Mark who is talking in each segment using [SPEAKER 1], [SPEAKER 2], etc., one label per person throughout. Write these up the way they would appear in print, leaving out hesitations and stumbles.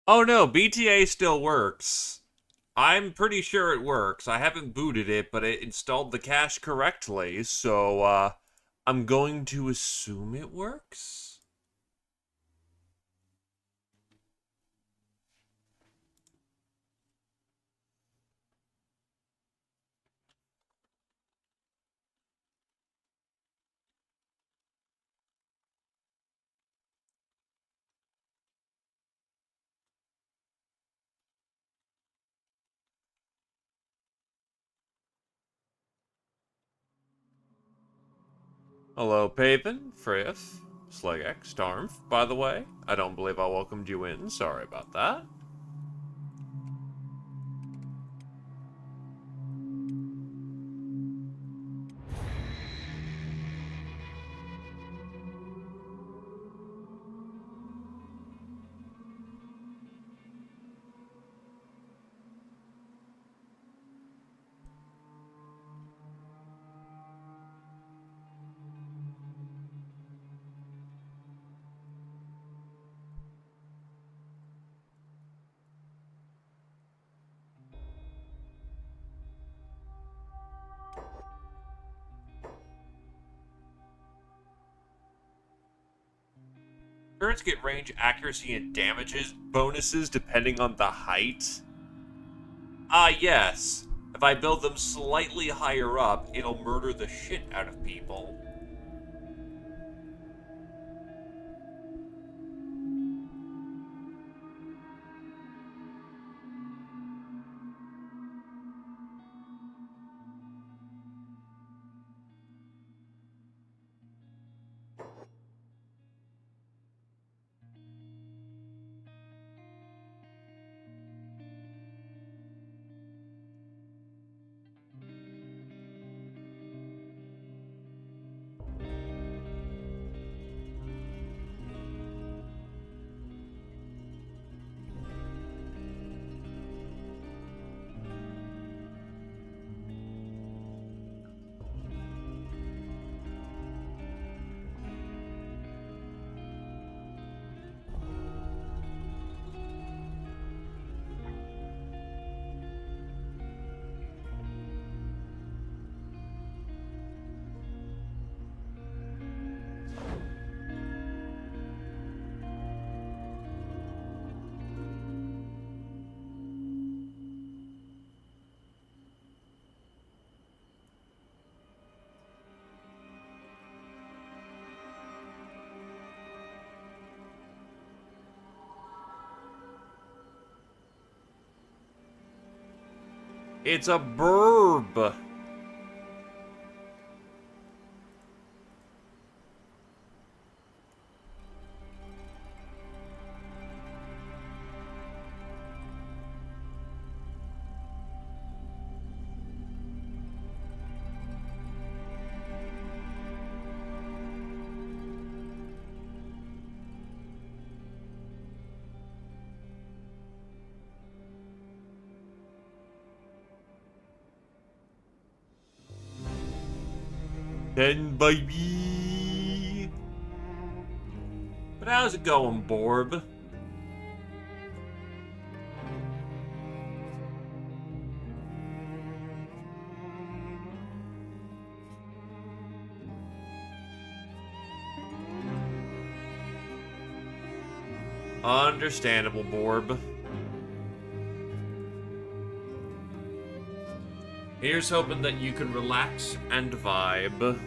[SPEAKER 1] Oh no, BTA still works. I'm pretty sure it works. I haven't booted it, but it installed the cache correctly, so I'm going to assume it works. Hello, Paven, Frith, Slegek, Starmf, by the way. I don't believe I welcomed you in. Sorry about that. Turrets get range, accuracy, and damages bonuses depending on the height. Yes. If I build them slightly higher up, it'll murder the shit out of people. It's a burb. Ten baby. But how's it going, Borb? Understandable, Borb. Here's hoping that you can relax and vibe.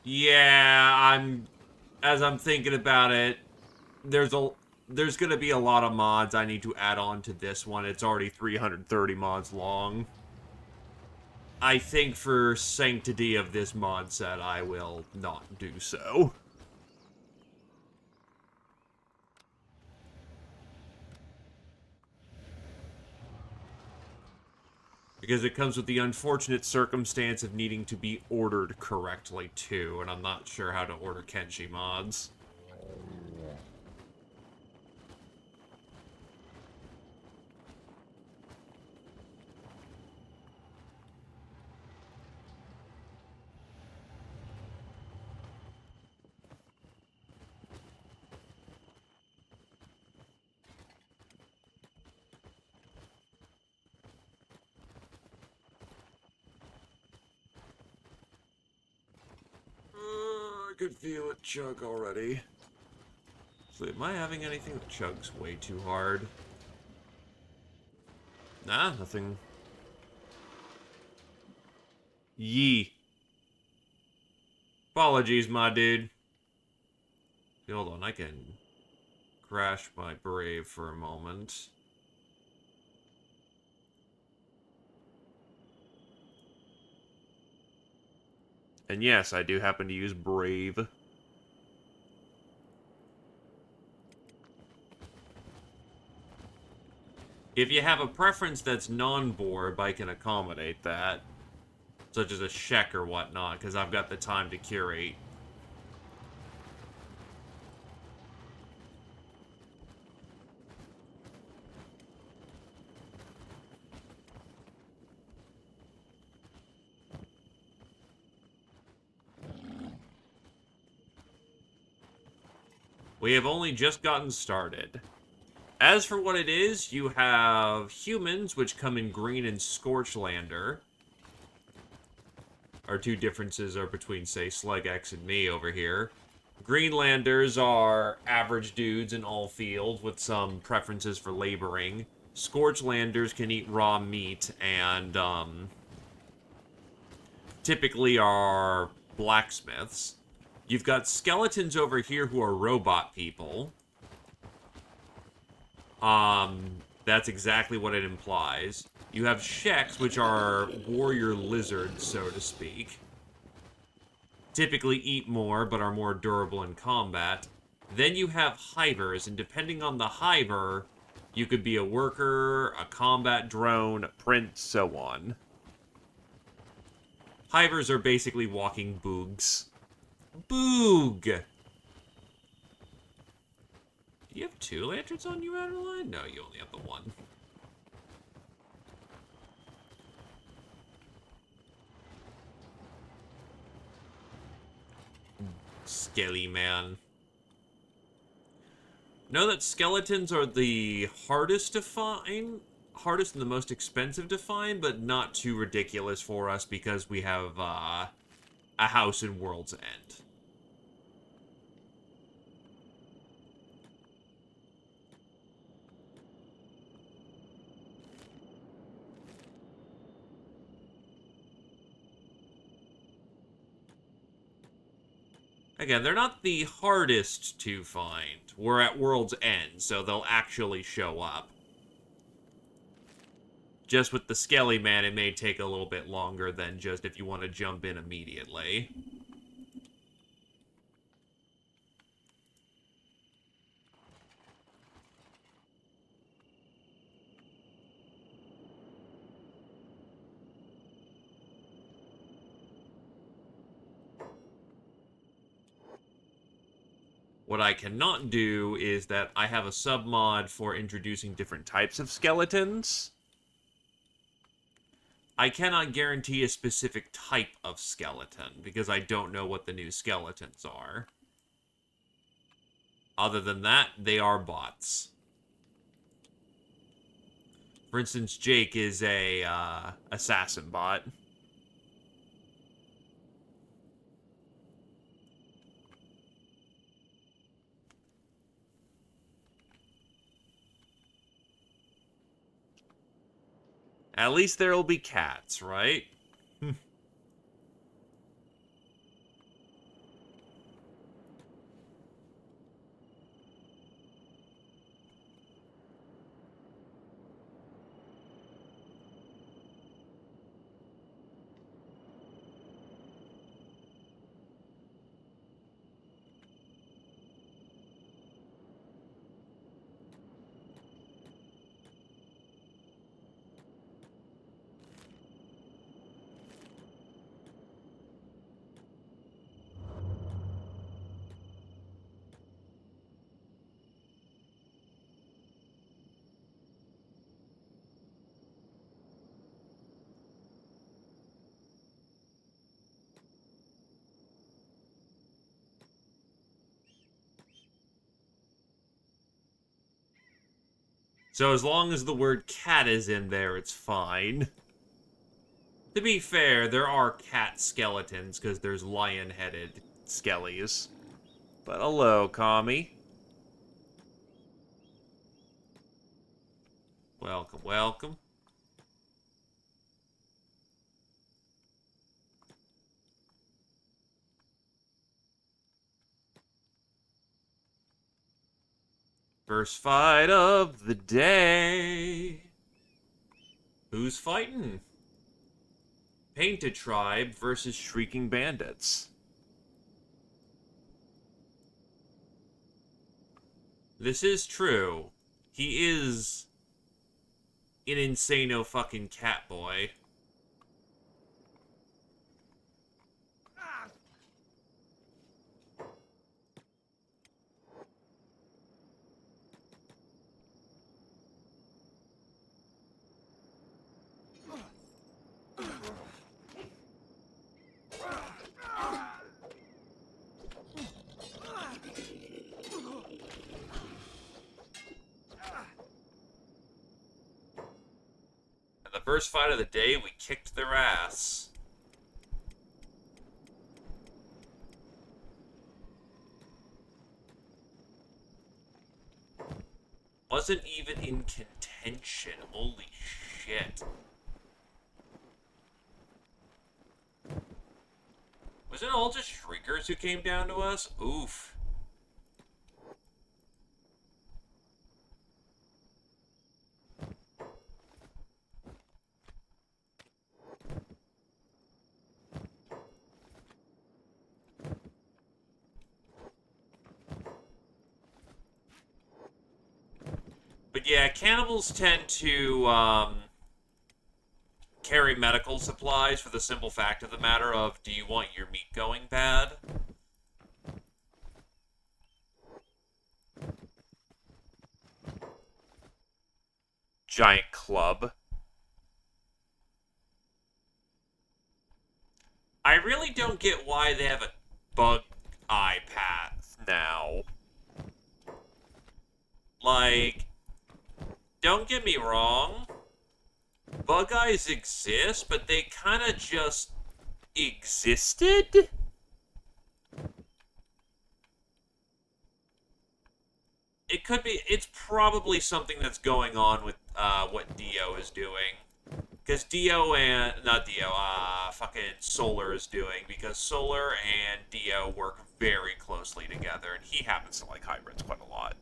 [SPEAKER 1] Yeah, as I'm thinking about it, there's a there's gonna be a lot of mods I need to add on to this one. It's already 330 mods long. I think for sanctity of this mod set, I will not do so. Because it comes with the unfortunate circumstance of needing to be ordered correctly, too, and I'm not sure how to order Kenshi mods. I could feel it chug already. So am I having anything that chugs way too hard? Nah, nothing. Yee. Apologies, my dude. Hold on, I can crash my Brave for a moment. And yes, I do happen to use Brave. If you have a preference that's non-board, I can accommodate that. Such as a Shek or whatnot, because I've got the time to curate. We have only just gotten started. As for what it is, you have humans, which come in green and Scorchlander. Our two differences are between, say, Slug X and me over here. Greenlanders are average dudes in all fields with some preferences for laboring. Scorchlanders can eat raw meat and, typically are blacksmiths. You've got skeletons over here who are robot people. That's exactly what it implies. You have Sheks, which are warrior lizards, so to speak. Typically eat more, but are more durable in combat. Then you have Hivers, and depending on the Hiver, you could be a worker, a combat drone, a prince, so on. Hivers are basically walking boogs. Boog! Do you have 2 lanterns on you, Adeline? No, you only have the 1. Skelly man. Know that skeletons are the hardest to find, hardest and the most expensive to find, but not too ridiculous for us because we have a house in World's End. Again, they're not the hardest to find. We're at World's End, so they'll actually show up. Just with the Skelly Man, it may take a little bit longer than just if you want to jump in immediately. What I cannot do is that I have a submod for introducing different types of skeletons. I cannot guarantee a specific type of skeleton, because I don't know what the new skeletons are. Other than that, they are bots. For instance, Jake is a assassin bot. At least there'll be cats, right? So as long as the word cat is in there, it's fine. To be fair, there are cat skeletons, because there's lion-headed skellies. But hello, Kami. Welcome, welcome. First fight of the day. Who's fighting? Painted Tribe versus Shrieking Bandits. This is true. He is an insano fucking cat boy. And the first fight of the day, we kicked their ass. Wasn't even in contention. Holy shit. Was it all just Shriekers who came down to us? Oof. But yeah, cannibals tend to, carry medical supplies for the simple fact of the matter of, do you want your meat going bad? Giant club. I really don't get why they have a bug eye path now. Like, don't get me wrong, bug eyes exist, but they kind of just existed? It could be, it's probably something that's going on with what Dio is doing. Because Dio and, not Dio, fucking Solar is doing, because Solar and Dio work very closely together, and he happens to like hybrids quite a lot.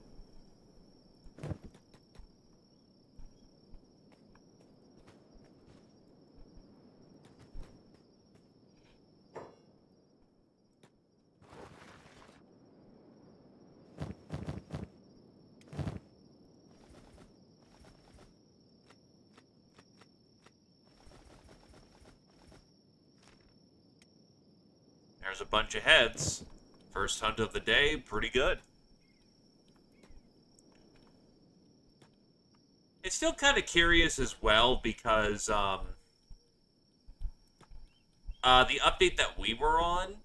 [SPEAKER 1] There's a bunch of heads. First hunt of the day, pretty good. It's still kind of curious as well because the update that we were on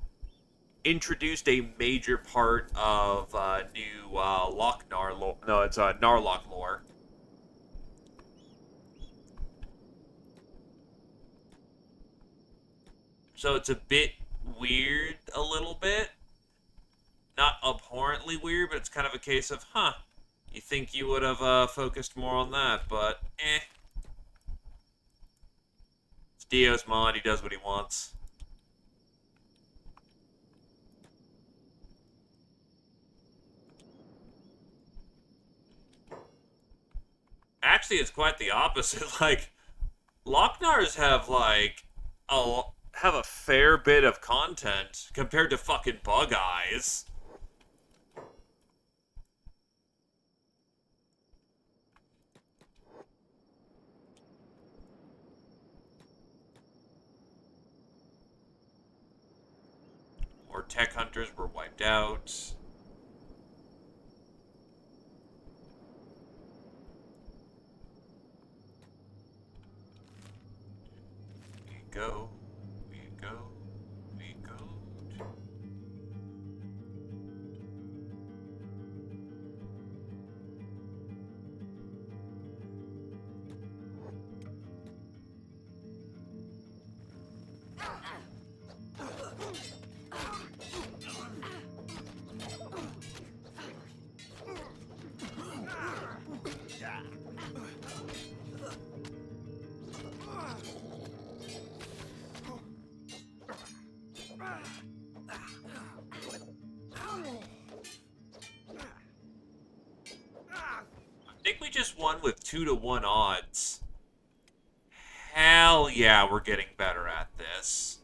[SPEAKER 1] introduced a major part of new Lochnar lore. No, it's Narlock lore. So it's a bit weird, a little bit. Not abhorrently weird, but it's kind of a case of, huh, you think you would have focused more on that, but eh. It's Dio's mod, he does what he wants. Actually, it's quite the opposite. Like, Lochnars have, like, have a fair bit of content compared to fucking Bug Eyes. Or tech hunters were wiped out. We go, we go, we go. we just won with 2-to-1 odds? Hell yeah, we're getting better at this.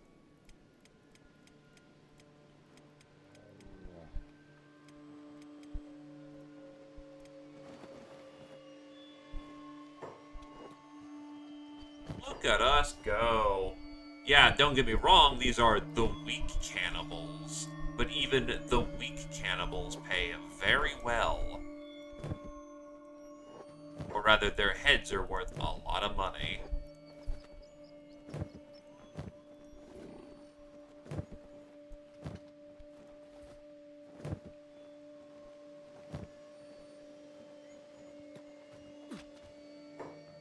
[SPEAKER 1] Look at us go. Yeah, don't get me wrong, these are the weak cannibals. But even the weak cannibals pay very well. Or rather, their heads are worth a lot of money.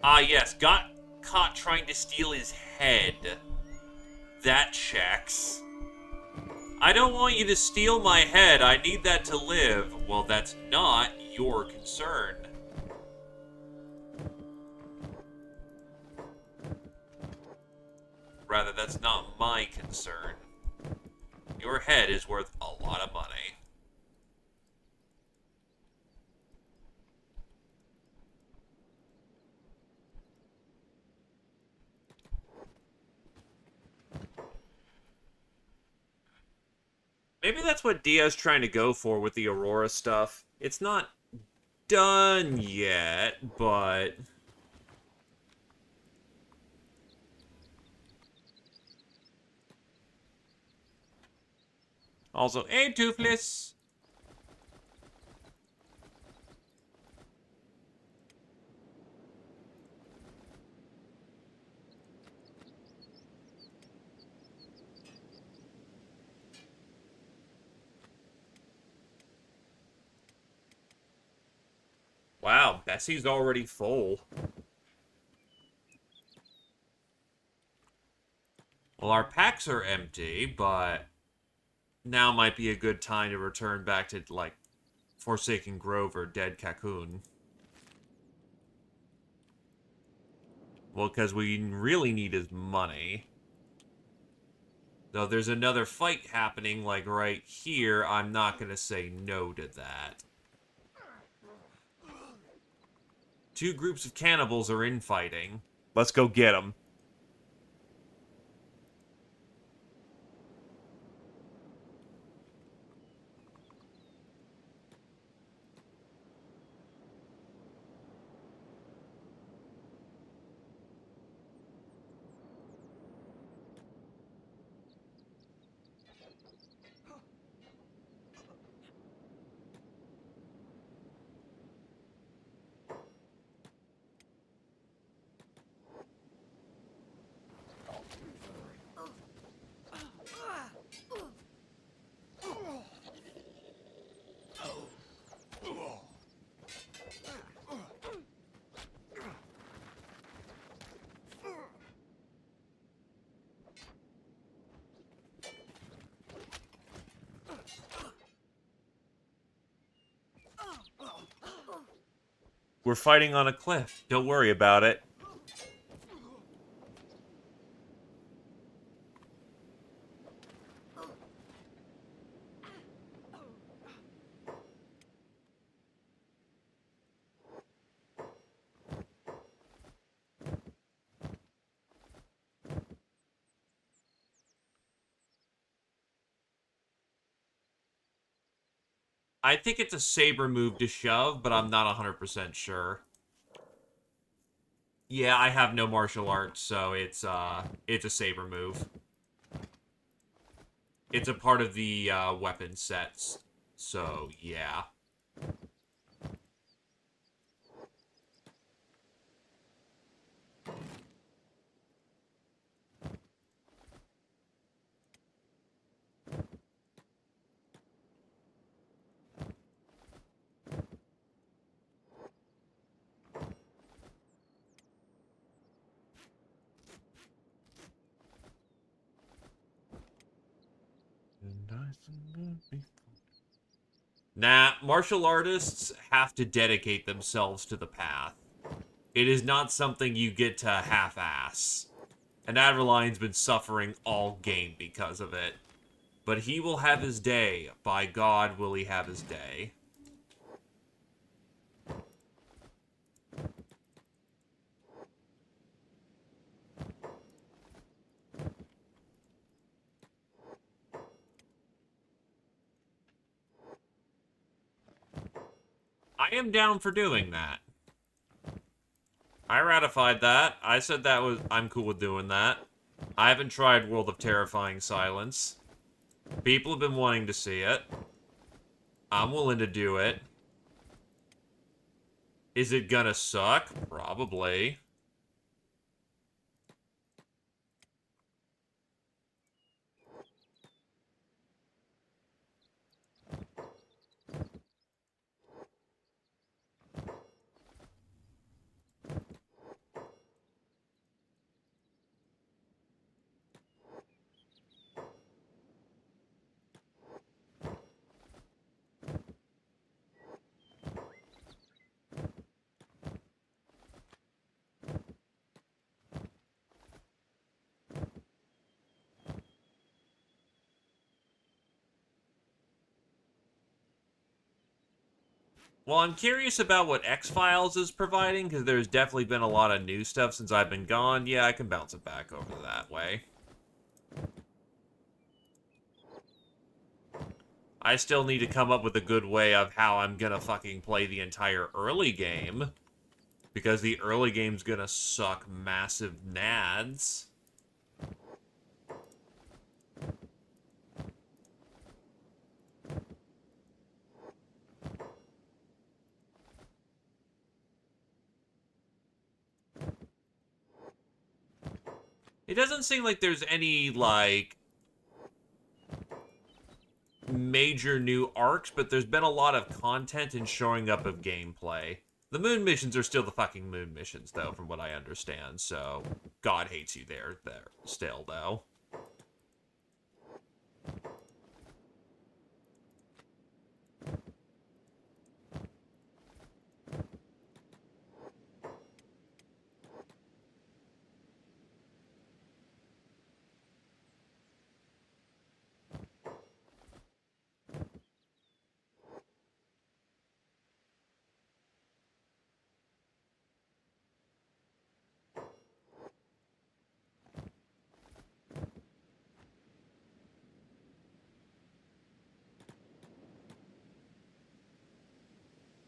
[SPEAKER 1] Ah, yes, got caught trying to steal his head. That checks. I don't want you to steal my head. I need that to live. Well, that's not your concern. Rather, that's not my concern. Your head is worth a lot of money. Maybe that's what Dia's trying to go for with the Aurora stuff. It's not done yet, but... Also, hey, Toothless! Wow, Bessie's already full. Well, our packs are empty, but now might be a good time to return back to, like, Forsaken Grove or Dead Cocoon. Well, because we really need his money. Though there's another fight happening, like, right here, I'm not going to say no to that. Two groups of cannibals are infighting. Let's go get them. We're fighting on a cliff. Don't worry about it. I think it's a saber move to shove, but I'm not 100% sure. Yeah, I have no martial arts, so it's a saber move. It's a part of the weapon sets, so yeah. Nah, martial artists have to dedicate themselves to the path. It is not something you get to half-ass. And Adelaine's been suffering all game because of it. But he will have his day. By God, will he have his day. am down for doing that. I ratified that. I said I'm cool with doing that. I haven't tried World of Terrifying Silence. People have been wanting to see it. I'm willing to do it. Is it gonna suck? Probably. Well, I'm curious about what X-Files is providing, because there's definitely been a lot of new stuff since I've been gone. Yeah, I can bounce it back over that way. I still need to come up with a good way of how I'm gonna fucking play the entire early game, because the early game's gonna suck massive nads. It doesn't seem like there's any, like, major new arcs, but there's been a lot of content and showing up of gameplay. The moon missions are still the fucking moon missions, though, from what I understand, so God hates you there still, though.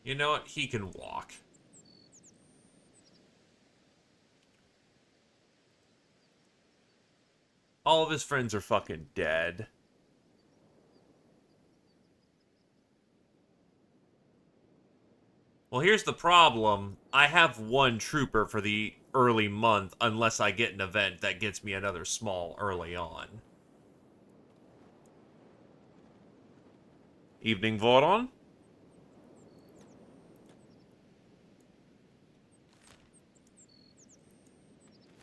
[SPEAKER 1] You know what? He can walk. All of his friends are fucking dead. Well, here's the problem. I have one trooper for the early month, unless I get an event that gets me another small early on. Evening, Voron?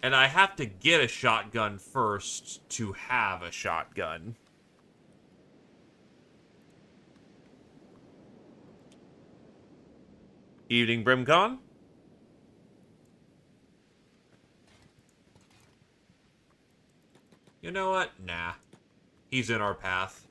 [SPEAKER 1] And I have to get a shotgun first to have a shotgun. Evening, Brimcon? You know what? Nah. He's in our path.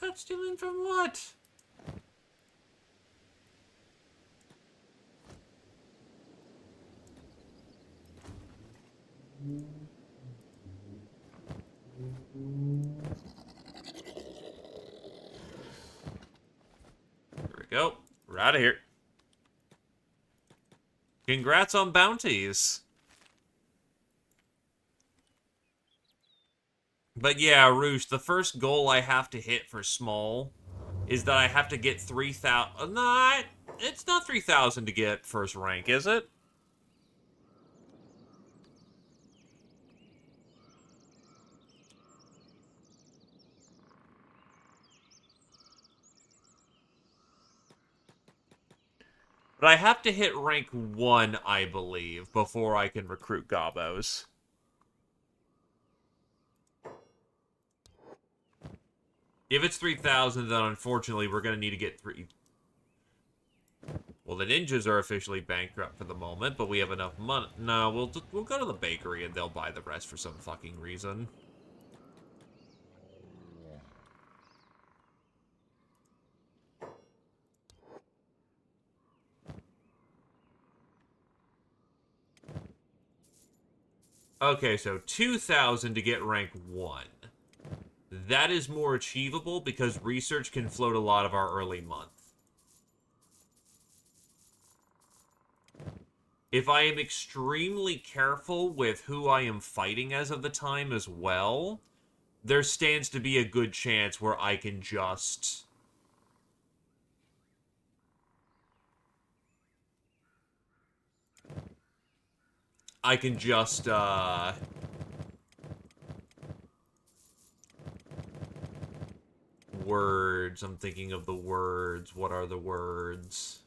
[SPEAKER 1] Got stealing from what? Here we go. We're out of here. Congrats on bounties. But yeah, Roosh, the first goal I have to hit for small is that I have to get 3,000. Not, it's not 3,000 to get first rank, is it? But I have to hit rank 1, I believe, before I can recruit Gobos. If it's 3,000, then unfortunately we're going to need to get 3. Well, the ninjas are officially bankrupt for the moment, but we have enough money. No, we'll go to the bakery and they'll buy the rest for some fucking reason. Okay, so 2,000 to get rank 1. That is more achievable because research can float a lot of our early month. If I am extremely careful with who I am fighting as of the time as well, there stands to be a good chance where I can just... Words. I'm thinking of the words. What are the words?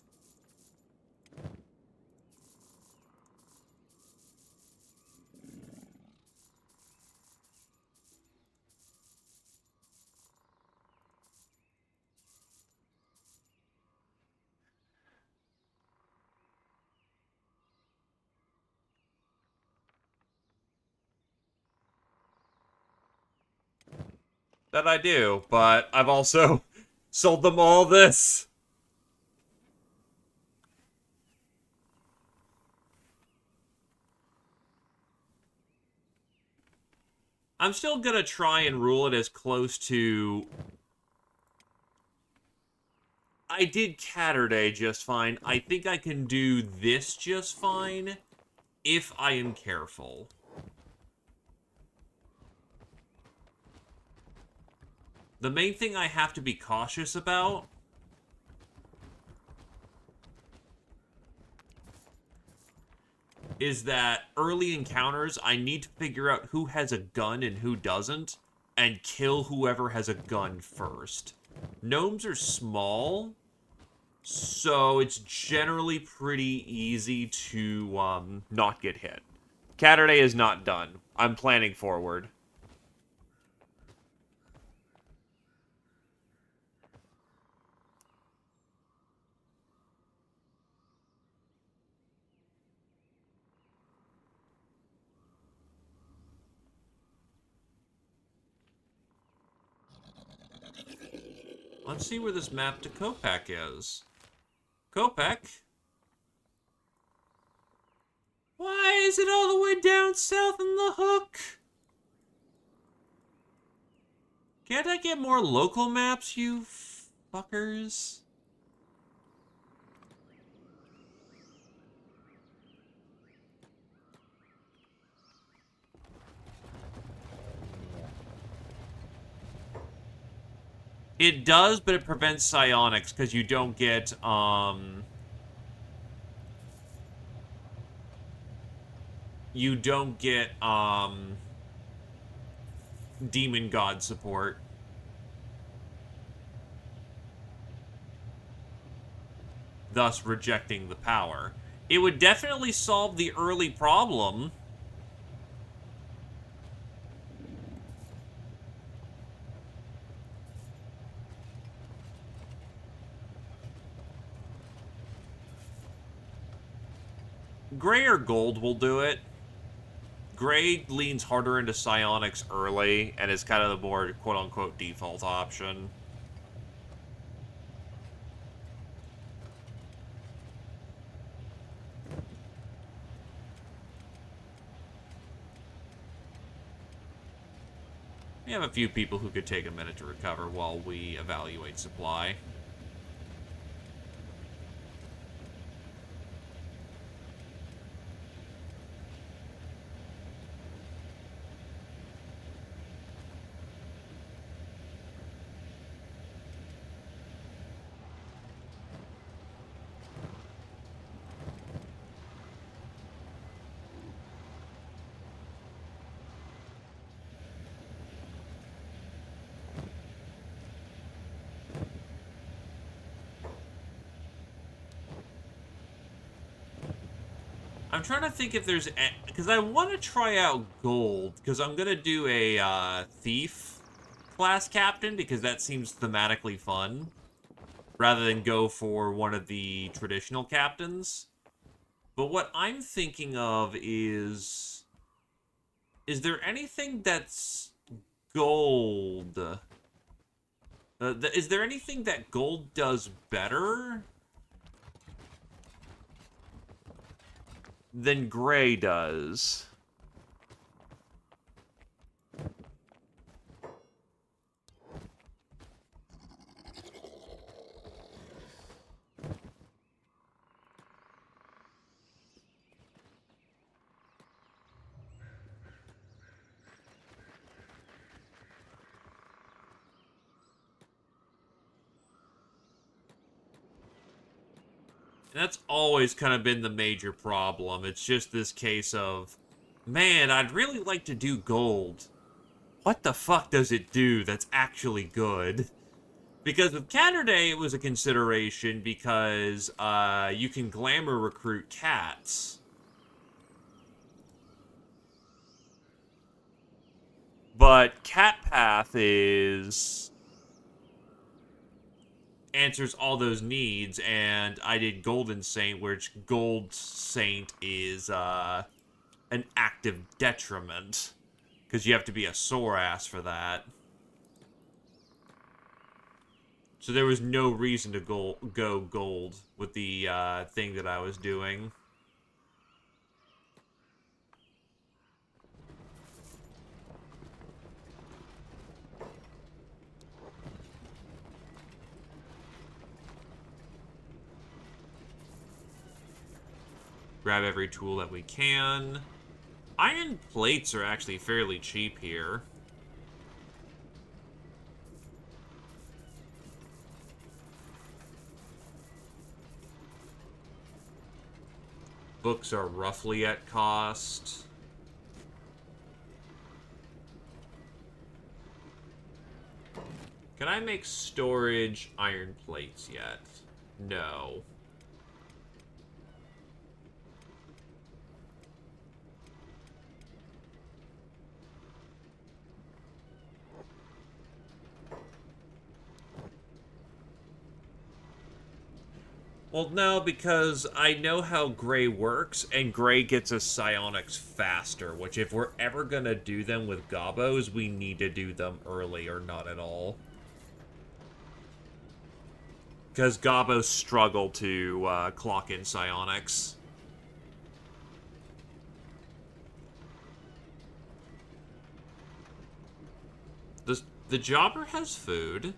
[SPEAKER 1] That I do, but I've also sold them all this. I'm still gonna try and rule it as close to... I did Catterday just fine. I think I can do this just fine if I am careful. The main thing I have to be cautious about is that early encounters, I need to figure out who has a gun and who doesn't, and kill whoever has a gun first. Gnomes are small, so it's generally pretty easy to not get hit. Catterday is not done. I'm planning forward. Let's see where this map to Kopak is. Kopak? Why is it all the way down south in the Hook? Can't I get more local maps, you fuckers? It does, but it prevents psionics, because you don't get, you don't get, demon god support. Thus rejecting the power. It would definitely solve the early problem. Gray or gold will do it. Gray leans harder into psionics early, and is kind of the more quote-unquote default option. We have a few people who could take a minute to recover while we evaluate supply. I'm trying to think if there's... Because I want to try out gold, because I'm going to do a thief class captain, because that seems thematically fun, rather than go for one of the traditional captains. But what I'm thinking of is... Is there anything that's gold? Is there anything that gold does better than gray does? And that's always kind of been the major problem. It's just this case of, man, I'd really like to do gold. What the fuck does it do that's actually good? Because with Canterday, it was a consideration because you can glamour recruit cats. But Cat Path is answers all those needs, and I did Golden Saint, which Gold Saint is an active detriment. Because you have to be a sore ass for that. So there was no reason to go gold with the thing that I was doing. Grab every tool that we can. Iron plates are actually fairly cheap here. Books are roughly at cost. Can I make storage iron plates yet? No. Well, no, because I know how Gray works, and Gray gets us psionics faster, which if we're ever gonna do them with Gobos, we need to do them early or not at all. Because Gobos struggle to clock in psionics. The Jobber has food.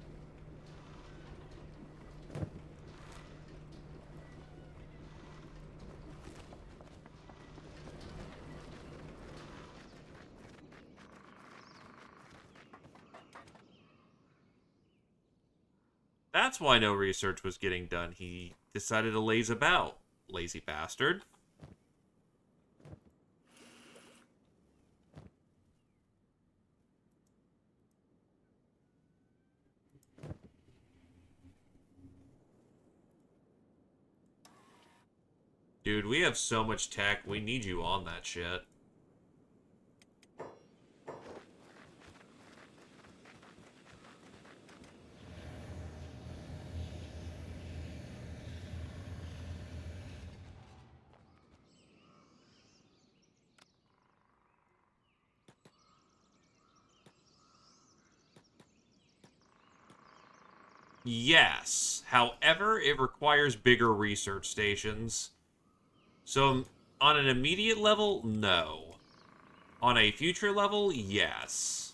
[SPEAKER 1] That's why no research was getting done. He decided to laze about. Lazy bastard. Dude, we have so much tech. We need you on that shit. Yes. However, it requires bigger research stations. So, on an immediate level, no. On a future level, yes.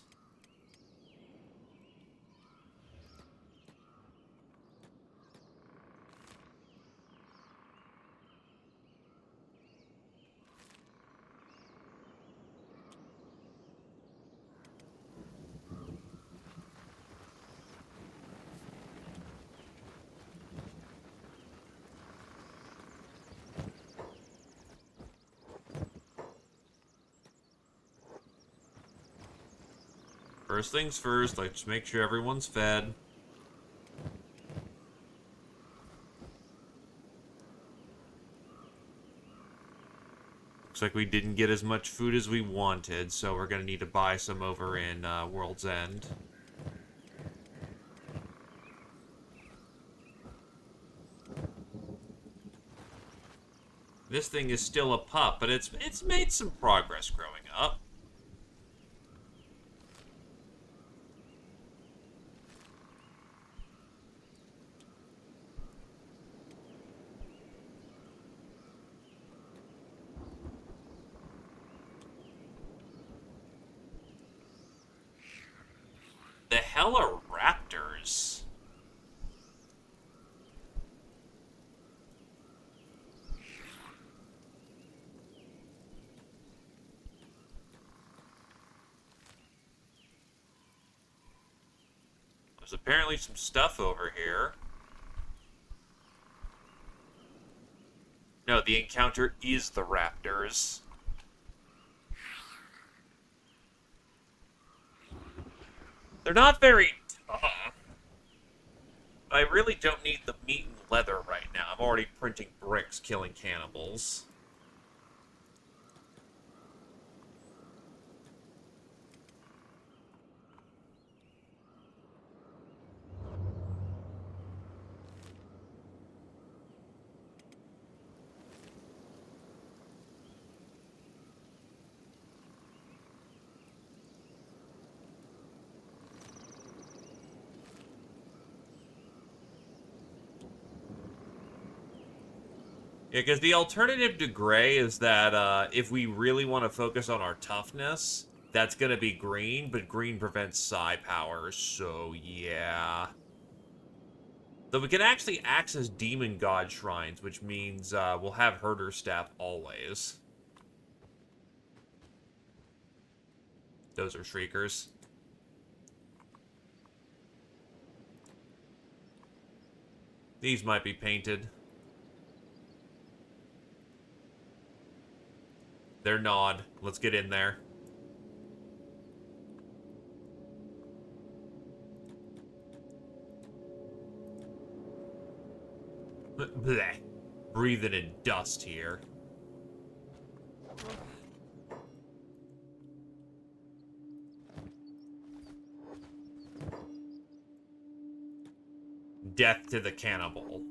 [SPEAKER 1] First things first, let's make sure everyone's fed. Looks like we didn't get as much food as we wanted, so we're going to need to buy some over in World's End. This thing is still a pup, but it's made some progress growing up. The hell are raptors? There's apparently some stuff over here. No, the encounter is the raptors. They're not very tough. I really don't need the meat and leather right now. I'm already printing bricks killing cannibals. Yeah, because the alternative to gray is that if we really want to focus on our toughness, that's going to be green, but green prevents psi powers, so yeah. Though we can actually access demon god shrines, which means we'll have herder staff always. Those are shriekers. These might be painted. They're gnawed. Let's get in there. Blech. Breathing in dust here. Death to the cannibal.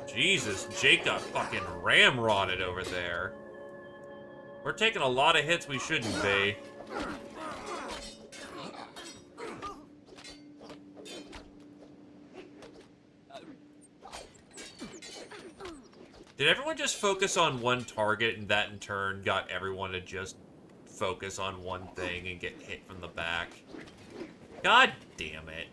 [SPEAKER 1] Jesus, Jake got fucking ramrodded over there. We're taking a lot of hits we shouldn't be. Did everyone just focus on one target and that in turn got everyone to just focus on one thing and get hit from the back? God damn it.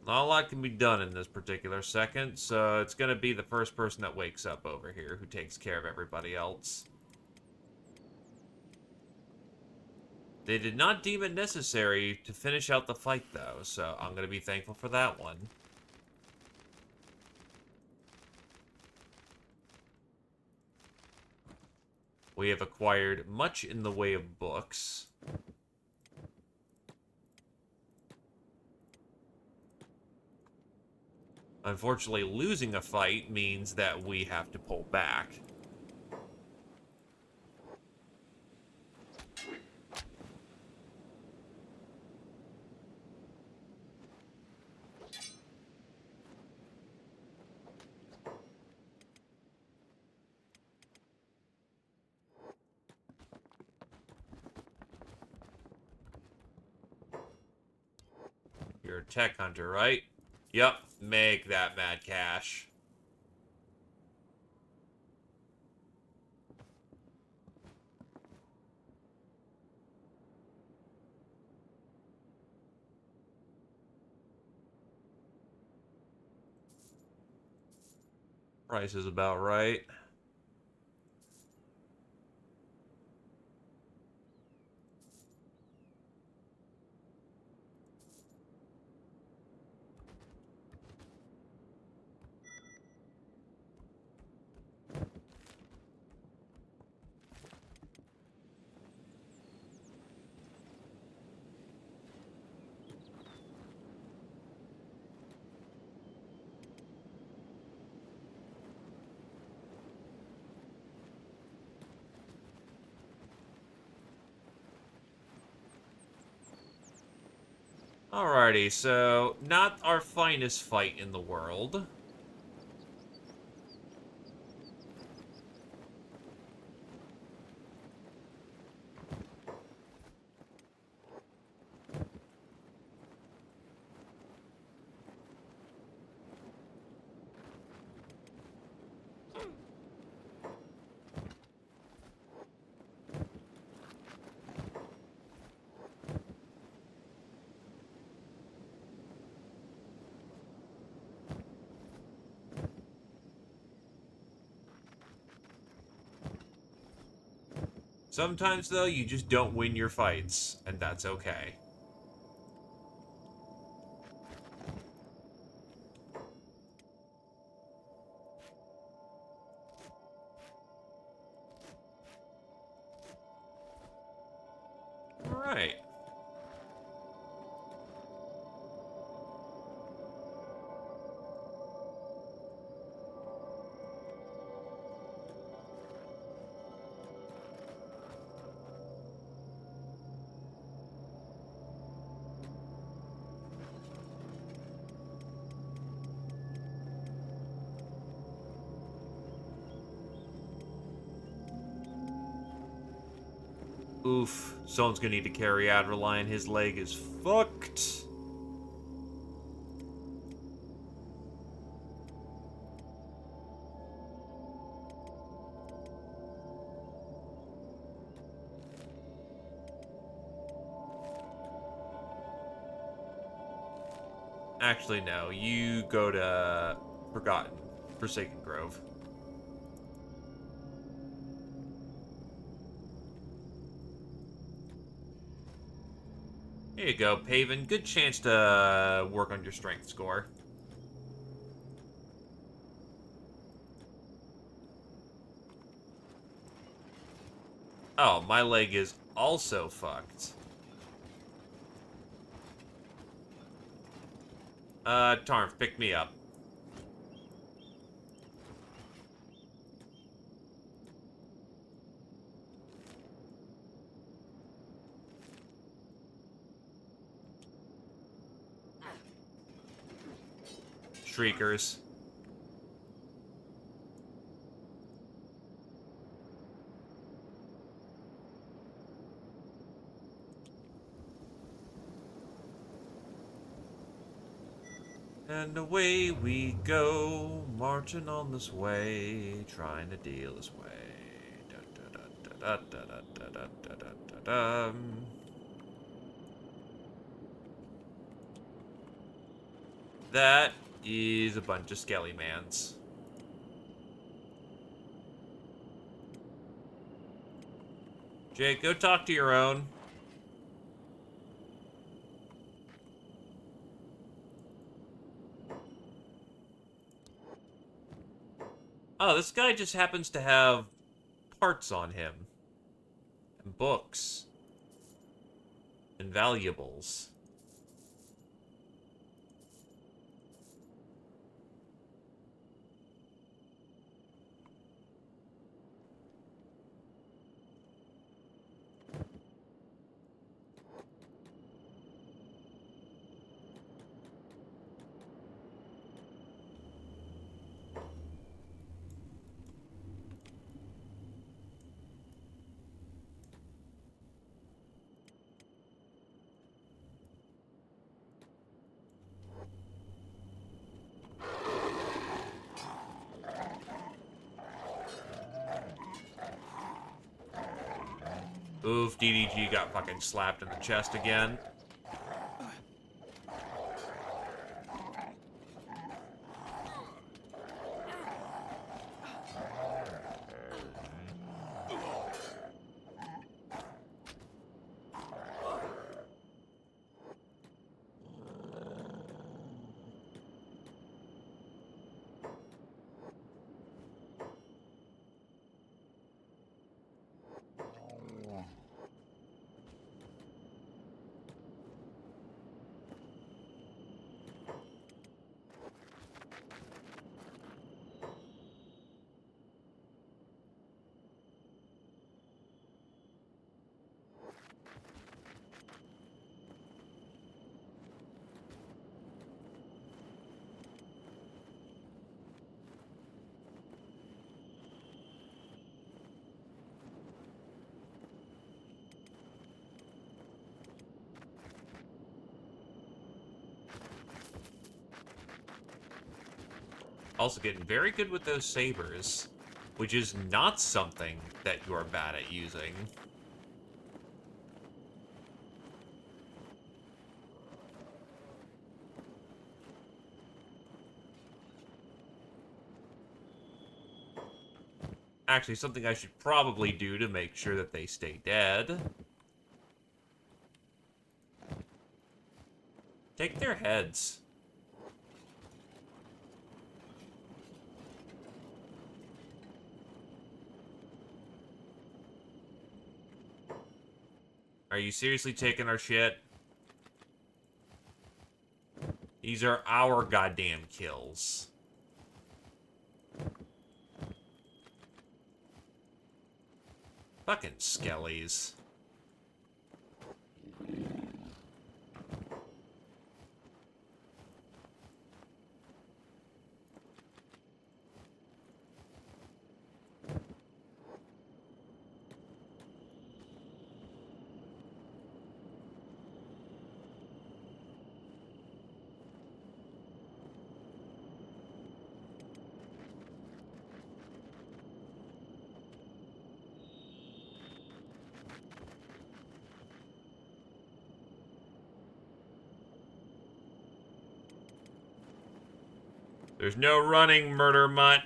[SPEAKER 1] Not a lot can be done in this particular second, so it's going to be the first person that wakes up over here who takes care of everybody else. They did not deem it necessary to finish out the fight, though, so I'm going to be thankful for that one. We have acquired much in the way of books. Unfortunately, losing a fight means that we have to pull back. You're a tech hunter, right? Yep, make that mad cash. Price is about right. Alrighty, so not our finest fight in the world. Sometimes, though, you just don't win your fights, and that's okay. Alright. Oof. Someone's gonna need to carry Adreline. His leg is fucked. Actually, no. You go to Forsaken Grove. Here you go, Paven. Good chance to work on your strength score. Oh, my leg is also fucked. Tarnf, pick me up. Shriekers. And away we go, marching on this way, trying to deal this way. That is a bunch of skelly mans. Jake, go talk to your own. Oh, this guy just happens to have parts on him. And books. And valuables. Oof, DDG got fucking slapped in the chest again. Also getting very good with those sabers, which is not something that you are bad at using. Actually, something I should probably do to make sure that they stay dead. Take their heads. Are you seriously taking our shit? These are our goddamn kills. Fucking skellies. There's no running, murder mutt.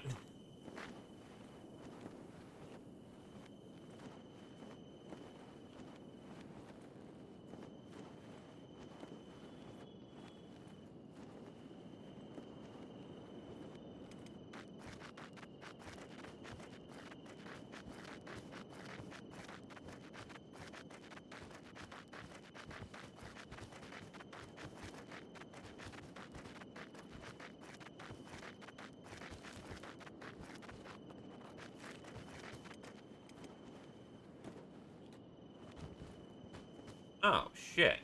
[SPEAKER 1] Oh, shit.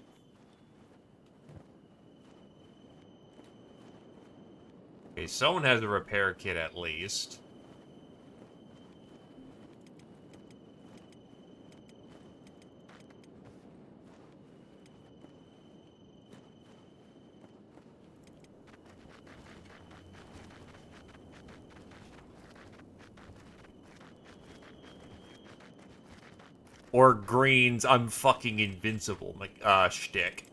[SPEAKER 1] Okay, someone has a repair kit at least. Or Green's I'm fucking invincible, shtick.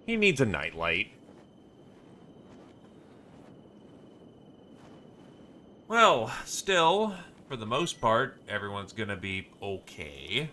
[SPEAKER 1] He needs a nightlight. Well, still, for the most part, everyone's gonna be okay.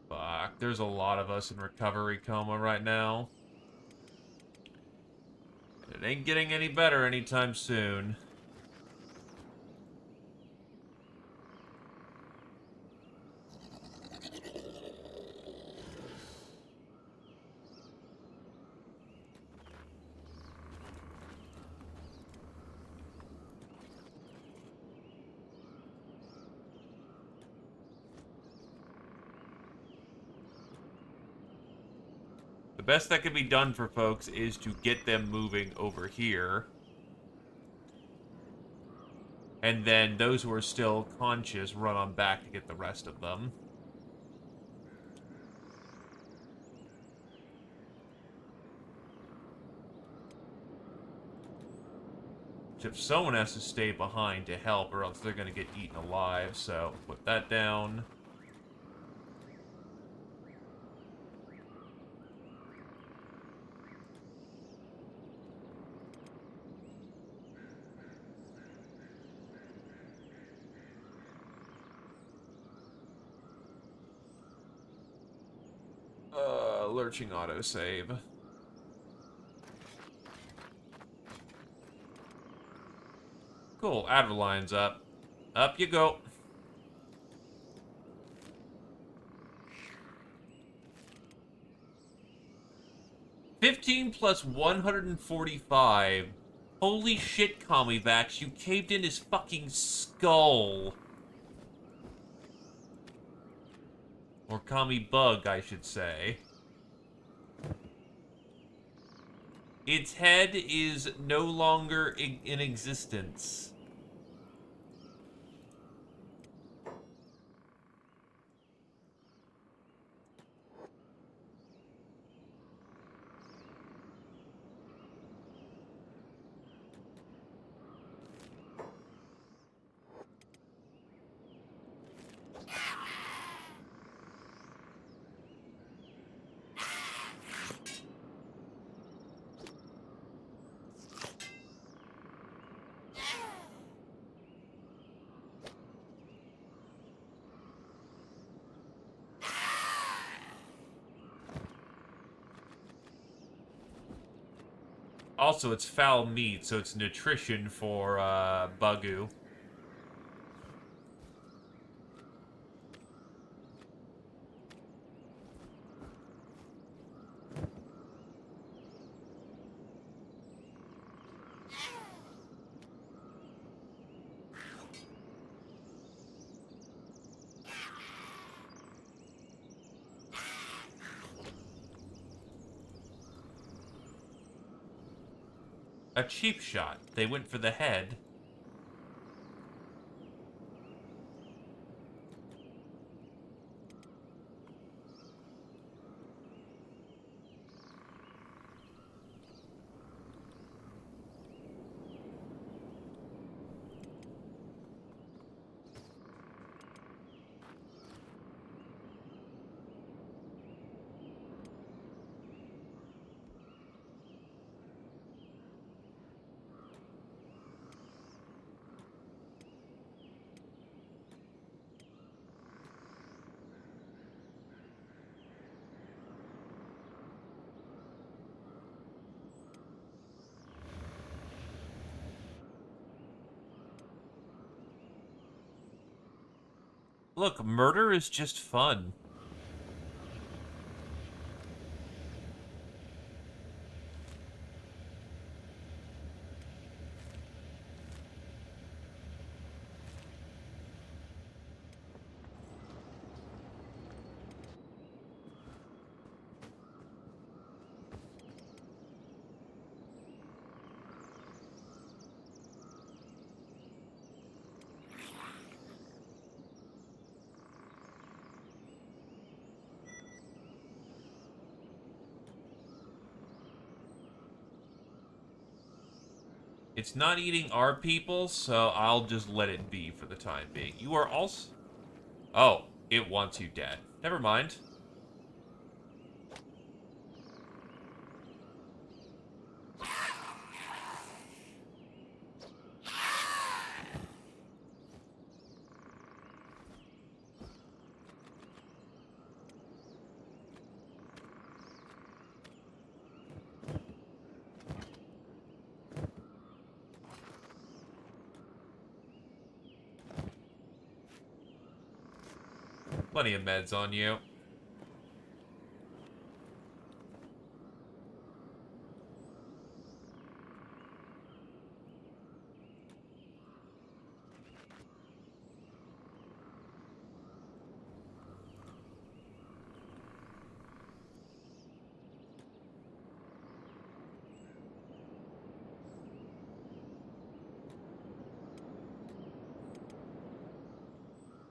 [SPEAKER 1] Fuck, there's a lot of us in recovery coma right now. It ain't getting any better anytime soon. The best that can be done for folks is to get them moving over here. And then those who are still conscious run on back to get the rest of them. If someone has to stay behind to help or else they're going to get eaten alive, so put that down. Lurching autosave. Cool, Adverline's up. Up you go. $15 plus 145. Holy shit, Commievax, you caved in his fucking skull. Or Kami Bug, I should say. Its head is no longer in existence. Also, it's foul meat, so it's nutrition for Bagu. A cheap shot. They went for the head. Look, murder is just fun. It's not eating our people, so I'll just let it be for the time being. You are also... Oh, it wants you dead. Never mind. Plenty of meds on you.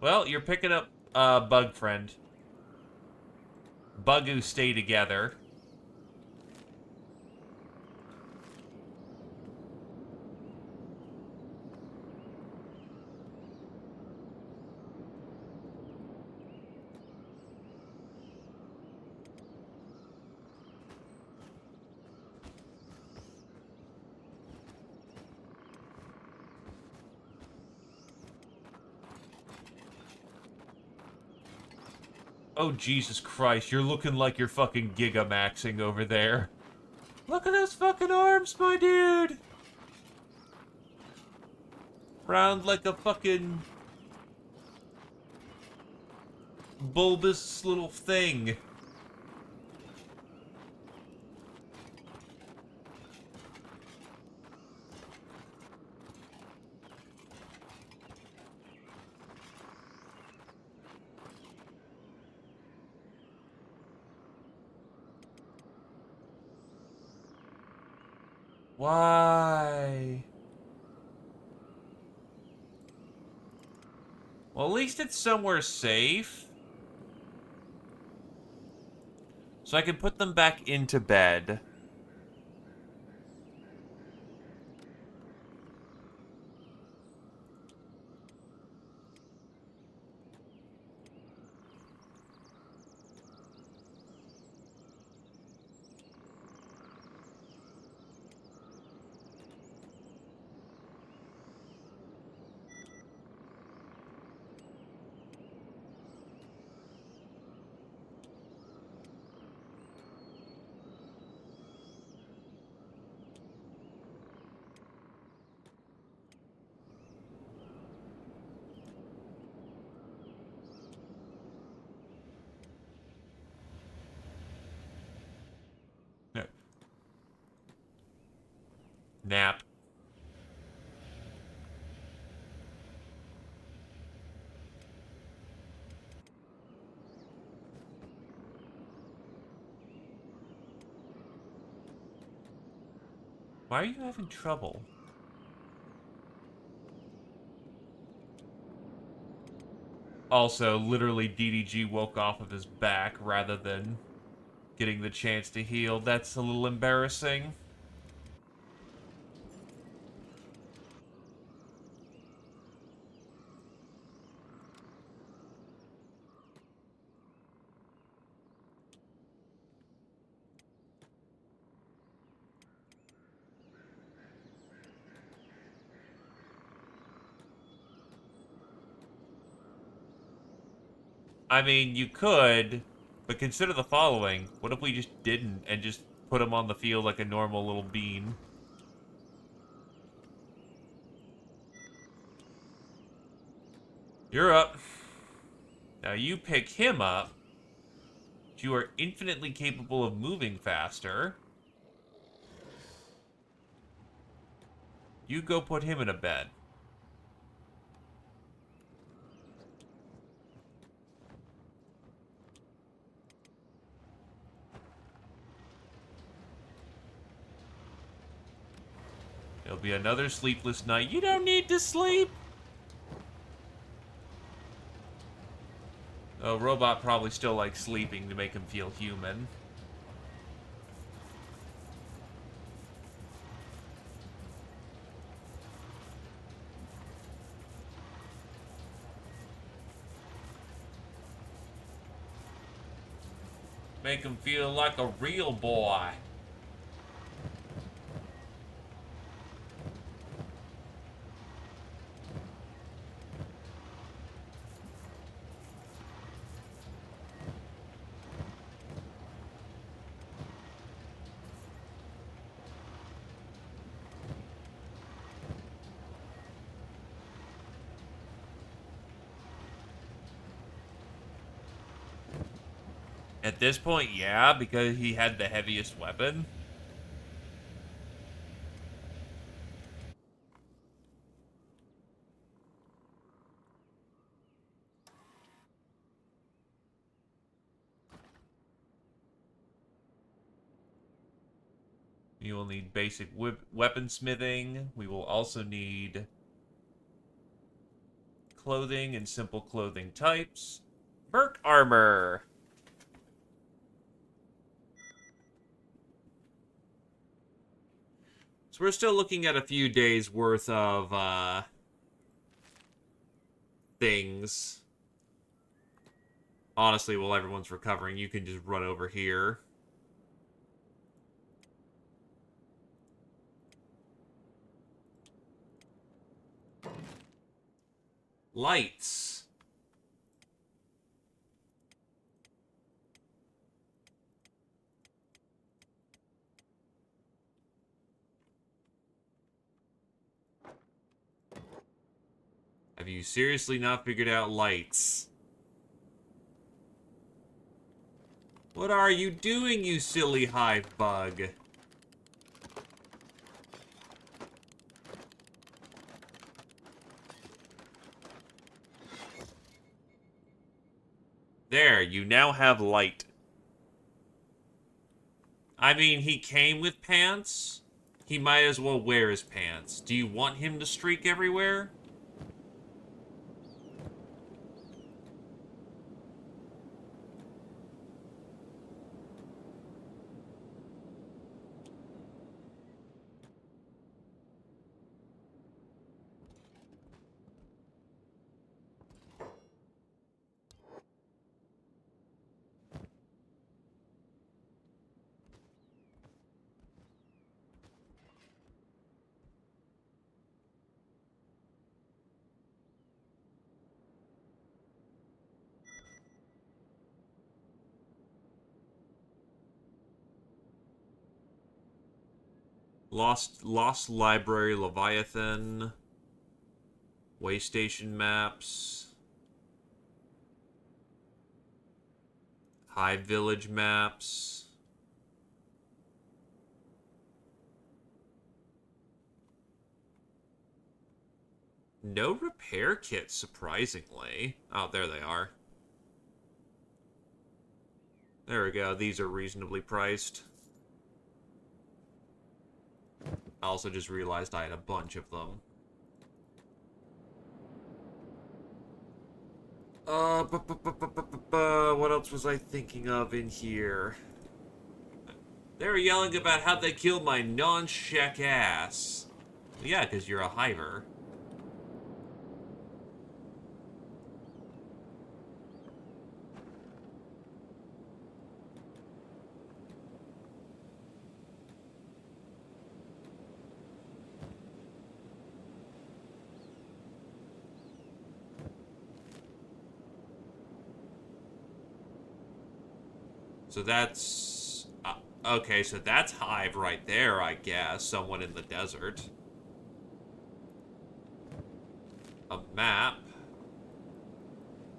[SPEAKER 1] Well, you're picking up Bug Friend. Bugu stay together. Oh, Jesus Christ, you're looking like you're fucking Gigamaxing over there. Look at those fucking arms, my dude! Round like a fucking... bulbous little thing. Why? Well, at least it's somewhere safe. So I can put them back into bed. No. Nap. Why are you having trouble? Also, literally, DDG woke off of his back rather than getting the chance to heal. That's a little embarrassing. I mean, you could, but consider the following. What if we just didn't and just put him on the field like a normal little bean? You're up. Now you pick him up. You are infinitely capable of moving faster. You go put him in a bed. It'll be another sleepless night. You don't need to sleep. Oh, Robot probably still likes sleeping to make him feel human. Make him feel like a real boy. At this point, yeah, because he had the heaviest weapon. You will need basic weaponsmithing. We will also need clothing and simple clothing types. Merc armor. So we're still looking at a few days worth of things. Honestly, while everyone's recovering, you can just run over here. Lights. Have you seriously not figured out lights? What are you doing, you silly hive bug? There, you now have light. I mean, he came with pants. He might as well wear his pants. Do you want him to streak everywhere? Lost Library, Leviathan, Waystation maps, Hive Village maps. No repair kits, surprisingly. Oh, there they are. There we go. These are reasonably priced. I also just realized I had a bunch of them. What else was I thinking of in here? They were yelling about how they killed my non-Shek ass. Well, yeah, because you're a hiver. So that's... okay, so that's Hive right there, I guess. Someone in the desert. A map.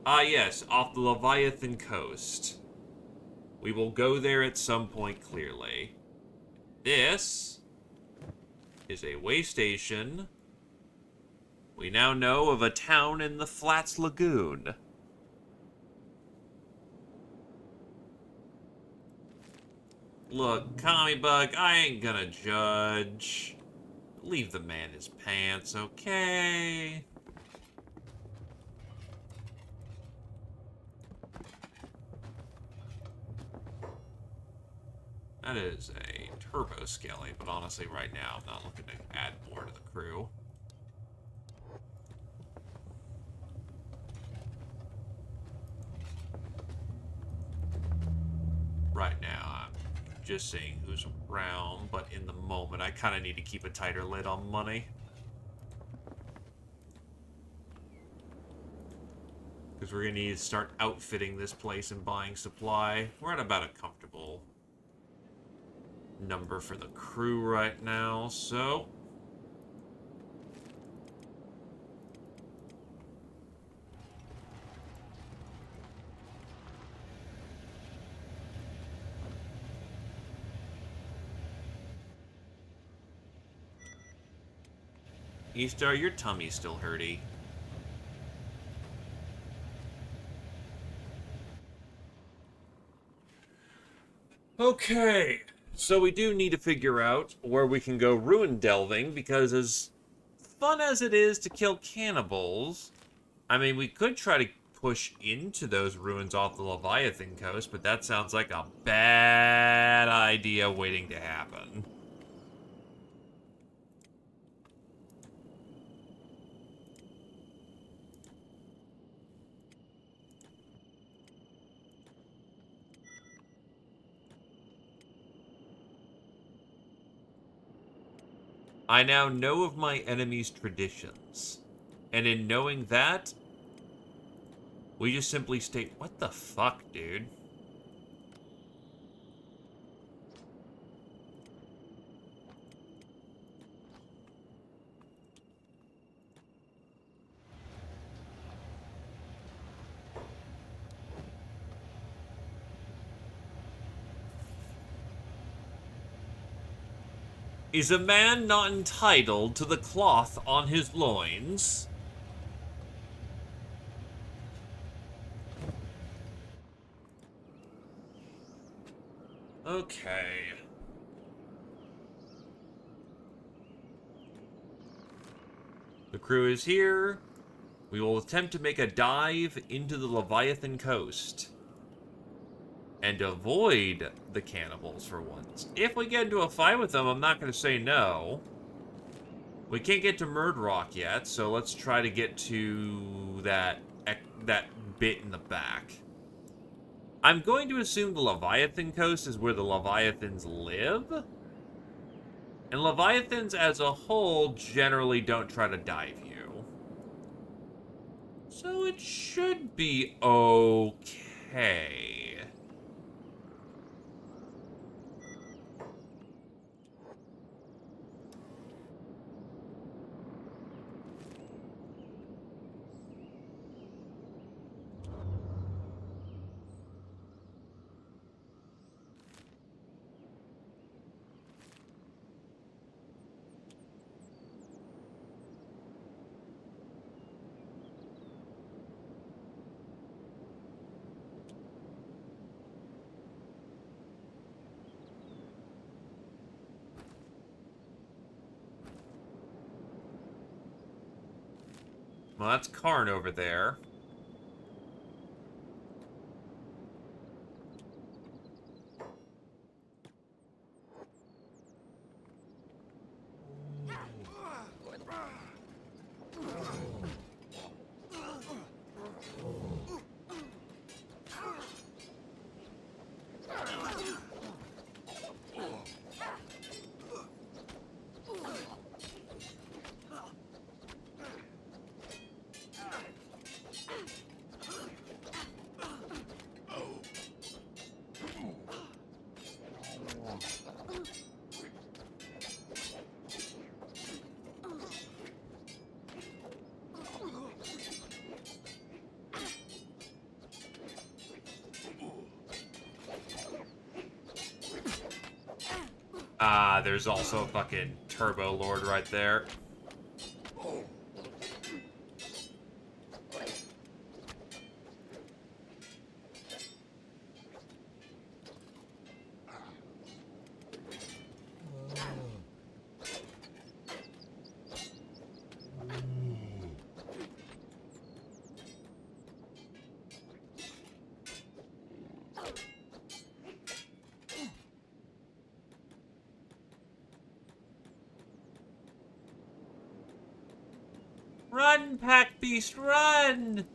[SPEAKER 1] Ah, yes, off the Leviathan coast. We will go there at some point, clearly. This is a way station. We now know of a town in the Flats Lagoon. Look, Commie Bug, I ain't gonna judge. Leave the man his pants, okay? That is a turbo skelly, but honestly, right now, I'm not looking to add more to the crew. Right now, I'm just seeing who's around, but in the moment, I kind of need to keep a tighter lid on money. Because we're going to need to start outfitting this place and buying supply. We're at about a comfortable number for the crew right now, so... E-Star, your tummy's still hurty. Okay, so we do need to figure out where we can go ruin delving, because as fun as it is to kill cannibals, I mean, we could try to push into those ruins off the Leviathan coast, but that sounds like a bad idea waiting to happen. I now know of my enemy's traditions. And in knowing that, we just simply state, what the fuck, dude? Is a man not entitled to the cloth on his loins? Okay. crew is here. We will attempt to make a dive into the Leviathan coast. And avoid the cannibals for once. If we get into a fight with them, I'm not going to say no. We can't get to Murdrock yet, so let's try to get to that bit in the back. I'm going to assume the Leviathan coast is where the Leviathans live. And Leviathans as a whole generally don't try to dive you. So it should be okay. Well, that's Karn over there. Ah, there's also a fucking Turbo Lord right there. Run, Pack Beast, run!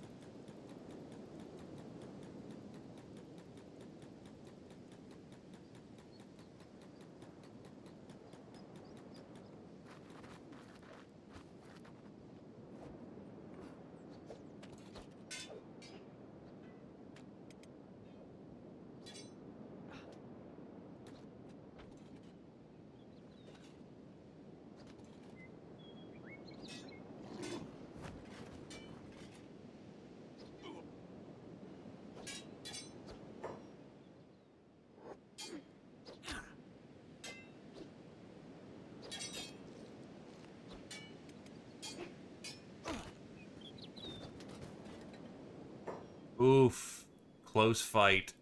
[SPEAKER 1] Oof. Close fight.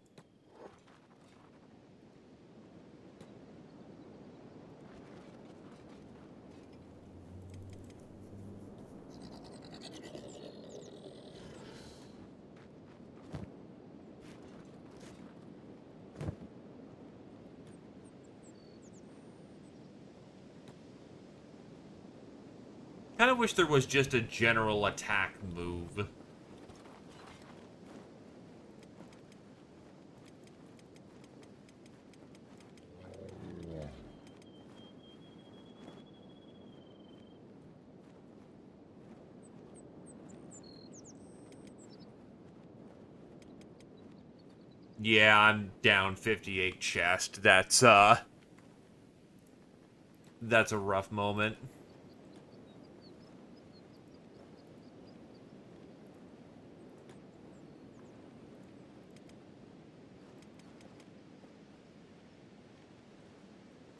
[SPEAKER 1] Kind of wish there was just a general attack move. Yeah, I'm down 58 chest. That's a rough moment.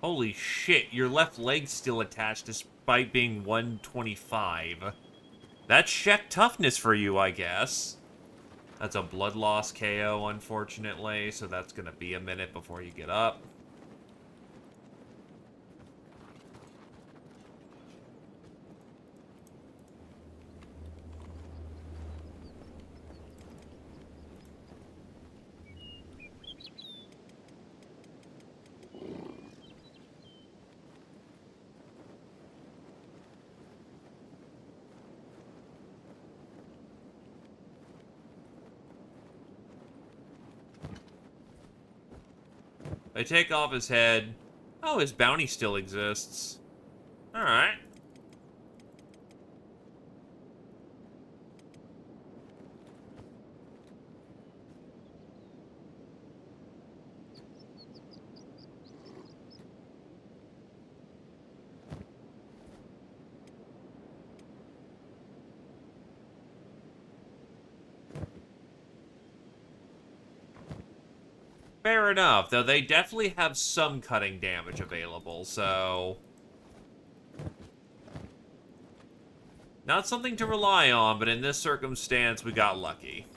[SPEAKER 1] Holy shit, your left leg's still attached despite being 125. That's check toughness for you, I guess. That's a blood loss KO, unfortunately, so that's gonna be a minute before you get up. I take off his head. Oh, his bounty still exists. Alright. Fair enough, though they definitely have some cutting damage available, so... Not something to rely on, but in this circumstance, we got lucky.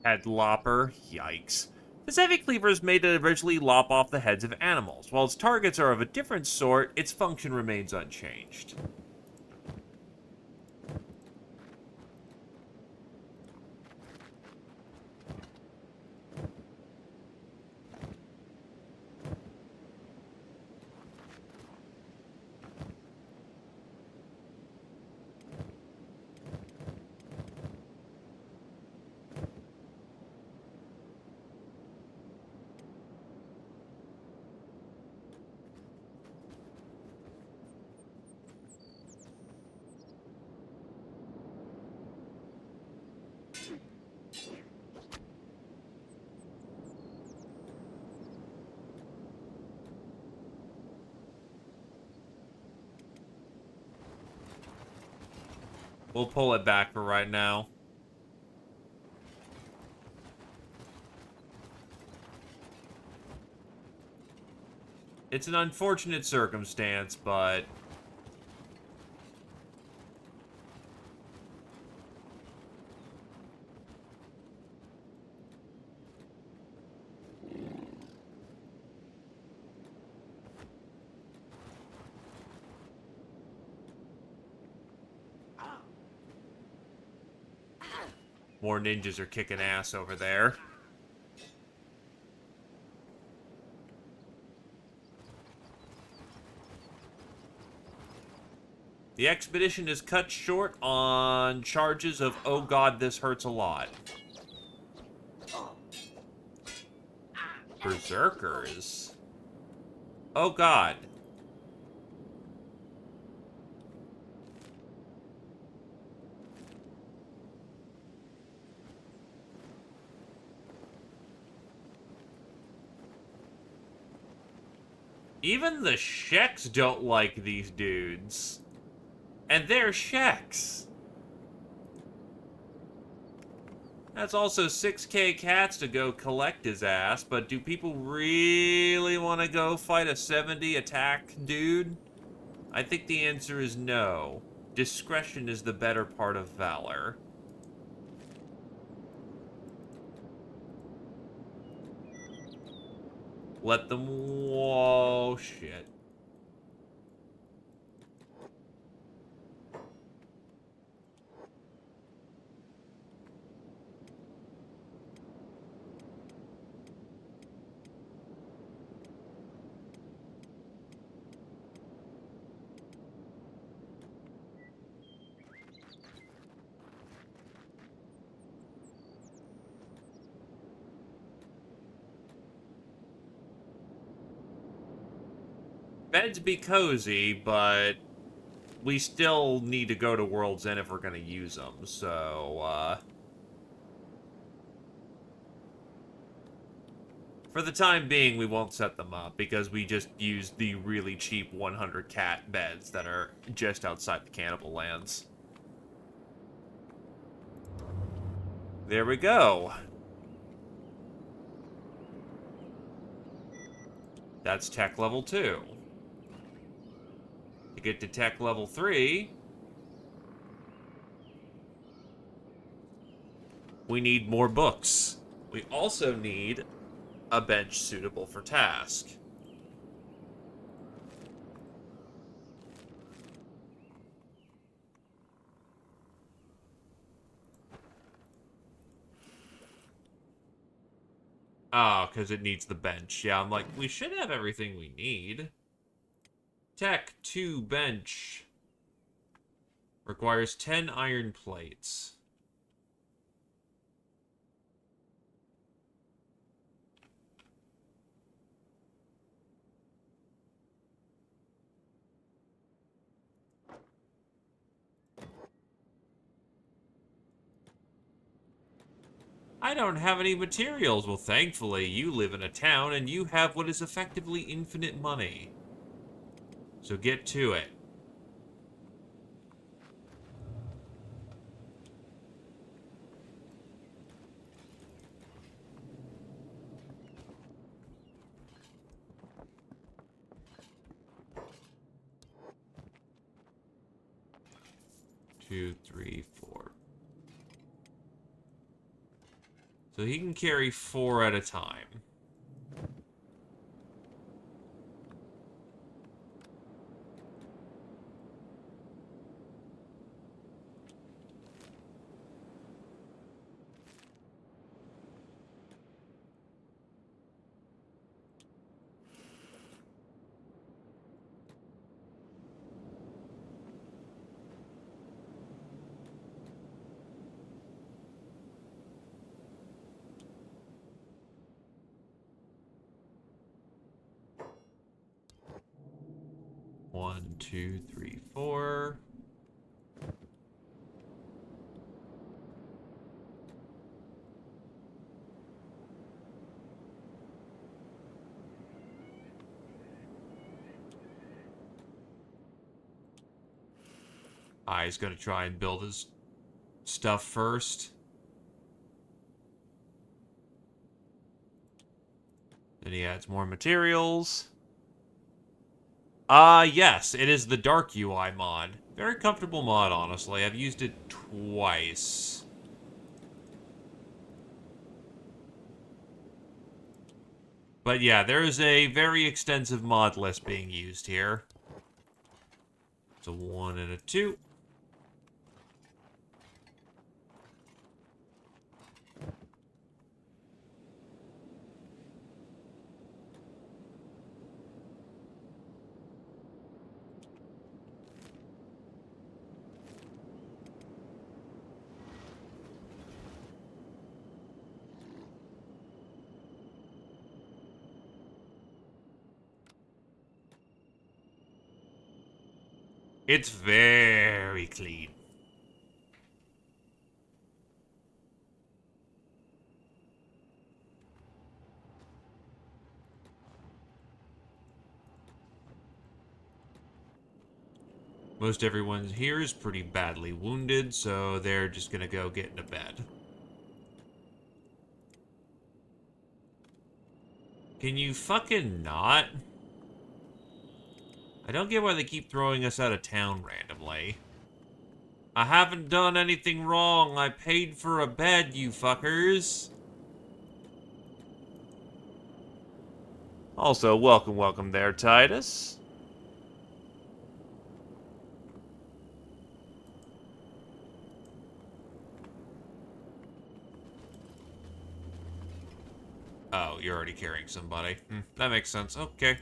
[SPEAKER 1] Head lopper. Yikes. This heavy cleaver is made to originally lop off the heads of animals. While its targets are of a different sort, its function remains unchanged. We'll pull it back for right now. It's an unfortunate circumstance, but... More ninjas are kicking ass over there. The expedition is cut short on charges of, oh god, this hurts a lot. Berserkers. Oh god. Even the Sheks don't like these dudes. And they're Sheks. That's also 6k cats to go collect his ass, but do people really want to go fight a 70 attack dude? I think the answer is no. Discretion is the better part of valor. Let them... Whoa, shit. Beds be cozy, but we still need to go to World's End if we're gonna use them, so, for the time being, we won't set them up, because we just use the really cheap 100 cat beds that are just outside the Cannibal Lands. There we go. That's tech level 2. To get to tech level 3... We need more books. We also need a bench suitable for task. Oh, because it needs the bench. Yeah, I'm like, we should have everything we need. Tech 2 bench. Requires 10 iron plates. I don't have any materials. Well, thankfully, you live in a town and you have what is effectively infinite money. So get to it. Two, three, four. So he can carry 4 at a time. One, two, three, four. He's gonna try and build his stuff first. Then he adds more materials. Yes, it is the Dark UI mod. Very comfortable mod, honestly. I've used it twice. But yeah, there is a very extensive mod list being used here. It's a 1 and a 2. It's very clean. Most everyone here is pretty badly wounded, so they're just gonna go get into bed. Can you fucking not? I don't get why they keep throwing us out of town randomly. I haven't done anything wrong. I paid for a bed, you fuckers. Also, welcome there, Titus. Oh, you're already carrying somebody. That makes sense. Okay.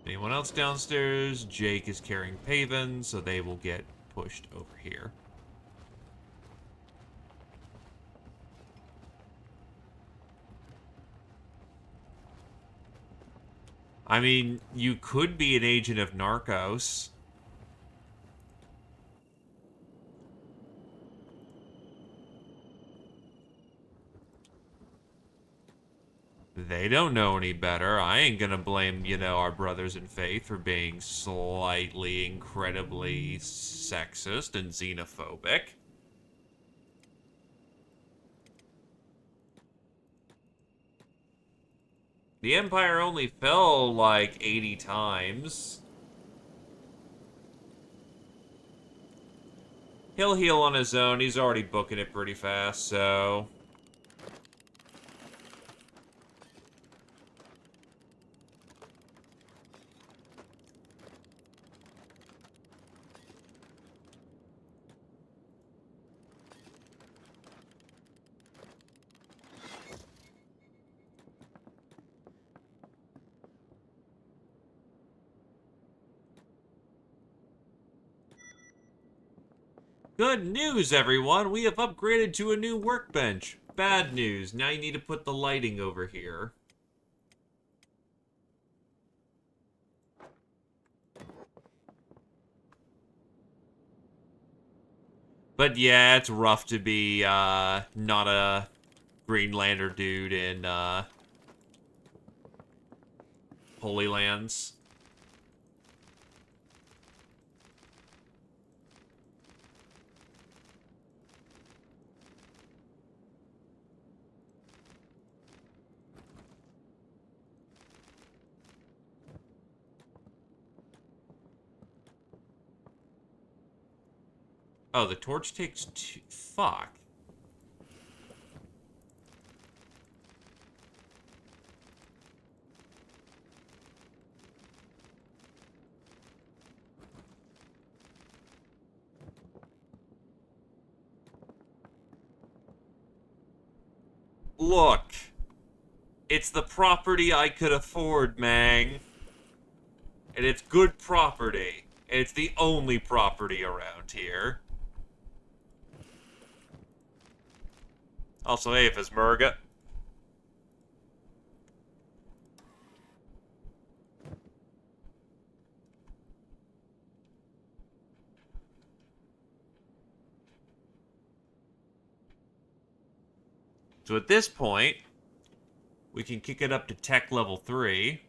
[SPEAKER 1] Anyone else downstairs? Jake is carrying Paven, so they will get pushed over here. I mean, you could be an agent of Narcos. They don't know any better. I ain't gonna blame, our brothers in faith for being slightly, incredibly sexist and xenophobic. The Empire only fell like 80 times. He'll heal on his own. He's already booking it pretty fast, so... Good news, everyone! We have upgraded to a new workbench. Bad news. Now you need to put the lighting over here. But yeah, it's rough to be, not a Green Lantern dude in, Holy Lands. Oh, the torch takes two... Fuck. Look. It's the property I could afford, Mang. And it's good property. And it's the only property around here. Also, hey, if it's Murga. So at this point, we can kick it up to tech level 3.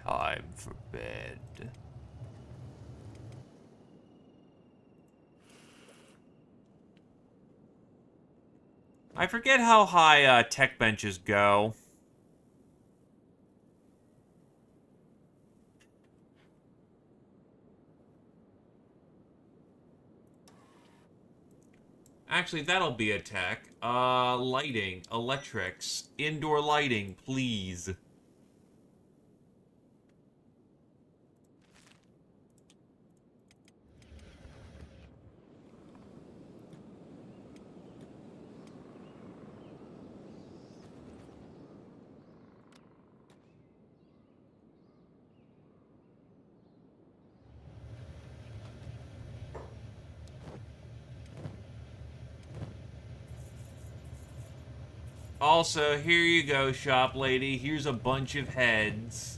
[SPEAKER 1] Time for bed. I forget how high tech benches go. Actually, that'll be a tech. Lighting, electrics, indoor lighting, please. Also, here you go, shop lady. Here's a bunch of heads.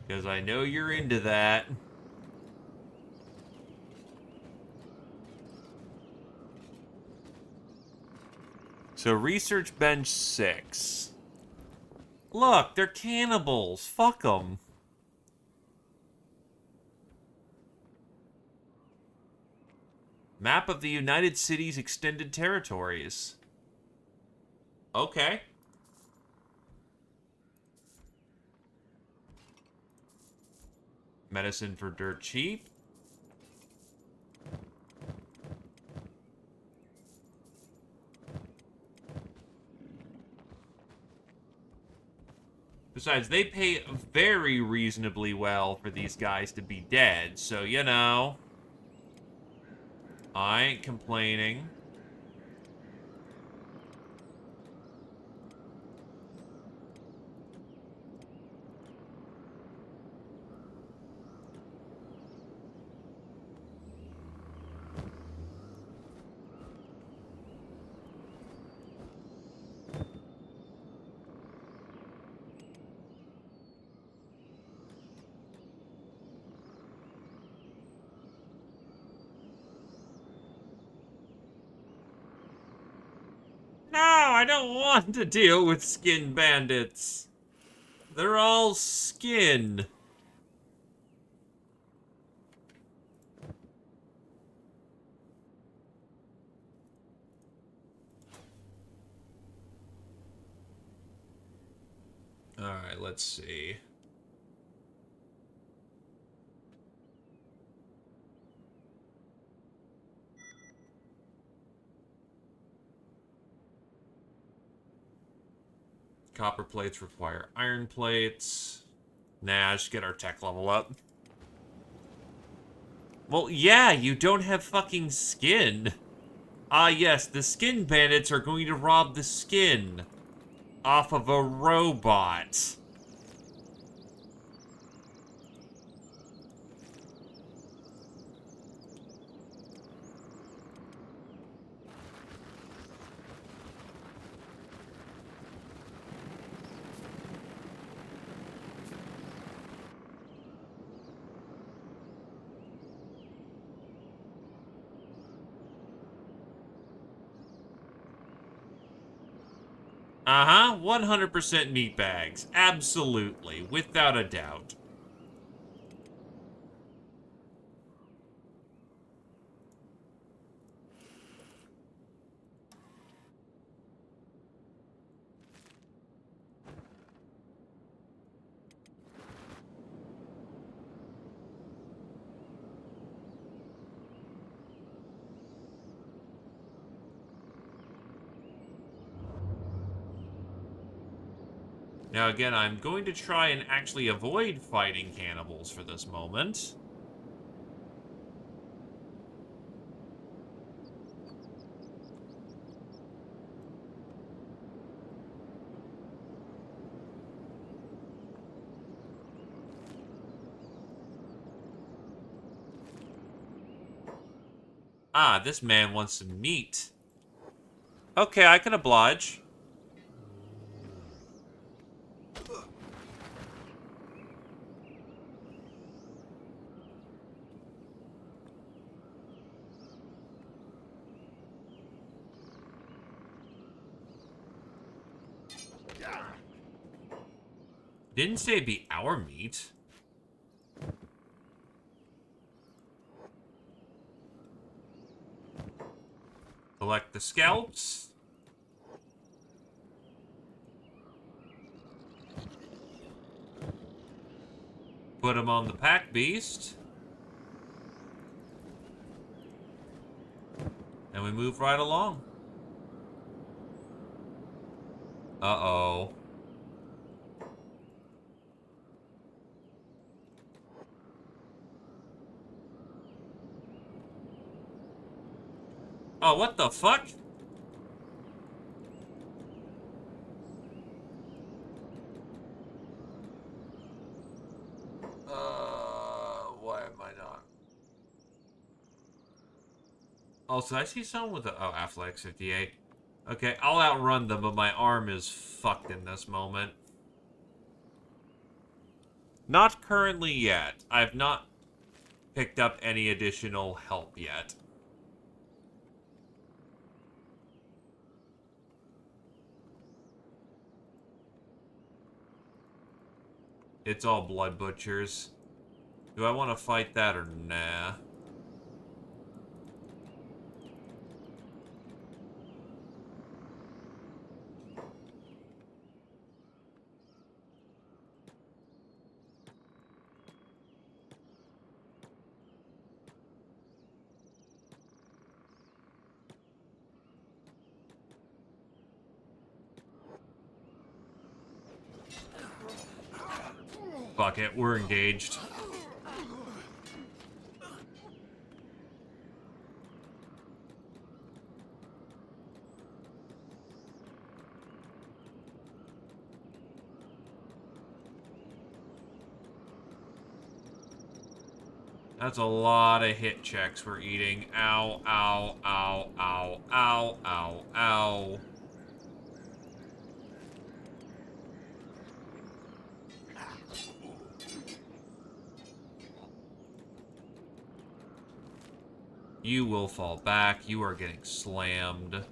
[SPEAKER 1] Because I know you're into that. So, research bench 6. Look, they're cannibals. Fuck them. Map of the United Cities Extended Territories. Okay. Medicine for dirt cheap. Besides, they pay very reasonably well for these guys to be dead, so, you know, I ain't complaining. No, I don't want to deal with skin bandits. They're all skin. Alright, let's see. Copper plates require iron plates. Nah, just get our tech level up. Well, yeah, you don't have fucking skin. Ah, yes, the skin bandits are going to rob the skin off of a robot. Uh-huh, 100% meat bags. Absolutely, without a doubt. Now again, I'm going to try and actually avoid fighting cannibals for this moment. Ah, this man wants some meat. Okay, I can oblige. Didn't say it'd be our meat. Collect the scalps. Put them on the pack beast. And we move right along. Uh-oh. Oh, what the fuck? Why am I not? Oh, so I see someone with a... Oh, Athletics 58. Okay, I'll outrun them, but my arm is fucked in this moment. Not currently yet. I've not picked up any additional help yet. It's all blood butchers. Do I want to fight that or nah? Fuck it, we're engaged. That's a lot of hit checks we're eating. Ow, ow, ow, ow, ow, ow, ow. You will fall back. You are getting slammed.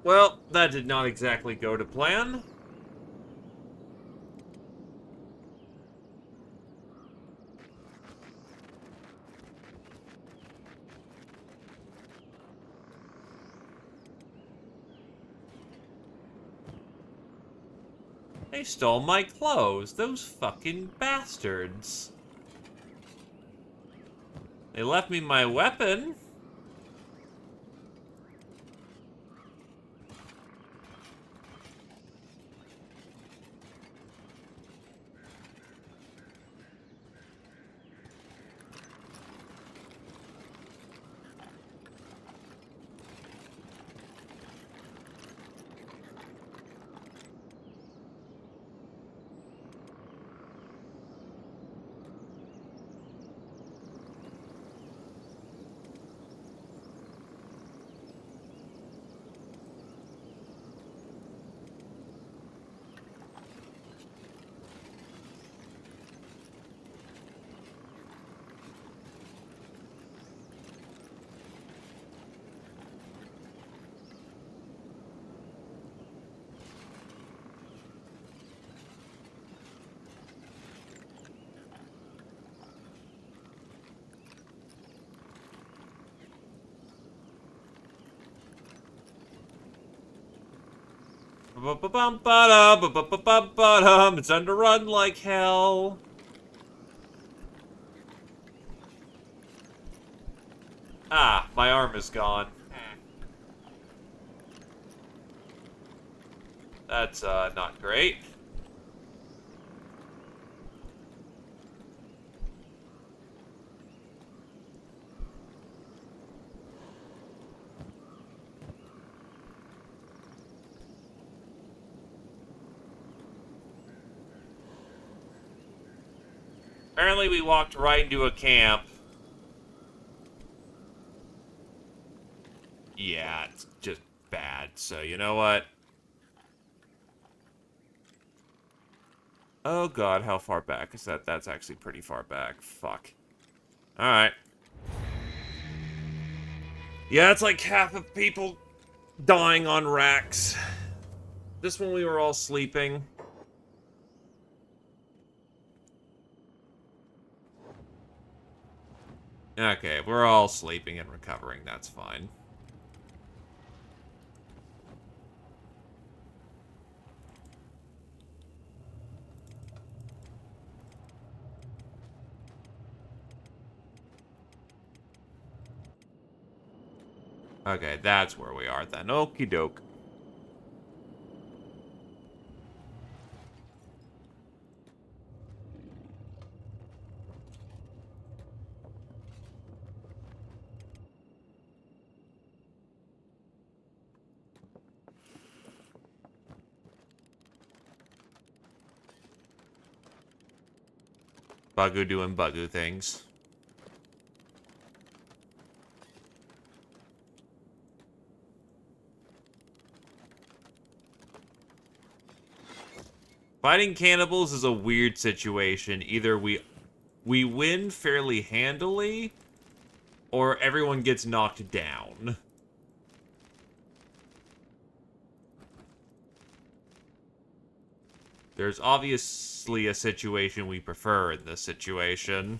[SPEAKER 1] Well, that did not exactly go to plan. They stole my clothes, those fucking bastards. They left me my weapon. It's time to run like hell. Ah, my arm is gone. That's, not great. Apparently we walked right into a camp. Yeah, it's just bad. So, you know what? Oh god, how far back is that? That's actually pretty far back. Fuck. Alright. Yeah, it's like half of people dying on racks. This one we were all sleeping. Okay, we're all sleeping and recovering. That's fine. Okay, that's where we are then. Okie doke. Bugoo doing Bugoo things. Fighting cannibals is a weird situation. Either we win fairly handily, or everyone gets knocked down. There's obviously a situation we prefer in this situation.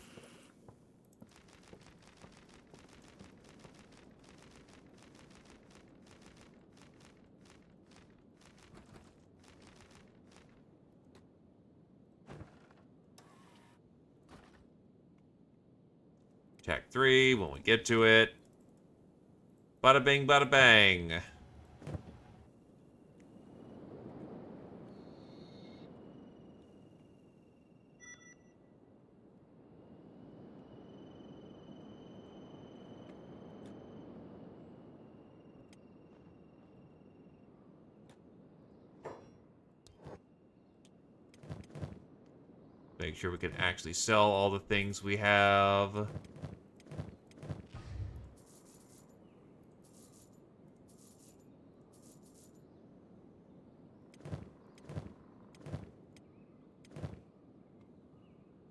[SPEAKER 1] Tech 3, when we get to it. Bada bing, bada bang. Make sure we can actually sell all the things we have.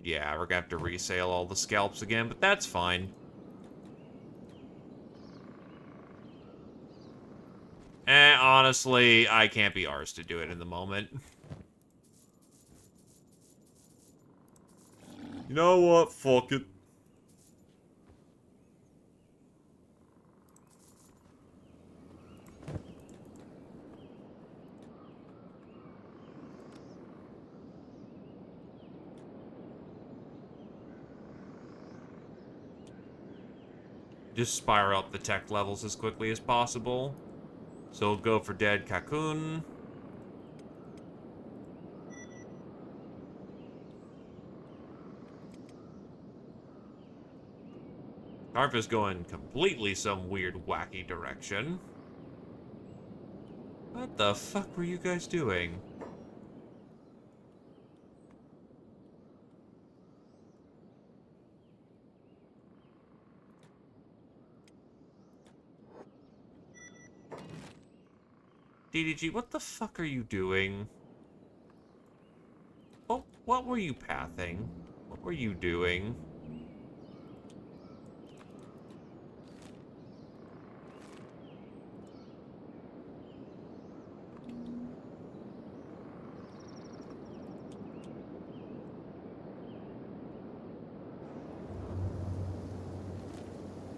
[SPEAKER 1] Yeah, we're gonna have to resale all the scalps again, but that's fine. honestly, I can't be arsed to do it in the moment. You know what? Fuck it. Just spiral up the tech levels as quickly as possible. So we'll go for Dead Cocoon. Carfa's going completely some weird, wacky direction. What the fuck were you guys doing? DDG, what the fuck are you doing? Oh, what were you pathing? What were you doing?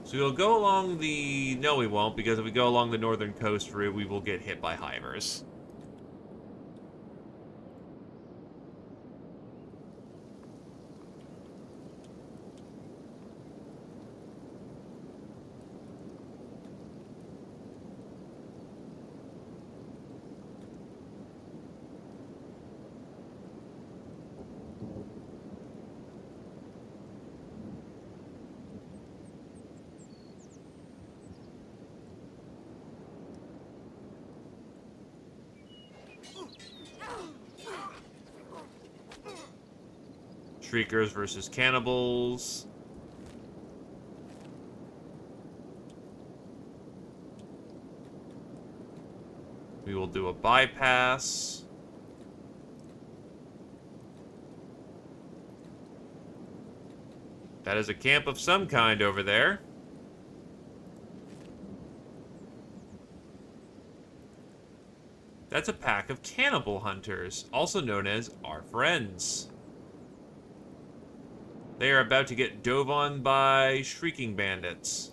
[SPEAKER 1] So we'll go along the... No, we won't, because if we go along the northern coast route, we will get hit by hivers. Shriekers versus cannibals. We will do a bypass. That is a camp of some kind over there. That's a pack of cannibal hunters, also known as our friends. They are about to get dove on by shrieking bandits.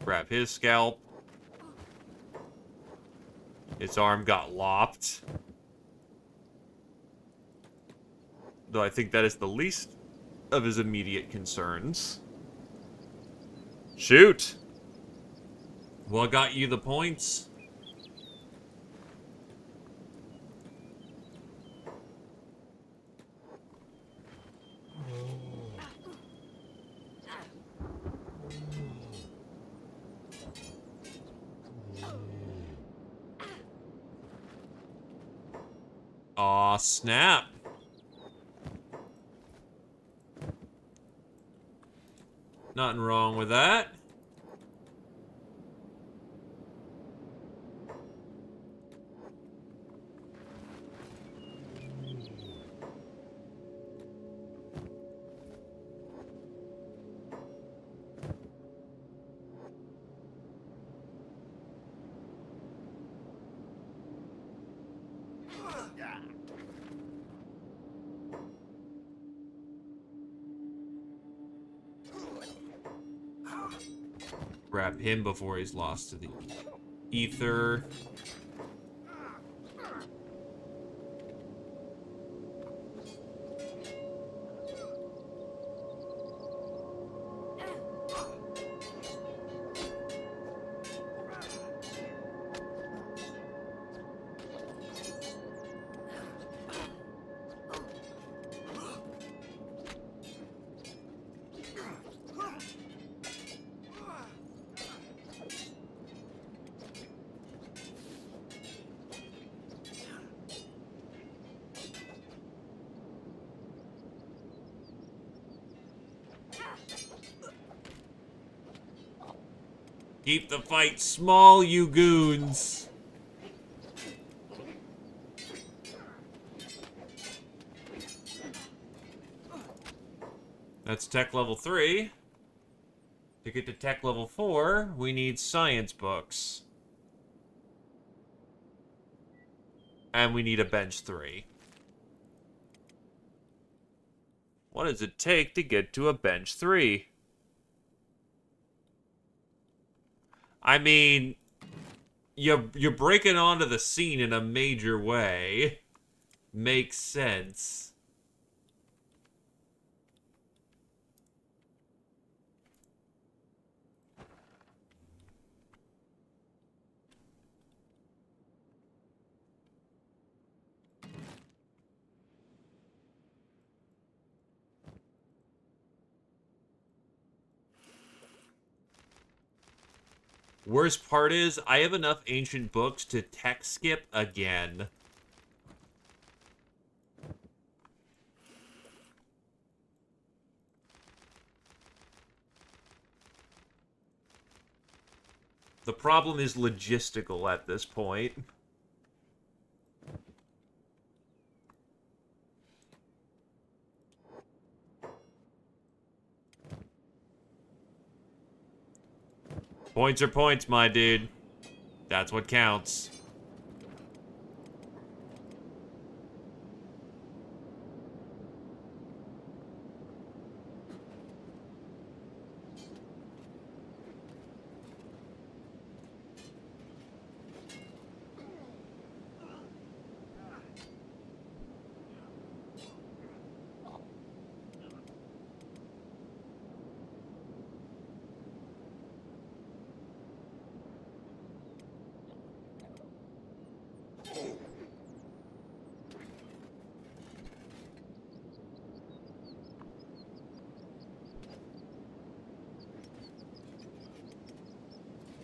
[SPEAKER 1] Grab his scalp. Its arm got lopped. Though I think that is the least of his immediate concerns. Shoot! What got you the points? Aw, snap. Nothing wrong with that. Grab him before he's lost to the ether. Keep the fight small, you goons. That's tech level 3. To get to tech level 4, we need science books. And we need a bench 3. What does it take to get to a bench 3? I mean, you're breaking onto the scene in a major way. Makes sense. Worst part is, I have enough ancient books to tech skip again. The problem is logistical at this point. Points are points, my dude. That's what counts.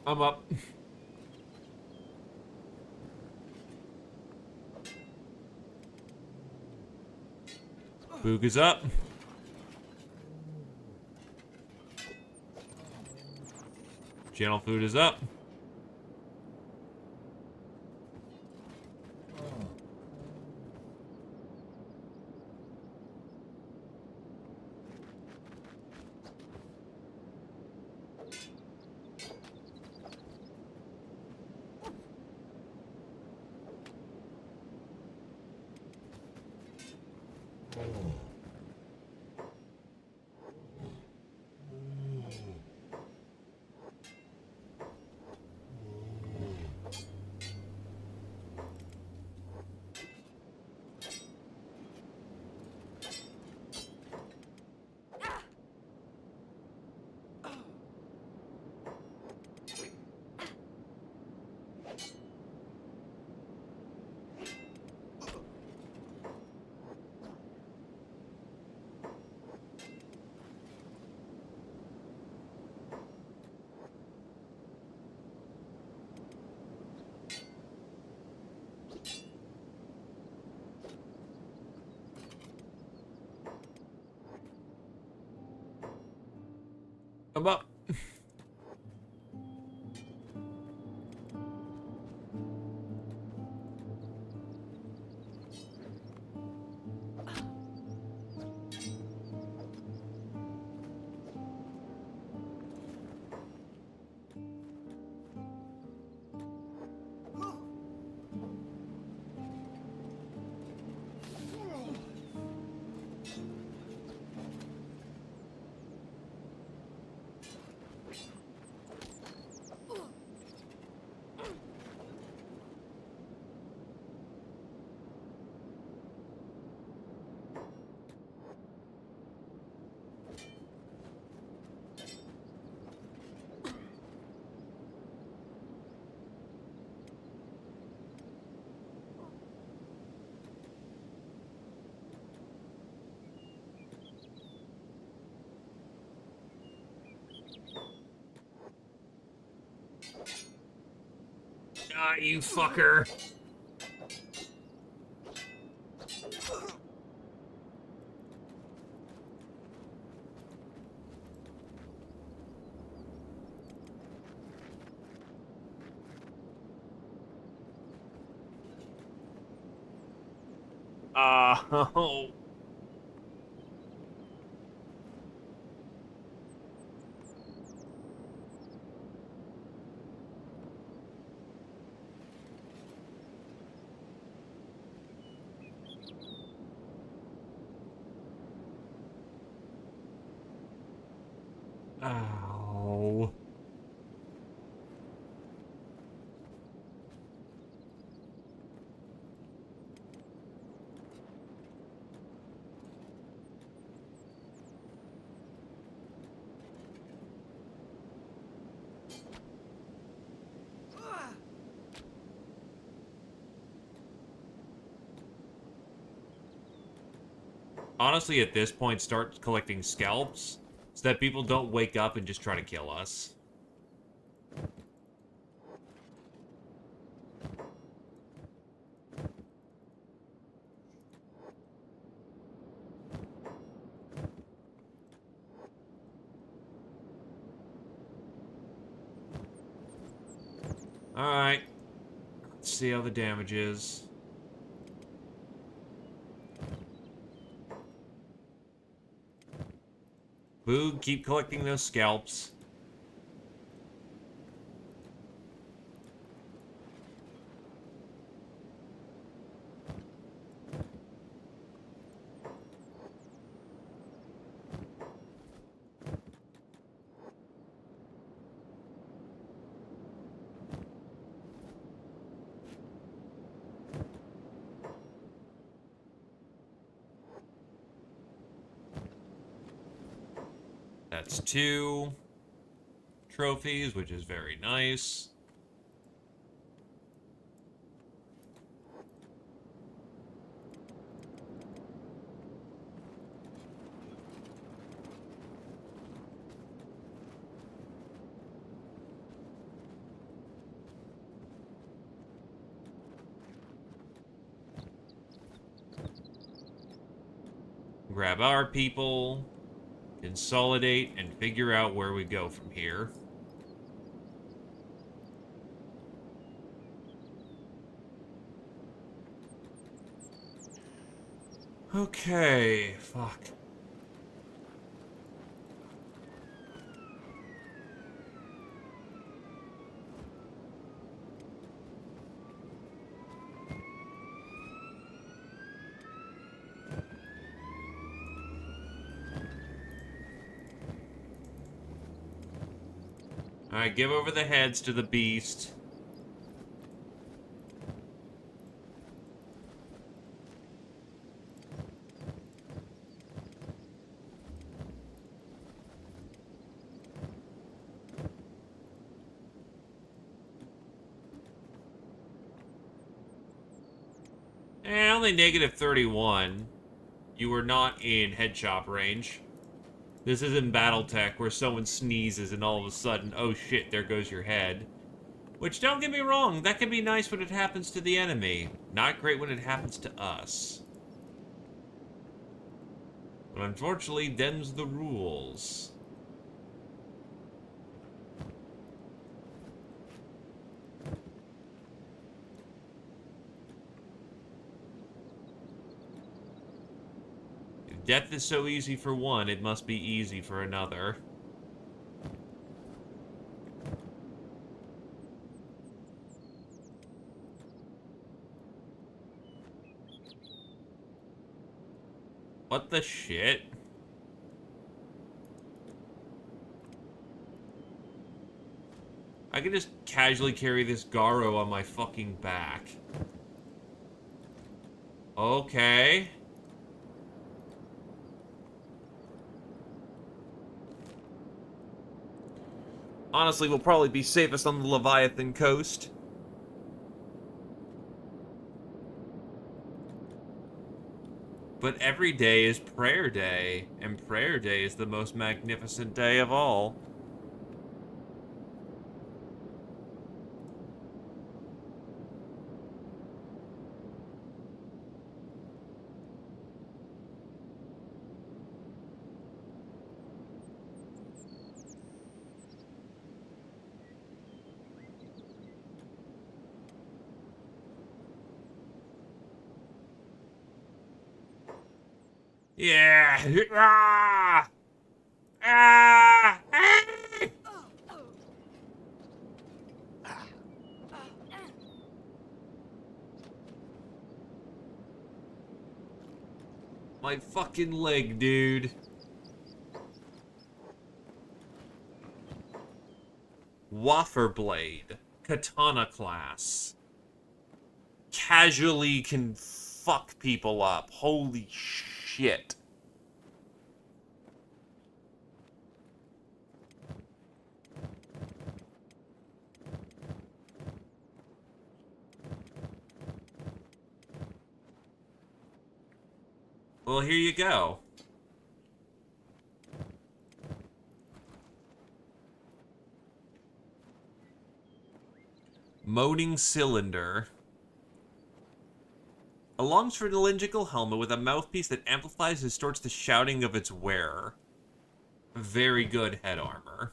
[SPEAKER 1] I'm up. Boog is up. Channel food is up. I'm up. Ah, you fucker. Oh. Ow. Honestly, at this point, start collecting scalps so that people don't wake up and just try to kill us. Alright. Let's see how the damage is. Boo, keep collecting those scalps. That's 2 trophies, which is very nice. Grab our people, consolidate, and figure out where we go from here. Okay, fuck. Alright, give over the heads to the beast. Only negative 31. You were not in head chop range. This isn't Battletech where someone sneezes and all of a sudden, oh shit, there goes your head. Which, don't get me wrong, that can be nice when it happens to the enemy. Not great when it happens to us. But unfortunately, them's the rules. If death is so easy for one, it must be easy for another. What the shit? I can just casually carry this Garo on my fucking back. Okay. Honestly, we'll probably be safest on the Leviathan coast. But every day is prayer day, and prayer day is the most magnificent day of all. Yeah! Ah! Ah! Ah! My fucking leg, dude. Wafer Blade. Katana class. Casually can fuck people up. Holy shit. Well, here you go. Moaning Cylinder. A long cylindrical helmet with a mouthpiece that amplifies and distorts the shouting of its wearer. Very good head armor.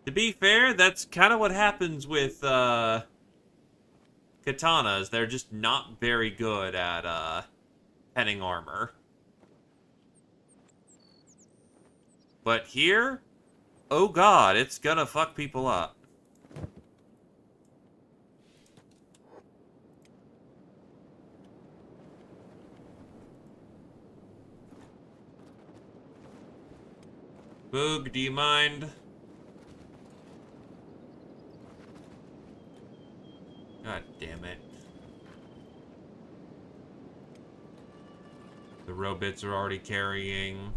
[SPEAKER 1] To be fair, that's kind of what happens with katanas. They're just not very good at heading armor. But here, oh god, it's gonna fuck people up. Boog, do you mind? God damn it. The robots are already carrying.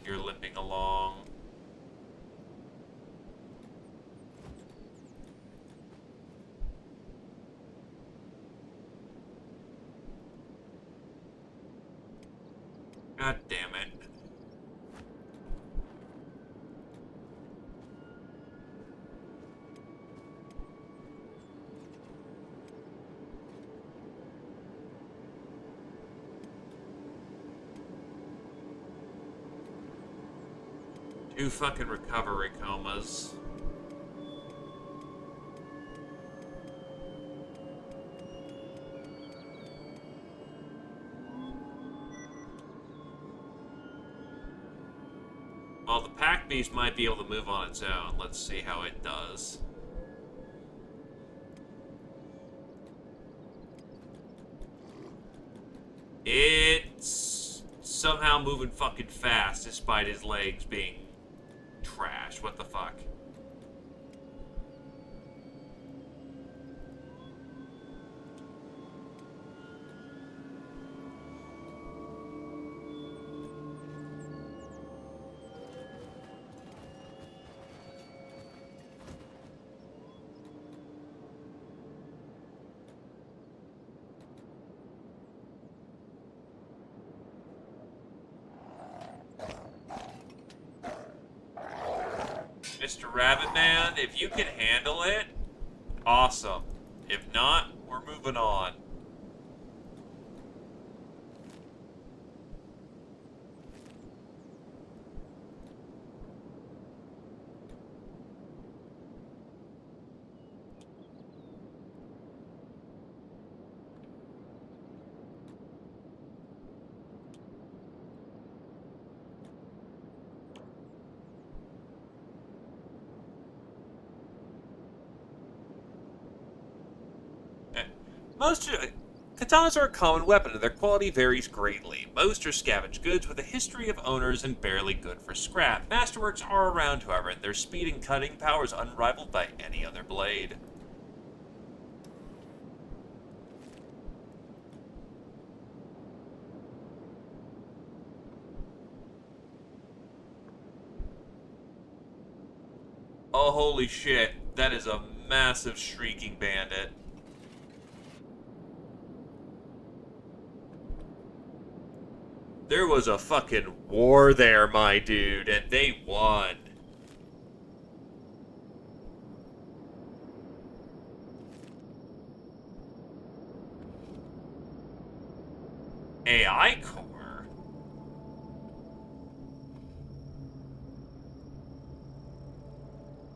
[SPEAKER 1] You're limping along. God damn it. Two fucking recovery comas. Well, the pack beast might be able to move on its own. Let's see how it does. It's somehow moving fucking fast despite his legs being trash. What the fuck? Mr. Rabbit Man, if you can handle it, awesome. If not, we're moving on. Most katanas are a common weapon, and their quality varies greatly. Most are scavenged goods with a history of owners and barely good for scrap. Masterworks are around, however, and their speed and cutting power is unrivaled by any other blade. Oh, holy shit. That is a massive shrieking bandit. There was a fucking war there, my dude, and they won. AI core?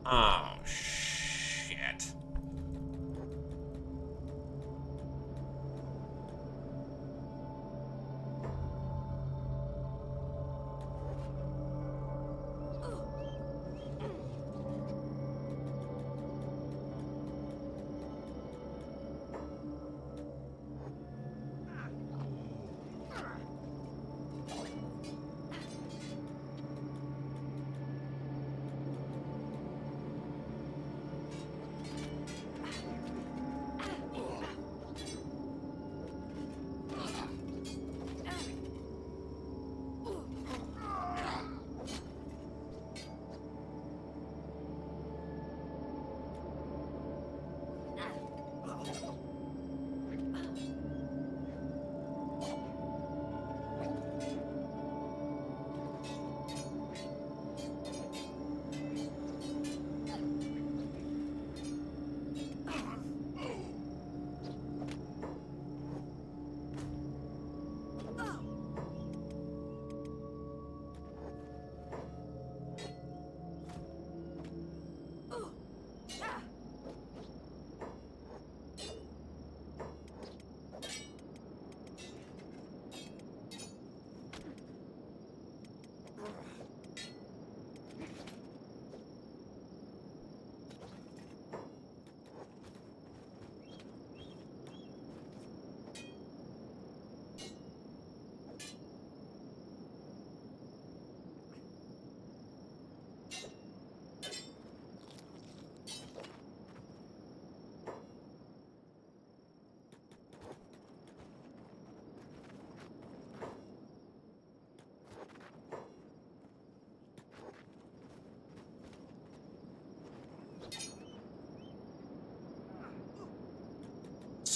[SPEAKER 1] Oh, shit.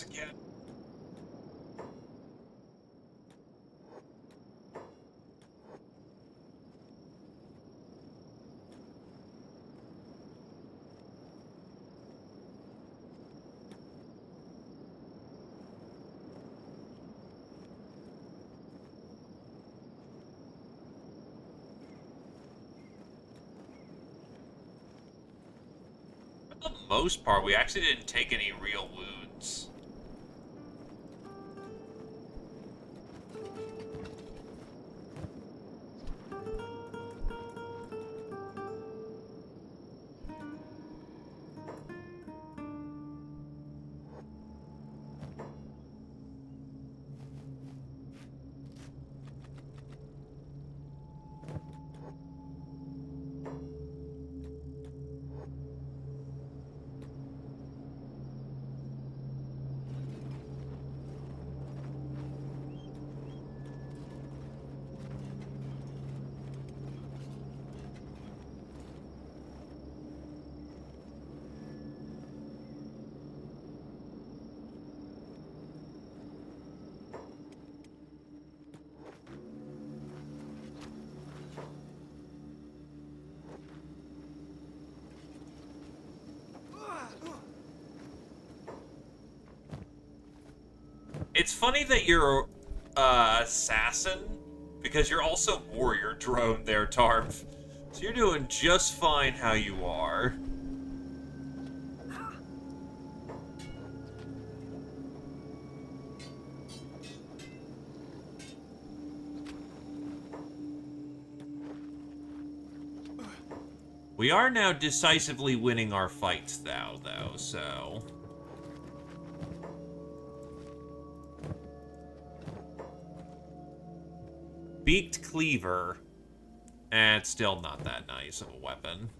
[SPEAKER 1] Again. For the most part, we actually didn't take any real wounds. It's funny that you're assassin, because you're also warrior drone there, Tarv. So you're doing just fine how you are. We are now decisively winning our fights now, though, so... Beaked Cleaver. And it's still not that nice of a weapon.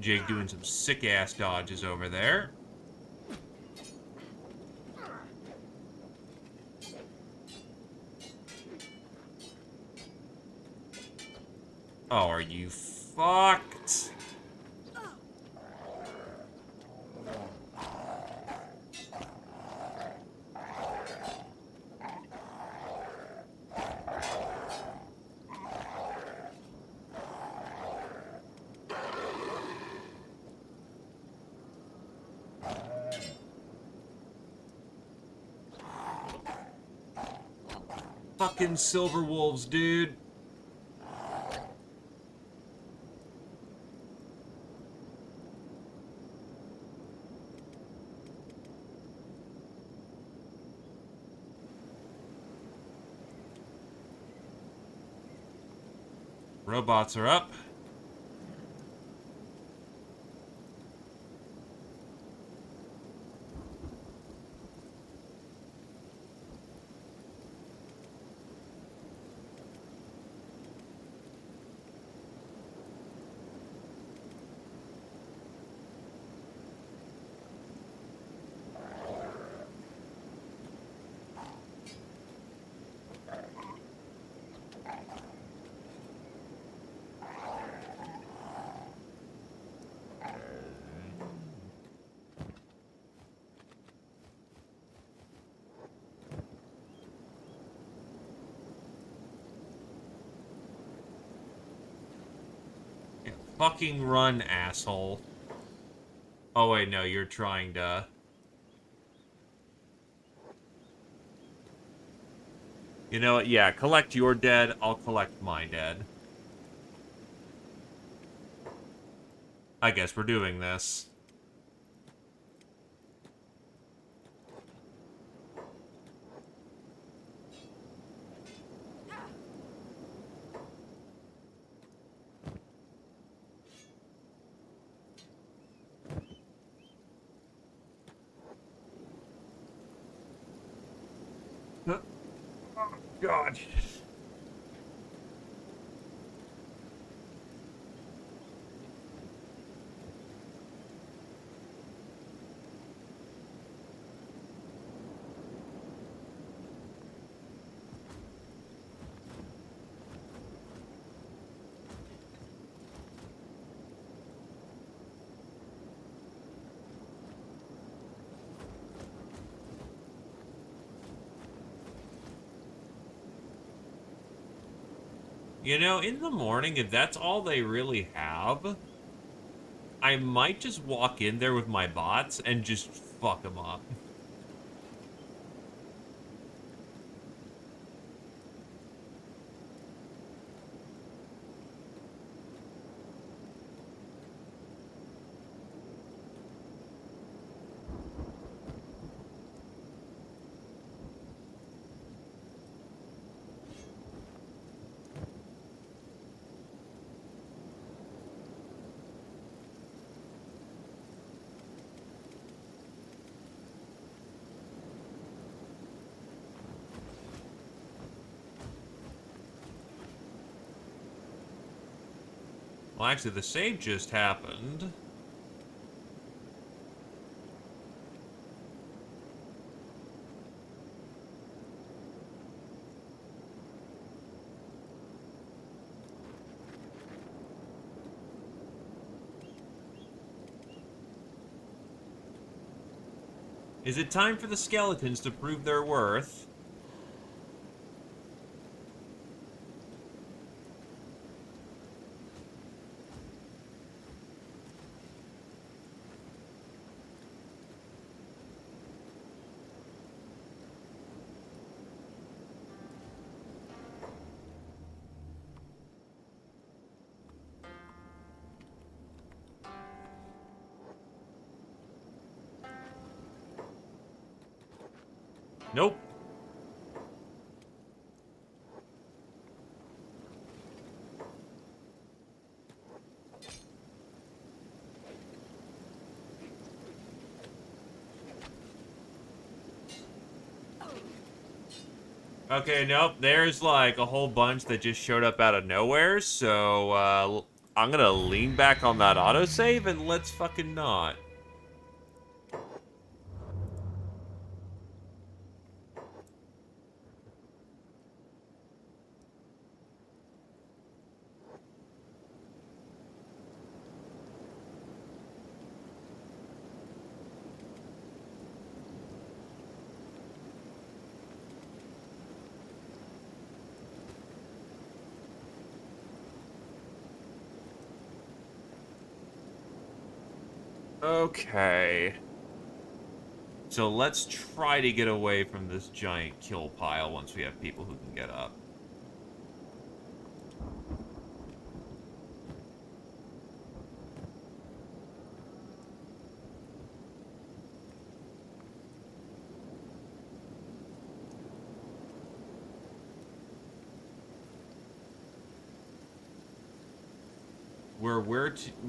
[SPEAKER 1] Jake doing some sick-ass dodges over there. Oh, are you fucked? Fucking silver wolves, dude. Robots are up. Yeah, fucking run, asshole. Oh wait, no, you're trying to... You know what? Yeah, collect your dead, I'll collect my dead. I guess we're doing this. Oh, God. You know, in the morning, if that's all they really have, I might just walk in there with my bots and just fuck them up. Well, actually, the save just happened. Is it time for the skeletons to prove their worth? Nope. Okay, nope. There's like a whole bunch that just showed up out of nowhere, so I'm gonna lean back on that autosave and let's fucking not. Okay. So let's try to get away from this giant kill pile once we have people who can get up.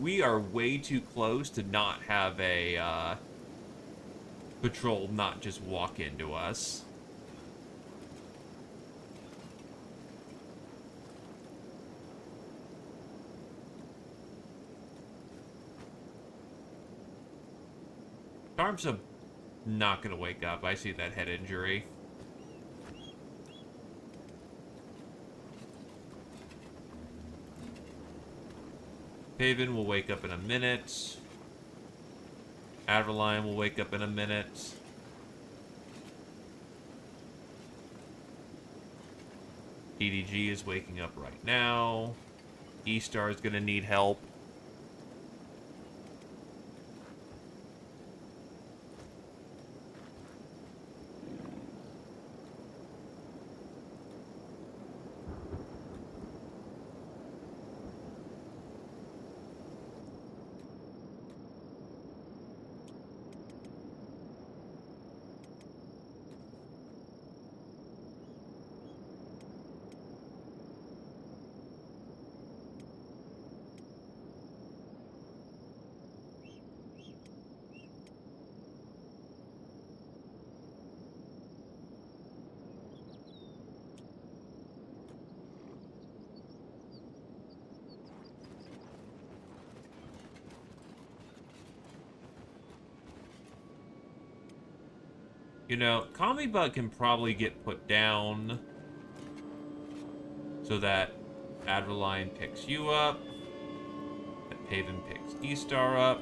[SPEAKER 1] We are way too close to not have a patrol not just walk into us. Charm's not gonna wake up. I see that head injury. Paven will wake up in a minute. Adeline will wake up in a minute. EDG is waking up right now. E-Star is gonna need help. You know, Commie Bug can probably get put down so that Adeline picks you up, that Paven picks E-Star up.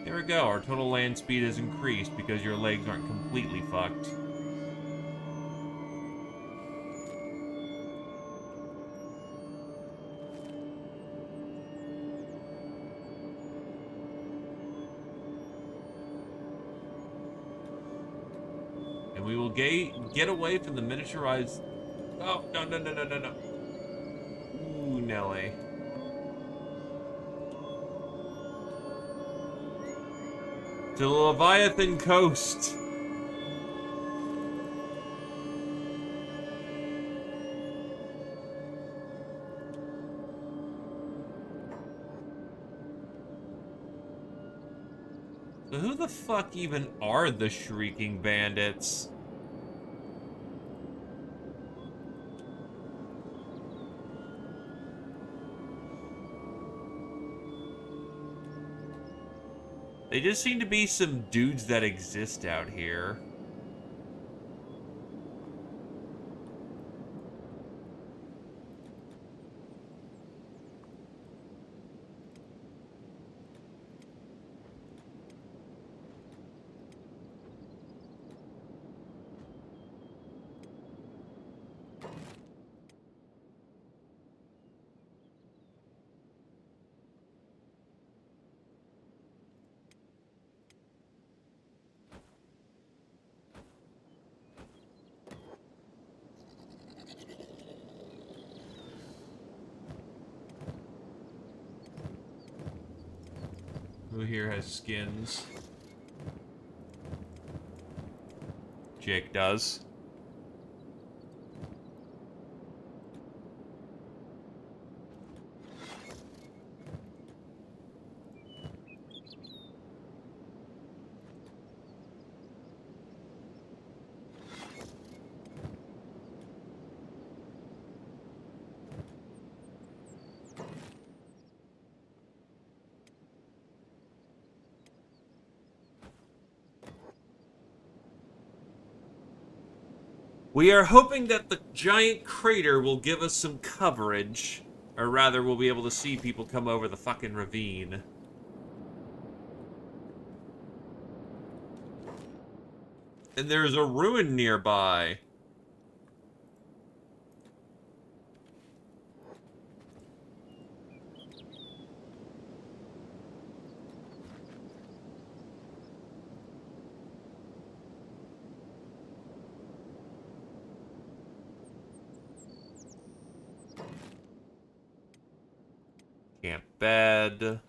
[SPEAKER 1] There we go, our total land speed has increased because your legs aren't completely fucked. And we will get away from the miniaturized... Oh, no, no, no, no, no, no. Ooh, Nelly. To the Leviathan Coast. So who the fuck even are the Shrieking Bandits? They just seem to be some dudes that exist out here. Who here has skins? Jake does. We are hoping that the giant crater will give us some coverage. Or rather, we'll be able to see people come over the fucking ravine. And there's a ruin nearby. bed.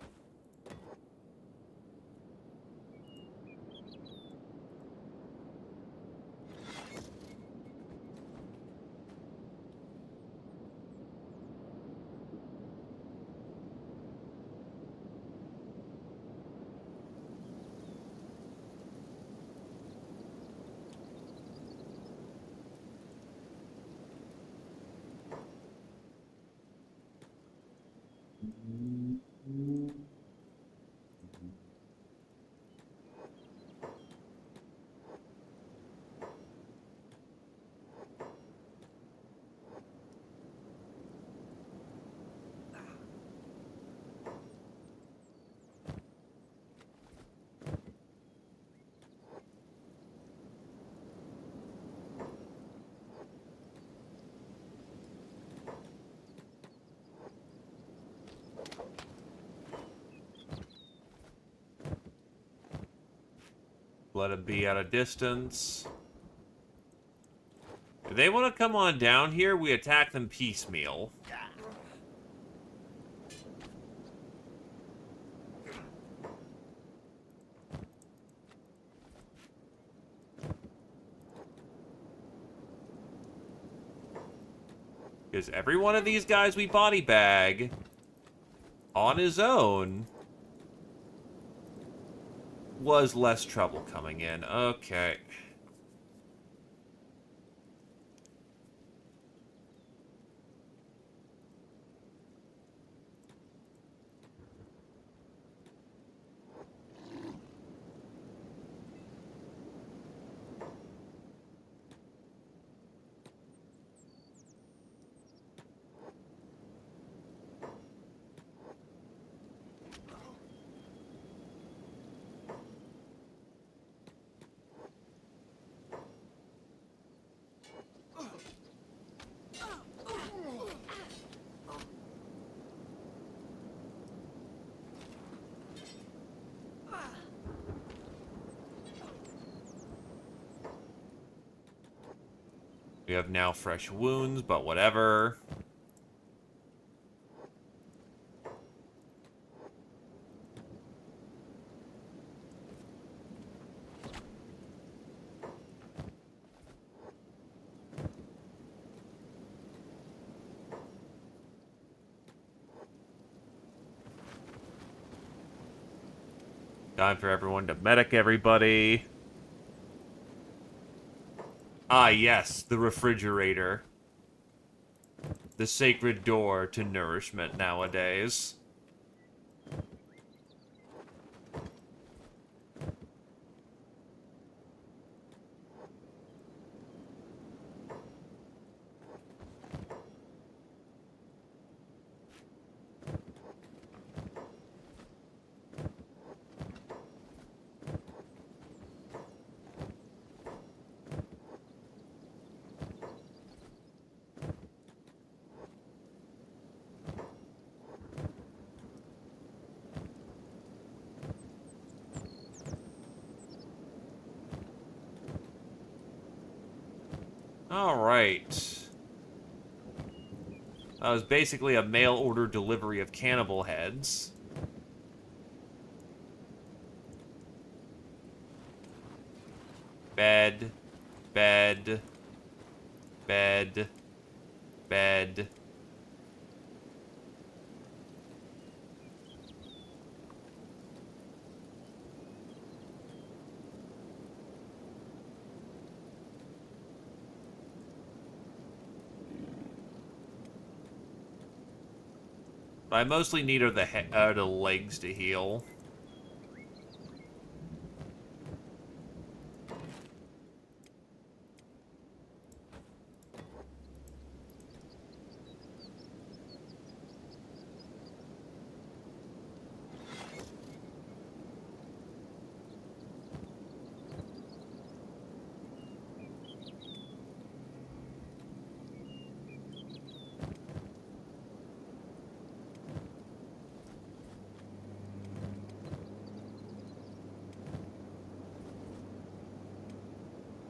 [SPEAKER 1] Let it be at a distance. If they want to come on down here, we attack them piecemeal. Because every one of these guys we body bag on his own was less trouble coming in. Okay. We have now fresh wounds, but whatever. Time for everyone to medic everybody. Ah, yes, the refrigerator. The sacred door to nourishment nowadays. Alright. That was basically a mail order delivery of cannibal heads. Bed. Bed. Bed. Bed. What I mostly need are the legs to heal.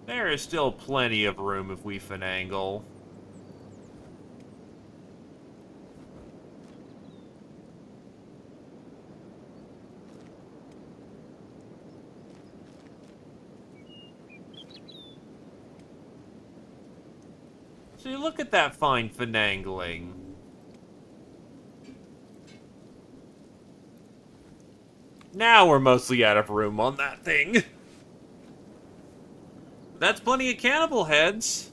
[SPEAKER 1] There is still plenty of room if we finagle. See, look at that fine finagling. Now we're mostly out of room on that thing. That's plenty of cannibal heads.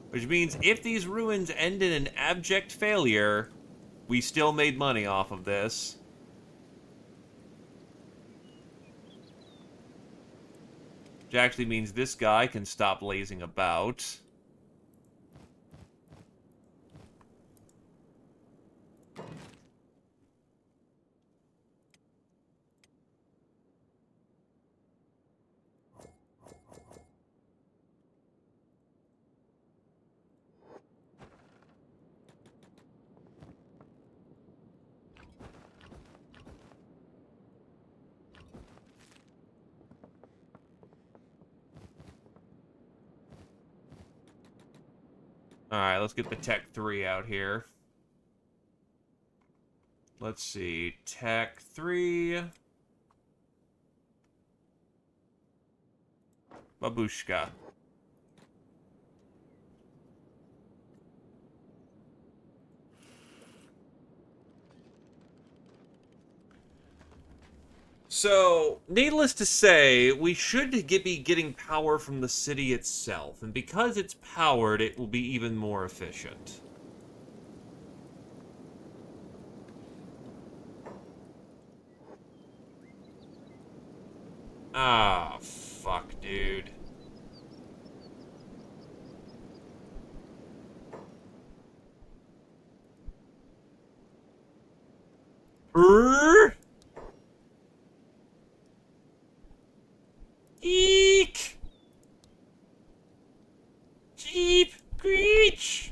[SPEAKER 1] Which means if these ruins end in an abject failure, we still made money off of this. Which actually means this guy can stop lazing about. Alright, let's get the Tech 3 out here. Let's see. Tech 3. Babushka. So, needless to say, we should be getting power from the city itself, and because it's powered, it will be even more efficient. Ah, fuck, dude. Eek! Jeep! Screech!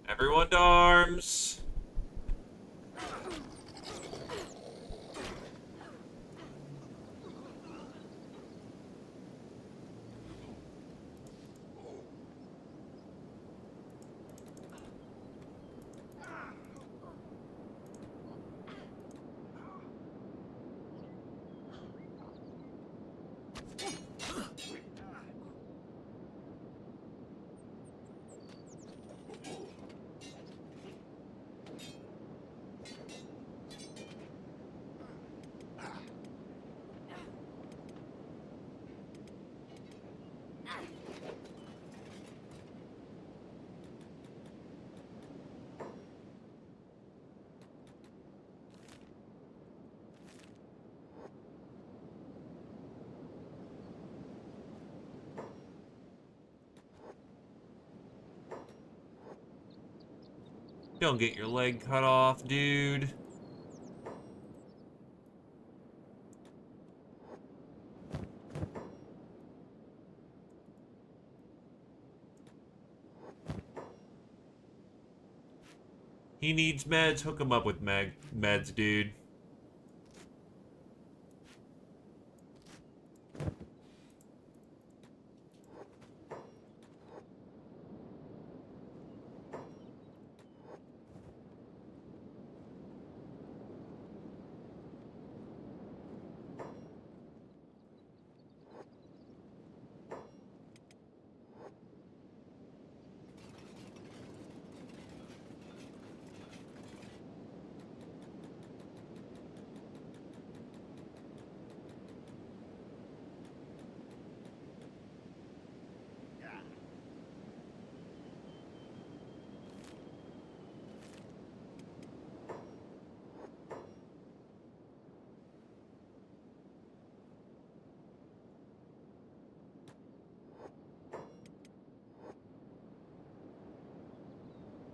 [SPEAKER 1] Everyone to arms! Don't get your leg cut off, dude. He needs meds. Hook him up with meds, dude.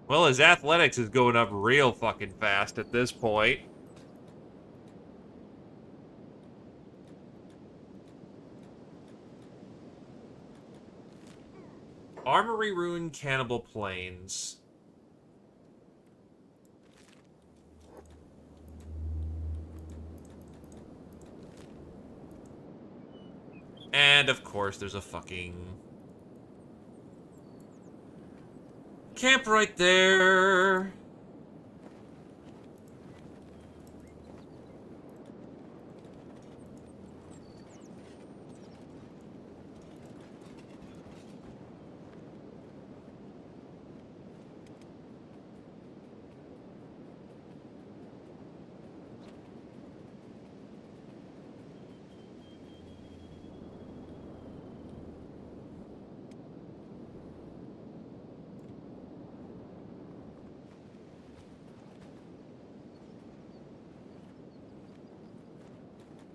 [SPEAKER 1] Well, his athletics is going up real fucking fast at this point. Armory Ruin Cannibal Plains. And, of course, there's a fucking camp right there.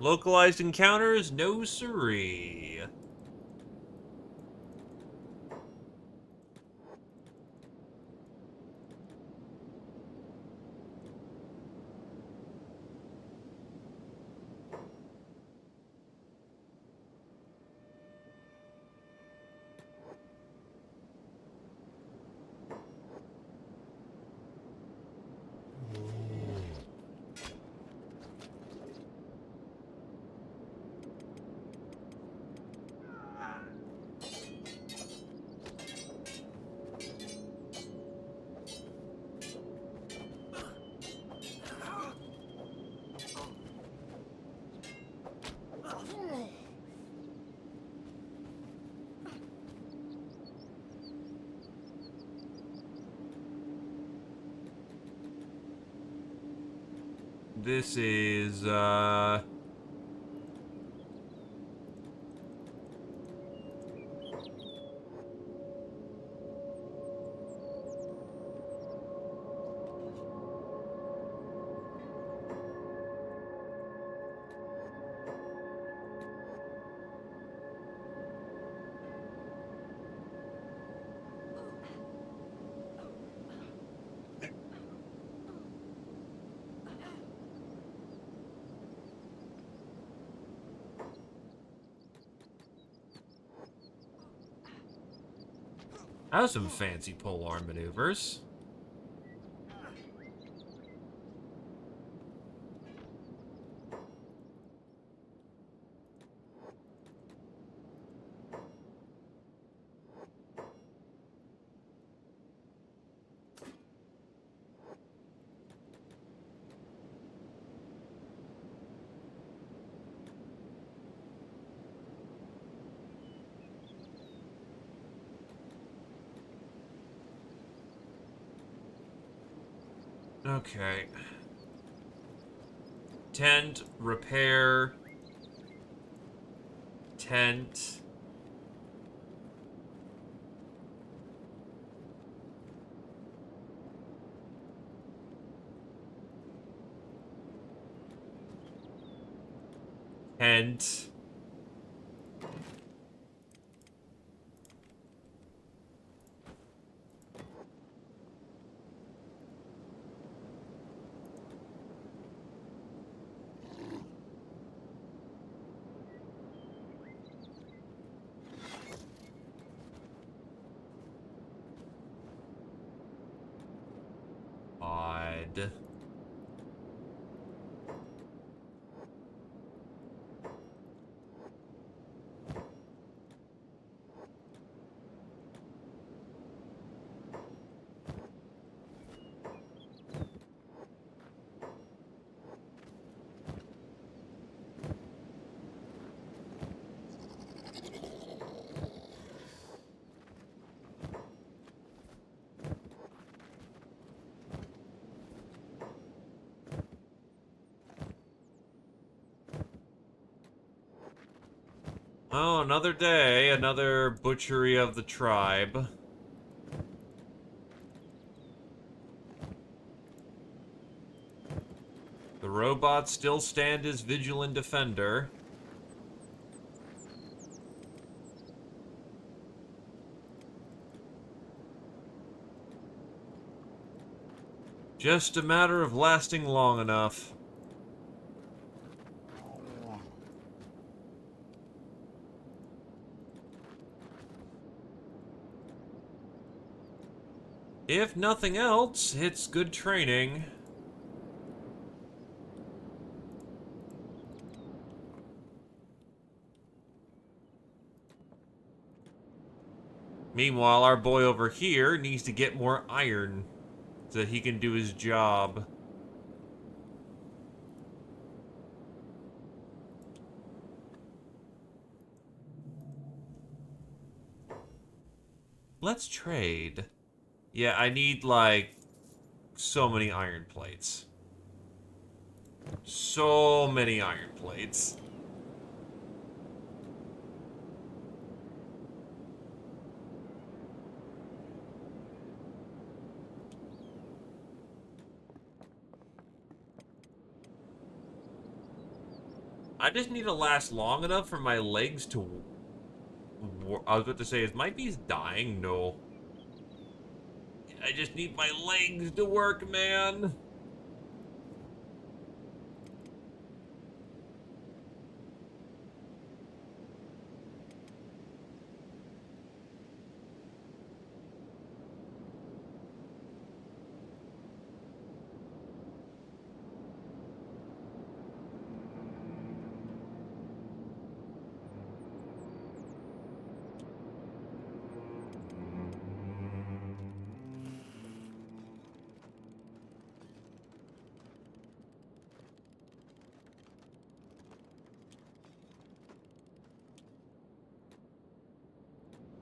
[SPEAKER 1] Localized encounters? No siree. This is, that was some fancy polearm maneuvers. Okay. Tent, repair. Tent. Tent. Odd. Oh, another day, another butchery of the tribe. The robots still stand as vigilant defender. Just a matter of lasting long enough. If nothing else, it's good training. Meanwhile, our boy over here needs to get more iron so that he can do his job. Let's trade. Yeah, I need, like, so many iron plates. So many iron plates. I just need to last long enough for my legs to... I was about to say, is my beast dying? No. I just need my legs to work, man.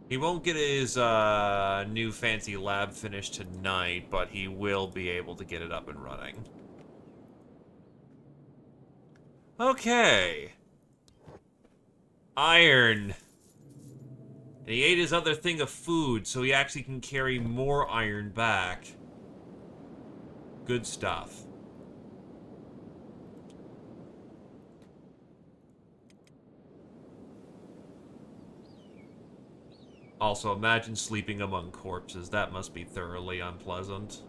[SPEAKER 1] He won't get his new fancy lab finished tonight, but he will be able to get it up and running. Okay. Iron. And he ate his other thing of food, so he actually can carry more iron back. Good stuff. Also, imagine sleeping among corpses. That must be thoroughly unpleasant.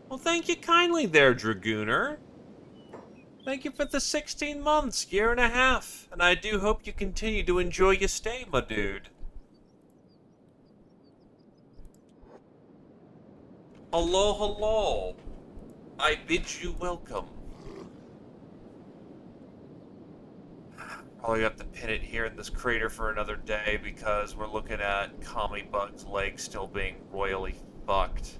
[SPEAKER 1] Well, thank you kindly there, Dragooner. Thank you for the 16 months, year and a half, and I do hope you continue to enjoy your stay, my dude. Hello, hello. I bid you welcome. Probably have to pin it here in this crater for another day because we're looking at Comedy Bug's leg still being royally fucked.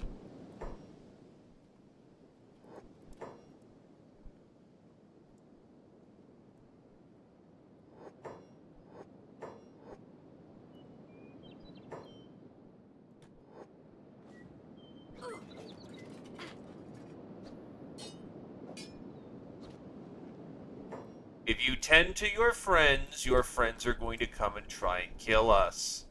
[SPEAKER 1] If you tend to your friends are going to come and try and kill us.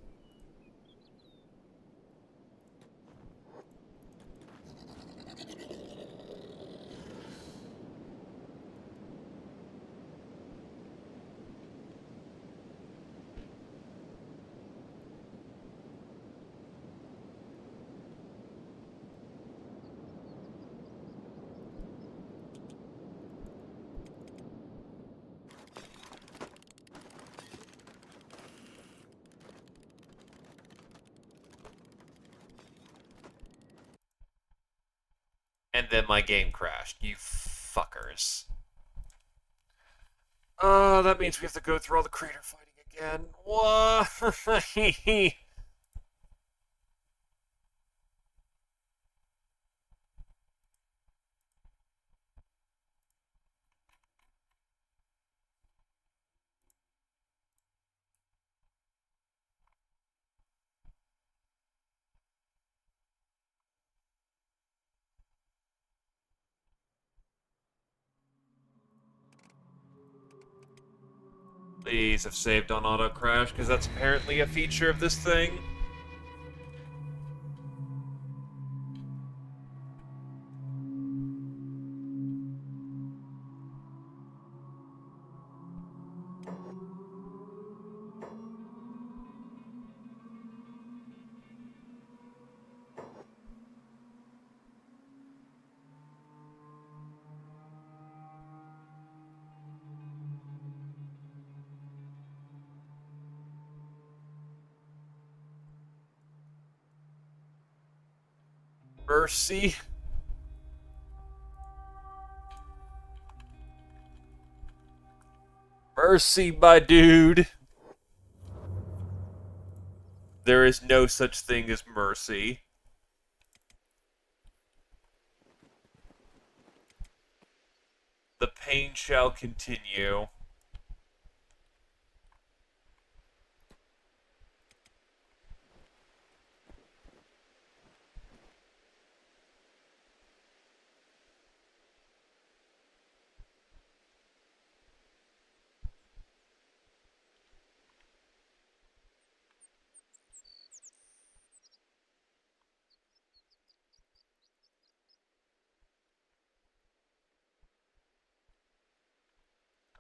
[SPEAKER 1] And then my game crashed. You fuckers. That means we have to go through all the crater fighting again. What? Please have saved on auto crash, because that's apparently a feature of this thing. Mercy. Mercy, my dude. There is no such thing as mercy. The pain shall continue.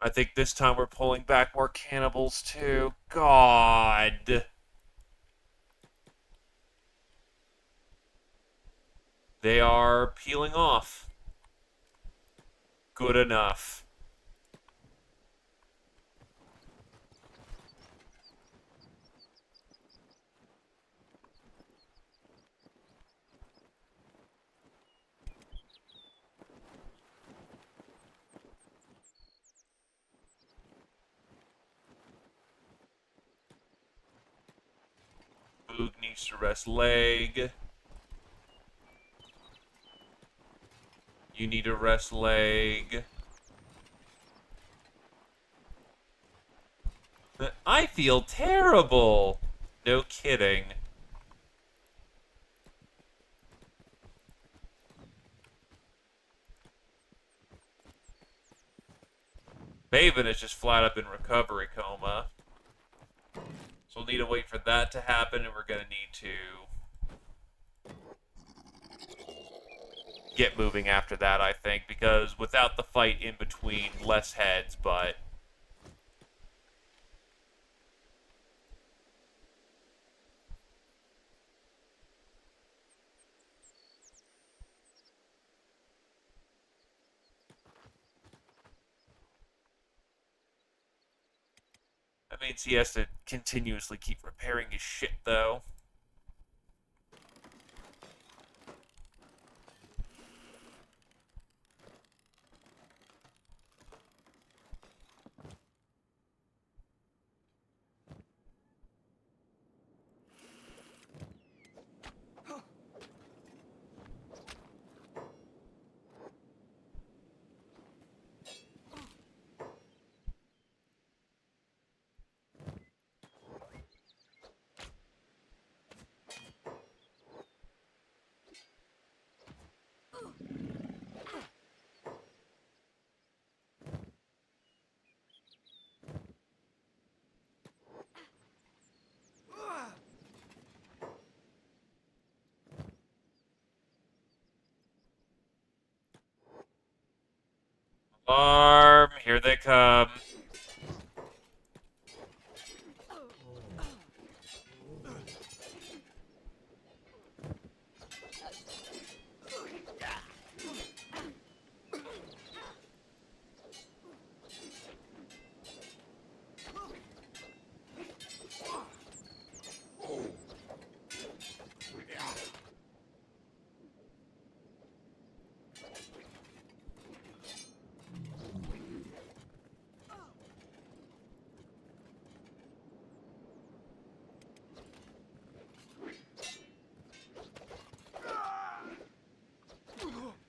[SPEAKER 1] I think this time we're pulling back more cannibals too. God. They are peeling off. Good enough. Boog needs to rest leg. You need to rest leg. I feel terrible. No kidding. Baven is just flat up in recovery coma. So we'll need to wait for that to happen, and we're going to need to get moving after that, I think, because without the fight in between, less heads, but... That means he has to continuously keep repairing his shit, though. Alarm! Here they come.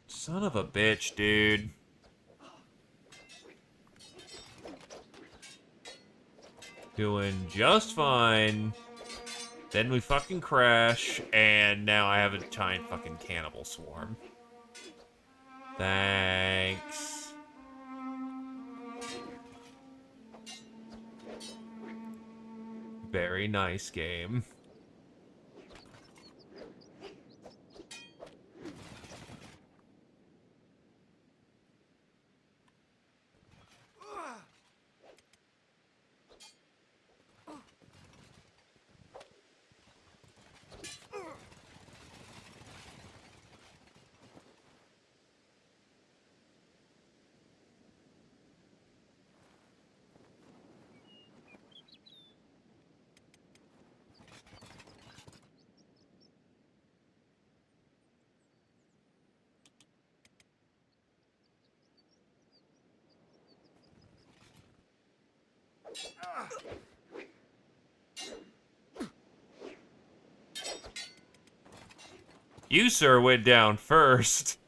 [SPEAKER 1] Son of a bitch, dude. Doing just fine. Then we fucking crash, and now I have a giant fucking cannibal swarm. Thanks. Very nice game. You, sir, went down first.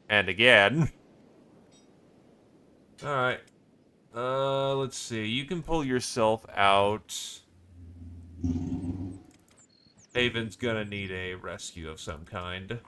[SPEAKER 1] And again. Alright. Let's see. You can pull yourself out. Haven's gonna need a rescue of some kind.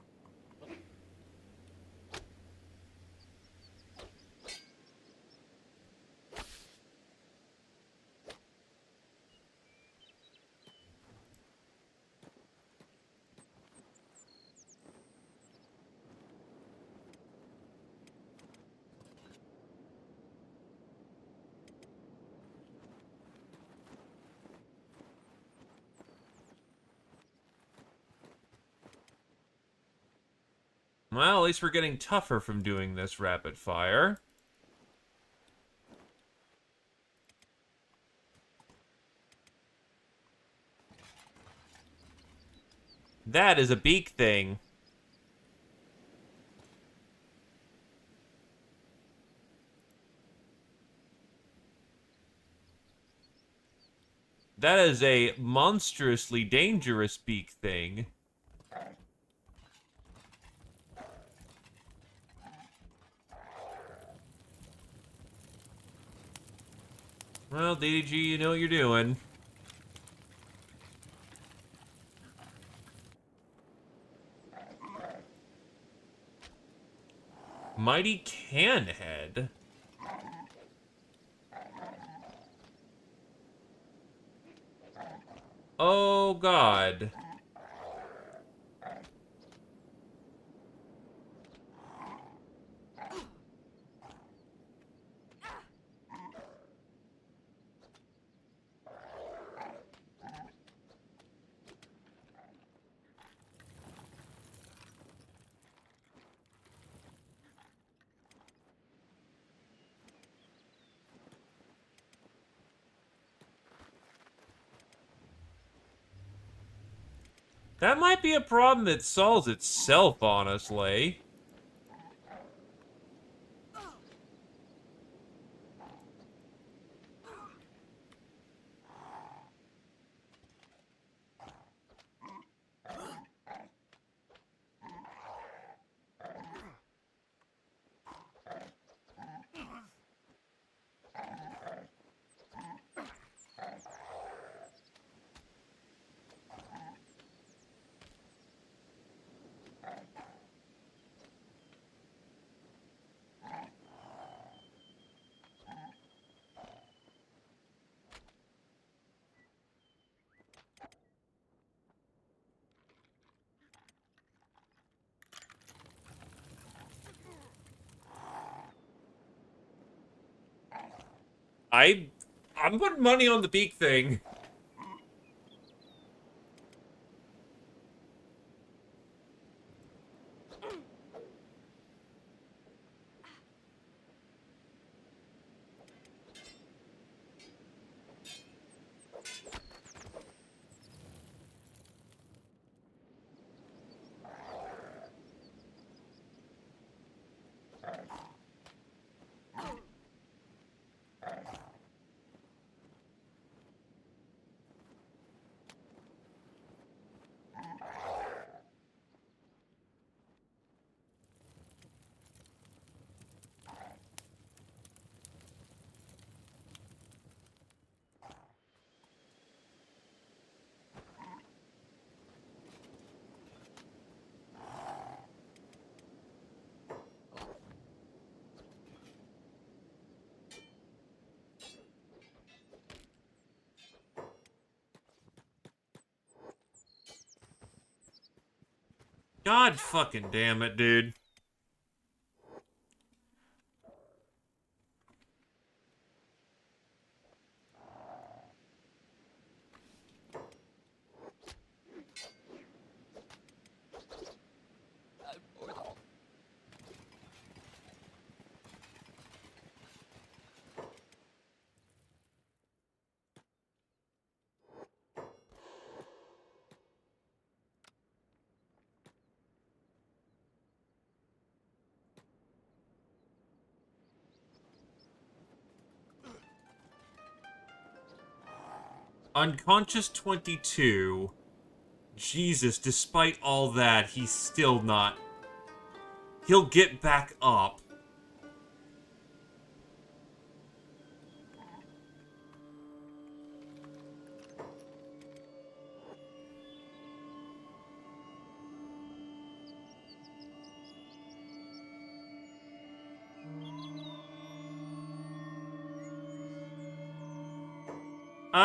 [SPEAKER 1] Well, at least we're getting tougher from doing this rapid fire. That is a beak thing. That is a monstrously dangerous beak thing. Well, DDG, you know what you're doing. Mighty Canhead? Oh, God. That might be a problem that solves itself, honestly. I'm putting money on the beak thing. God fucking damn it, dude. Unconscious 22. Jesus, despite all that, he's still not... He'll get back up.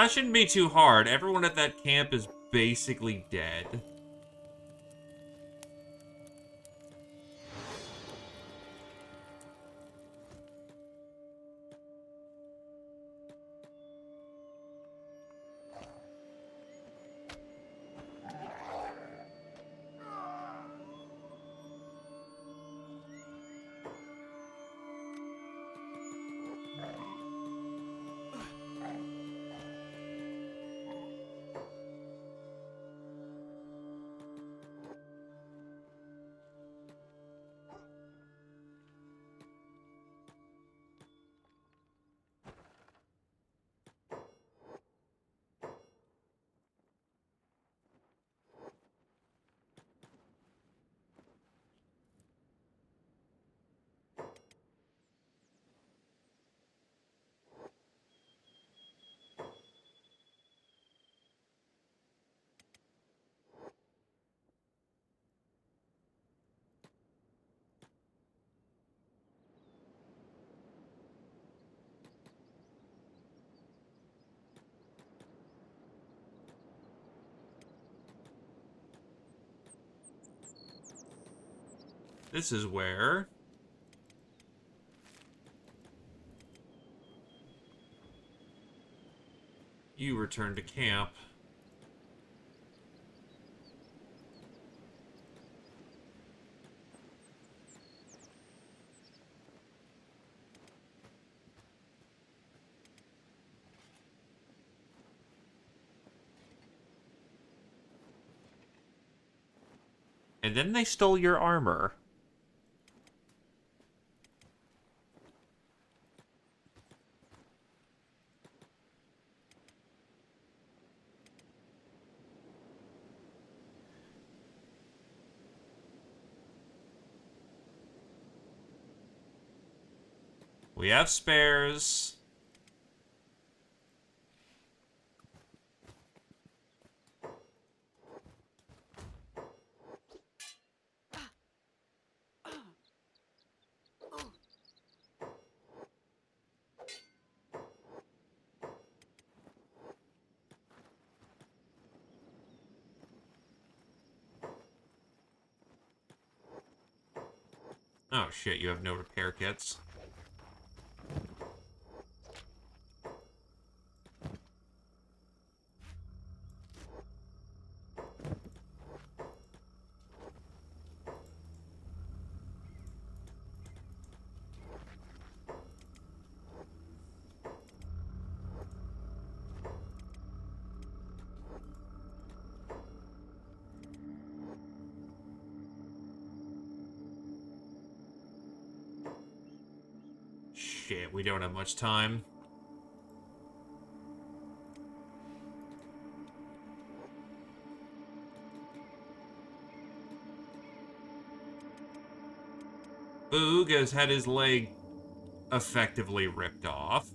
[SPEAKER 1] It shouldn't be too hard. Everyone at that camp is basically dead. This is where... you return to camp. And then they stole your armor. We have spares. Oh shit, you have no repair kits. Shit, we don't have much time. Boog has had his leg effectively ripped off.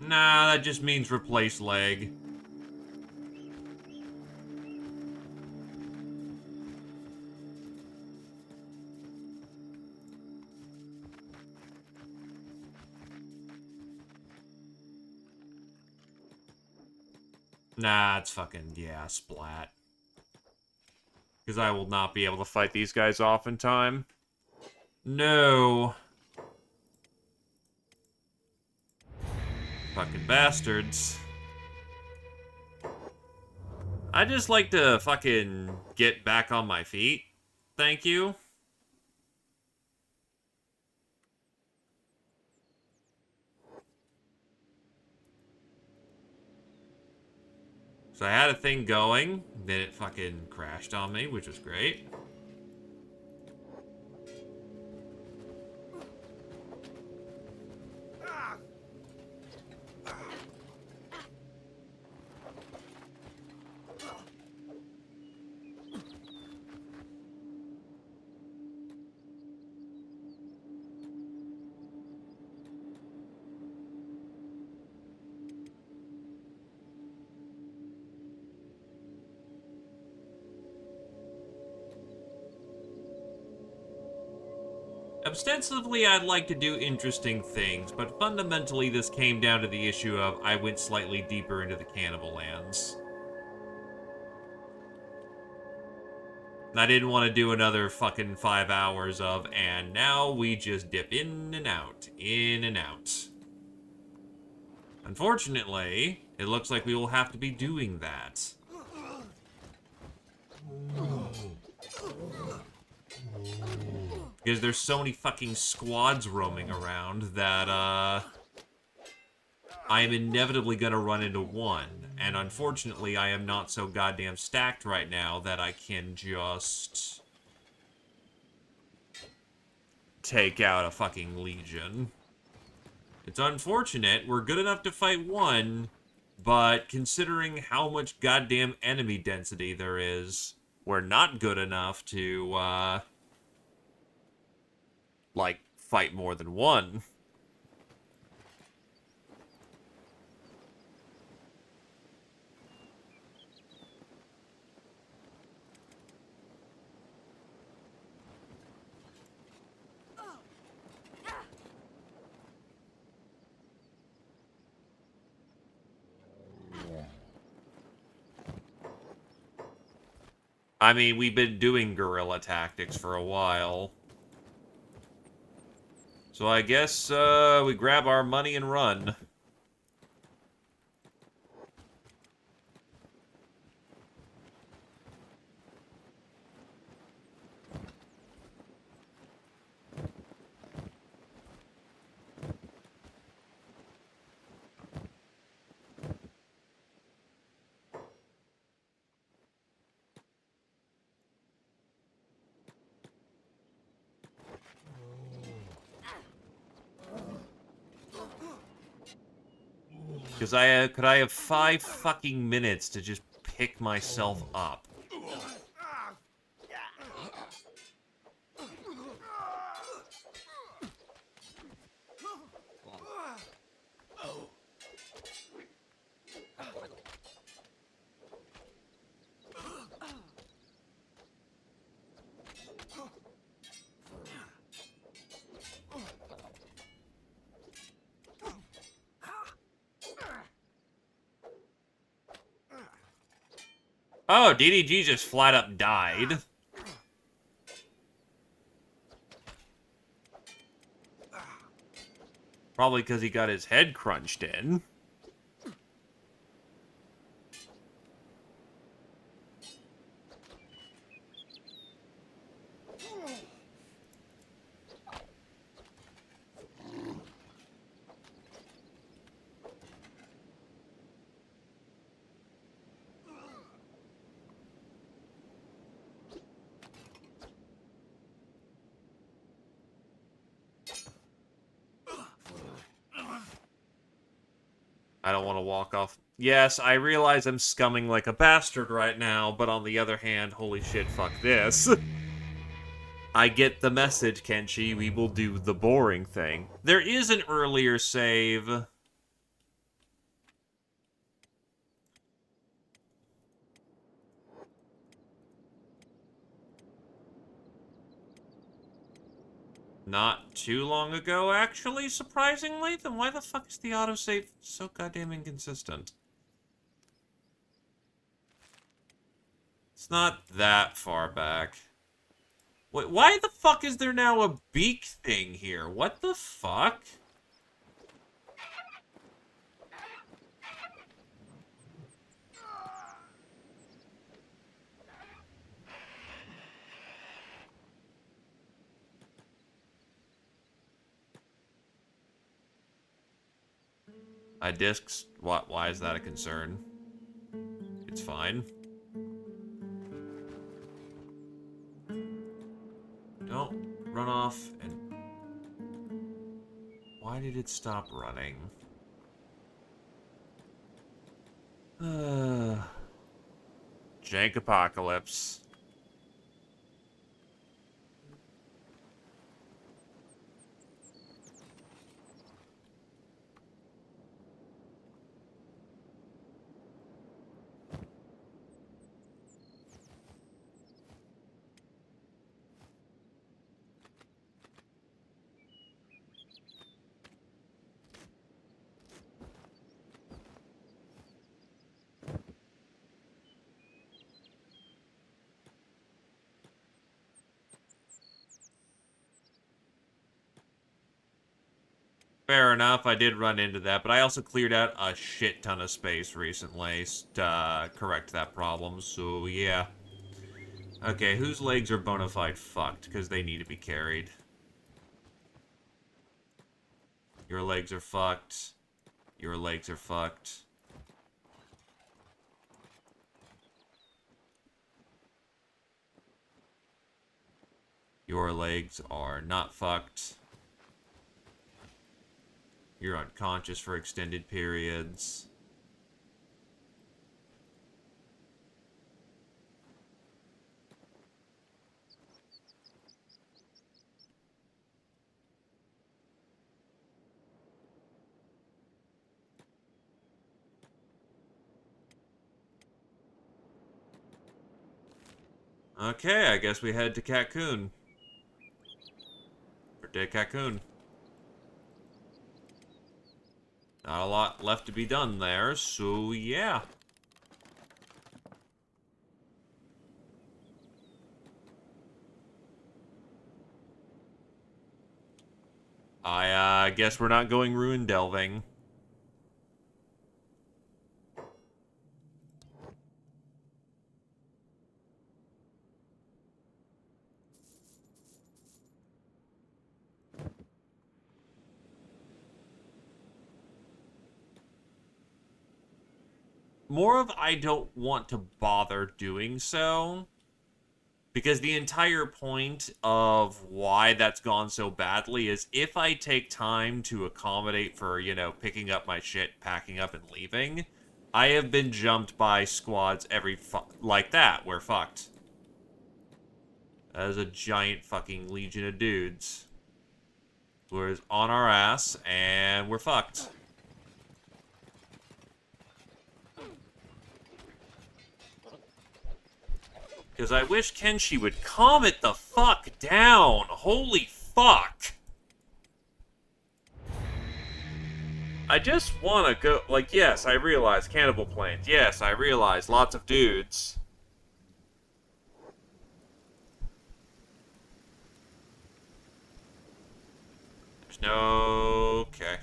[SPEAKER 1] Nah, that just means replace leg. Nah, it's fucking, yeah, splat. Because I will not be able to fight these guys off in time. No. Fucking bastards. I just like to fucking get back on my feet. Thank you. So I had a thing going, then it fucking crashed on me, which was great. Ostensibly, I'd like to do interesting things, but fundamentally this came down to the issue of I went slightly deeper into the cannibal lands. And I didn't want to do another fucking 5 hours of, and now we just dip in and out, in and out. Unfortunately, it looks like we will have to be doing that. Because there's so many fucking squads roaming around that, I am inevitably gonna run into one. And unfortunately, I am not so goddamn stacked right now that I can just take out a fucking legion. It's unfortunate. We're good enough to fight one, but considering how much goddamn enemy density there is, we're not good enough to, like, fight more than one. I mean, we've been doing guerrilla tactics for a while. So I guess, we grab our money and run. Because could I have 5 fucking minutes to just pick myself up? Oh, DDG just flat up died. Probably because he got his head crunched in. I don't want to walk off. Yes, I realize I'm scumming like a bastard right now, but on the other hand, holy shit, fuck this. I get the message, Kenshi. We will do the boring thing. There is an earlier save. Not too long ago, actually, surprisingly. Then why the fuck is the autosave so goddamn inconsistent? It's not that far back. Wait, why the fuck is there now a beak thing here? What the fuck? Discs? What? Why is that a concern? It's fine. Don't run off and... Why did it stop running? Jank Apocalypse. Fair enough, I did run into that, but I also cleared out a shit ton of space recently to correct that problem, so yeah. Okay, whose legs are bona fide fucked, because they need to be carried. Your legs are fucked. Your legs are fucked. Your legs are not fucked. You're unconscious for extended periods. Okay, I guess we head to Cocoon. Or to Cocoon. Not a lot left to be done there, so yeah. I guess we're not going ruin delving. More of I don't want to bother doing so. Because the entire point of why that's gone so badly is if I take time to accommodate for, you know, picking up my shit, packing up, and leaving, I have been jumped by squads like that. We're fucked. That is a giant fucking legion of dudes who is on our ass, and we're fucked. Because I wish Kenshi would calm it the fuck down. Holy fuck. I just want to go... Like, yes, I realize cannibal planes. Yes, I realize lots of dudes. There's no... Okay.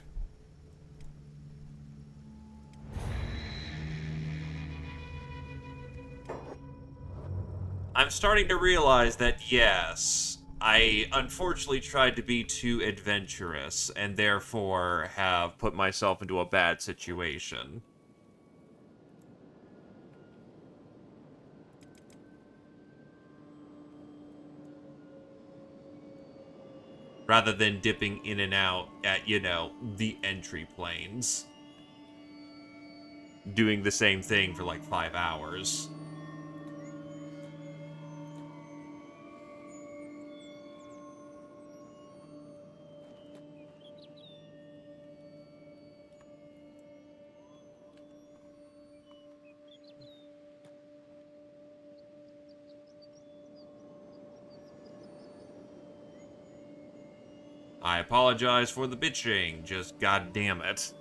[SPEAKER 1] I'm starting to realize that, yes, I unfortunately tried to be too adventurous, and therefore have put myself into a bad situation. Rather than dipping in and out at, you know, the entry planes. Doing the same thing for like 5 hours. I apologize for the bitching, just goddamn it.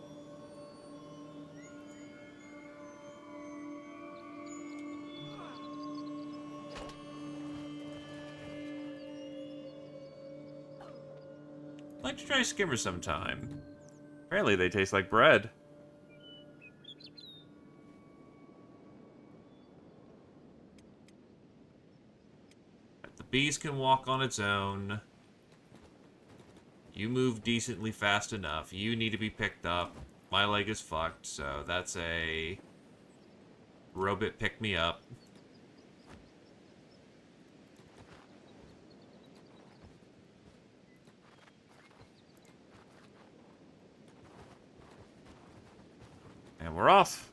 [SPEAKER 1] I'd like to try skimmer sometime. Apparently they taste like bread. The beast can walk on its own. You move decently fast enough. You need to be picked up. My leg is fucked, so that's a... Robot, pick me up. And we're off.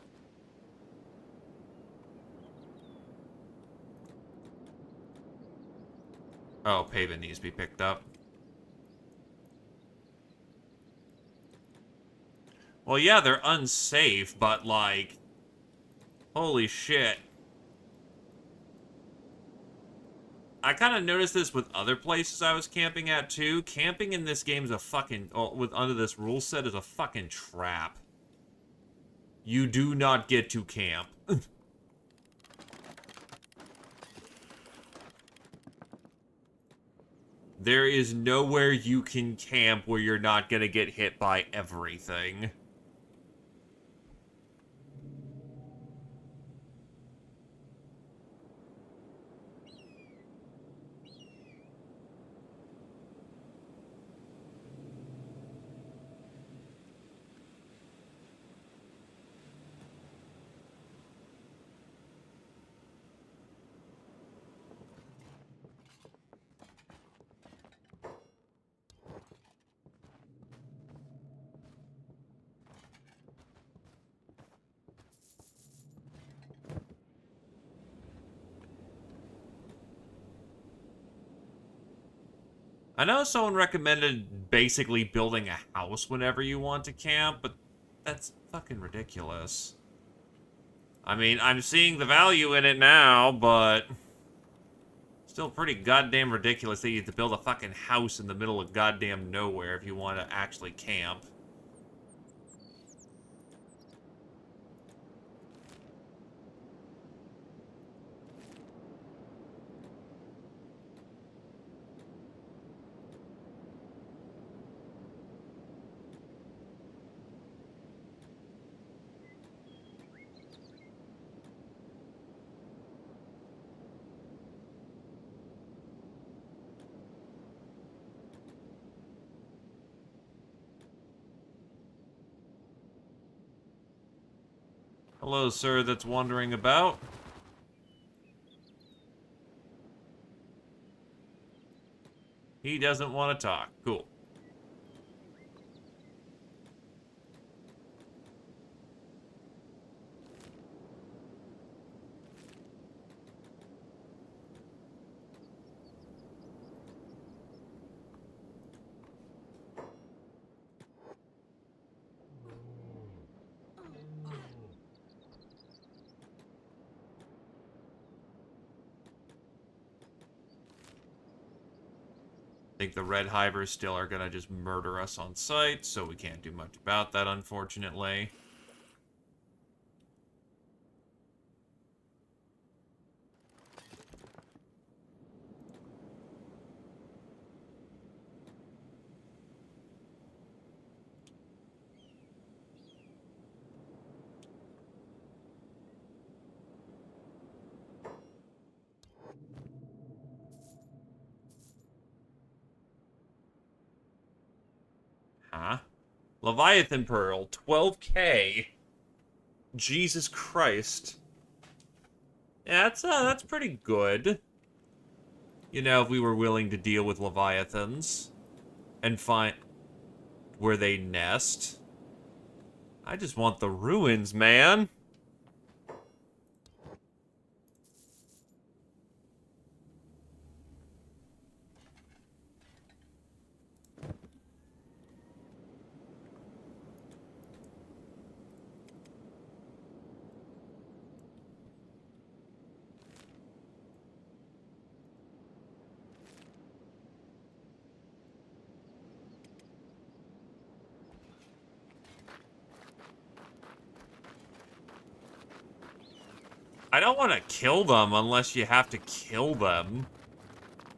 [SPEAKER 1] Oh, pavement needs to be picked up. Well, yeah, they're unsafe, but, like... Holy shit. I kind of noticed this with other places I was camping at, too. Camping in this game is a fucking... under this rule set is a fucking trap. You do not get to camp. There is nowhere you can camp where you're not gonna get hit by everything. I know someone recommended basically building a house whenever you want to camp, but that's fucking ridiculous. I mean, I'm seeing the value in it now, but... Still pretty goddamn ridiculous that you have to build a fucking house in the middle of goddamn nowhere if you want to actually camp. Hello, sir that's wandering about. He doesn't want to talk. Cool. I think the red hivers still are gonna just murder us on sight, so we can't do much about that, unfortunately. Huh? Leviathan Pearl, 12K. Jesus Christ. Yeah, that's pretty good. You know, if we were willing to deal with Leviathans and find where they nest. I just want the ruins, man. I don't want to kill them unless you have to kill them.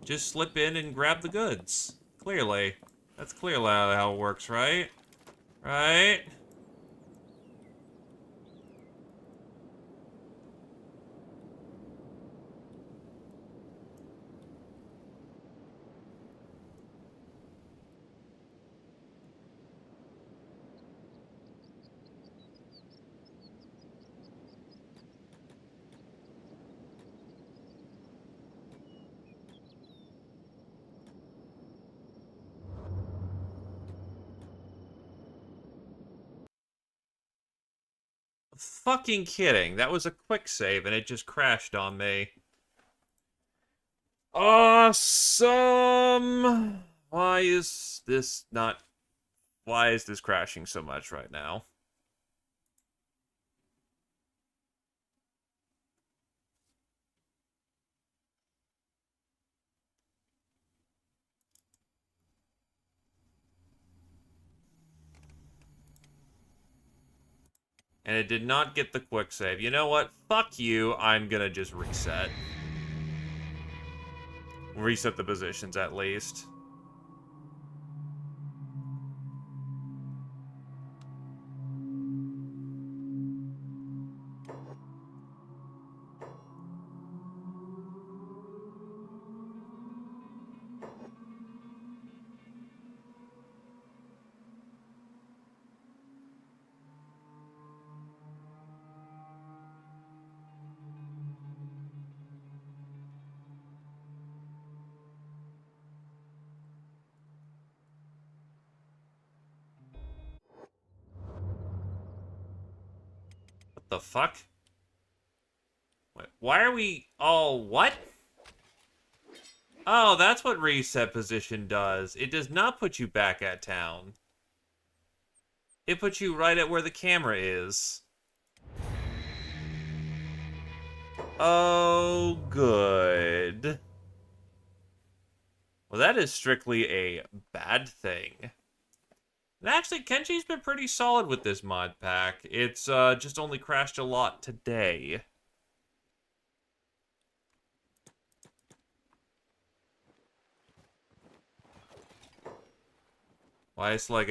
[SPEAKER 1] Just slip in and grab the goods. Clearly. That's clearly how it works, right? Right? Fucking kidding. That was a quick save and it just crashed on me. Awesome! Why is this not... Why is this crashing so much right now? And it did not get the quick save. You know what? Fuck you. I'm gonna just reset. Reset the positions at least. What the fuck? Wait, why are we all... What? Oh, that's what reset position does. It does not put you back at town. It puts you right at where the camera is. Oh, good. Well, that is strictly a bad thing. And actually, Kenshi's been pretty solid with this mod pack. It's just only crashed a lot today. Why is like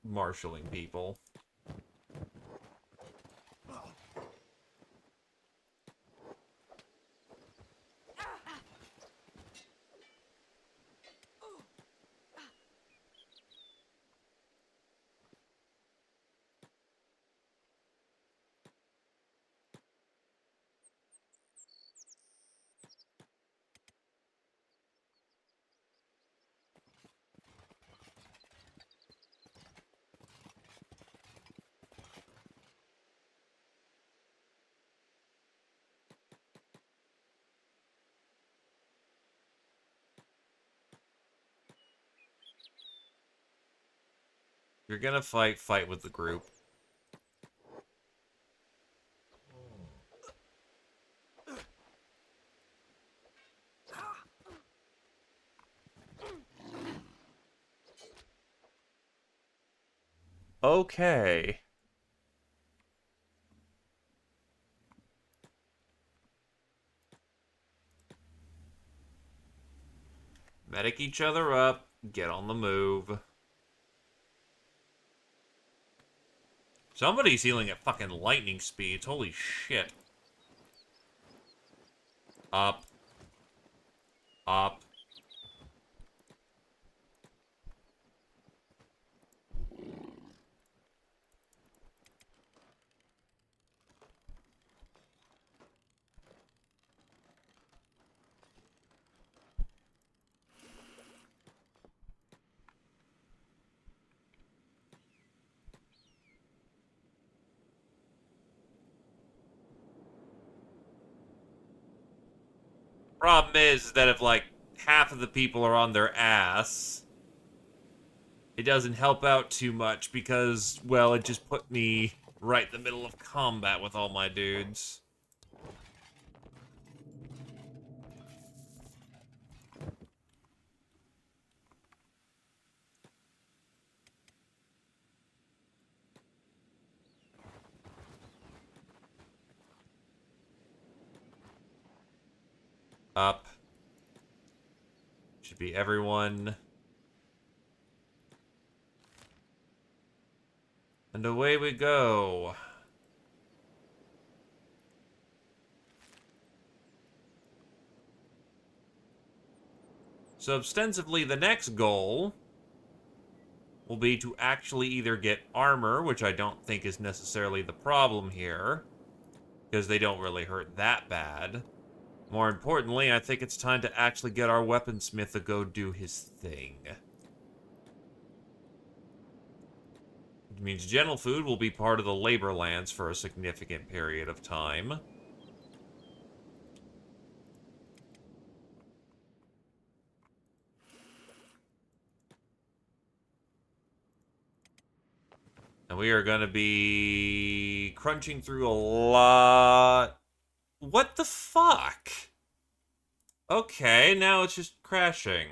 [SPEAKER 1] marshalling people? If you're gonna fight, fight with the group. Okay. Medic each other up. Get on the move. Somebody's healing at fucking lightning speeds. Holy shit. Up. Up. Problem is that if, like, half of the people are on their ass, it doesn't help out too much because, well, it just put me right in the middle of combat with all my dudes. Up. Should be everyone. And away we go. So ostensibly the next goal will be to actually either get armor, which I don't think is necessarily the problem here, because they don't really hurt that bad. More importantly, I think it's time to actually get our weaponsmith to go do his thing. It means general food will be part of the labor lands for a significant period of time. And we are going to be crunching through a lot. What the fuck? Okay, now it's just crashing.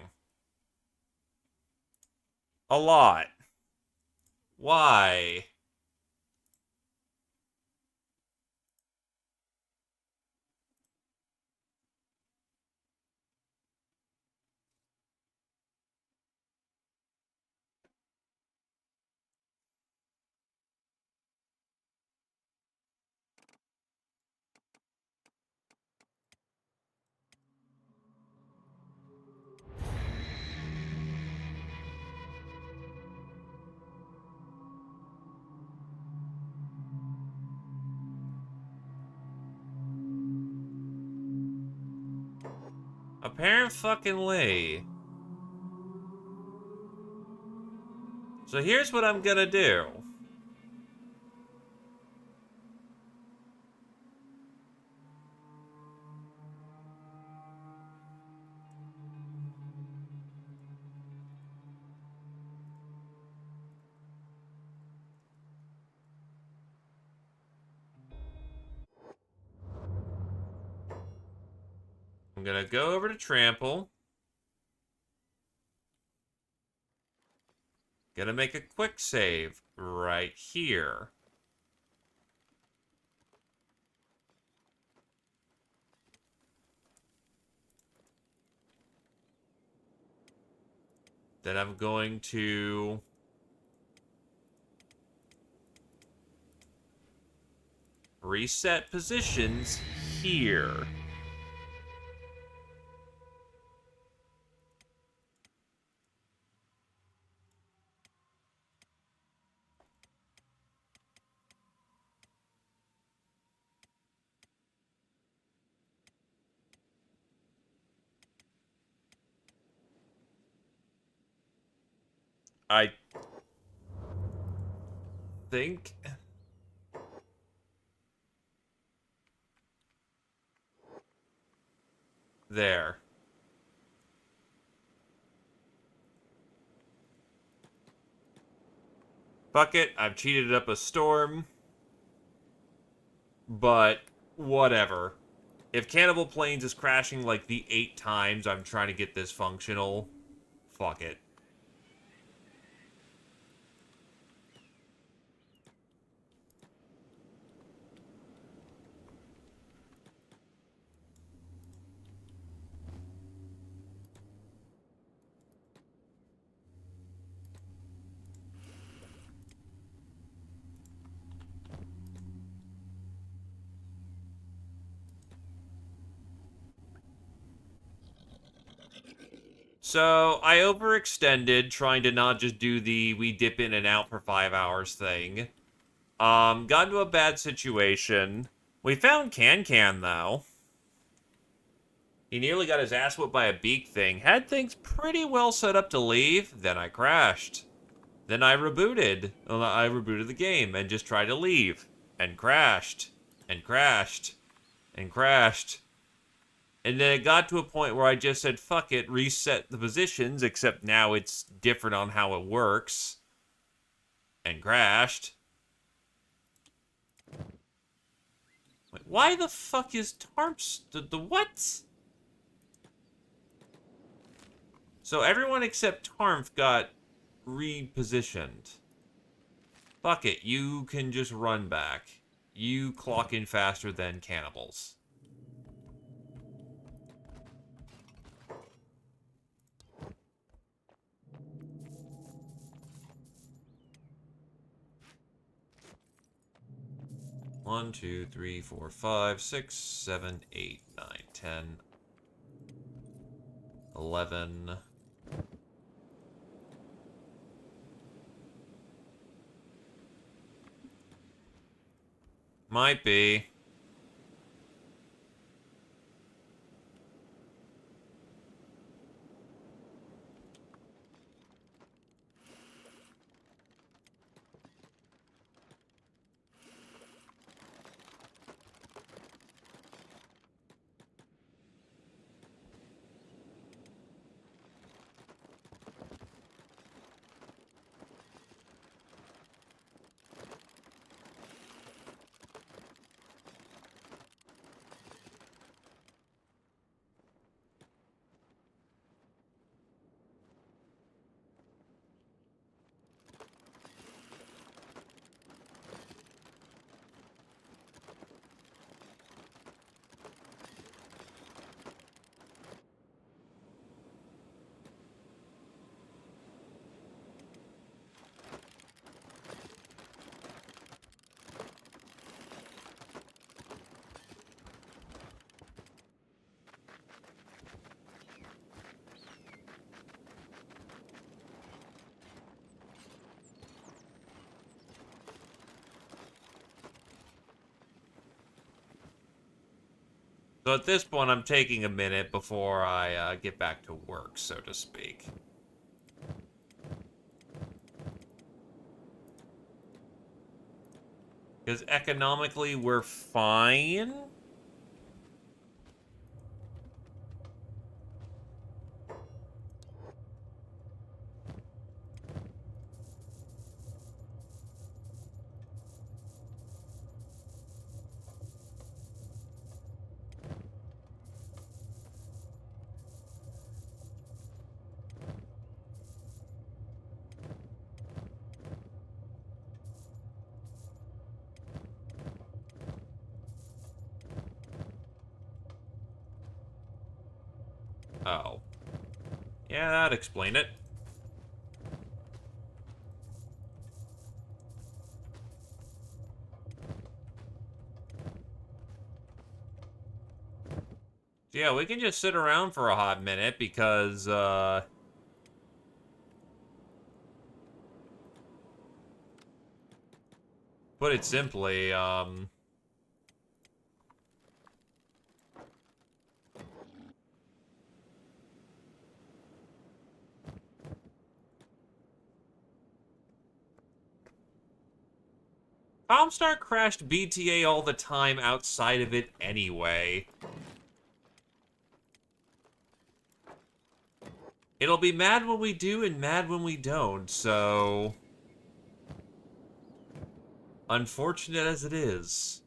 [SPEAKER 1] A lot. Why? Apparently. So here's what I'm gonna do. I'm gonna go over to Trample. Gonna make a quick save right here. Then I'm going to reset positions here. I think there. Fuck it, I've cheated up a storm. But whatever. If Cannibal Plains is crashing like the 8 times I'm trying to get this functional, fuck it. So, I overextended trying to not just do the we dip in and out for 5 hours thing. Got into a bad situation. We found Can, though. He nearly got his ass whipped by a beak thing. Had things pretty well set up to leave. Then I crashed. Then I rebooted. Well, I rebooted the game and just tried to leave. And crashed. And crashed. And crashed. And then it got to a point where I just said, fuck it, reset the positions, except now it's different on how it works. And crashed. Wait, why the fuck is Tarps... The what? So everyone except Tarmf got repositioned. Fuck it, you can just run back. You clock in faster than cannibals. One, 2, 3, 4, 5, 6, 7, 8, 9, 10, 11. Might be. So at this point, I'm taking a minute before I get back to work, so to speak. Because economically, we're fine. Oh. Yeah, that'd explain it. So yeah, we can just sit around for a hot minute because, put it simply, Comstar crashed BTA all the time outside of it anyway. It'll be mad when we do and mad when we don't, so... Unfortunate as it is.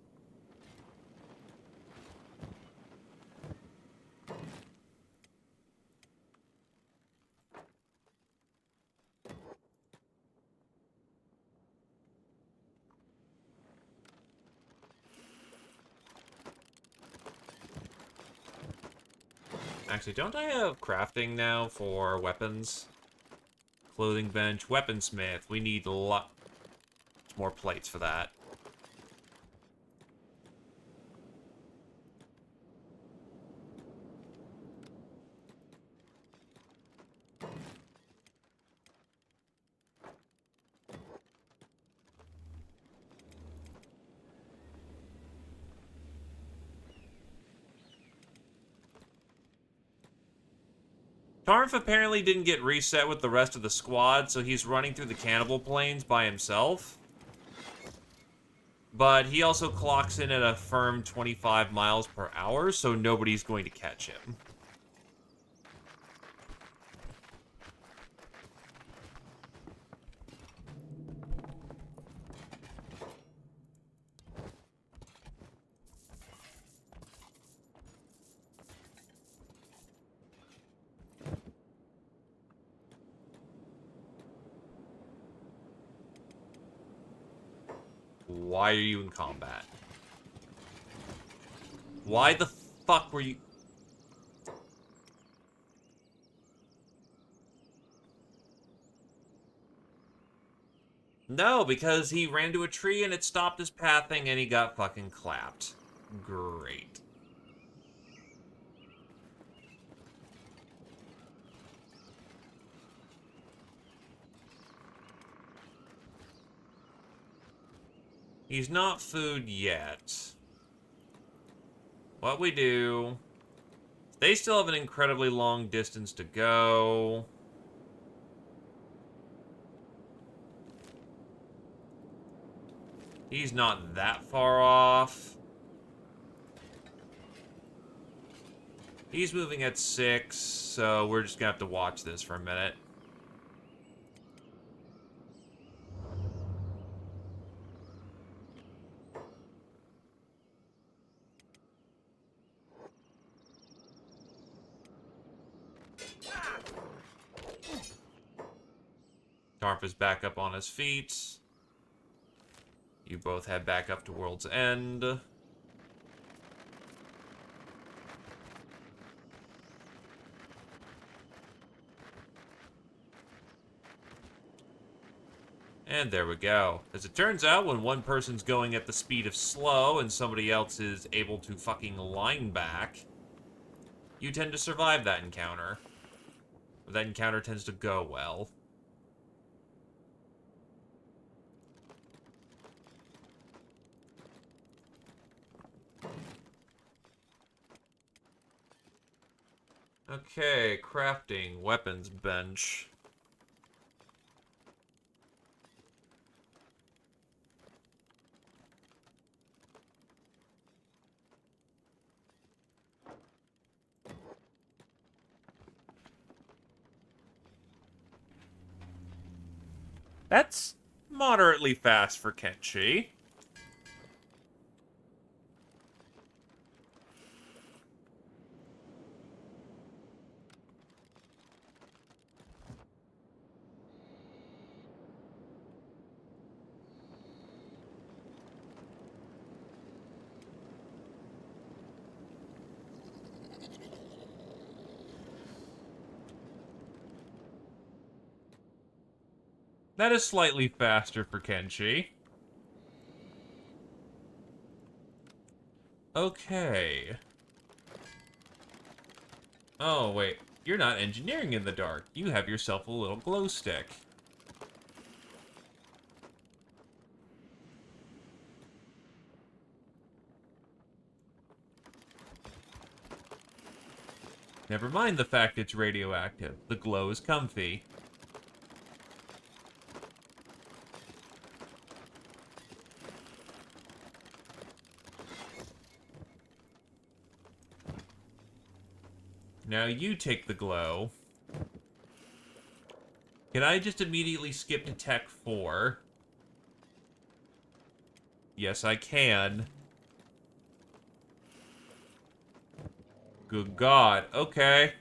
[SPEAKER 1] Actually, don't I have crafting now for weapons? Clothing bench, weaponsmith. We need a lot more plates for that. Tarnf apparently didn't get reset with the rest of the squad, so he's running through the cannibal plains by himself. But he also clocks in at a firm 25 miles per hour, so nobody's going to catch him. Why are you in combat? Why the fuck were you... No, because he ran to a tree and it stopped his pathing and he got fucking clapped. Great. He's not food yet. What we do... They still have an incredibly long distance to go. He's not that far off. He's moving at 6, so we're just gonna have to watch this for a minute. Tarf is back up on his feet. You both head back up to World's End. And there we go. As it turns out, when one person's going at the speed of slow and somebody else is able to fucking line back, you tend to survive that encounter. That encounter tends to go well. Okay, crafting, weapons bench. That's moderately fast for Kenshi. That is slightly faster for Kenshi. Okay. Oh, wait. You're not engineering in the dark. You have yourself a little glow stick. Never mind the fact it's radioactive. The glow is comfy. Now you take the glow. Can I just immediately skip to Tech 4? Yes, I can. Good God. Okay.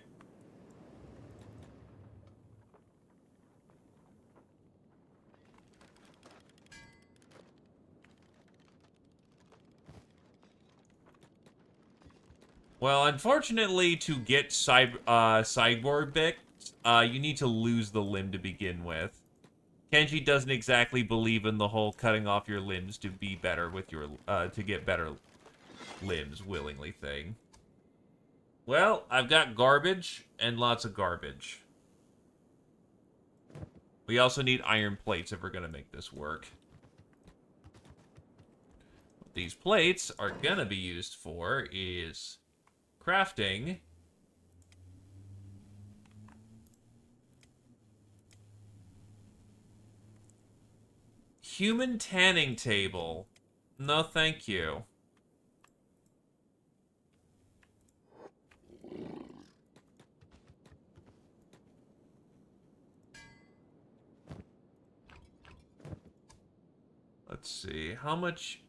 [SPEAKER 1] Well, unfortunately, to get Cyborg Bit, you need to lose the limb to begin with. Kenshi doesn't exactly believe in the whole cutting off your limbs to be better with your, to get better limbs willingly thing. Well, I've got garbage and lots of garbage. We also need iron plates if we're going to make this work. What these plates are going to be used for is crafting human tanning table. No, thank you. Let's see. How much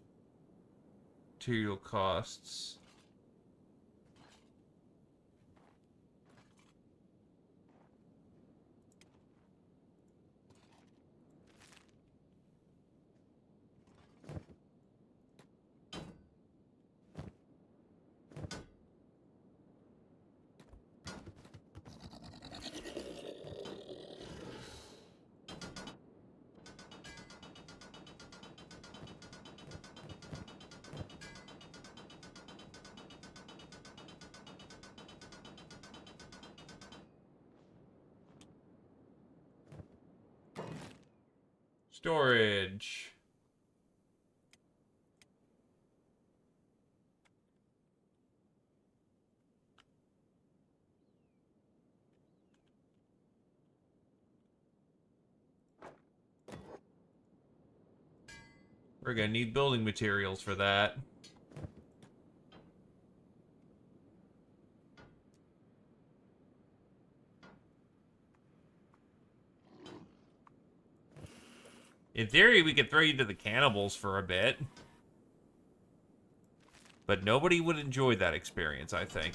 [SPEAKER 1] material costs? Storage. We're gonna need building materials for that. In theory, we could throw you to the cannibals for a bit. But nobody would enjoy that experience, I think.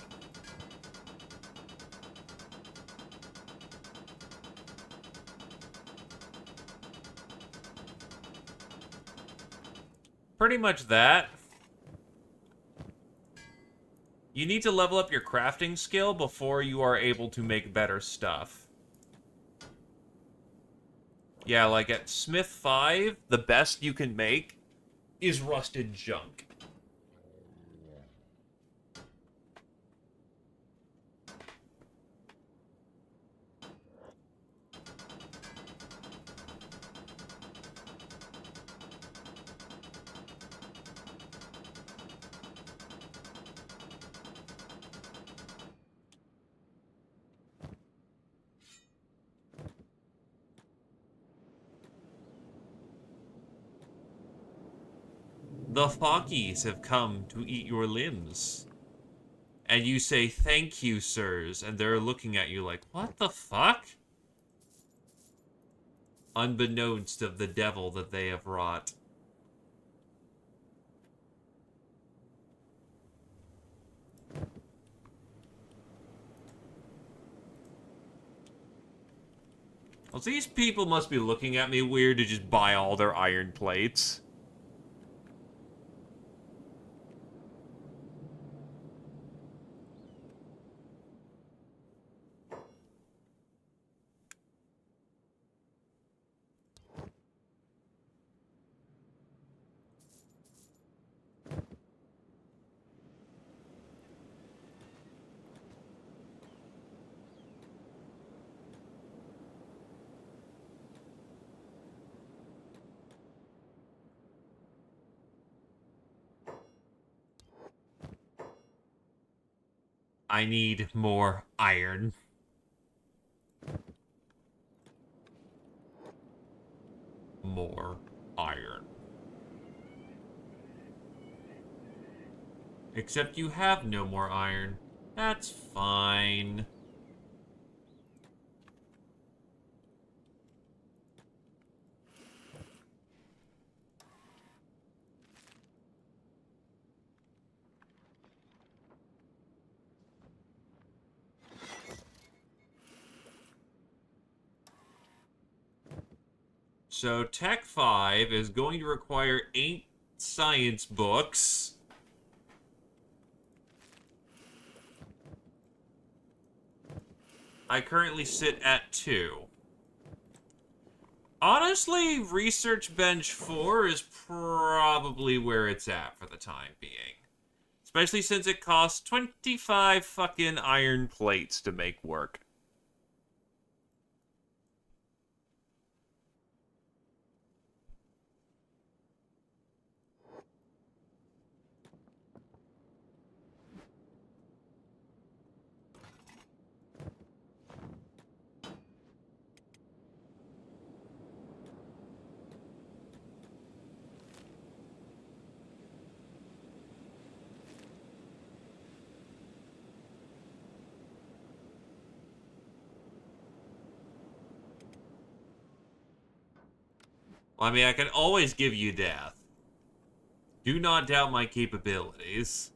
[SPEAKER 1] Pretty much that. You need to level up your crafting skill before you are able to make better stuff. Yeah, like at Smith 5, the best you can make is rusted junk. The Fockies have come to eat your limbs. And you say, thank you, sirs. And they're looking at you like, what the fuck? Unbeknownst of the devil that they have wrought. Well, these people must be looking at me weird to just buy all their iron plates. I need more iron. More iron. Except you have no more iron. That's fine. So Tech 5 is going to require 8 science books. I currently sit at 2. Honestly, Research Bench 4 is probably where it's at for the time being. Especially since it costs 25 fucking iron plates to make work. Well, I mean, I can always give you death. Do not doubt my capabilities.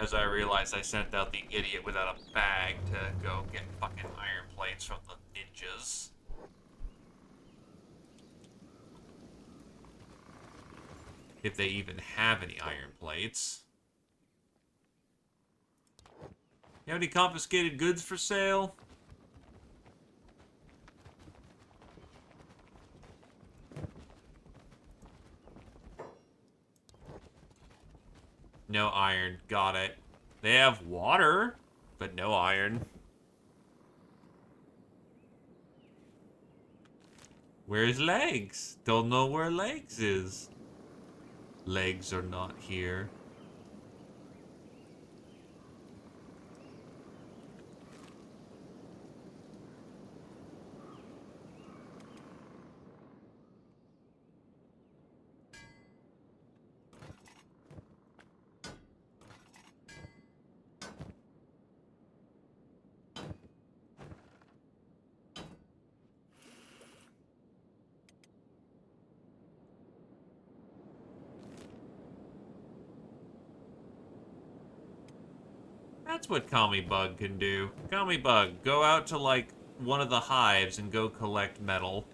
[SPEAKER 1] As I realized I sent out the idiot without a bag to go get fucking iron plates from the ninjas. If they even have any iron plates. You have any confiscated goods for sale? No iron. Got it. They have water, but no iron. Where's Legs? Don't know where Legs is. Legs are not here. That's what Kami Bug can do. Kami Bug, go out to, like, one of the hives and go collect metal.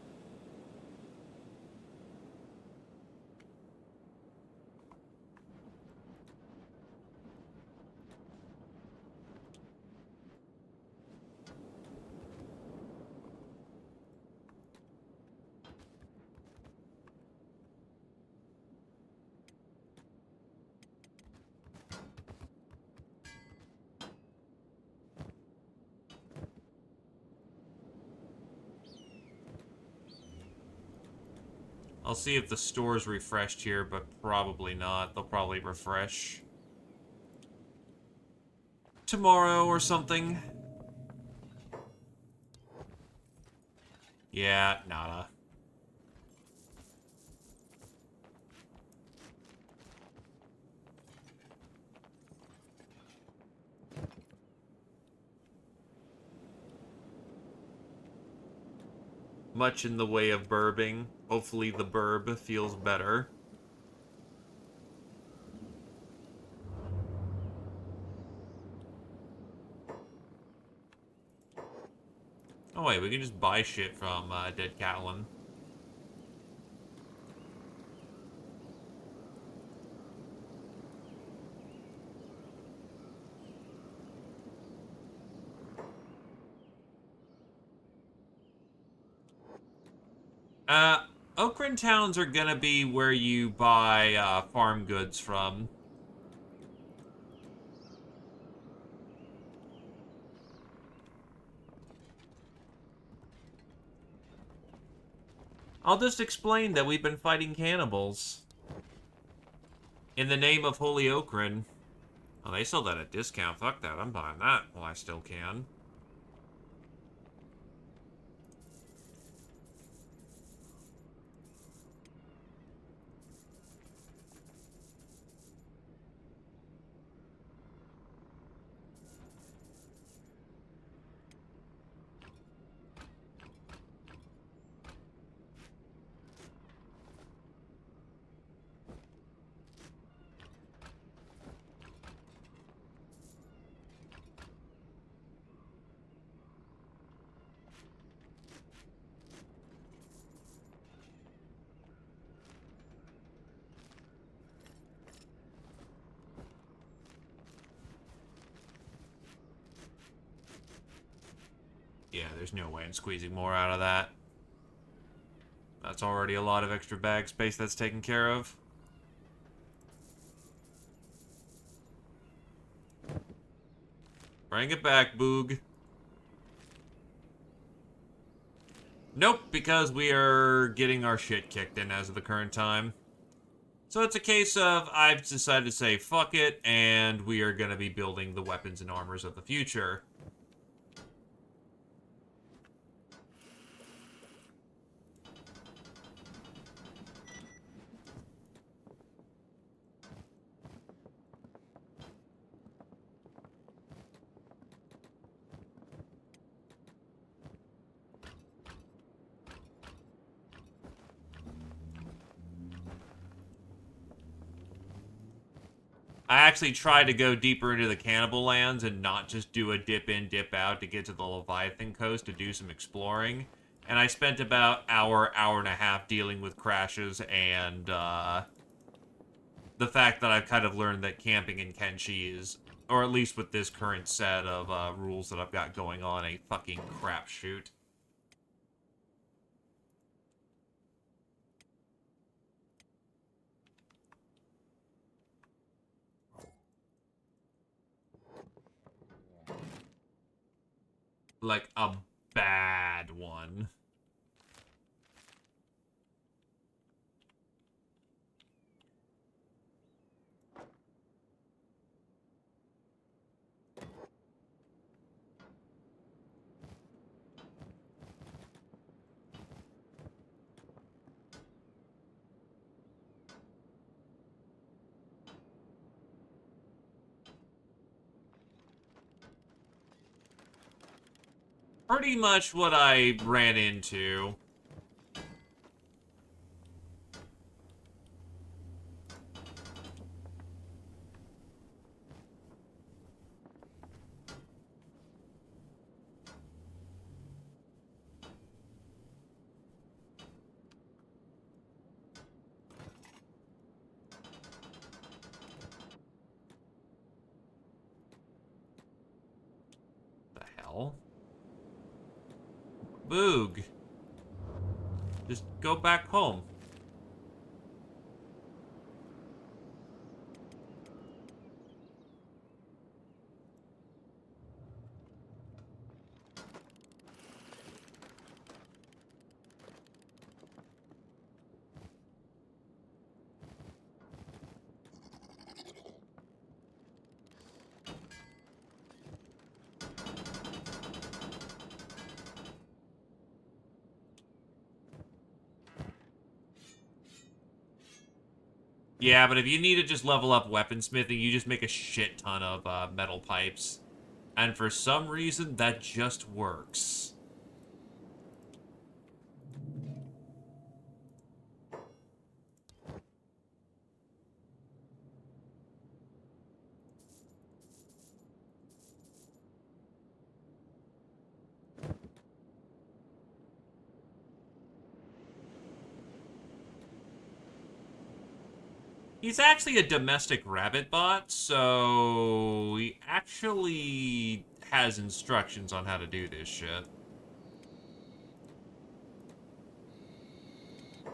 [SPEAKER 1] I'll see if the store's refreshed here, but probably not. They'll probably refresh tomorrow or something. Yeah, nada. Much in the way of burbing. Hopefully the burb feels better. Oh wait, we can just buy shit from Dead Catalan. Okran towns are gonna be where you buy farm goods from. I'll just explain that we've been fighting cannibals. In the name of Holy Okran. Oh, they sold that at discount. Fuck that. I'm buying that while I still can. Yeah, there's no way I'm squeezing more out of that. That's already a lot of extra bag space that's taken care of. Bring it back, Boog. Nope, because we are getting our shit kicked in as of the current time. So it's a case of I've decided to say fuck it, and we are going to be building the weapons and armors of the future. I actually tried to go deeper into the cannibal lands and not just do a dip in, dip out to get to the Leviathan coast to do some exploring. And I spent about hour and a half dealing with crashes and the fact that I've kind of learned that camping in Kenshi is, or at least with this current set of rules that I've got going on, a fucking crapshoot. Like a bad one. Pretty much what I ran into. The hell? Boog. Just go back home. Yeah, but if you need to just level up weaponsmithing, you just make a shit ton of metal pipes. And for some reason, that just works. He's actually a domestic rabbit bot, so he actually has instructions on how to do this shit.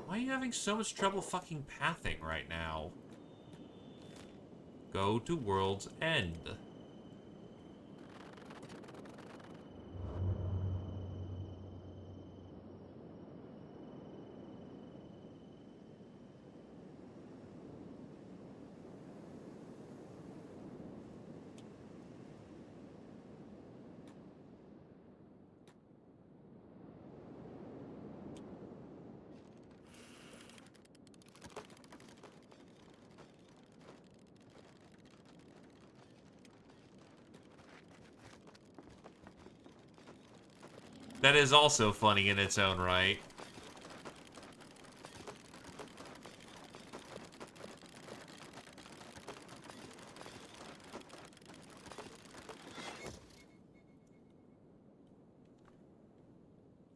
[SPEAKER 1] Why are you having so much trouble fucking pathing right now? Go to World's End. That is also funny in its own right.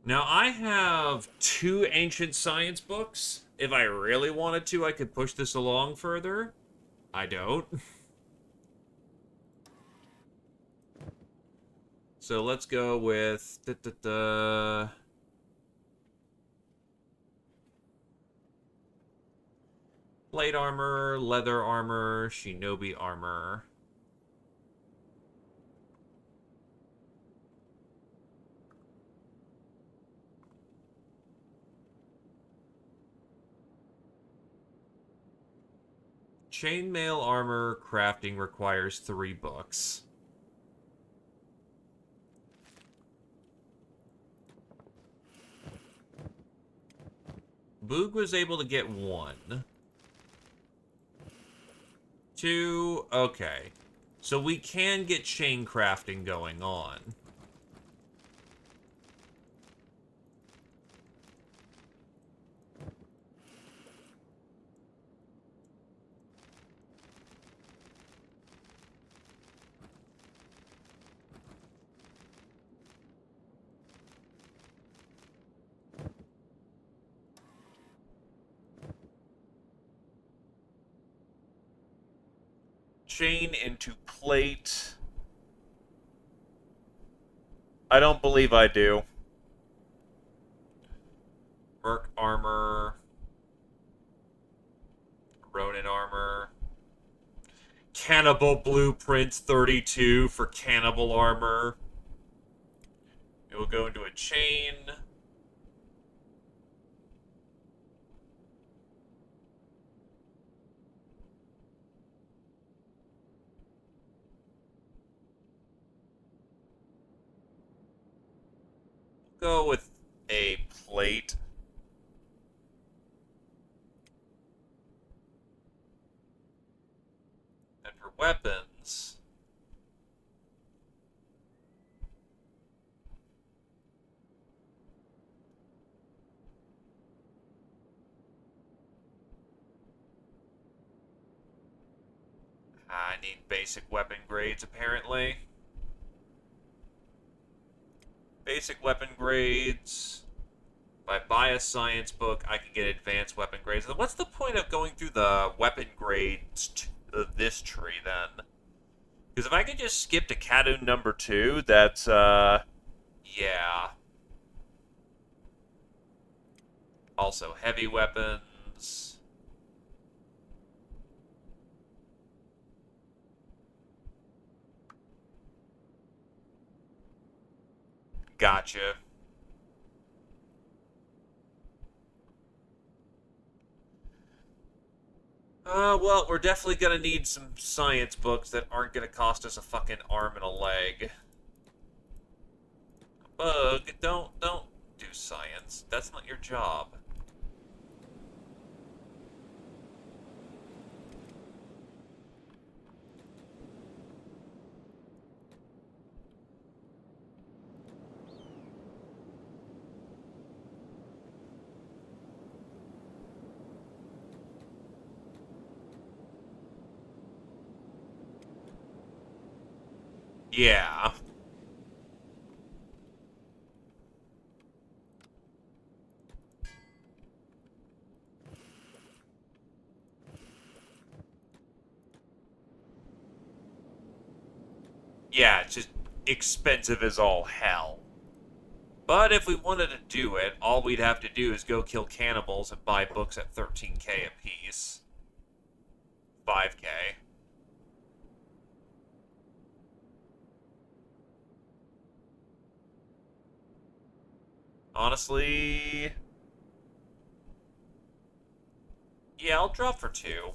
[SPEAKER 1] Now, I have 2 ancient science books. If I really wanted to, I could push this along further. I don't. So let's go with... plate armor, leather armor, shinobi armor. Chainmail armor crafting requires 3 books. Boog was able to get 1. 2, okay. So we can get chain crafting going on. Chain into plate. I don't believe I do. Merc armor. Ronin armor. Cannibal blueprints 32 for cannibal armor. It will go into a chain. Go with a plate. And for weapons, I need basic weapon grades apparently. Basic weapon grades. If I buy a science book, I can get advanced weapon grades. What's the point of going through the weapon grades of this tree, then? Because if I could just skip to Kadu number 2, that's, yeah. Also, heavy weapons. Gotcha. Well, we're definitely gonna need some science books that aren't gonna cost us a fucking arm and a leg. Bug, don't do science. That's not your job. Yeah. Yeah, it's just expensive as all hell. But if we wanted to do it, all we'd have to do is go kill cannibals and buy books at 13k a piece. 5k. Honestly, yeah, I'll drop for 2.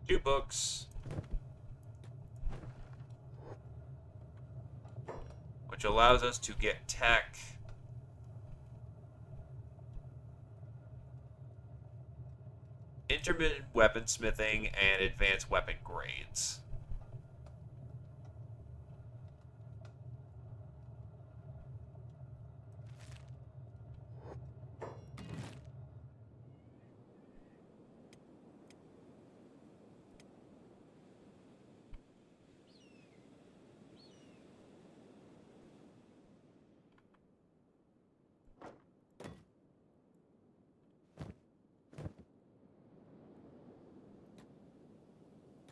[SPEAKER 1] 2 books, which allows us to get tech, intermittent weaponsmithing, and advanced weapon grades.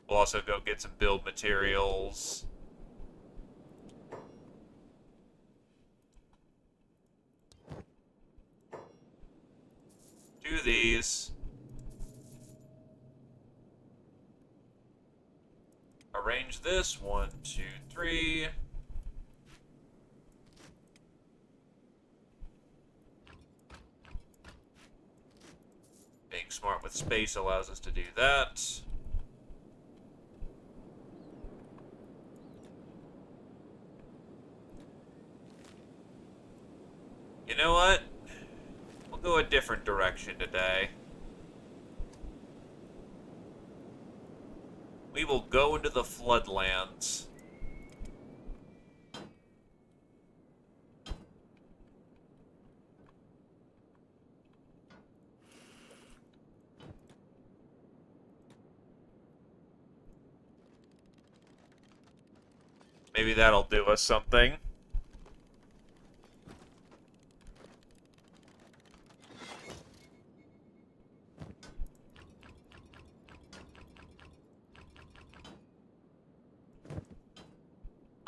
[SPEAKER 1] We'll also go get some build materials. Do these. Arrange this. 1, 2, 3. Being smart with space allows us to do that. You know what? We'll go a different direction today. We will go into the floodlands. Maybe that'll do us something.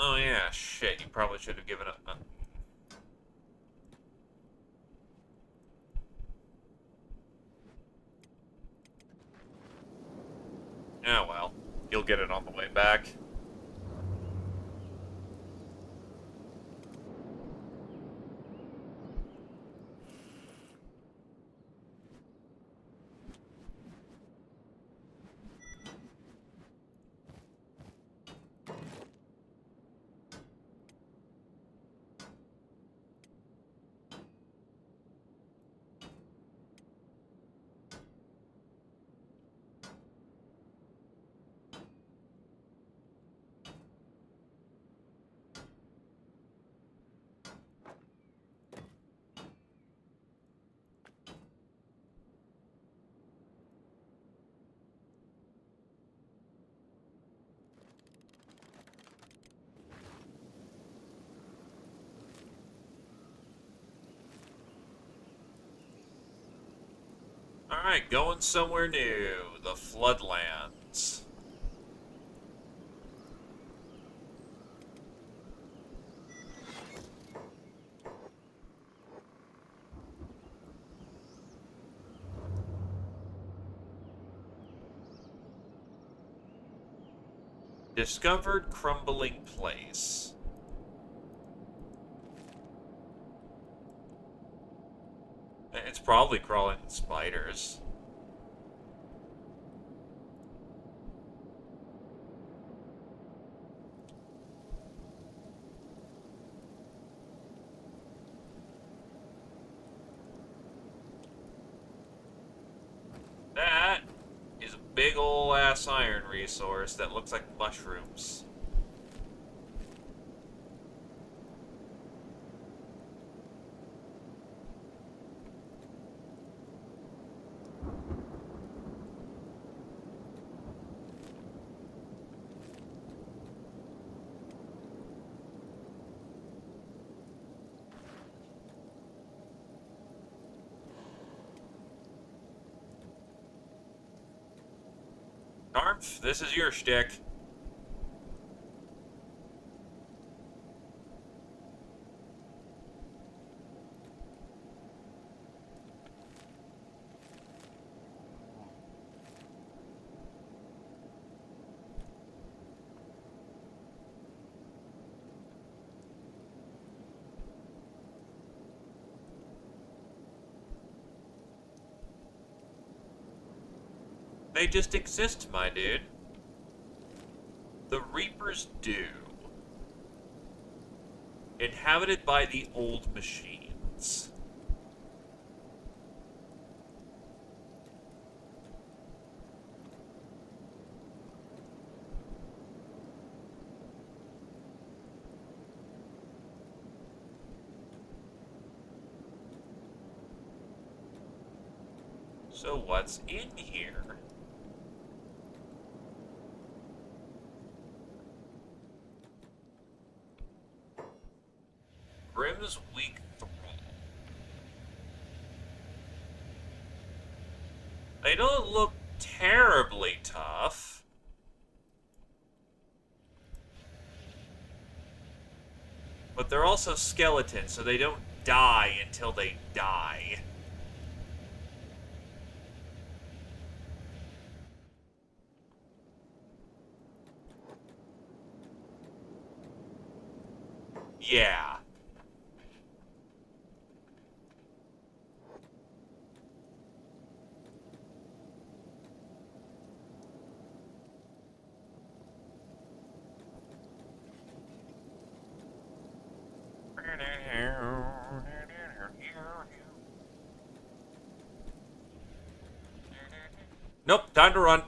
[SPEAKER 1] Oh yeah, shit, you probably should have given up. Oh well, you'll get it on the way back. Alright, going somewhere new. The Floodlands. Discovered crumbling place. It's probably crawling with spiders. That is a big ol' ass iron resource that looks like mushrooms. Dwarf, this is your shtick. They just exist, my dude. The Reapers do. Inhabited by the old machines. So what's in here? Grimm's weak thrall. They don't look terribly tough. But they're also skeletons, so they don't die until they die. Yeah. Nope, time to run.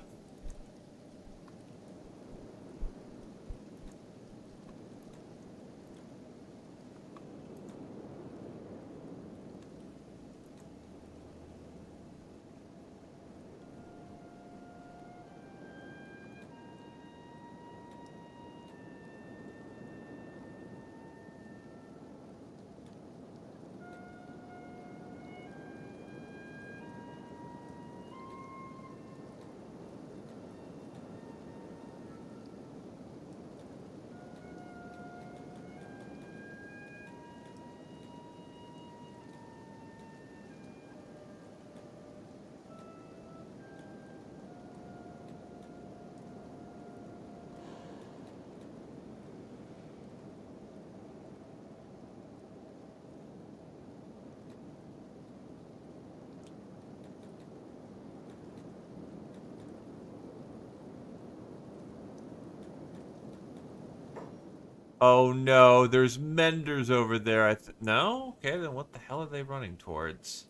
[SPEAKER 1] Oh no, there's menders over there. No? Okay, then what the hell are they running towards?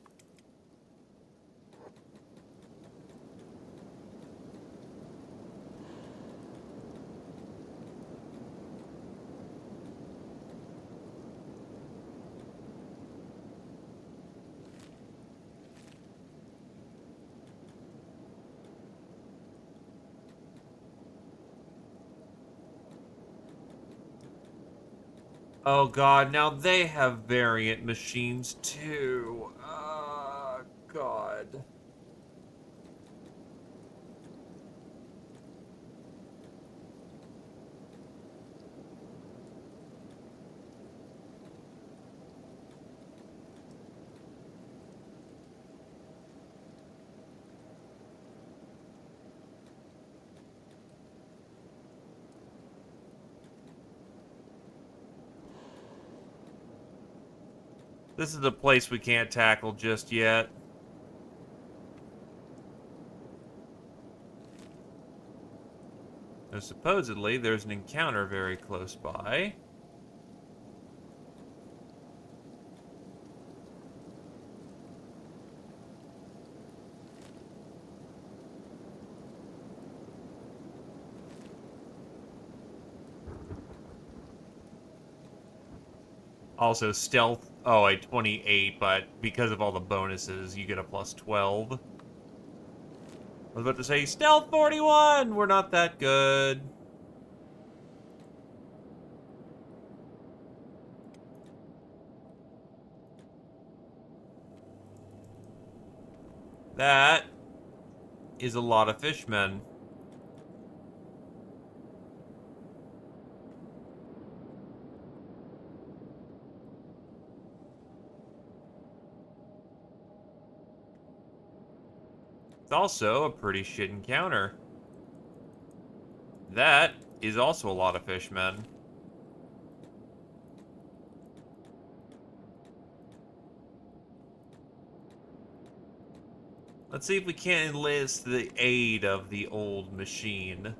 [SPEAKER 1] Oh god, now they have variant machines too. God. This is a place we can't tackle just yet. Now, supposedly, there's an encounter very close by. Also, stealth, oh, a 28, but because of all the bonuses, you get a plus 12. I was about to say, stealth 41! We're not that good. That is a lot of fishmen. It's also a pretty shit encounter. That is also a lot of fishmen. Let's see if we can't enlist the aid of the old machine.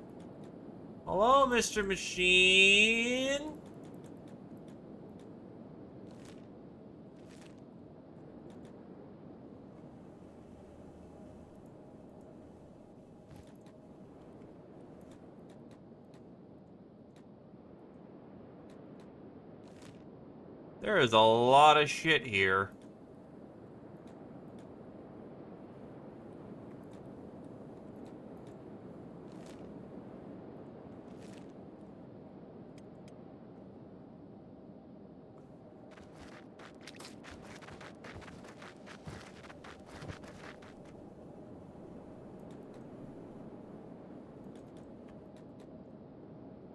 [SPEAKER 1] Hello, Mr. Machine? There is a lot of shit here.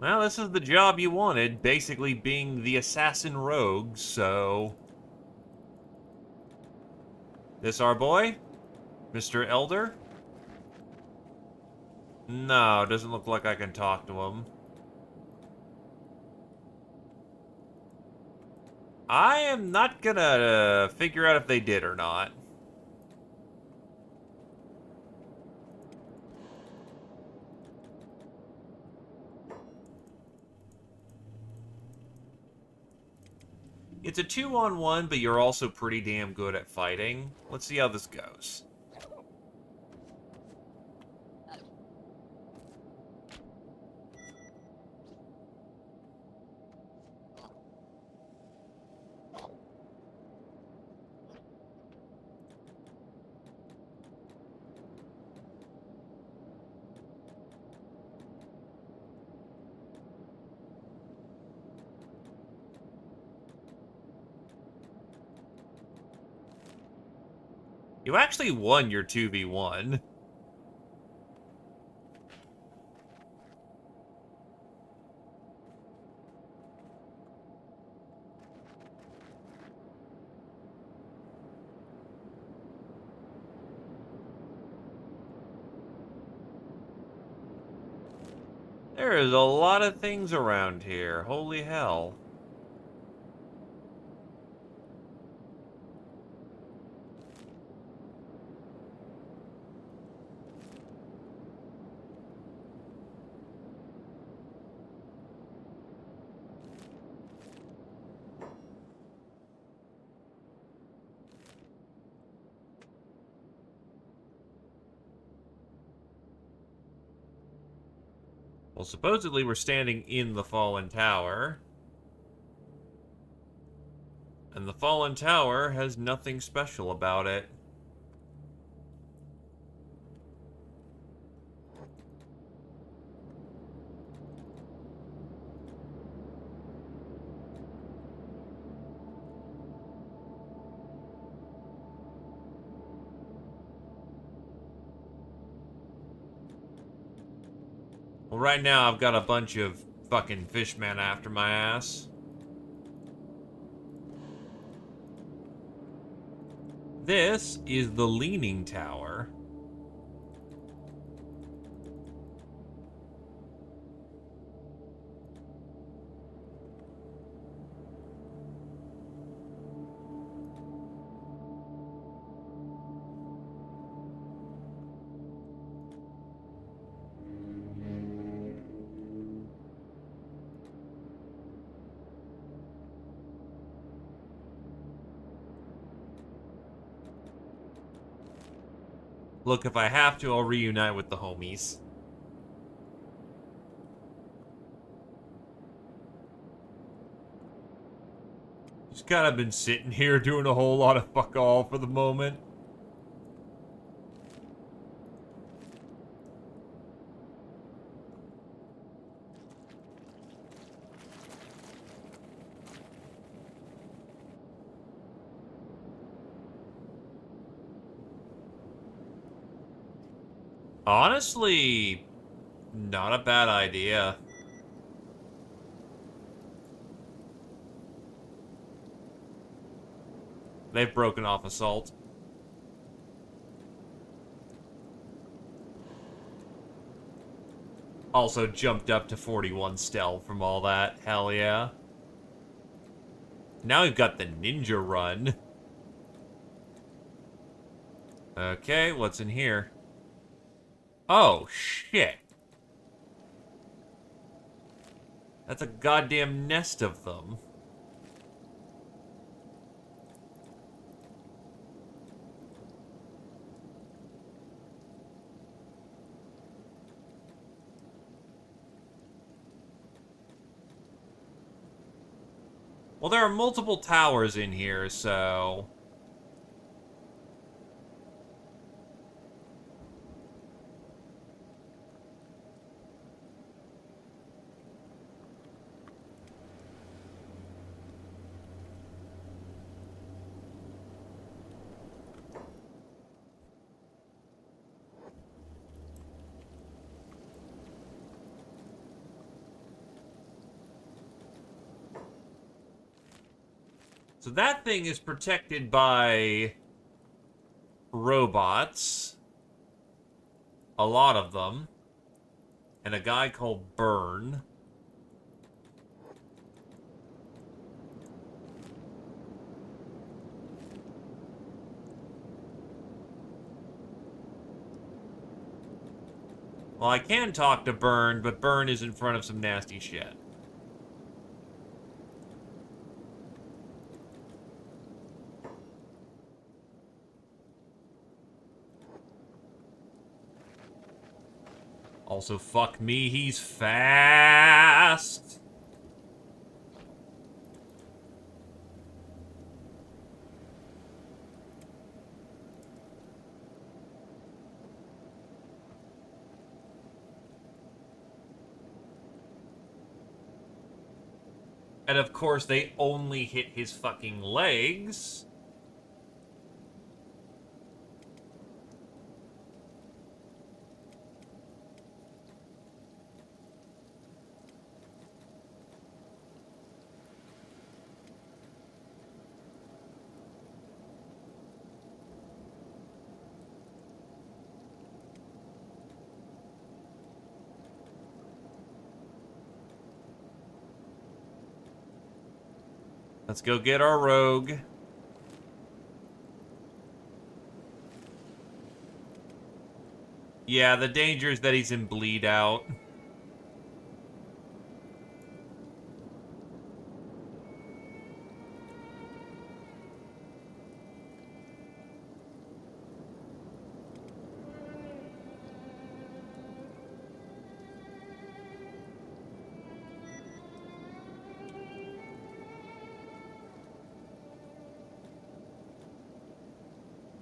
[SPEAKER 1] Well, this is the job you wanted, basically being the assassin rogue, so... This our boy? Mr. Elder? No, doesn't look like I can talk to him. I am not gonna figure out if they did or not. It's a 2-on-1, but you're also pretty damn good at fighting. Let's see how this goes. You actually won your 2v1. There is a lot of things around here. Holy hell. Well, supposedly we're standing in the fallen tower. And the fallen tower has nothing special about it. Well, right now I've got a bunch of fucking fishmen after my ass. This is the Leaning Tower. Look, if I have to, I'll reunite with the homies. Just kind of been sitting here doing a whole lot of fuck all for the moment. Honestly, not a bad idea. They've broken off assault. Also jumped up to 41 stealth from all that. Hell yeah. Now we've got the ninja run. Okay, what's in here? Oh, shit. That's a goddamn nest of them. Well, there are multiple towers in here, so... So that thing is protected by robots. A lot of them. And a guy called Burn. Well, I can talk to Burn, but Burn is in front of some nasty shit. Also, fuck me, he's fast! And of course, they only hit his fucking legs. Let's go get our rogue. Yeah, the danger is that he's in bleed out.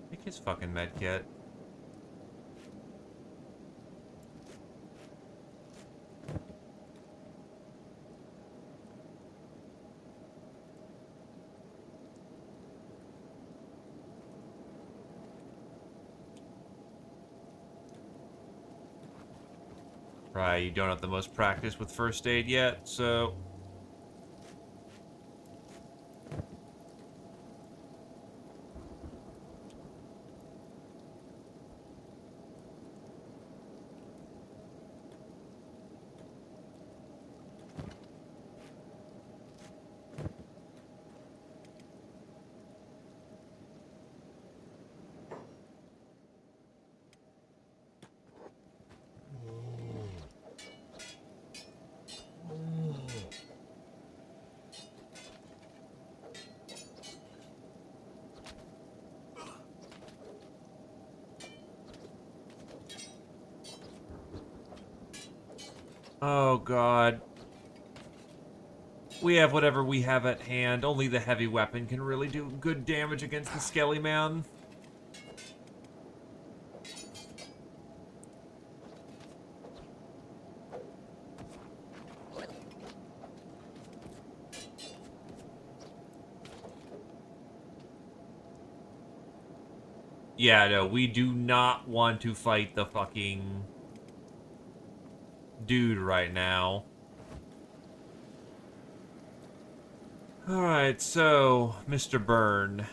[SPEAKER 1] Take his fucking medkit. Right, you don't have the most practice with first aid yet, so... Oh, God. We have whatever we have at hand. Only the heavy weapon can really do good damage against the Skelly Man. Yeah, no, we do not want to fight the fucking dude right now. Alright, so, Mr. Byrne.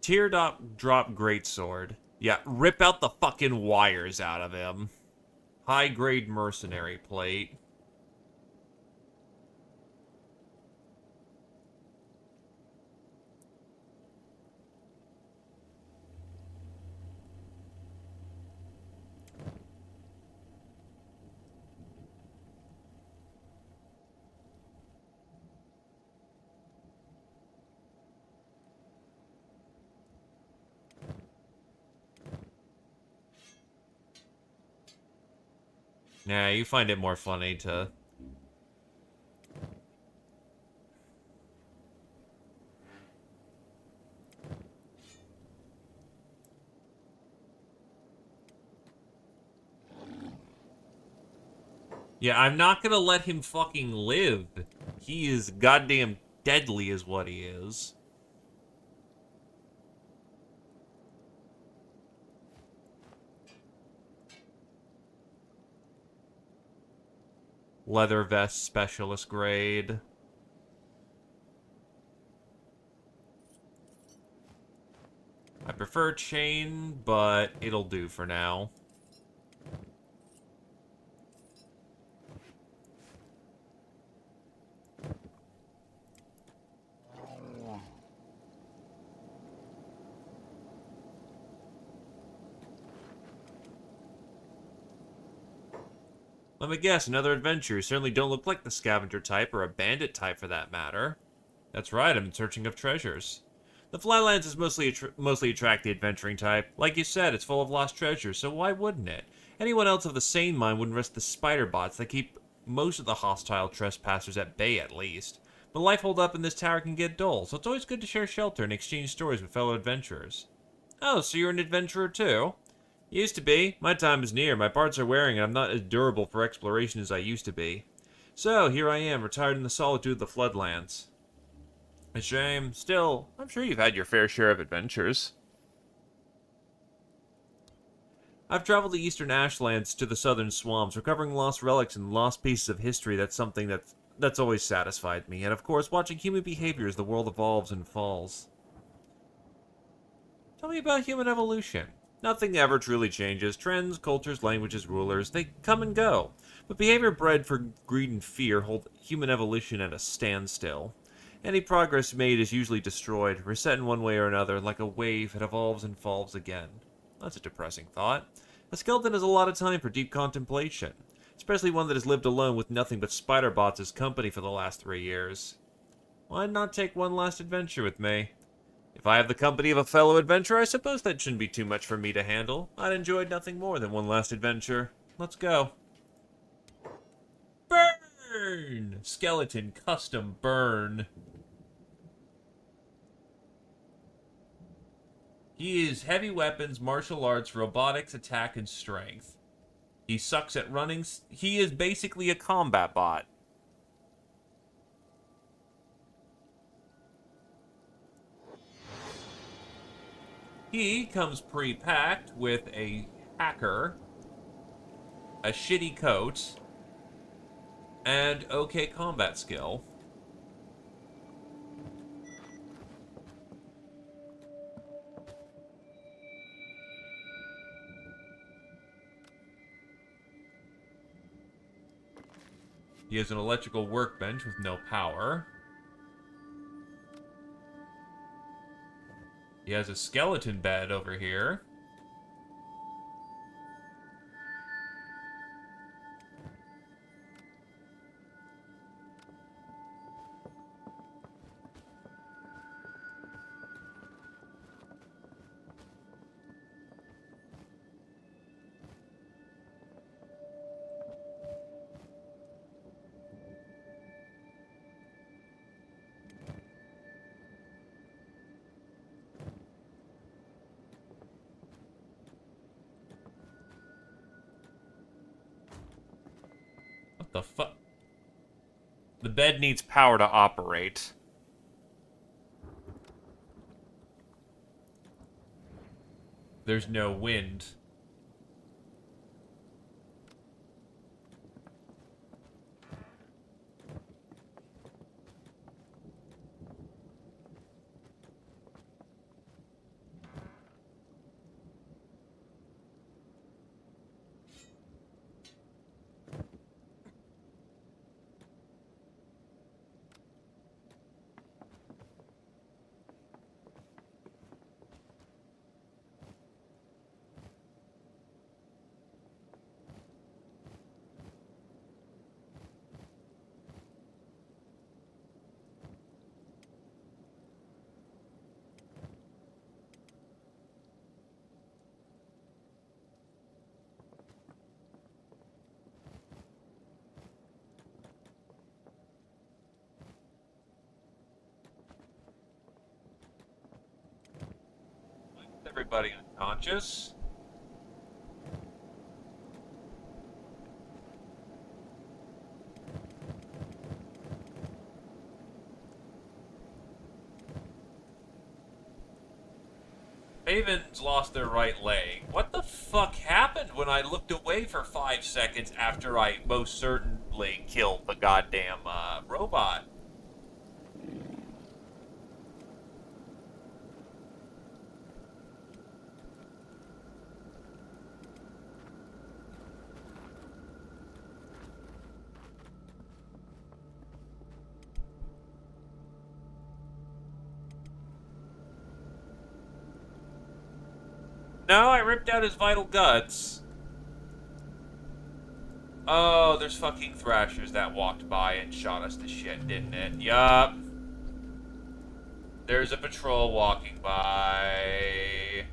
[SPEAKER 1] Teardrop greatsword. Yeah, rip out the fucking wires out of him. High-grade mercenary plate. Yeah, you find it more funny to... Yeah, I'm not gonna let him fucking live. He is goddamn deadly is what he is. Leather vest specialist grade. I prefer chain, but it'll do for now. Let me guess, another adventure. You certainly don't look like the scavenger type, or a bandit type for that matter. That's right, I'm in searching of treasures. The Flylands is mostly attract the adventuring type. Like you said, it's full of lost treasures, so why wouldn't it? Anyone else of the sane mind wouldn't risk the spider bots that keep most of the hostile trespassers at bay, at least. But life holed up in this tower can get dull, so it's always good to share shelter and exchange stories with fellow adventurers. Oh, so you're an adventurer too? Used to be. My time is near. My parts are wearing, and I'm not as durable for exploration as I used to be. So, here I am, retired in the solitude of the Floodlands. A shame. Still, I'm sure you've had your fair share of adventures. I've traveled the eastern ashlands to the southern swamps, recovering lost relics and lost pieces of history. That's something that's always satisfied me. And of course, watching human behavior as the world evolves and falls. Tell me about human evolution. Nothing ever truly changes. Trends, cultures, languages, rulers, they come and go. But behavior bred for greed and fear hold human evolution at a standstill. Any progress made is usually destroyed, reset in one way or another, like a wave, it evolves and falls again. That's a depressing thought. A skeleton has a lot of time for deep contemplation, especially one that has lived alone with nothing but spider bots as company for the last 3 years. Why not take one last adventure with me? If I have the company of a fellow adventurer, I suppose that shouldn't be too much for me to handle. I'd enjoy nothing more than one last adventure. Let's go. Burn! Skeleton custom burn. He is heavy weapons, martial arts, robotics, attack, and strength. He sucks at running. He is basically a combat bot. He comes pre-packed with a hacker, a shitty coat, and okay combat skill. He has an electrical workbench with no power. He has a skeleton bed over here. What the fuck? The bed needs power to operate. There's no wind. everybody unconscious? Haven's lost their right leg. What the fuck happened when I looked away for 5 seconds after I most certainly killed the goddamn robot? No, I ripped out his vital guts. Oh, there's fucking thrashers that walked by and shot us to shit, didn't it? Yup. There's a patrol walking by.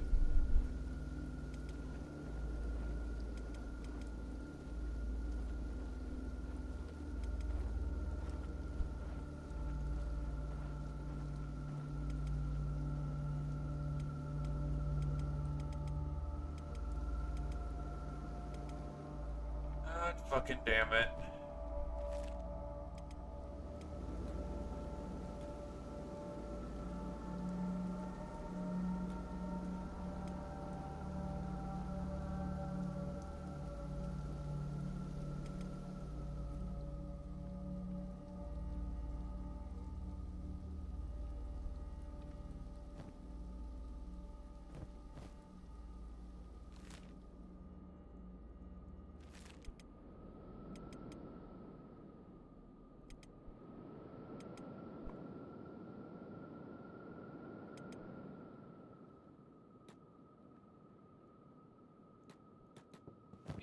[SPEAKER 1] God fucking damn it.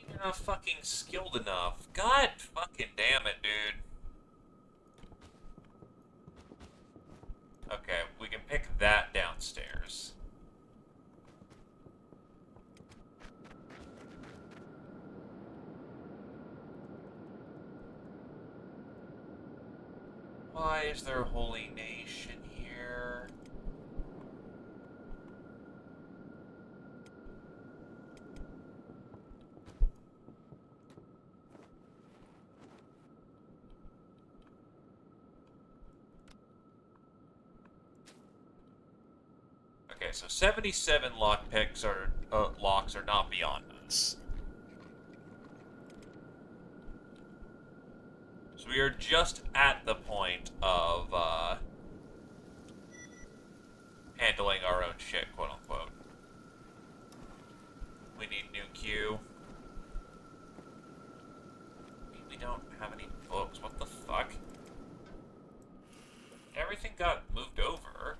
[SPEAKER 1] You're not fucking skilled enough. God fucking damn it, dude. Okay, we can pick that downstairs. Why is there a holy nation here? Okay, so 77 lockpicks are locks are not beyond us. So we are just at the point of handling our own shit, quote unquote. We need new Q. We don't have any books. What the fuck? Everything got moved over.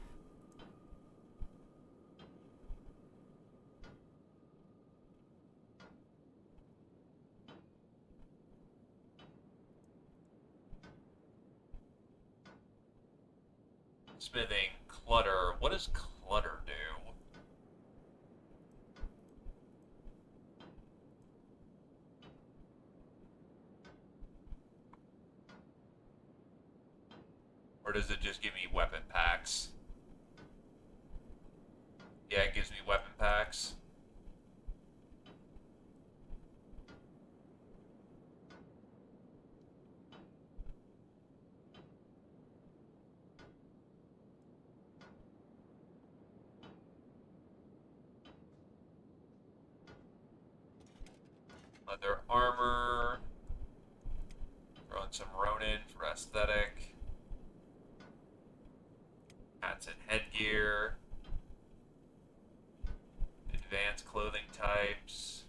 [SPEAKER 1] Smithing, clutter. What does clutter do? Or does it just give me weapon packs? Yeah, it gives me weapon packs. Leather armor. Throw in some Ronin for aesthetic. Hats and headgear. Advanced clothing types.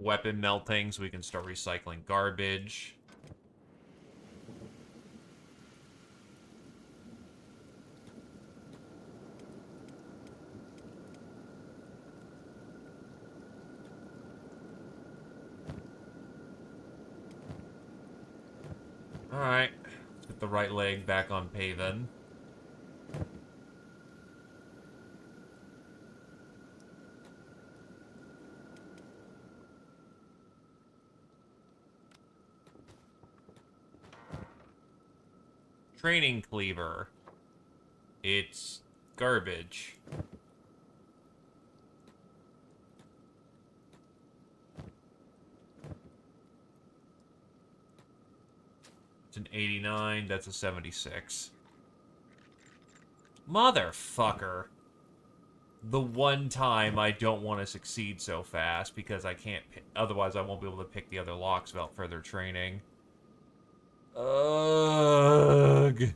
[SPEAKER 1] Weapon melting so we can start recycling garbage. Put the right leg back on paving. Training cleaver. It's garbage. It's an 89. That's a 76. Motherfucker. The one time I don't want to succeed so fast because I can't... Otherwise, I won't be able to pick the other locks without further training. Ugh.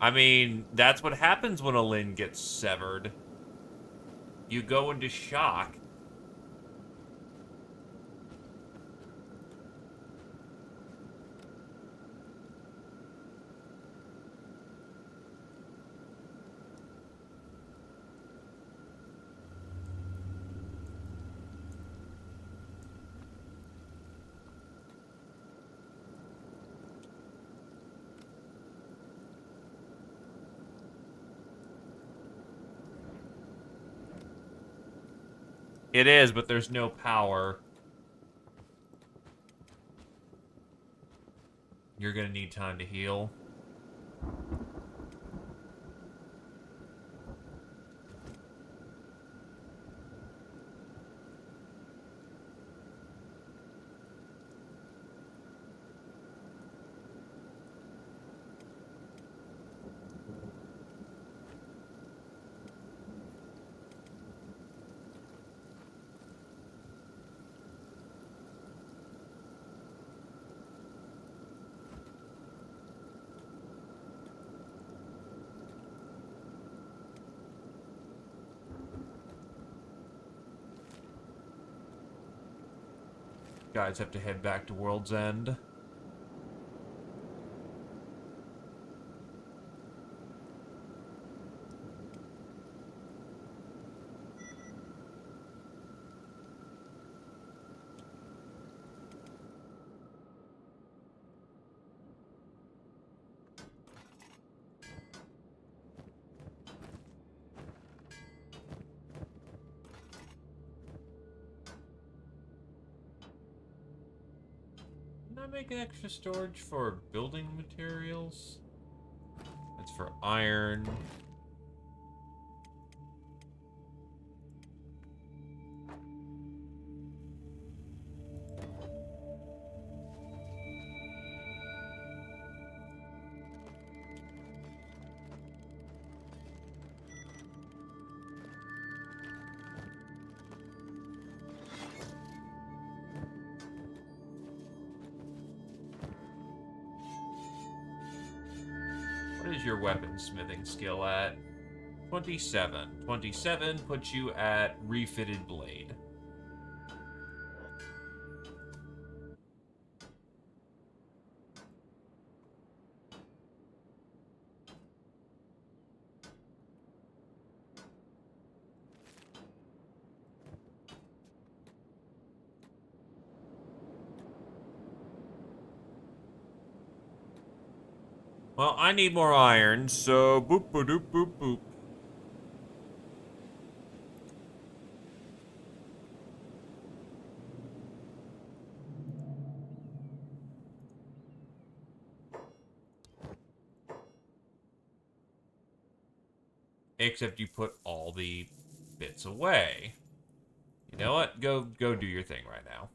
[SPEAKER 1] I mean, that's what happens when a limb gets severed. You go into shock. It is, but there's no power. You're gonna need time to heal. Guys have to head back to World's End. Can I make an extra storage for building materials? That's for iron. What is your weaponsmithing skill at? 27. 27 puts you at refitted blade. Well, I need more iron, so boop boop doop boop boop. Except you put all the bits away. You know what? Go do your thing right now.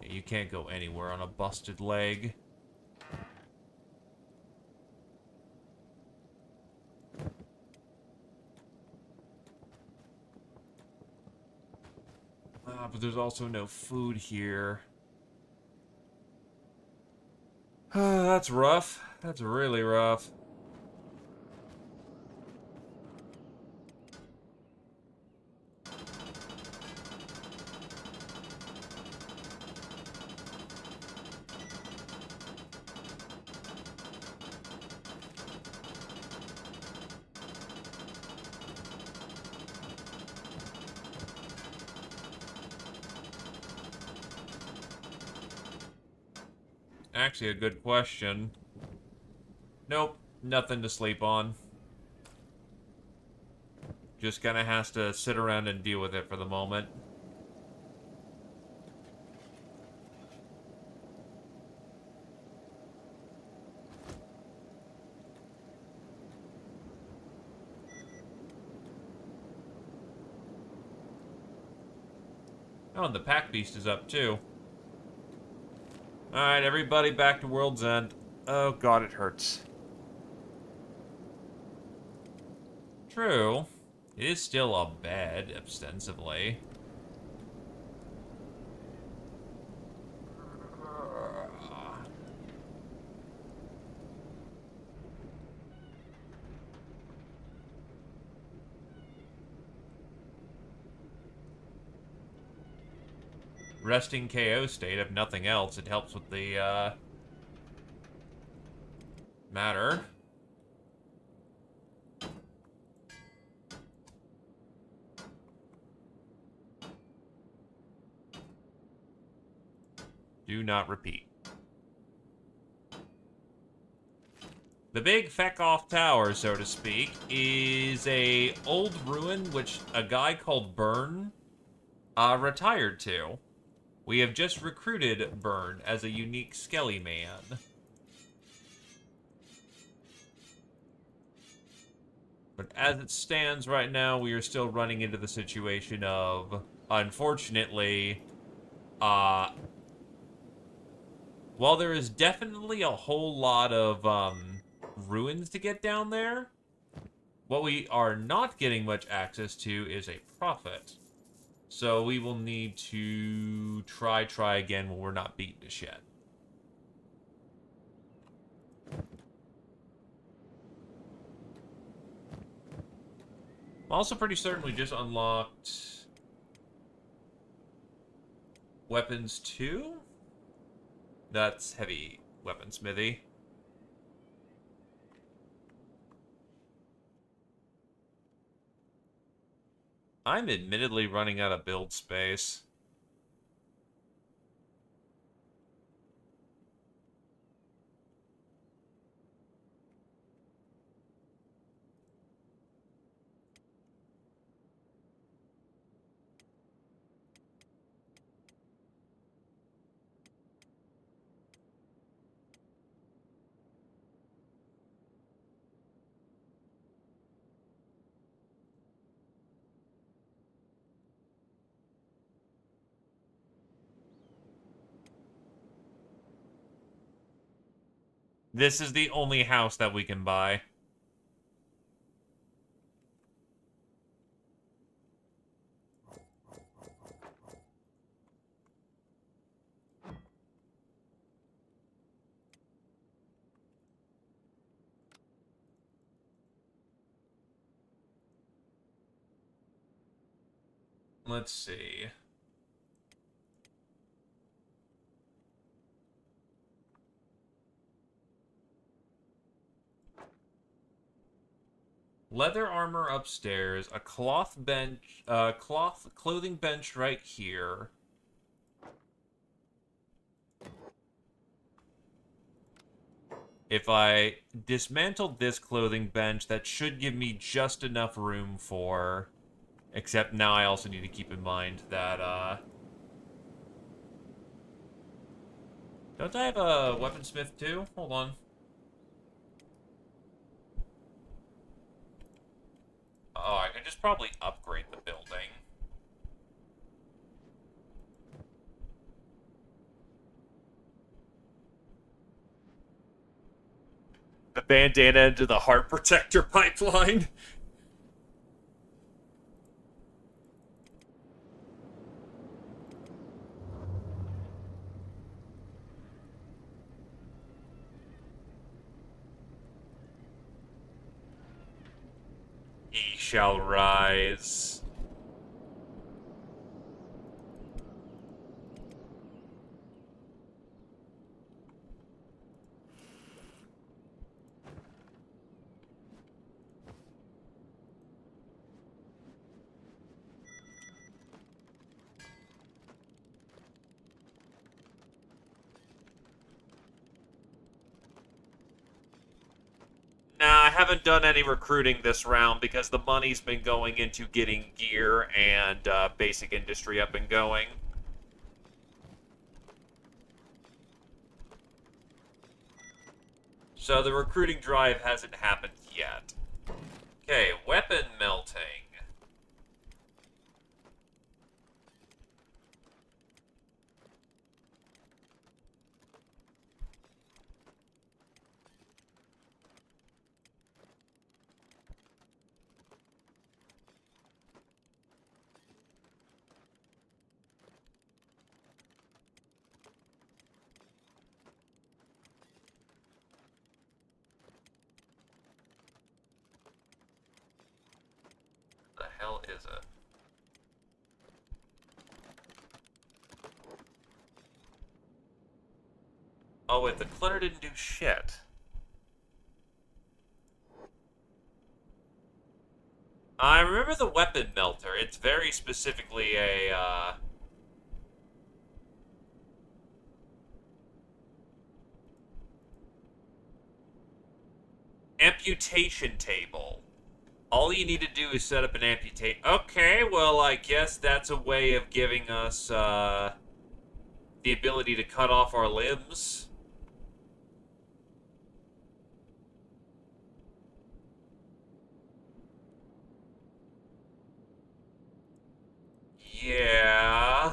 [SPEAKER 1] You can't go anywhere on a busted leg. But there's also no food here. That's rough. That's really rough. actually a good question. Nope, nothing to sleep on. Just kinda has to sit around and deal with it for the moment. Oh, and the pack beast is up too. Alright, everybody back to World's End. Oh god, it hurts. True. It is still a bed, ostensibly. Resting KO state, if nothing else. It helps with the, matter. Do not repeat. The big feck-off tower, so to speak, is a old ruin which a guy called Burn retired to. We have just recruited Burn as a unique Skelly man. But as it stands right now, we are still running into the situation of, unfortunately, while there is definitely a whole lot of ruins to get down there, what we are not getting much access to is a prophet. So we will need to try again when we're not beaten to shit. I'm also pretty certain we just unlocked weapons 2? That's heavy weaponsmithy. I'm admittedly running out of build space. This is the only house that we can buy. Let's see. Leather armor upstairs, a cloth bench, clothing bench right here. If I dismantled this clothing bench, that should give me just enough room for... Except now I also need to keep in mind that, don't I have a weaponsmith too? Hold on. Oh, I could just probably upgrade the building. The bandana into the heart protector pipeline. He shall rise. Nah, I haven't done any recruiting this round because the money's been going into getting gear and basic industry up and going. So the recruiting drive hasn't happened yet. Okay, weapon melting. The hell is it? Oh wait, the clutter didn't do shit. I remember the weapon melter. It's very specifically a, amputation table. All you need to do is set up an amputate. Okay, well, I guess that's a way of giving us, the ability to cut off our limbs. Yeah.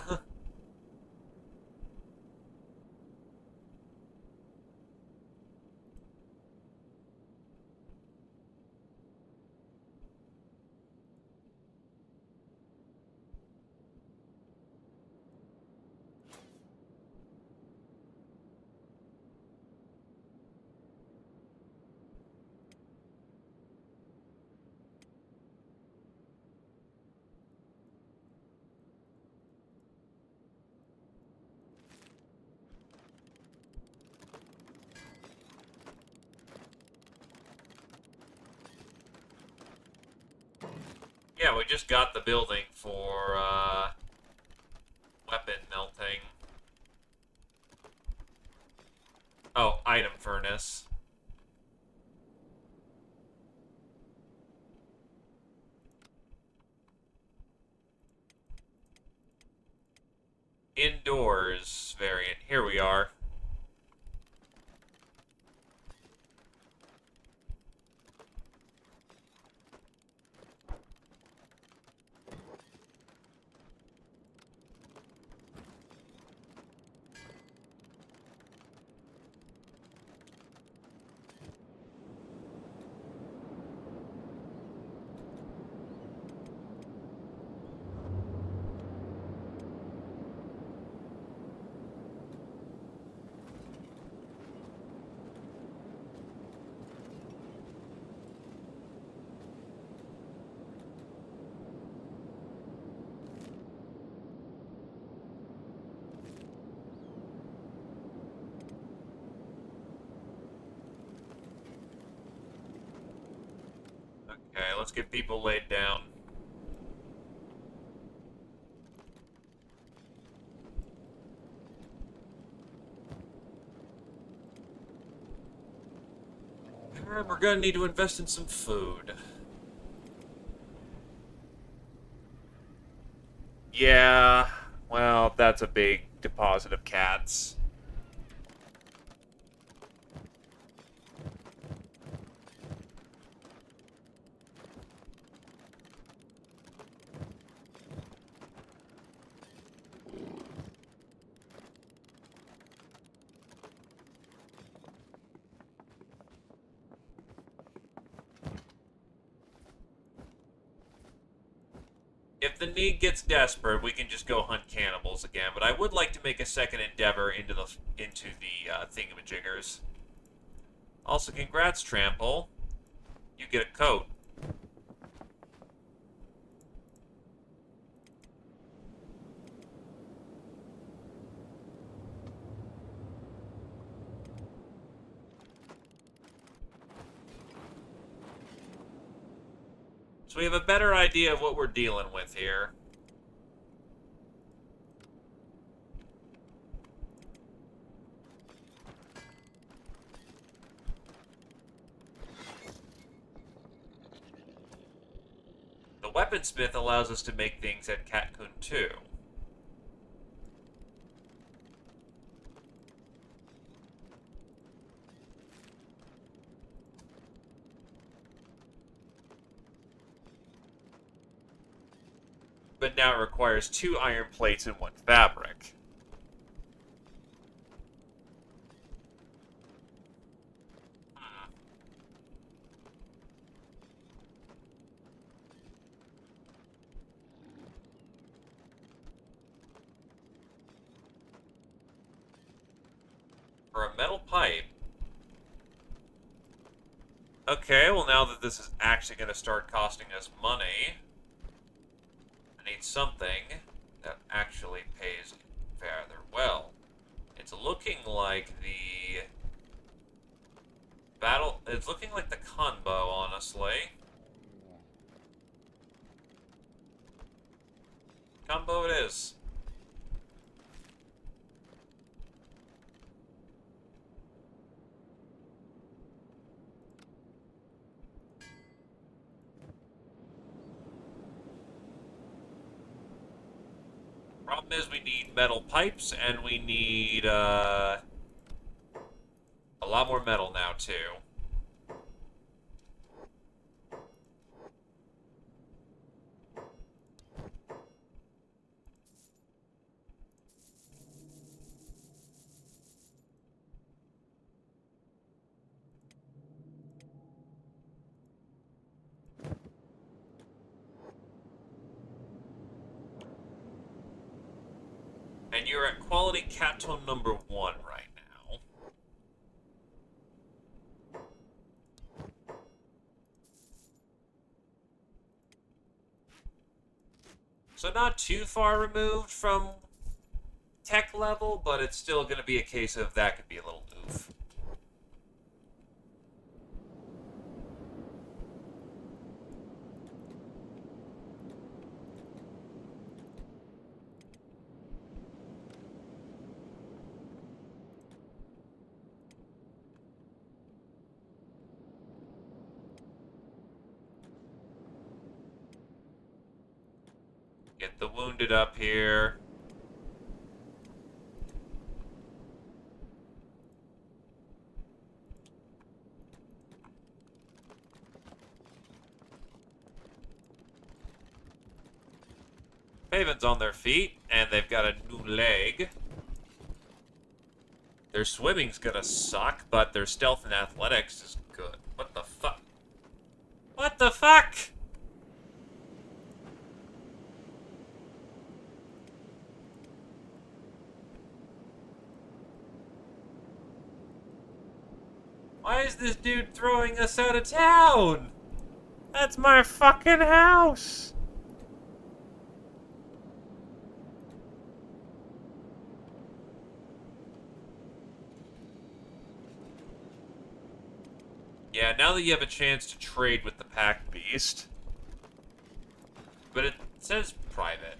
[SPEAKER 1] Yeah, we just got the building for, weapon melting. Oh, item furnace. Indoors variant. Here we are. Okay, let's get people laid down. Alright, we're gonna need to invest in some food. Yeah, well, that's a big deposit of cats. If the need gets desperate, we can just go hunt cannibals again. But I would like to make a second endeavor into the thingamajiggers. Also, congrats, Trample. You get a coat. So we have a better idea of what we're dealing with here. The weaponsmith allows us to make things at Katkun too. But now it requires 2 iron plates and 1 fabric. For a metal pipe. Okay, well now that this is actually going to start costing us money, I need something that actually pays rather well. It's looking like the battle... It's looking like the Conbo, honestly. Combo it is. Problem is we need metal pipes, and we need, a lot more metal now, too. And you're at quality Caton number 1 right now. So not too far removed from tech level, but it's still going to be a case of that could be a little oof. Get the wounded up here. Haven's on their feet, and they've got a new leg. Their swimming's gonna suck, but their stealth and athletics is good. What the fuck? What the fuck? Why is this dude throwing us out of town? That's my fucking house! Yeah, now that you have a chance to trade with the Pack Beast. But it says private.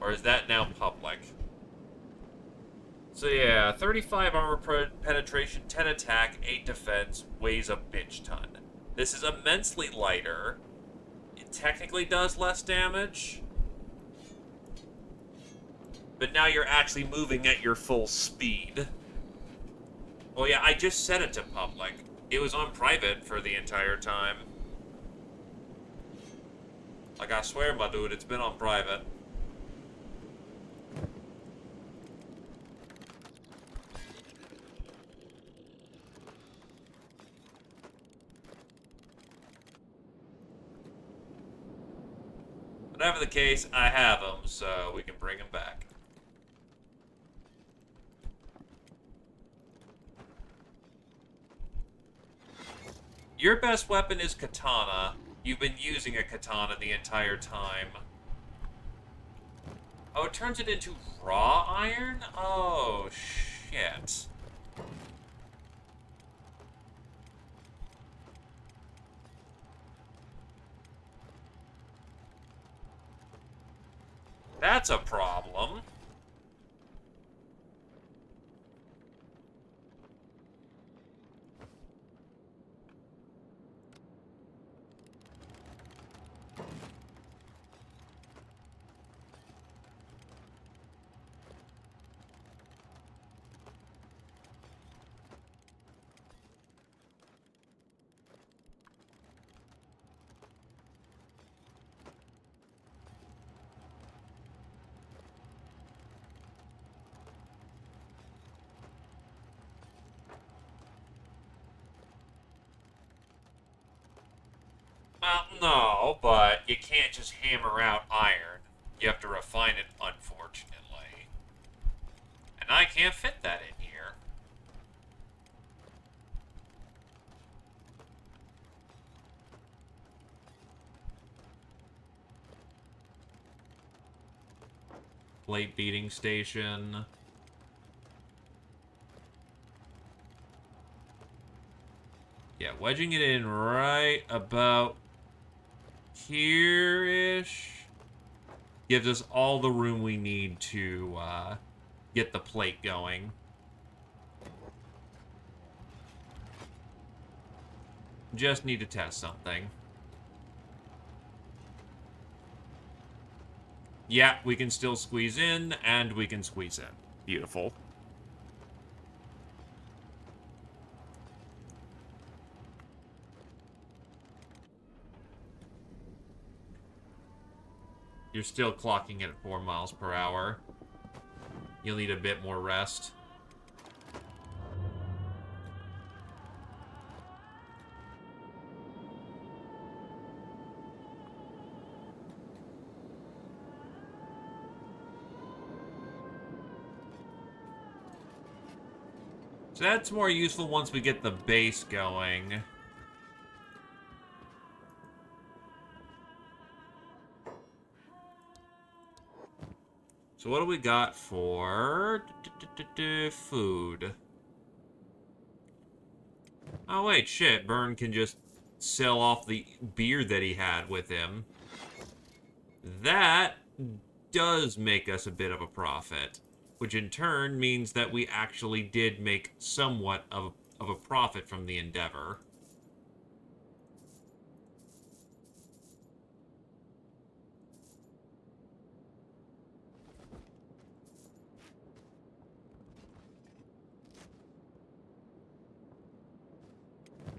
[SPEAKER 1] Or is that now public? So yeah, 35 armor penetration, 10 attack, 8 defense, weighs a bitch ton. This is immensely lighter. It technically does less damage. But now you're actually moving at your full speed. Well, yeah, I just set it to public. It was on private for the entire time. Like, I swear, my dude, it's been on private. Whatever the case, I have them, so we can bring them back. Your best weapon is katana. You've been using a katana the entire time. Oh, it turns it into raw iron? Oh, shit. That's a problem. Well, no, but you can't just hammer out iron. You have to refine it, unfortunately. And I can't fit that in here. Plate beating station. Yeah, wedging it in right about here-ish gives us all the room we need to get the plate going. Just need to test something. Yeah, we can still squeeze in, and we can squeeze in. Beautiful. You're still clocking it at 4 miles per hour. You'll need a bit more rest. So that's more useful once we get the base going. So what do we got for food? Oh wait, shit. Burn can just sell off the beer that he had with him. That does make us a bit of a profit, which in turn means that we actually did make somewhat of a profit from the endeavor.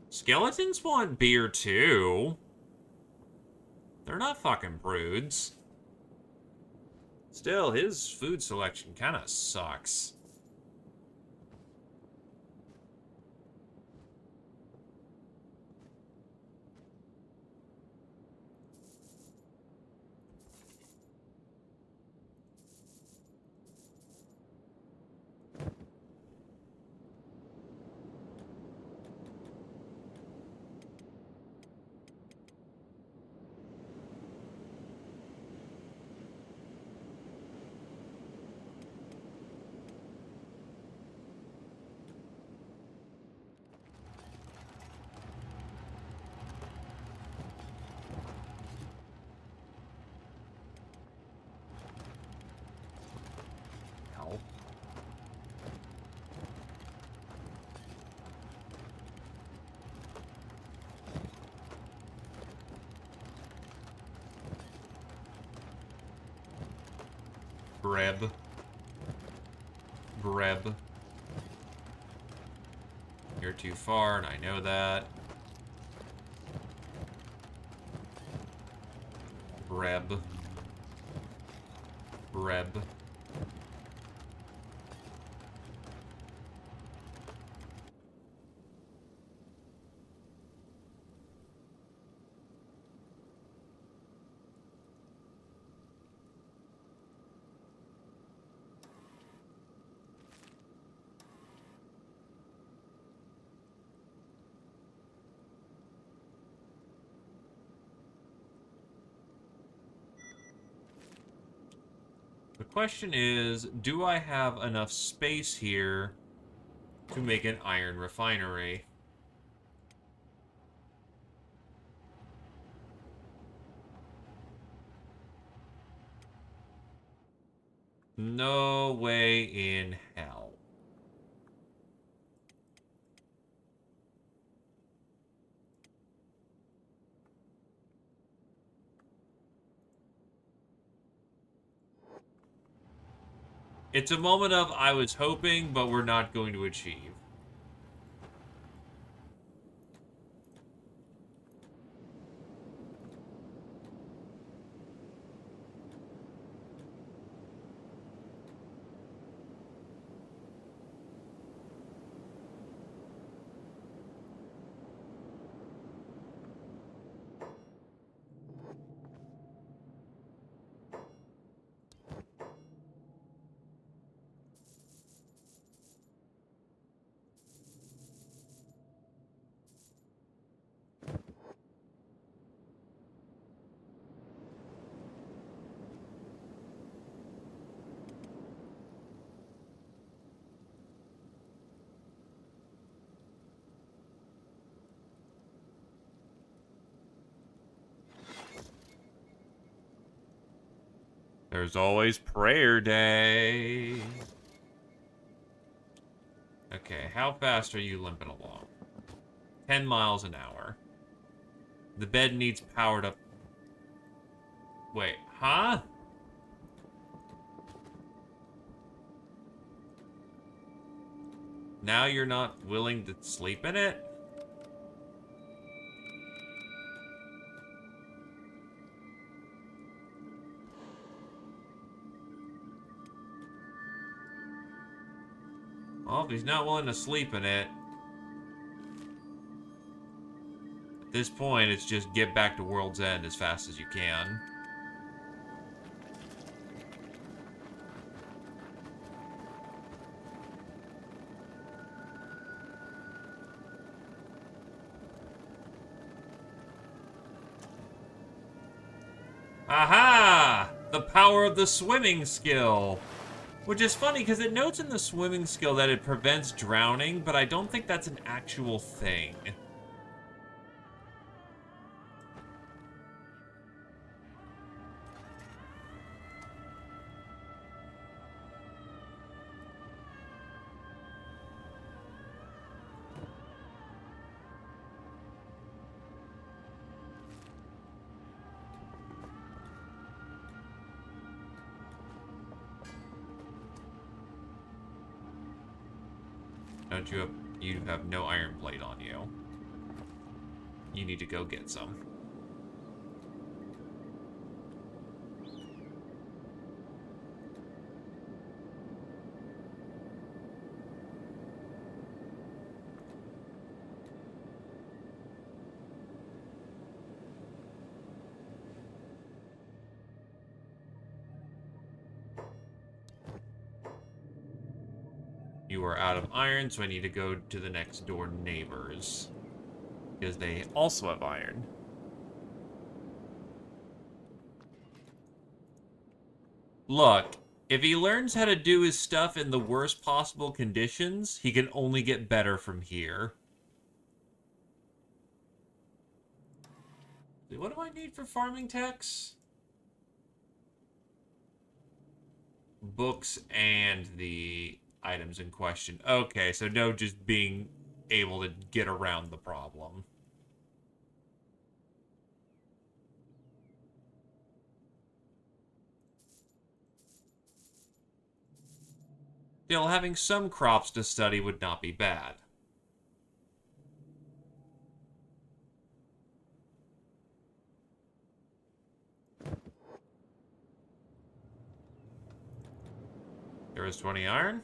[SPEAKER 1] Skeletons want beer too. They're not fucking prudes. Still, his food selection kind of sucks. Hell. Breb. Breb. You're too far, and I know that. Breb. Breb. The question is, do I have enough space here to make an iron refinery? No way in hell. It's a moment of I was hoping, but we're not going to achieve. There's always prayer day. Okay, how fast are you limping along? 10 miles an hour. The bed needs powered up. Wait, huh? Now you're not willing to sleep in it? Well, if he's not willing to sleep in it, at this point, it's just get back to World's End as fast as you can. Aha! The power of the swimming skill. Which is funny, because it notes in the swimming skill that it prevents drowning, but I don't think that's an actual thing. Don't you have no iron plate on you. You need to go get some. You are out of iron, so I need to go to the next door neighbors. Because they also have iron. Look, if he learns how to do his stuff in the worst possible conditions, he can only get better from here. What do I need for farming techs? Books and the items in question. Okay, so no just being able to get around the problem. Still, having some crops to study would not be bad. There is 20 iron.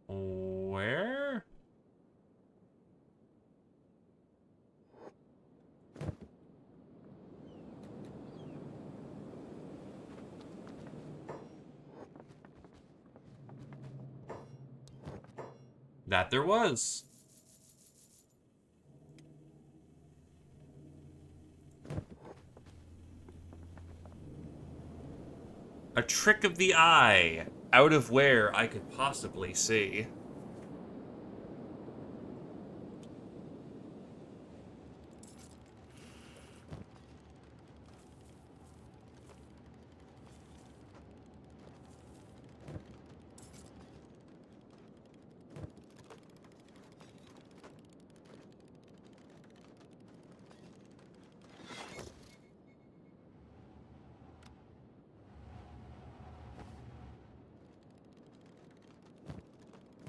[SPEAKER 1] Where? That there was. A trick of the eye, out of where I could possibly see.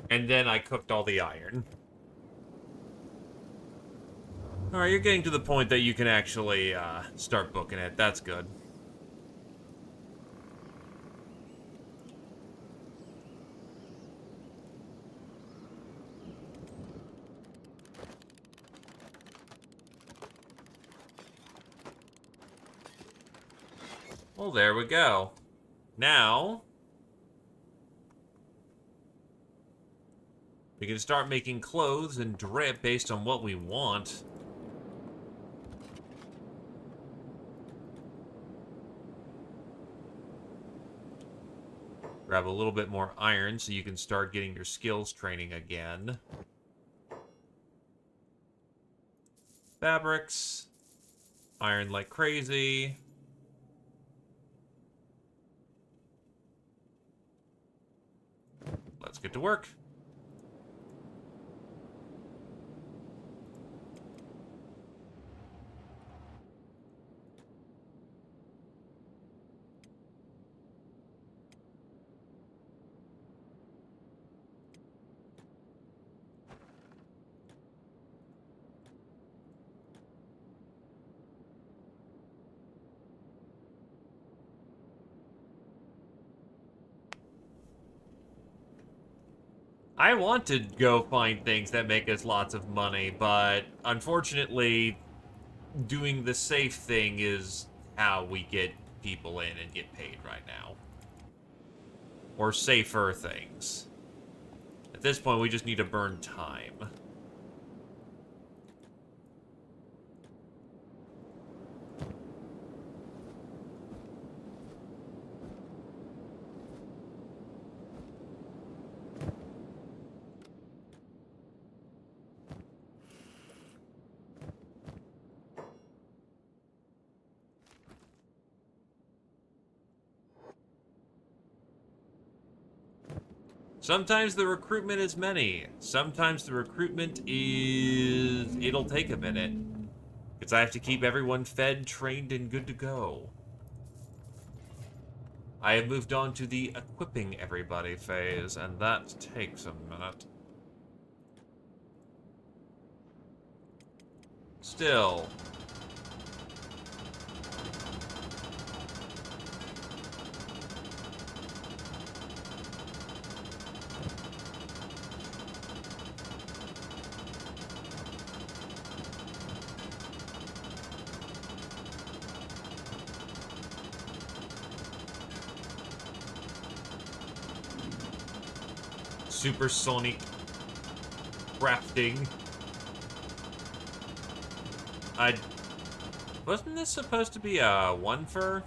[SPEAKER 1] And then I cooked all the iron. Alright, you're getting to the point that you can actually start booking it. That's good. Well, there we go. Now, we can start making clothes and drip based on what we want. Grab a little bit more iron so you can start getting your skills training again. Fabrics. Iron like crazy. Let's get to work. I want to go find things that make us lots of money, but unfortunately, doing the safe thing is how we get people in and get paid right now. Or safer things. At this point, we just need to burn time. Sometimes the recruitment is many. Sometimes the recruitment is... it'll take a minute. Because I have to keep everyone fed, trained, and good to go. I have moved on to the equipping everybody phase, and that takes a minute. Still. Supersonic crafting. Wasn't this supposed to be a one fur?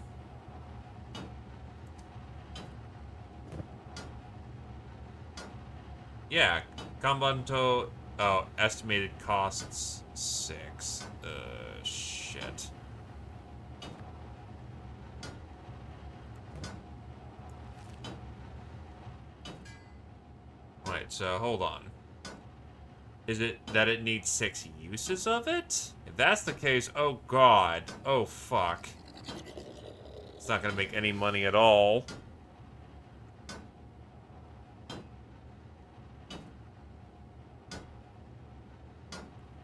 [SPEAKER 1] Yeah, Kambanto. Oh, estimated costs 6. Shit. Wait, so hold on. Is it that it needs 6 uses of it? If that's the case, oh god. Oh fuck. It's not gonna make any money at all.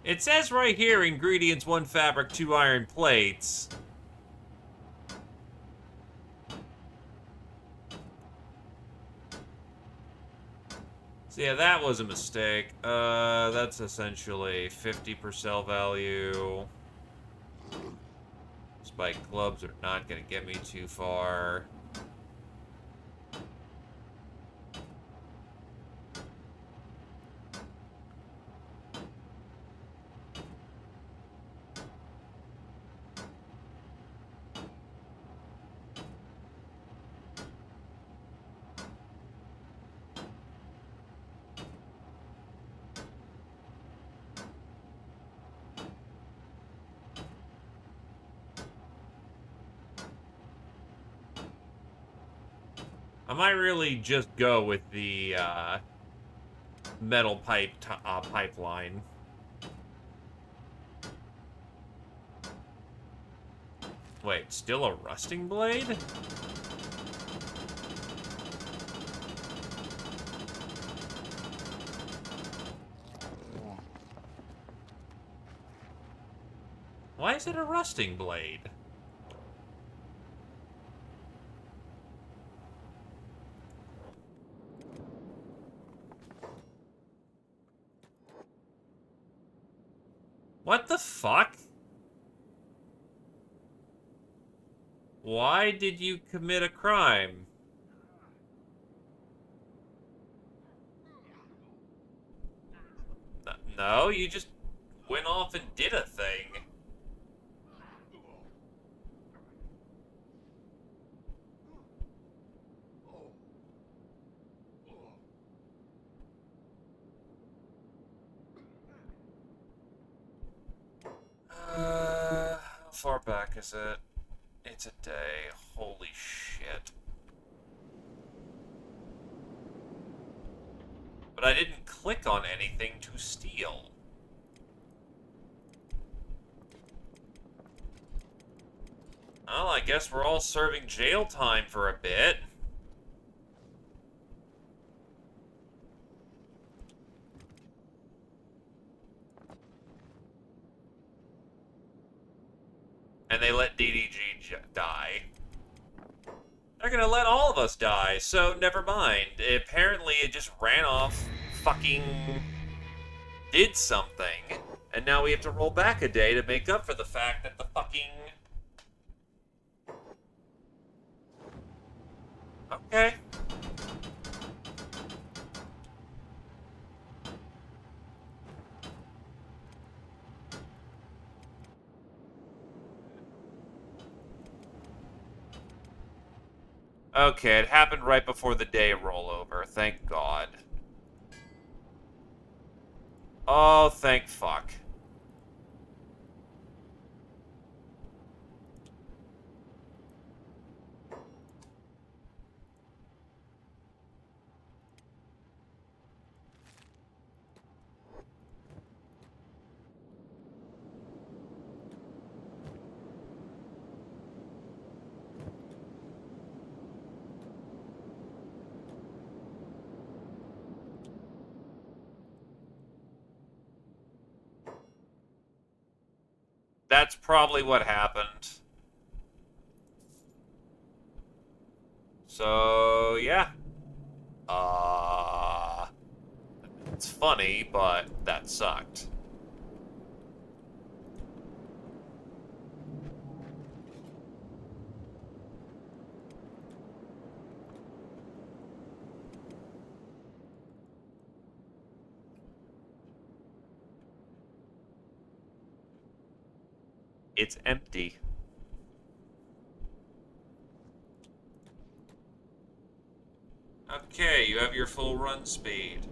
[SPEAKER 1] It says right here, ingredients, 1 fabric, 2 iron plates. So yeah, that was a mistake. That's essentially 50 per cell value. Spike clubs are not gonna get me too far. I might really just go with the metal pipeline. Wait, still a rusting blade? Why is it a rusting blade? What the fuck? Why did you commit a crime? No, you just went off and did a thing. is it? It's a day. Holy shit. But I didn't click on anything to steal. Well, I guess we're all serving jail time for a bit. And they let DDG die. They're gonna let all of us die, so never mind. Apparently it just ran off, fucking did something, and now we have to roll back a day to make up for the fact that the fucking... Okay. Okay, it happened right before the day rollover. Thank God. Oh, thank fuck. That's probably what happened. So, yeah. It's funny, but that sucked. It's empty. Okay, you have your full run speed.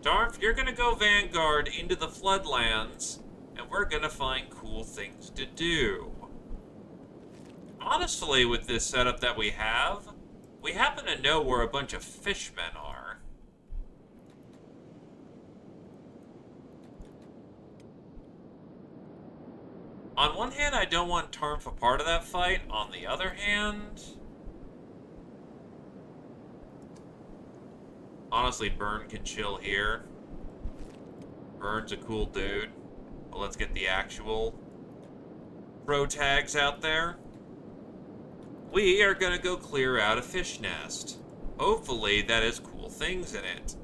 [SPEAKER 1] Darth, you're gonna go Vanguard into the Floodlands, and we're gonna find cool things to do. Honestly, with this setup that we happen to know where a bunch of fishmen are. On one hand, I don't want Tarnf a part of that fight. On the other hand... Honestly, Burn can chill here. Burn's a cool dude. But let's get the actual pro tags out there. We are gonna go clear out a fish nest. Hopefully that has cool things in it.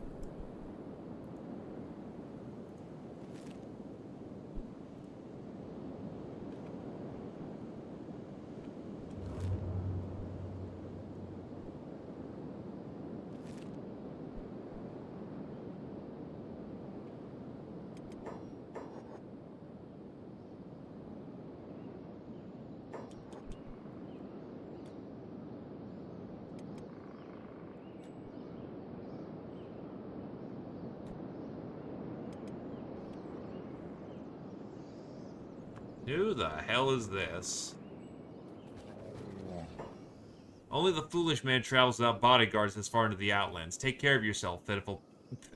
[SPEAKER 1] Who the hell is this? Only the foolish man travels without bodyguards this far into the Outlands. Take care of yourself,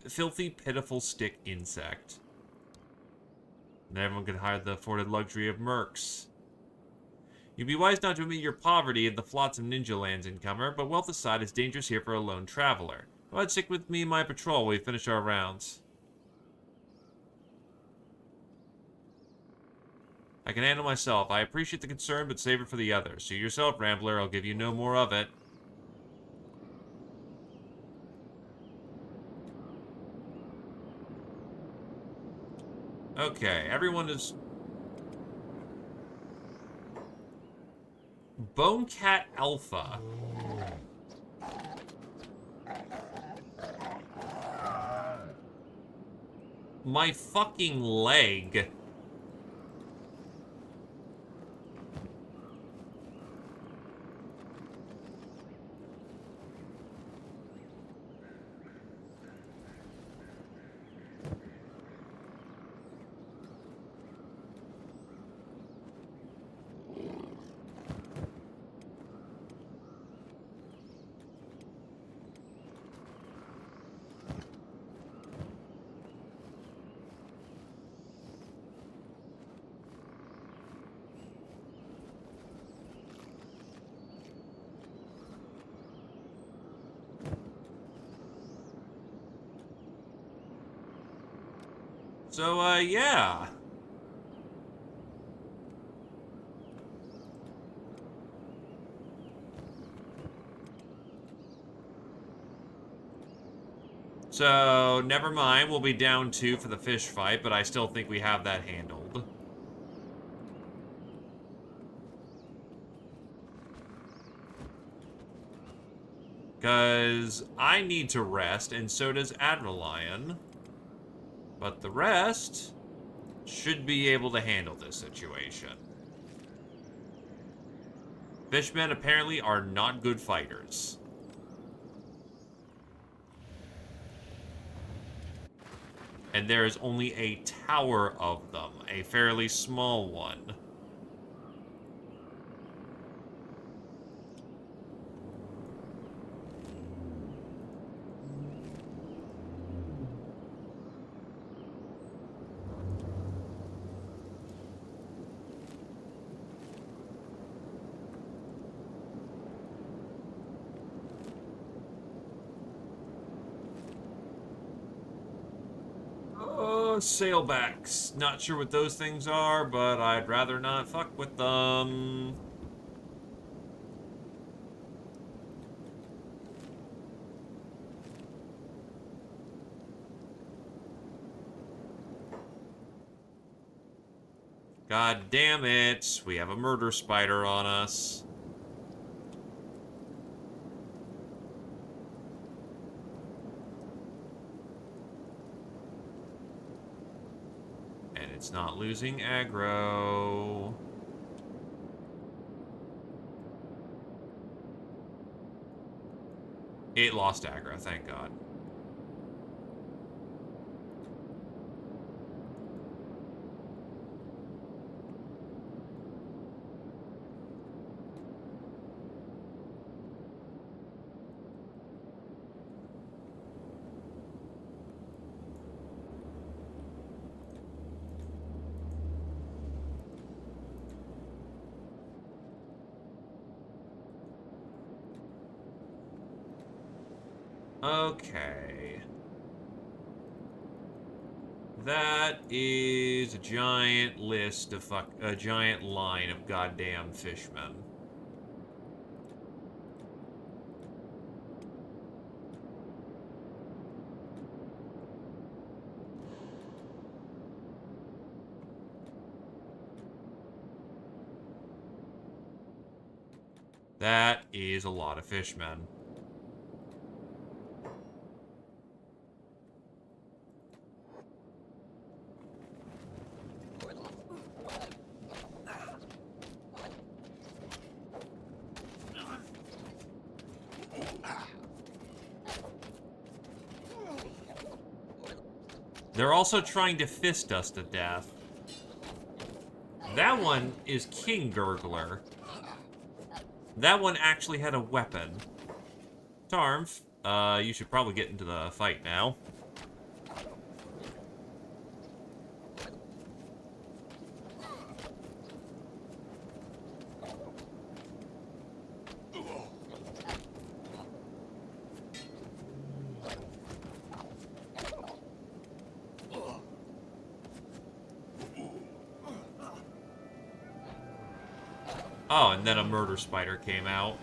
[SPEAKER 1] filthy, pitiful stick insect. And everyone can hide the afforded luxury of mercs. You'd be wise not to admit your poverty in the flotsam ninja lands, incomer, but wealth aside, it's dangerous here for a lone traveler. Go ahead, stick with me and my patrol while we finish our rounds. I can handle myself. I appreciate the concern, but save it for the others. Suit yourself, Rambler. I'll give you no more of it. Okay, everyone is... Bonecat Alpha. My fucking leg. So, yeah. So, never mind. We'll be down 2 for the fish fight, but I still think we have that handled. Because I need to rest, and so does Adrenalion. But the rest should be able to handle this situation. Fishmen apparently are not good fighters. And there is only a tower of them, a fairly small one. Oh, sailbacks. Not sure what those things are, but I'd rather not fuck with them. God damn it. We have a murder spider on us. And it's not losing aggro. It lost aggro, thank God. Okay. That is a giant list of a giant line of goddamn fishmen. That is a lot of fishmen. They're also trying to fist us to death. That one is King Gurgler. That one actually had a weapon. Tarmf, you should probably get into the fight now. Oh, and then a murder spider came out.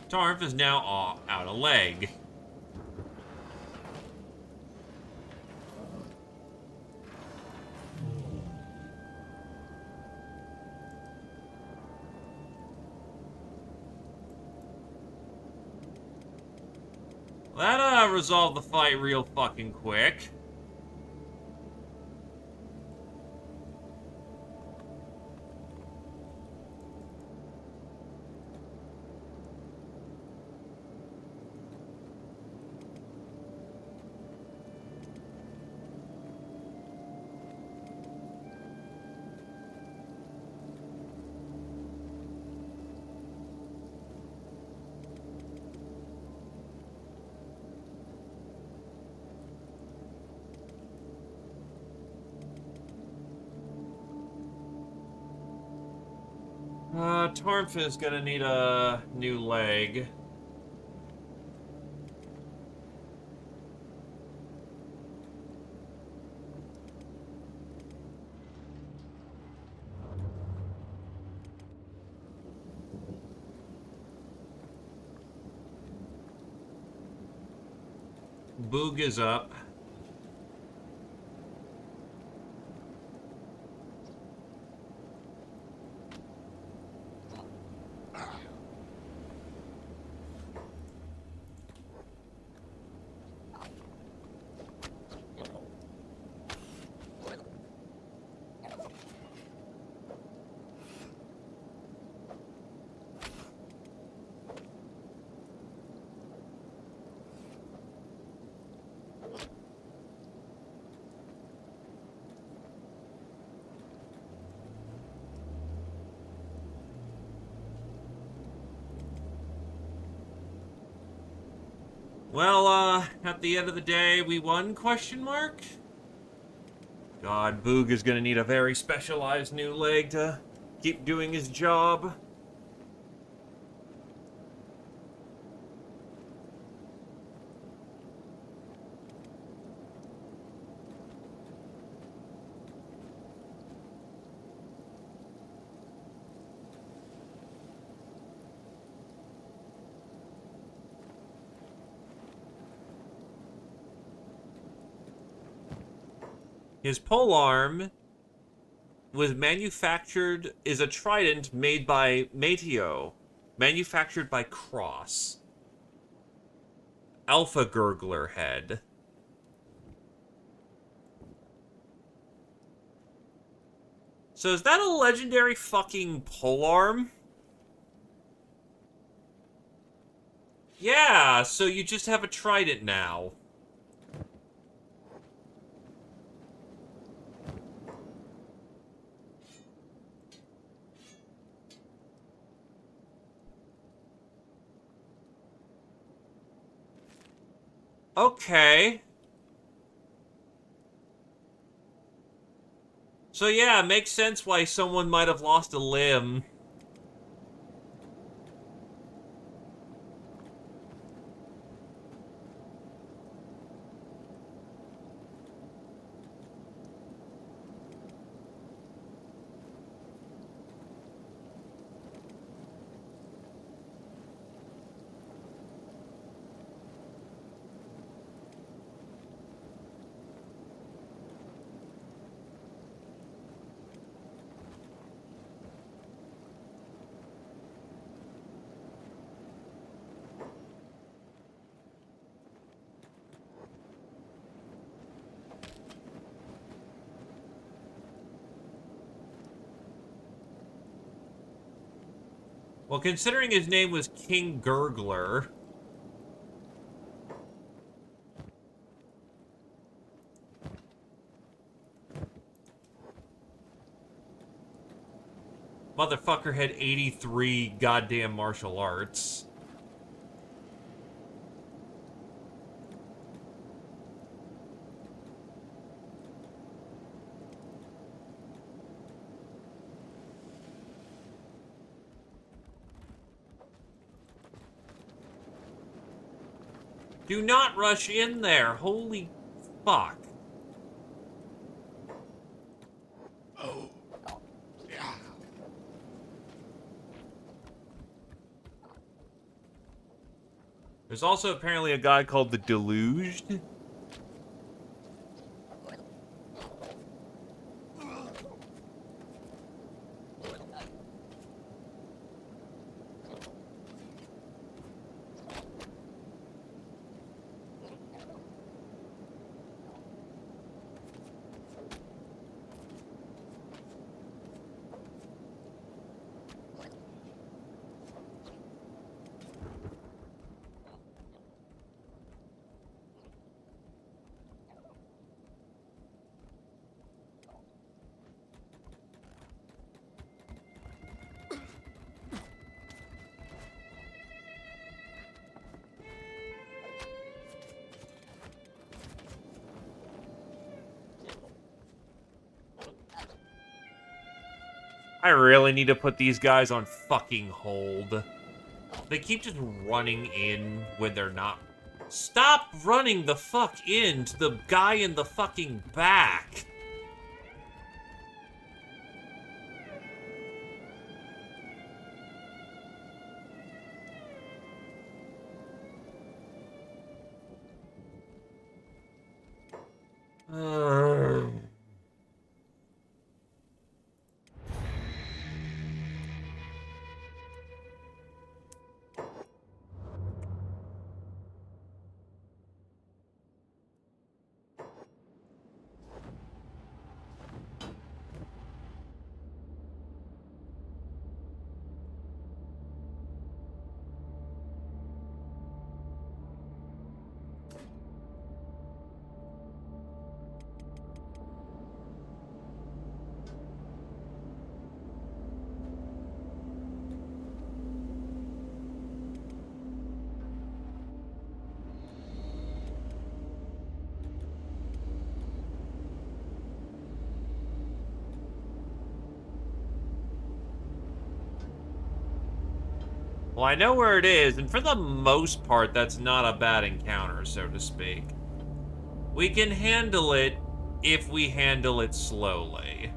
[SPEAKER 1] Tarmf is now out a leg. That resolved the fight real fucking quick. Tarmf is gonna need a new leg. Boog is up. Well, at the end of the day, we won, question mark? God, Boog is gonna need a very specialized new leg to keep doing his job. His polearm is a trident made by Mateo, manufactured by Cross. Alpha Gurgler head. So is that a legendary fucking polearm? Yeah, so you just have a trident now. Okay. So yeah, it makes sense why someone might have lost a limb. Well, considering his name was King Gurgler. Motherfucker had 83 goddamn martial arts. Do not rush in there. Holy fuck.
[SPEAKER 2] Oh. Yeah.
[SPEAKER 1] There's also apparently a guy called the Deluged. I really need to put these guys on fucking hold. They keep just running in when they're not. Stop running the fuck in to the guy in the fucking back. Uh, well, I know where it is, and for the most part, that's not a bad encounter, so to speak. We can handle it if we handle it slowly.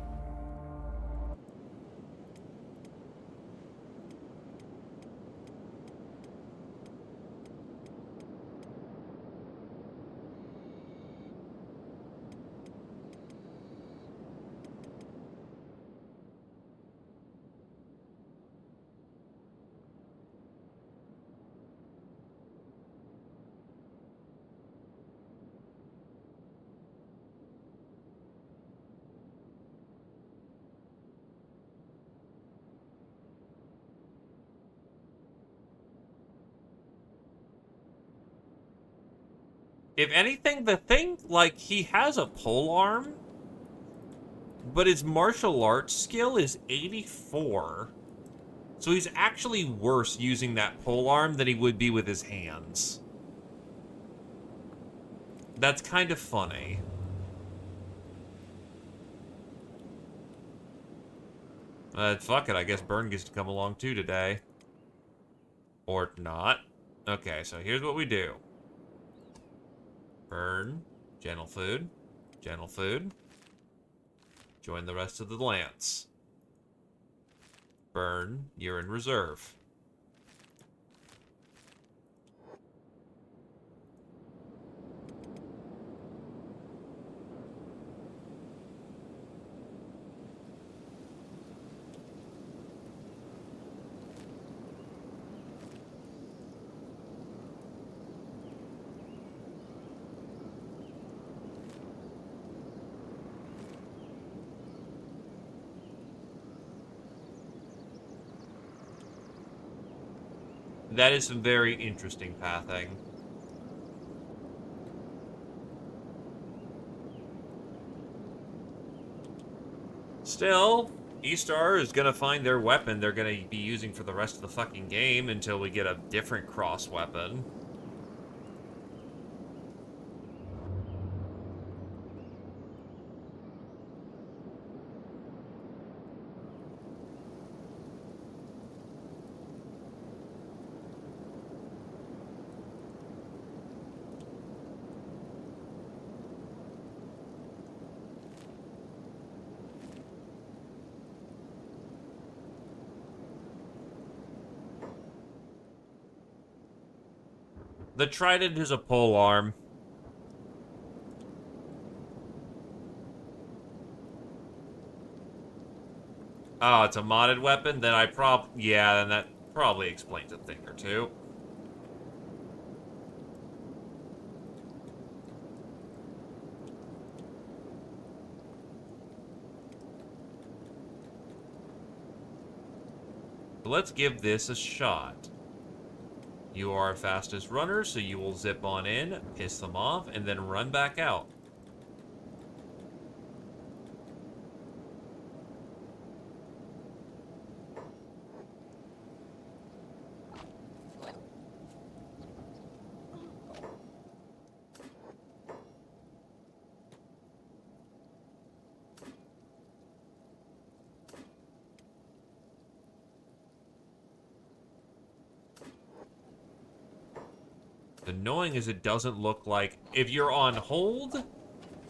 [SPEAKER 1] If anything, the thing, like, he has a pole arm, but his martial arts skill is 84. So he's actually worse using that pole arm than he would be with his hands. That's kind of funny. Fuck it, I guess Burn gets to come along too today. Or not. Okay, so here's what we do. Burn, gentle food, gentle food. Join the rest of the lance. Burn, you're in reserve. That is some very interesting pathing. Still, E-Star is gonna find their weapon they're gonna be using for the rest of the fucking game until we get a different cross weapon. The trident is a pole arm. Oh, it's a modded weapon? Then yeah, then that probably explains a thing or two. Let's give this a shot. You are our fastest runner, so you will zip on in, piss them off, and then run back out. The annoying is it doesn't look like... If you're on hold,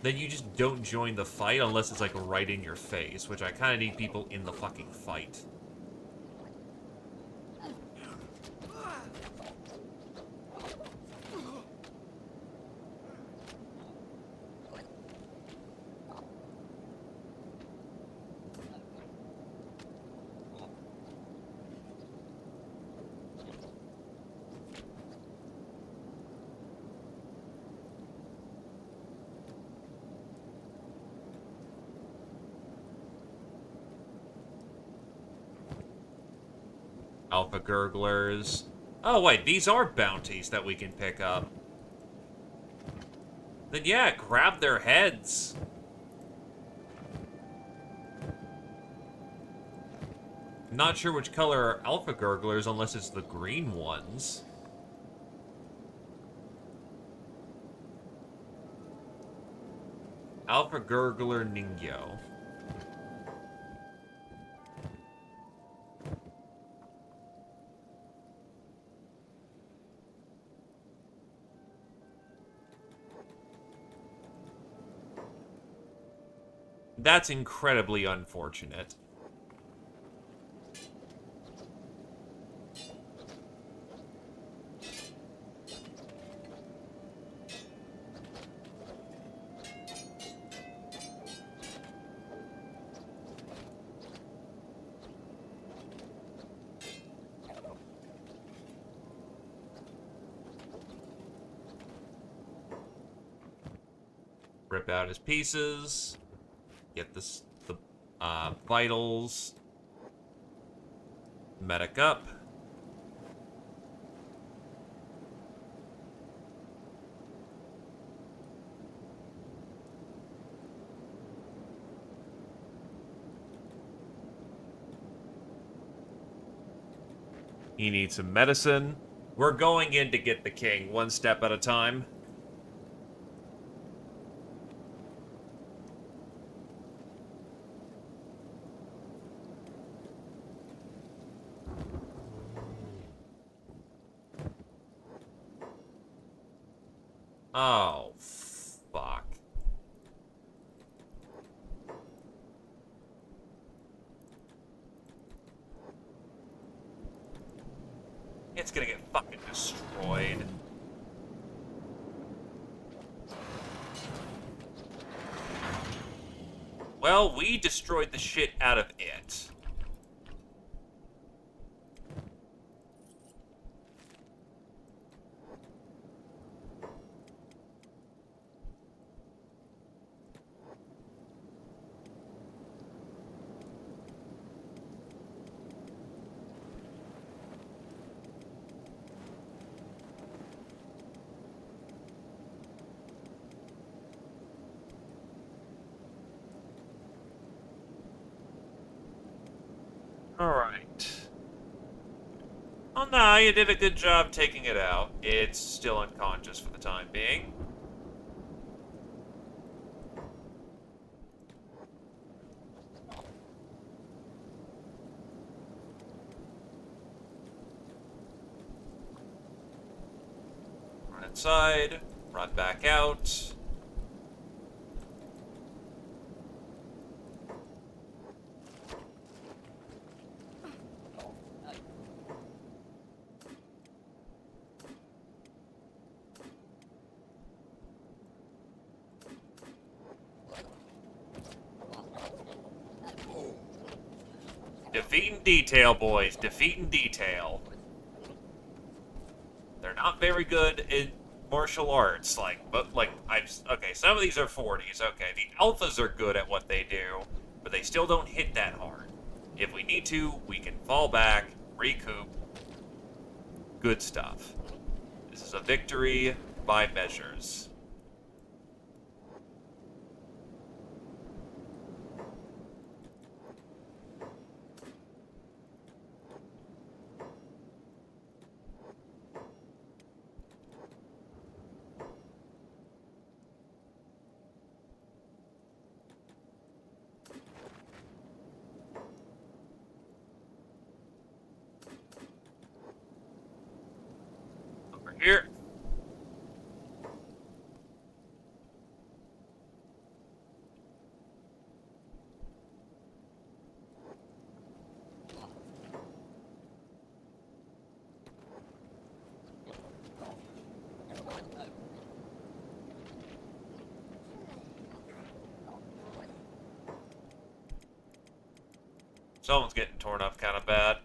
[SPEAKER 1] then you just don't join the fight unless it's like right in your face, which I kind of need people in the fucking fight. Alpha Gurglers. Oh, wait, these are bounties that we can pick up. Then yeah, grab their heads. Not sure which color are Alpha Gurglers unless it's the green ones. Alpha Gurgler Ningyo. That's incredibly unfortunate. Rip out his pieces. Get the vitals. Medic up. He needs some medicine. We're going in to get the king, one step at a time. Oh, fuck. It's gonna get fucking destroyed. Well, we destroyed the shit out of it. Alright. Oh no, you did a good job taking it out. It's still unconscious for the time being. Run inside, run back out. Defeat in detail, boys. Defeat in detail. They're not very good in martial arts, okay, some of these are 40s, okay. The alphas are good at what they do, but they still don't hit that hard. If we need to, we can fall back, recoup. Good stuff. This is a victory by measures. Over here. Someone's getting torn up kind of bad.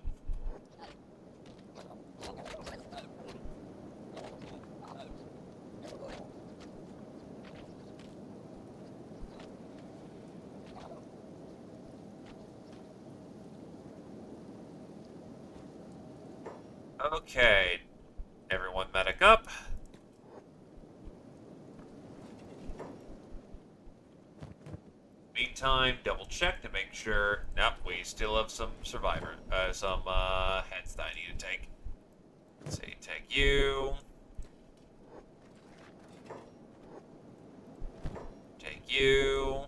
[SPEAKER 1] Okay, everyone medic up. Meantime, double check to make sure. Nope, we still have some heads that I need to take. Let's see, take you. Take you.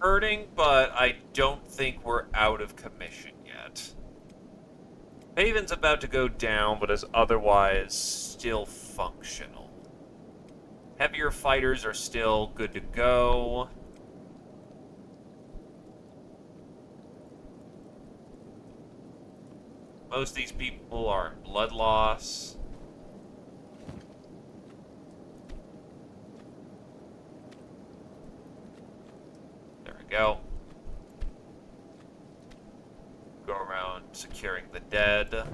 [SPEAKER 1] Hurting, but I don't think we're out of commission yet. Haven's about to go down, but is otherwise still functional. Heavier fighters are still good to go. Most of these people are in blood loss. There we go. Go around securing the dead.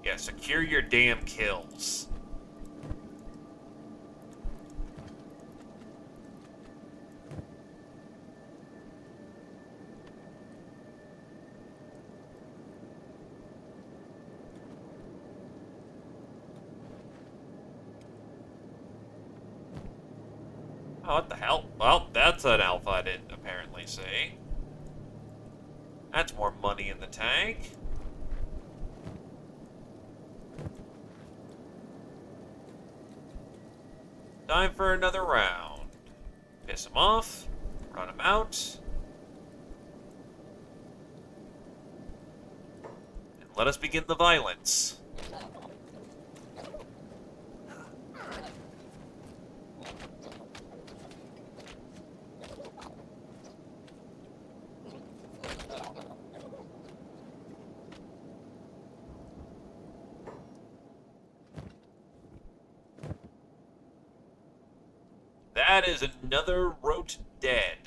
[SPEAKER 1] Yeah, secure your damn kills. Oh, what the hell? Well, that's an alpha I didn't apparently see. That's more money in the tank. Time for another round. Piss him off. Run him out. And let us begin the violence. That is another rote dead.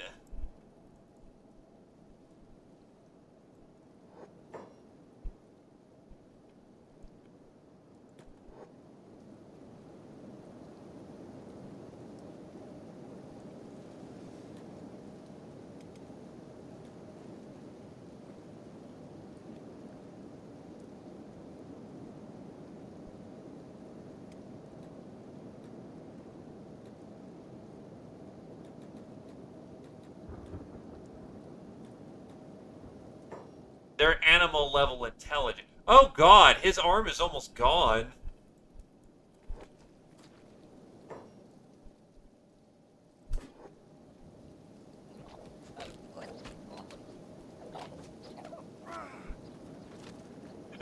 [SPEAKER 1] They're animal level intelligent. Oh god, his arm is almost gone.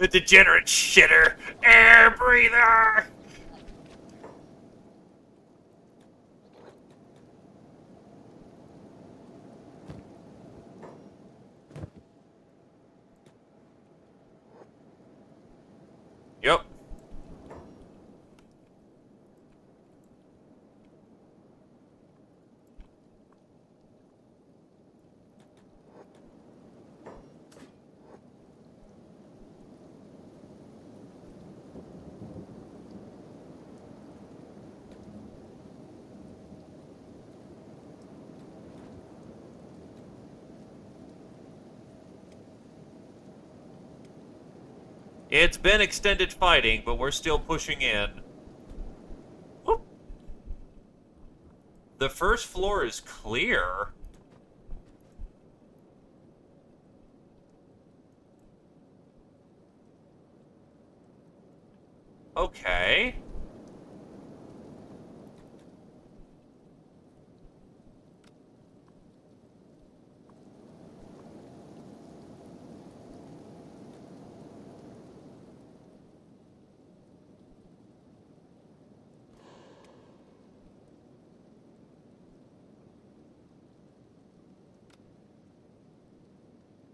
[SPEAKER 1] A degenerate shitter. Air breather. Yep. It's been extended fighting, but we're still pushing in. Whoop. The first floor is clear. Okay.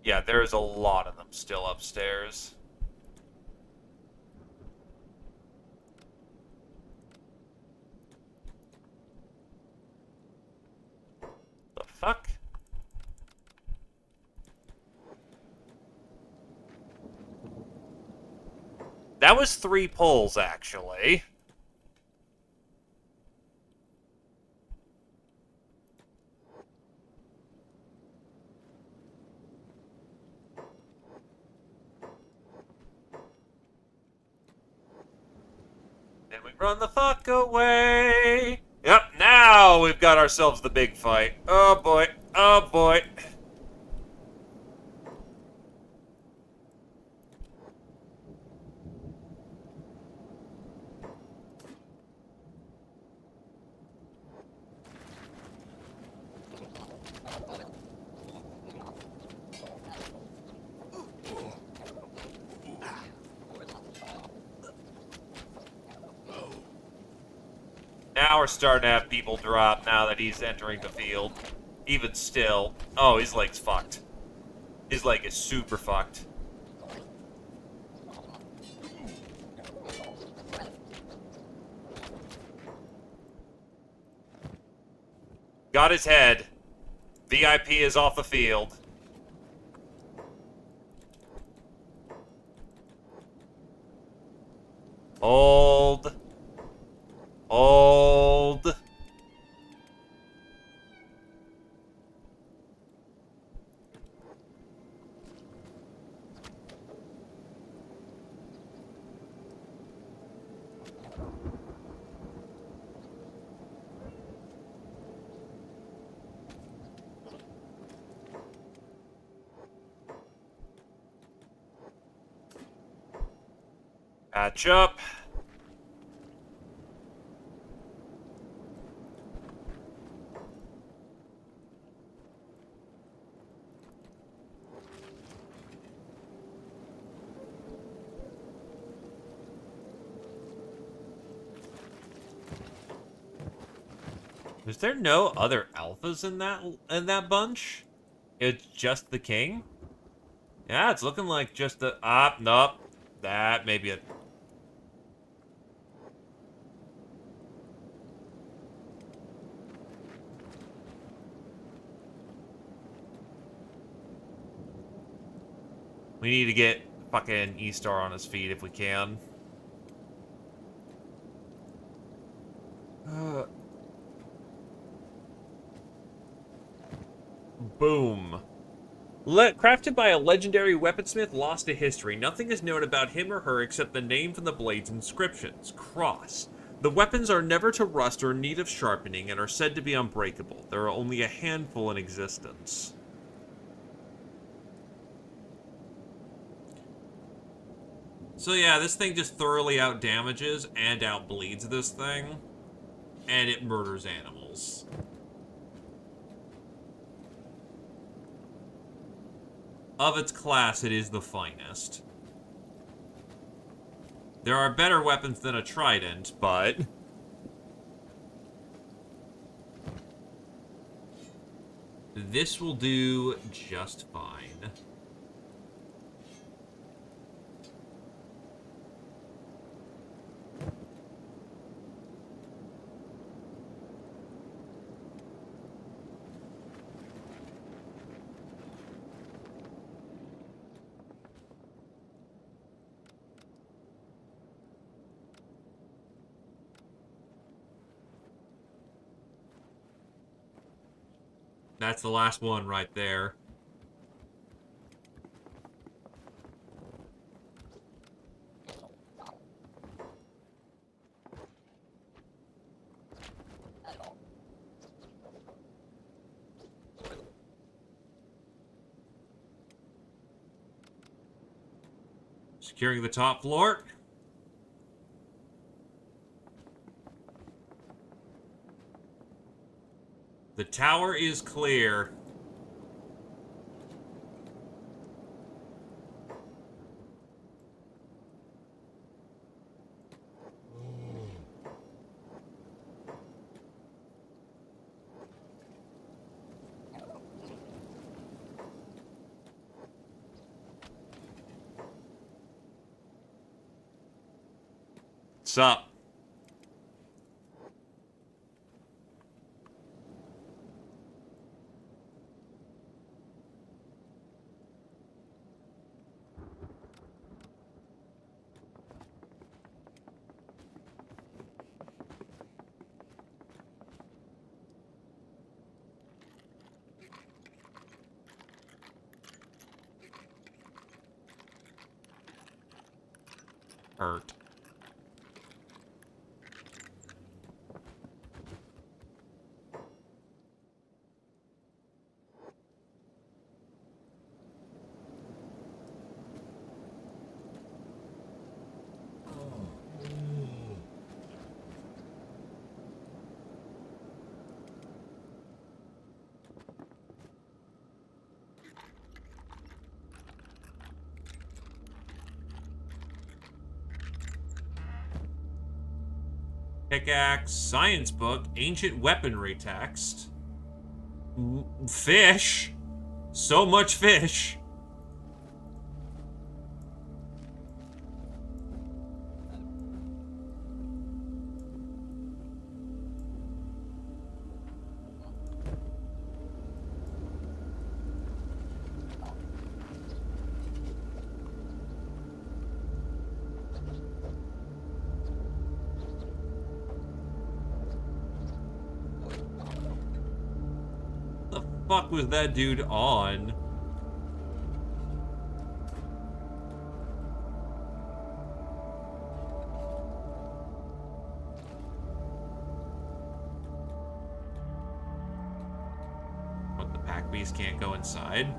[SPEAKER 1] Yeah, there's a lot of them still upstairs. The fuck? That was 3 pulls, actually. Then we run the fuck away. Yep, now we've got ourselves the big fight. Oh boy, oh boy. Now we're starting to have people drop now that he's entering the field. Even still. Oh, his leg's fucked. His leg is super fucked. Got his head. VIP is off the field. Hold. Hold. Patch up. Is there no other alphas in that bunch? It's just the king? Yeah, it's looking like just the nope. That may be a we need to get fucking E-Star on his feet if we can. Boom. Crafted by a legendary weaponsmith lost to history. Nothing is known about him or her except the name from the blade's inscriptions. Cross. The weapons are never to rust or in need of sharpening and are said to be unbreakable. There are only a handful in existence. So yeah, this thing just thoroughly outdamages and outbleeds this thing. And it murders animals. Of its class, it is the finest. There are better weapons than a trident, but this will do just fine. That's the last one right there. Securing the top floor. The tower is clear. What's up? Hurt. Pickaxe, science book, ancient weaponry text. Fish. So much fish. The fuck was that dude on? What, the pack beast can't go inside?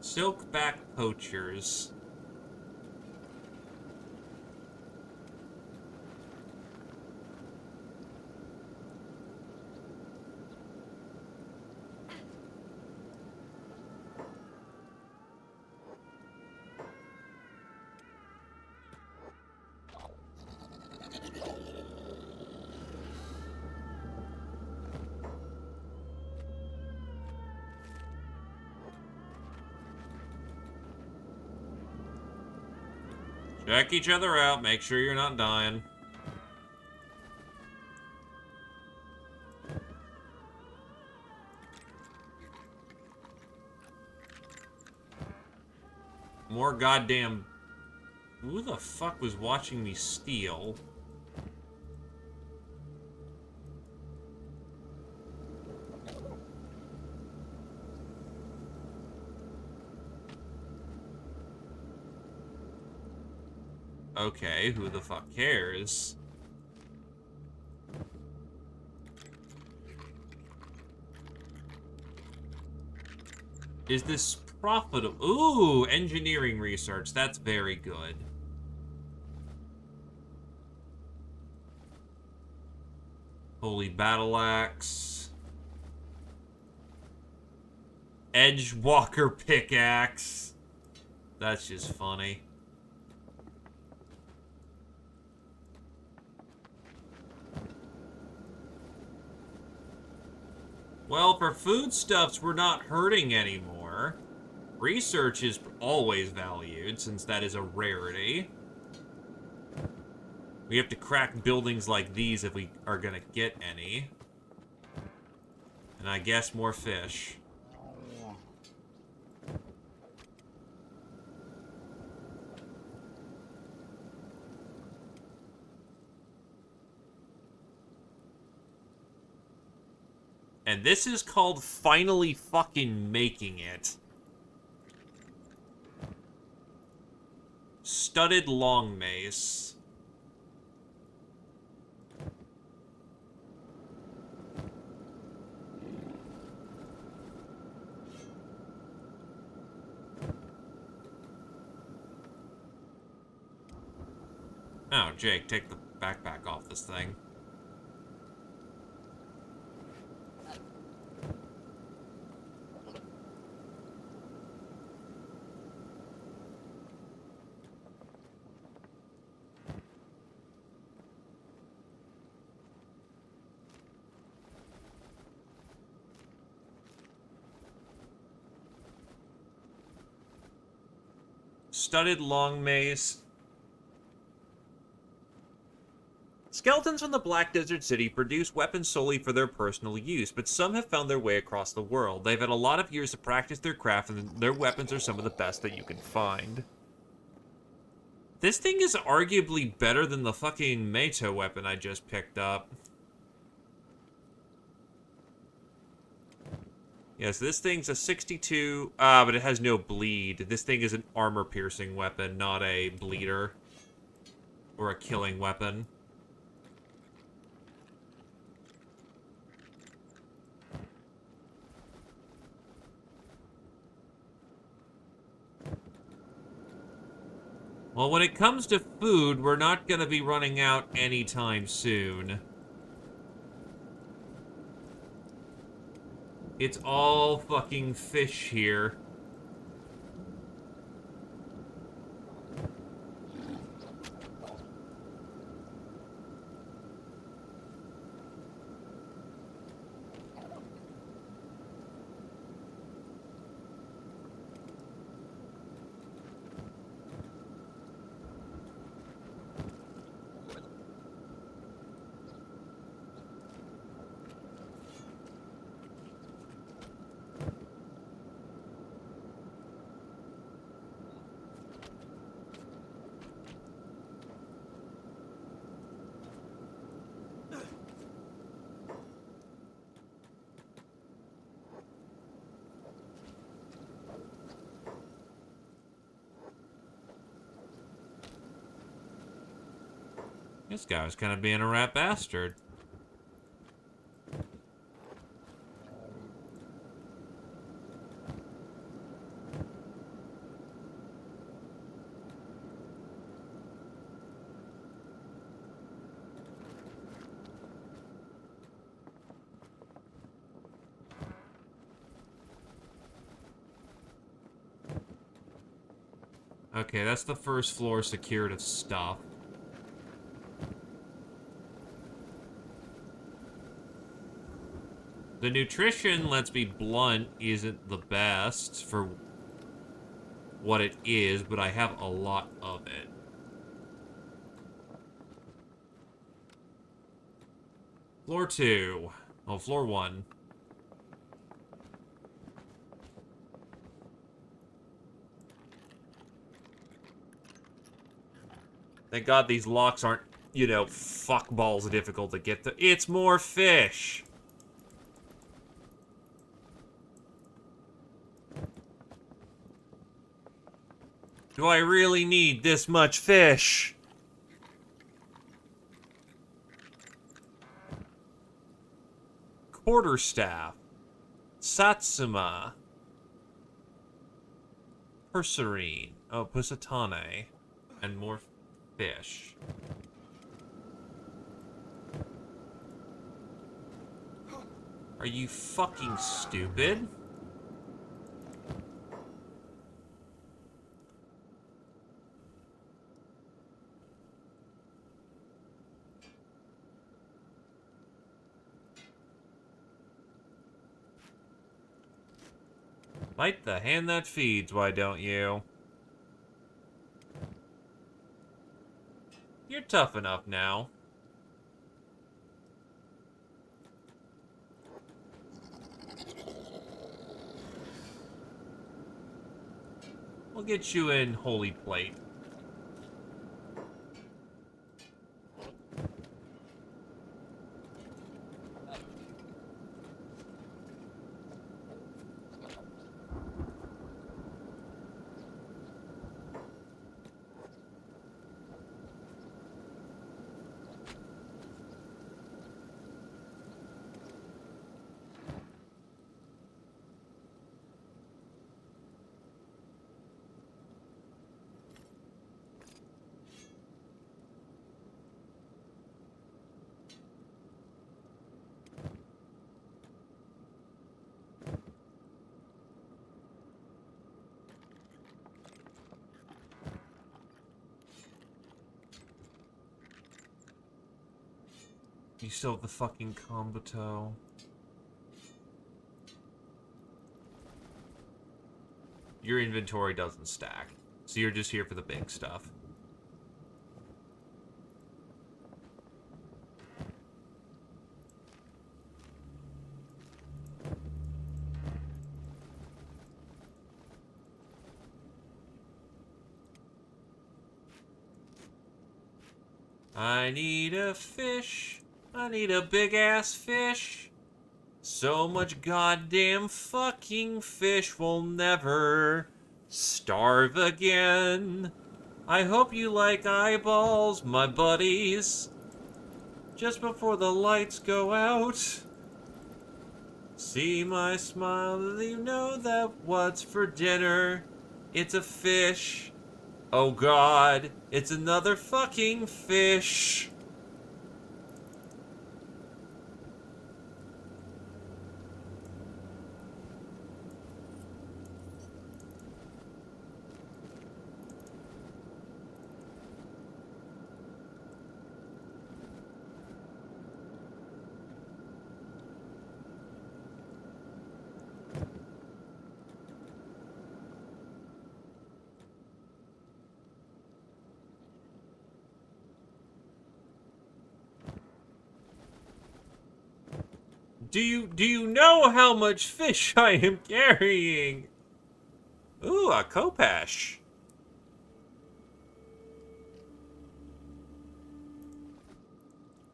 [SPEAKER 1] Silkback poachers. Check each other out, make sure you're not dying. More goddamn... Who the fuck was watching me steal? Okay, who the fuck cares? Is this profitable? Ooh, engineering research. That's very good. Holy Battle Axe. Edgewalker Pickaxe. That's just funny. Well, for foodstuffs, we're not hurting anymore. Research is always valued, since that is a rarity. We have to crack buildings like these if we are gonna get any. And I guess more fish. And this is called finally fucking making it. Studded long mace. Oh, Jake, take the backpack off this thing. Studded long mace. Skeletons from the Black Desert City produce weapons solely for their personal use, but some have found their way across the world. They've had a lot of years to practice their craft, and their weapons are some of the best that you can find. This thing is arguably better than the fucking Meto weapon I just picked up. Yes, this thing's a 62, but it has no bleed. This thing is an armor-piercing weapon, not a bleeder. Or a killing weapon. Well, when it comes to food, we're not gonna be running out anytime soon. It's all fucking fish here. This guy was kind of being a rat bastard. Okay, that's the first floor secured of stuff. The nutrition, let's be blunt, isn't the best for what it is, but I have a lot of it. Floor 2. Oh, floor 1. Thank God these locks aren't, you know, fuckballs difficult to get to. It's more fish! Do I really need this much fish? Quarterstaff. Satsuma. Purserine. Oh, Pusatane. And more fish. Are you fucking stupid? Light the hand that feeds, why don't you? You're tough enough now. We'll get you in Holy Plate. You still have the fucking combo. Your inventory doesn't stack, so you're just here for the big stuff. I need a fish. I need a big-ass fish. So much goddamn fucking fish will never starve again. I hope you like eyeballs, my buddies. Just before the lights go out, see my smile, you know that what's for dinner? It's a fish. Oh god, it's another fucking fish. Do you know how much fish I am carrying? Ooh, a Kopesh.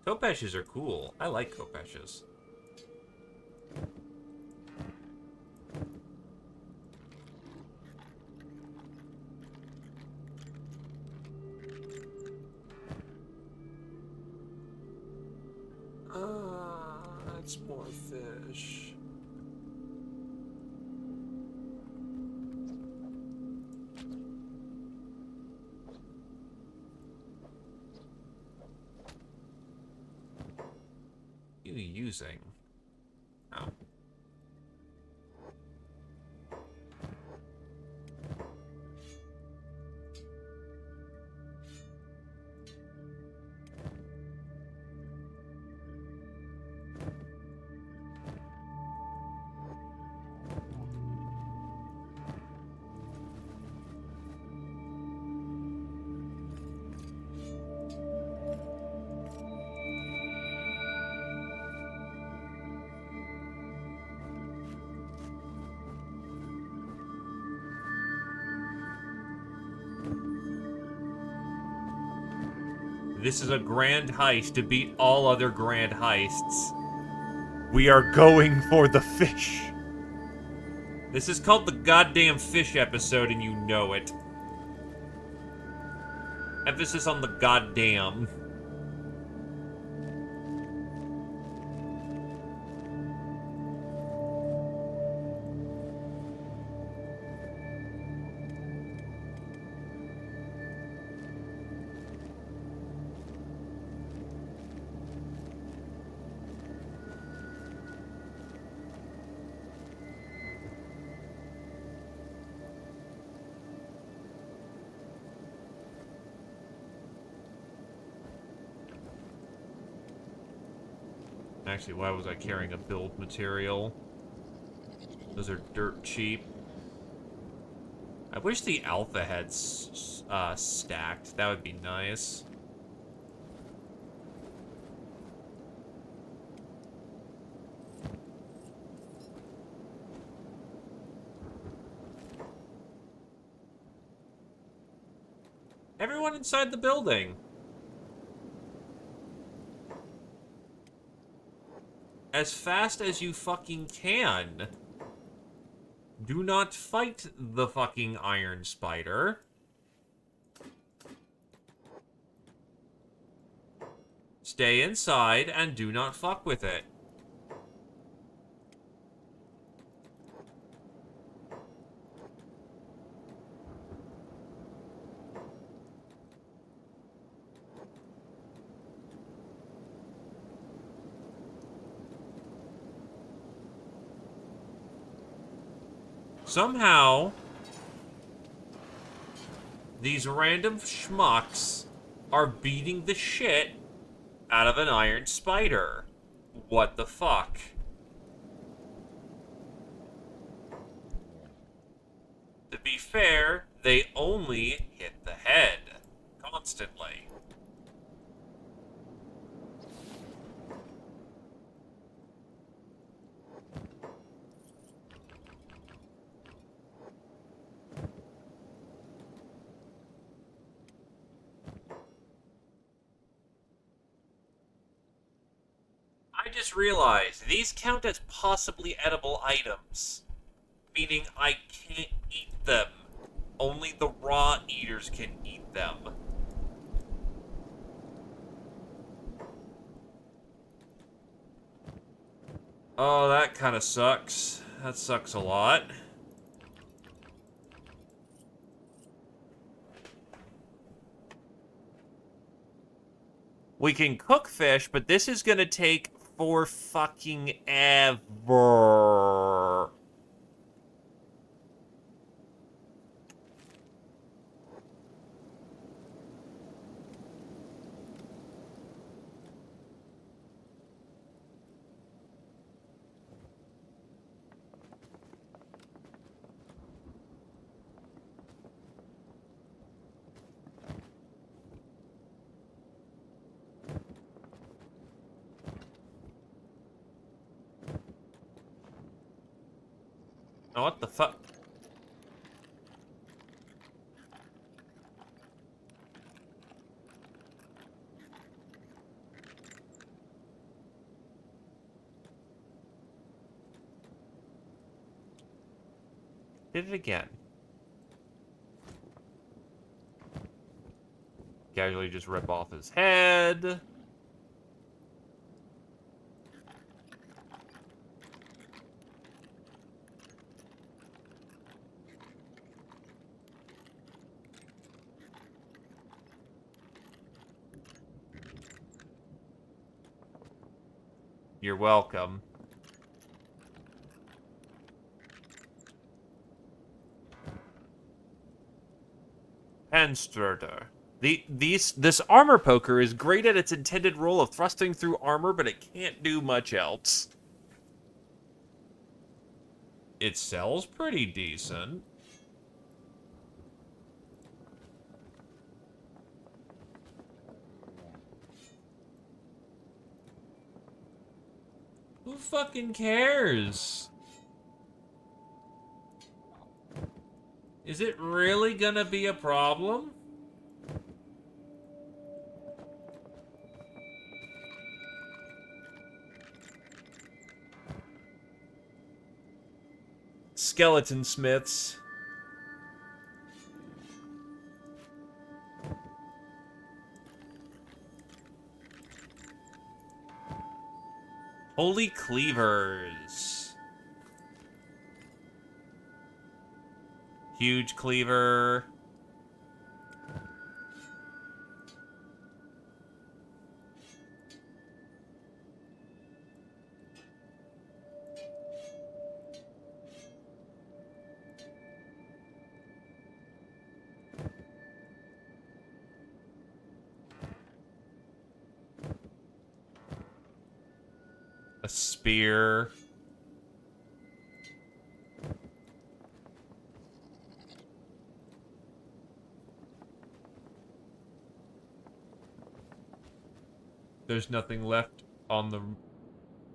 [SPEAKER 1] Kopeshes are cool. I like Kopeshes. That's more fish. You using? Oh. This is a grand heist to beat all other grand heists. We are going for the fish. This is called the goddamn fish episode and you know it. Emphasis on the goddamn. Actually, why was I carrying a build material? Those are dirt cheap. I wish the alpha had stacked. That would be nice. Everyone inside the building. As fast as you fucking can. Do not fight the fucking iron spider. Stay inside and do not fuck with it. Somehow, these random schmucks are beating the shit out of an iron spider. What the fuck? To be fair, they only hit the head. Constantly. I just realized these count as possibly edible items. Meaning I can't eat them. Only the raw eaters can eat them. Oh, that kind of sucks. That sucks a lot. We can cook fish, but this is gonna take for fucking ever. Oh, what the fuck? Did it again. Casually just rip off his head. You're welcome. Pensterter. This armor poker is great at its intended role of thrusting through armor, but it can't do much else. It sells pretty decent. Who fucking cares? Is it really gonna be a problem? Skeleton smiths. Holy cleavers. Huge cleaver. A spear. There's nothing left on the...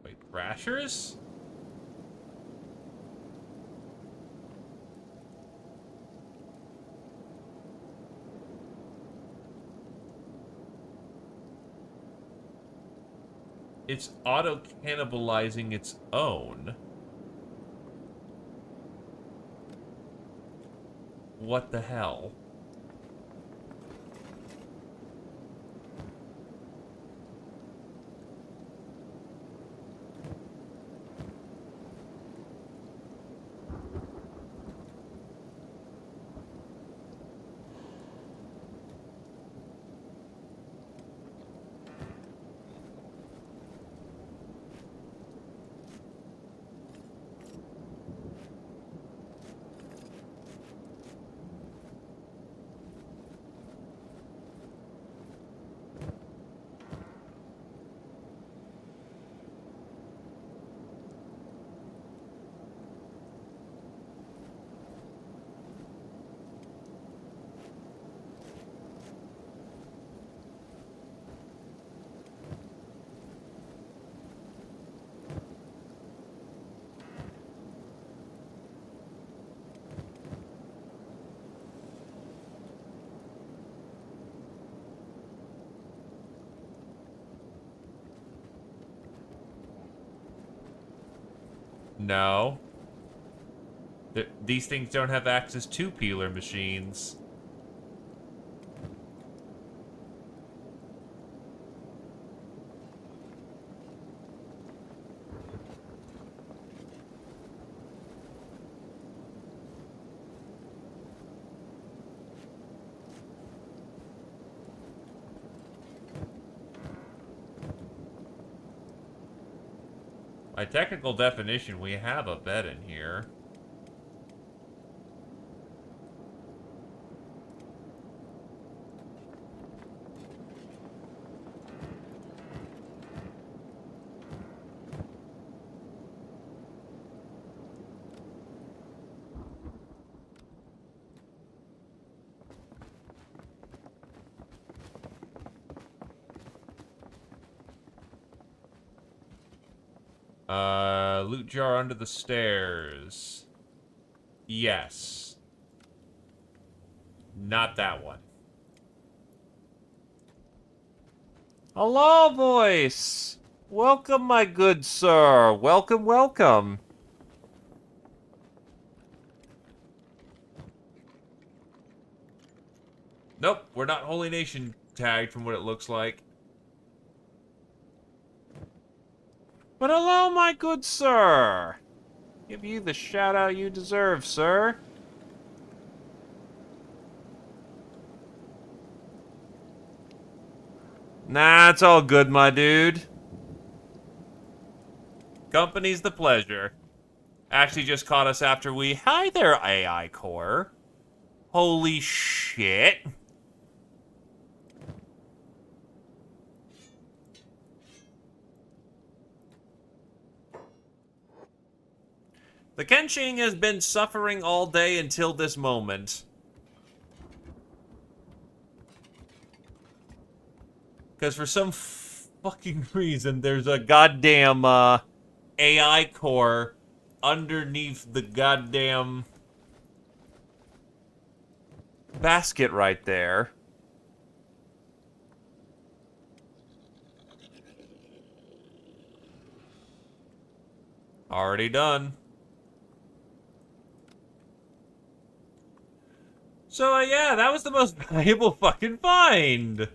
[SPEAKER 1] Wait, crashers? It's auto-cannibalizing its own. What the hell? No. These things don't have access to peeler machines. By technical definition, we have a bed in here. Loot jar under the stairs. Yes. Not that one. Hello, voice! Welcome, my good sir. Welcome, welcome. Nope, we're not Holy Nation tagged from what it looks like. But hello, my good sir. Give you the shout out you deserve, sir. Nah, it's all good, my dude. Company's the pleasure. Actually just caught us after we... Hi there, AI core. Holy shit. The Kenshi has been suffering all day until this moment. Because for some fucking reason, there's a goddamn AI core underneath the goddamn basket right there. Already done. So, yeah, that was the most valuable fucking find.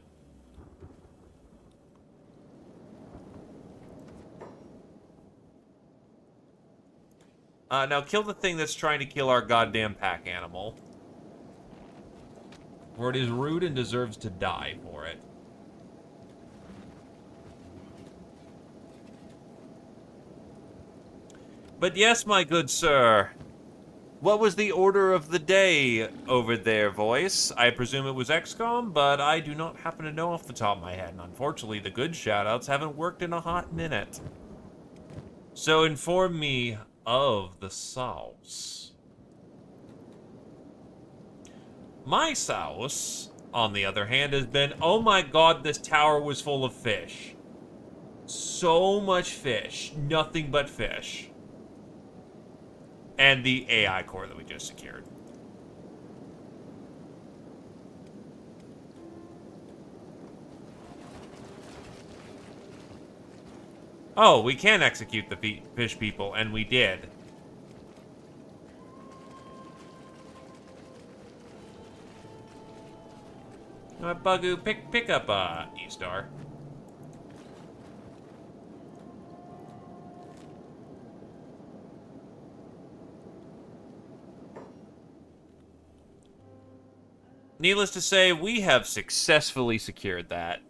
[SPEAKER 1] Now kill the thing that's trying to kill our goddamn pack animal. For it is rude and deserves to die for it. But yes, my good sir. What was the order of the day over there, voice? I presume it was XCOM, but I do not happen to know off the top of my head. And unfortunately, the good shoutouts haven't worked in a hot minute. So inform me of the sauce. My sauce, on the other hand, has been, oh my god, this tower was full of fish. So much fish. Nothing but fish. And the AI core that we just secured. Oh, we can execute the fish people, and we did. Bugoo, pick up E-Star. Needless to say, we have successfully secured that.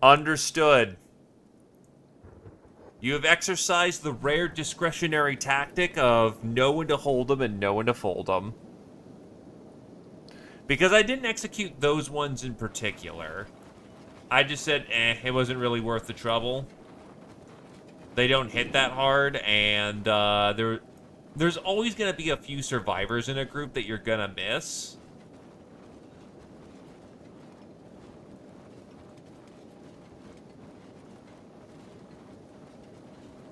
[SPEAKER 1] Understood. You have exercised the rare discretionary tactic of know when to hold them and know when to fold them. Because I didn't execute those ones in particular. I just said, it wasn't really worth the trouble. They don't hit that hard, and there's always going to be a few survivors in a group that you're going to miss.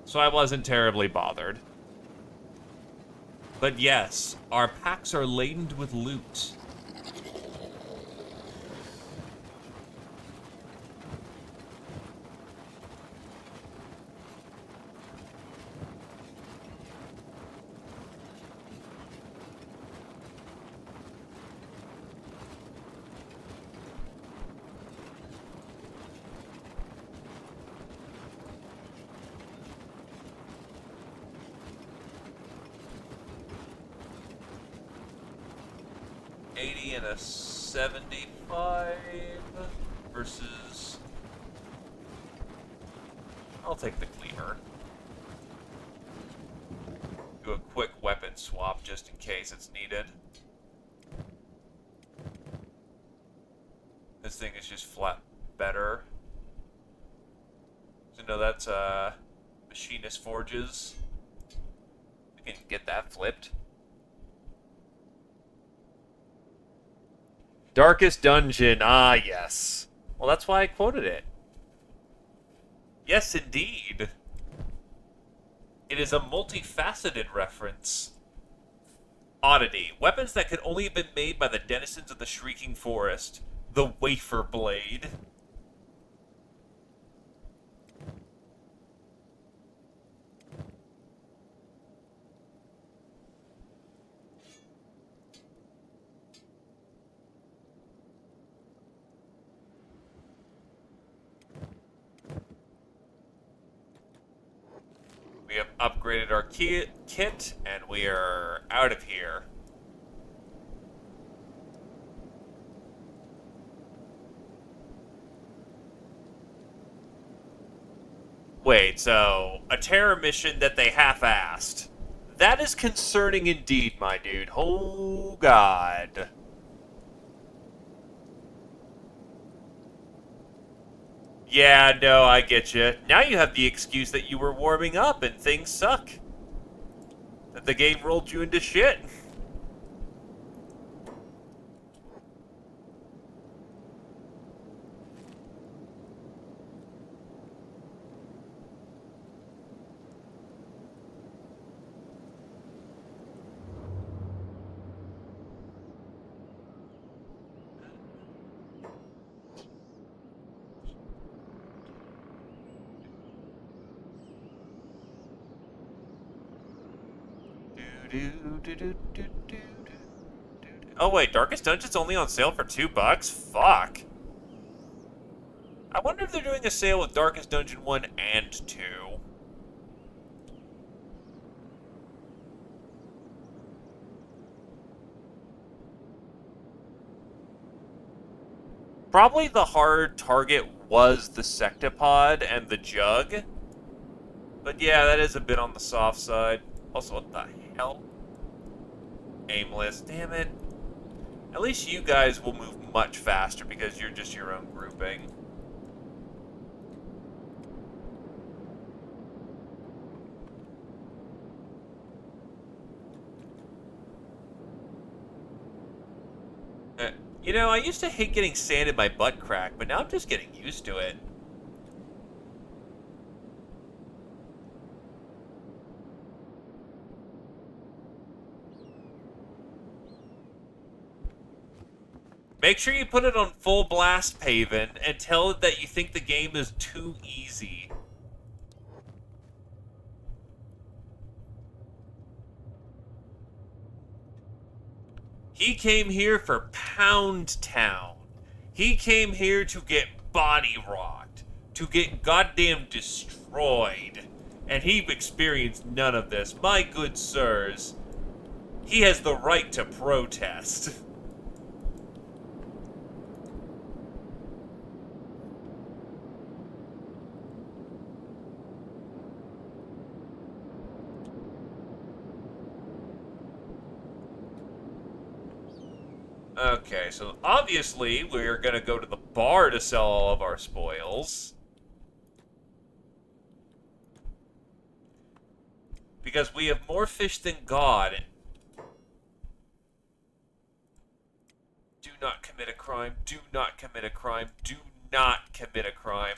[SPEAKER 1] So I wasn't terribly bothered. But yes, our packs are laden with loot. And a 75 versus... I'll take the cleaver. Do a quick weapon swap just in case it's needed. This thing is just flat better. So no, that's machinist forges. We can get that flipped. Darkest Dungeon, ah yes. Well, that's why I quoted it. Yes, indeed. It is a multifaceted reference. Oddity. Weapons that could only have been made by the denizens of the Shrieking Forest. The Wafer Blade. We have upgraded our kit, and we are out of here. Wait, so a terror mission that they half-assed. That is concerning indeed, my dude. Oh, God. Yeah, no, I get you. Now you have the excuse that you were warming up and things suck. That the game rolled you into shit. Oh wait, Darkest Dungeon's only on sale for $2? Fuck. I wonder if they're doing a sale with Darkest Dungeon 1 and 2. Probably the hard target was the Sectopod and the Jug. But yeah, that is a bit on the soft side. Also, what the hell? Aimless, damn it. At least you guys will move much faster because you're just your own grouping. You know, I used to hate getting sand in my butt crack, but now I'm just getting used to it. Make sure you put it on full blast, Paven, and tell it that you think the game is too easy. He came here for Pound Town. He came here to get body rocked, to get goddamn destroyed. And he experienced none of this. My good sirs, he has the right to protest. Okay, so obviously we're gonna go to the bar to sell all of our spoils. Because we have more fish than God. Do not commit a crime. Do not commit a crime. Do not commit a crime.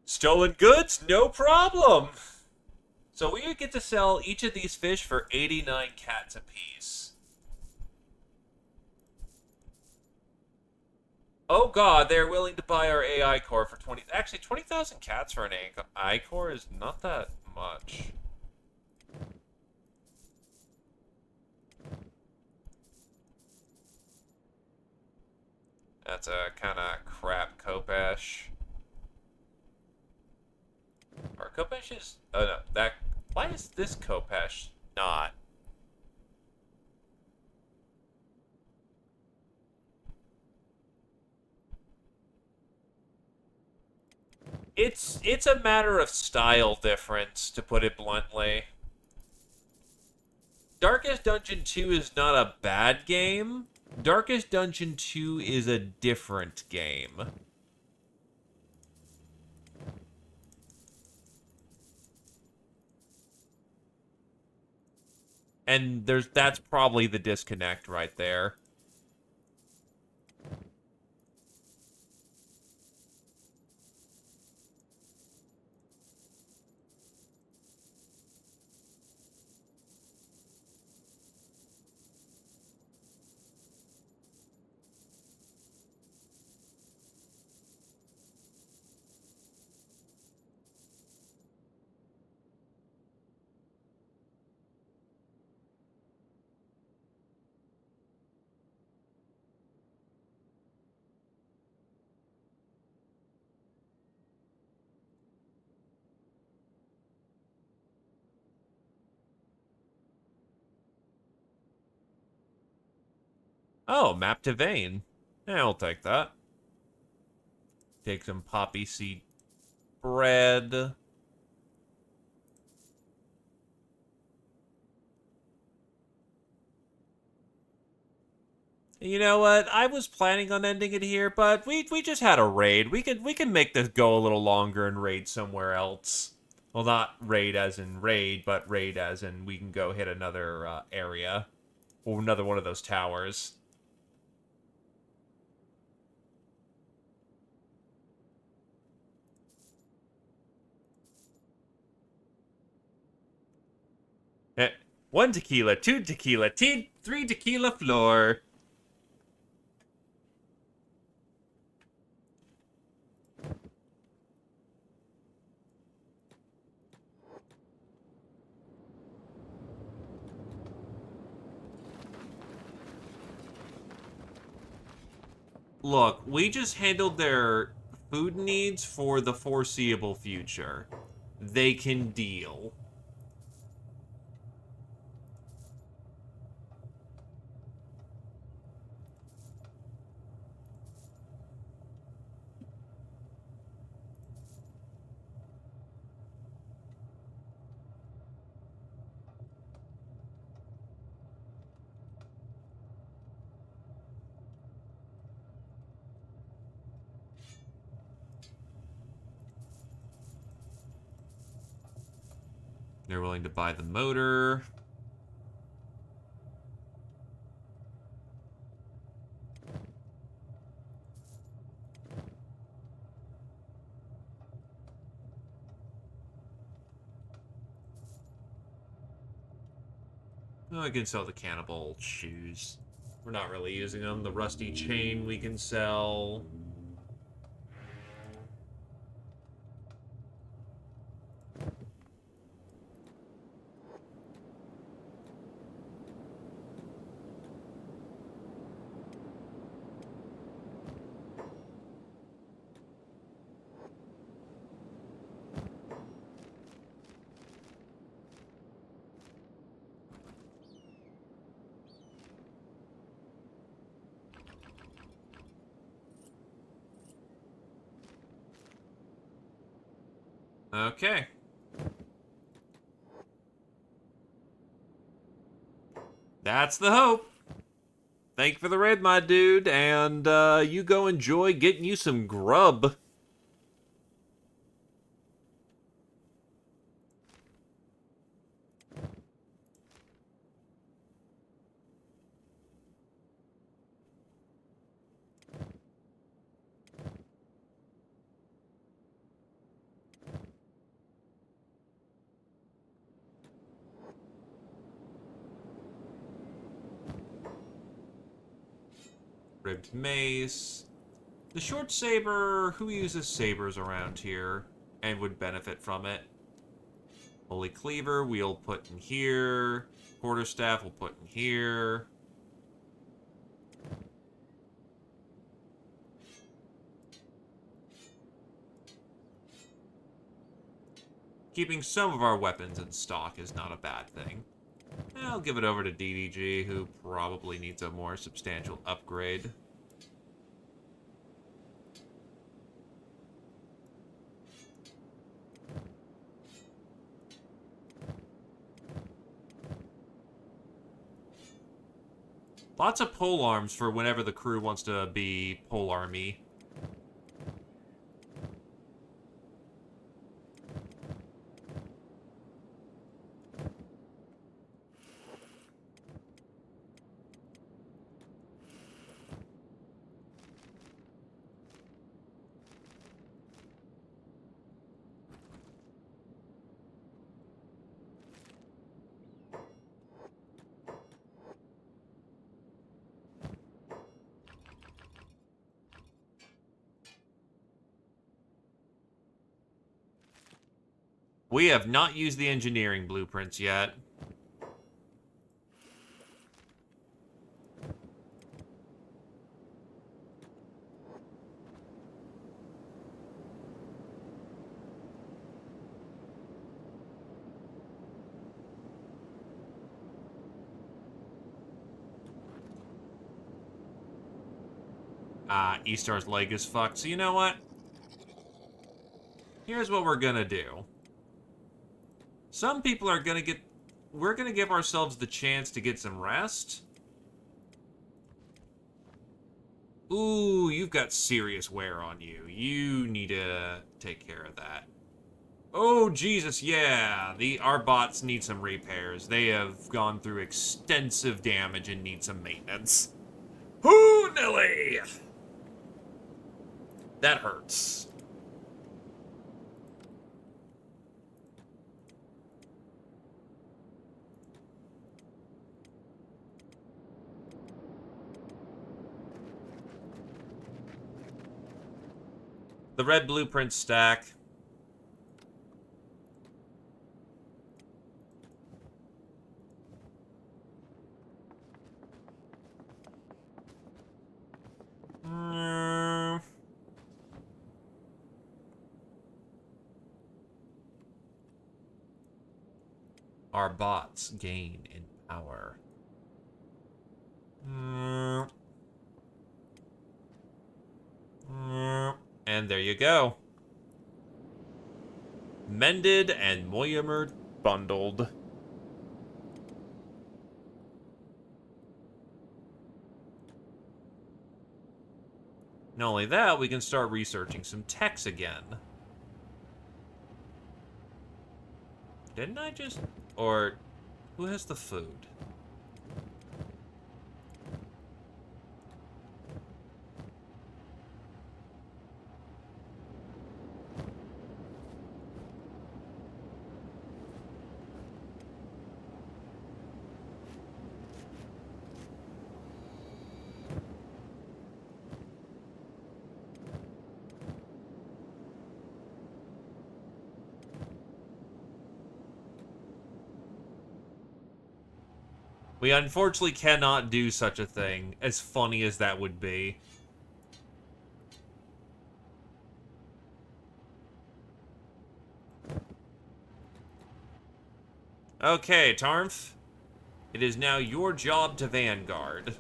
[SPEAKER 1] Stolen goods? No problem! So we get to sell each of these fish for 89 cats apiece. Oh god, they're willing to buy our AI core for 20... Actually, 20,000 cats for an AI core is not that much. That's a kind of crap Kopesh. Our Kopesh is... Oh no, that... Why is this Kopesh not? It's a matter of style difference, to put it bluntly. Darkest Dungeon 2 is not a bad game. Darkest Dungeon 2 is a different game. And that's probably the disconnect right there. Oh, map to Vane. Yeah, I'll take that. Take some poppy seed bread. You know what? I was planning on ending it here, but we just had a raid. We can make this go a little longer and raid somewhere else. Well, not raid as in raid, but raid as in we can go hit another area or another one of those towers. Eh, one tequila, two tequila, three tequila floor. Look, we just handled their food needs for the foreseeable future. They can deal. They're willing to buy the motor. Oh, I can sell the cannibal shoes. We're not really using them. The rusty chain we can sell. Okay. That's the hope. Thank you for the raid, my dude, and you go enjoy getting you some grub. Ribbed mace. The short saber, who uses sabers around here and would benefit from it? Holy cleaver, we'll put in here. Quarterstaff, we'll put in here. Keeping some of our weapons in stock is not a bad thing. I'll give it over to DDG, who probably needs a more substantial upgrade. Lots of pole arms for whenever the crew wants to be pole army. We have not used the engineering blueprints yet. E-Star's leg is fucked. So you know what? Here's what we're gonna do. Some people are gonna get... We're gonna give ourselves the chance to get some rest. Ooh, you've got serious wear on you. You need to take care of that. Oh, Jesus, yeah. Our bots need some repairs. They have gone through extensive damage and need some maintenance. Ooh, Nelly! That hurts. The red blueprint stack. Our bots gain in power. And there you go. Mended and Moyamer bundled. Not only that, we can start researching some techs again. Didn't I just... Or... Who has the food? We unfortunately cannot do such a thing, as funny as that would be. Okay, Tarmf. It is now your job to vanguard.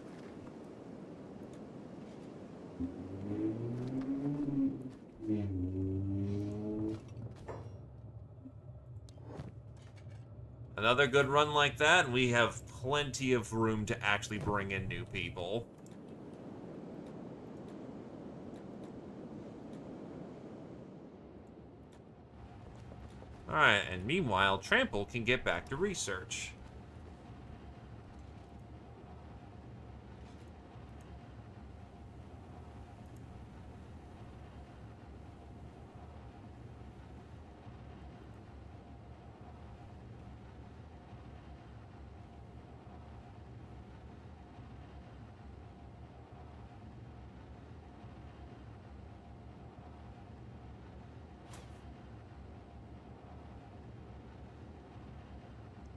[SPEAKER 1] Another good run like that, and we have plenty of room to actually bring in new people. Alright, and meanwhile, Trample can get back to research.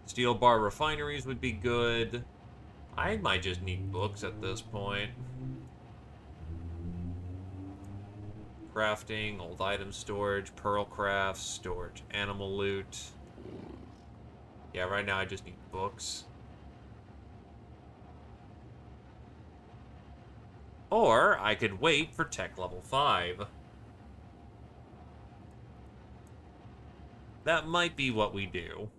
[SPEAKER 1] Steel bar refineries would be good. I might just need books at this point. Crafting, old item storage, pearl crafts, storage, animal loot. Yeah, right now I just need books. Or I could wait for tech level 5. That might be what we do.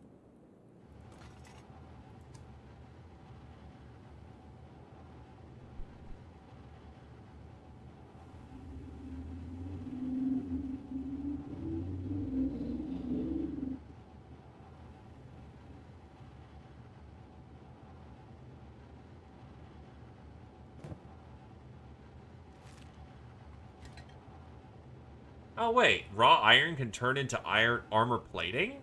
[SPEAKER 1] Oh wait, raw iron can turn into iron armor plating?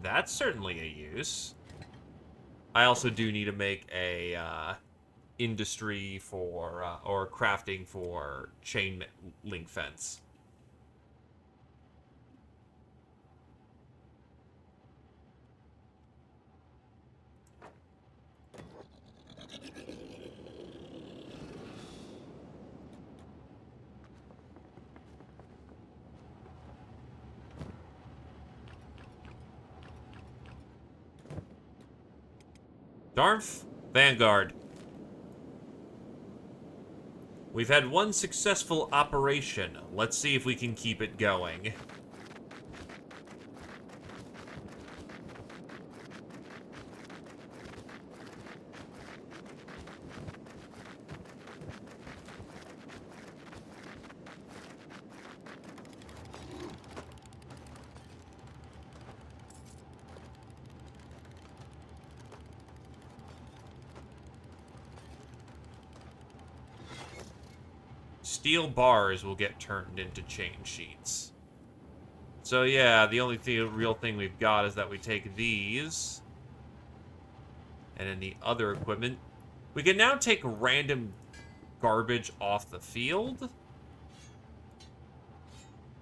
[SPEAKER 1] That's certainly a use. I also do need to make a industry for, or crafting for chain link fence. Darth, Vanguard. We've had one successful operation. Let's see if we can keep it going. Steel bars will get turned into chain sheets. So yeah, the only real thing we've got is that we take these, and then the other equipment. We can now take random garbage off the field,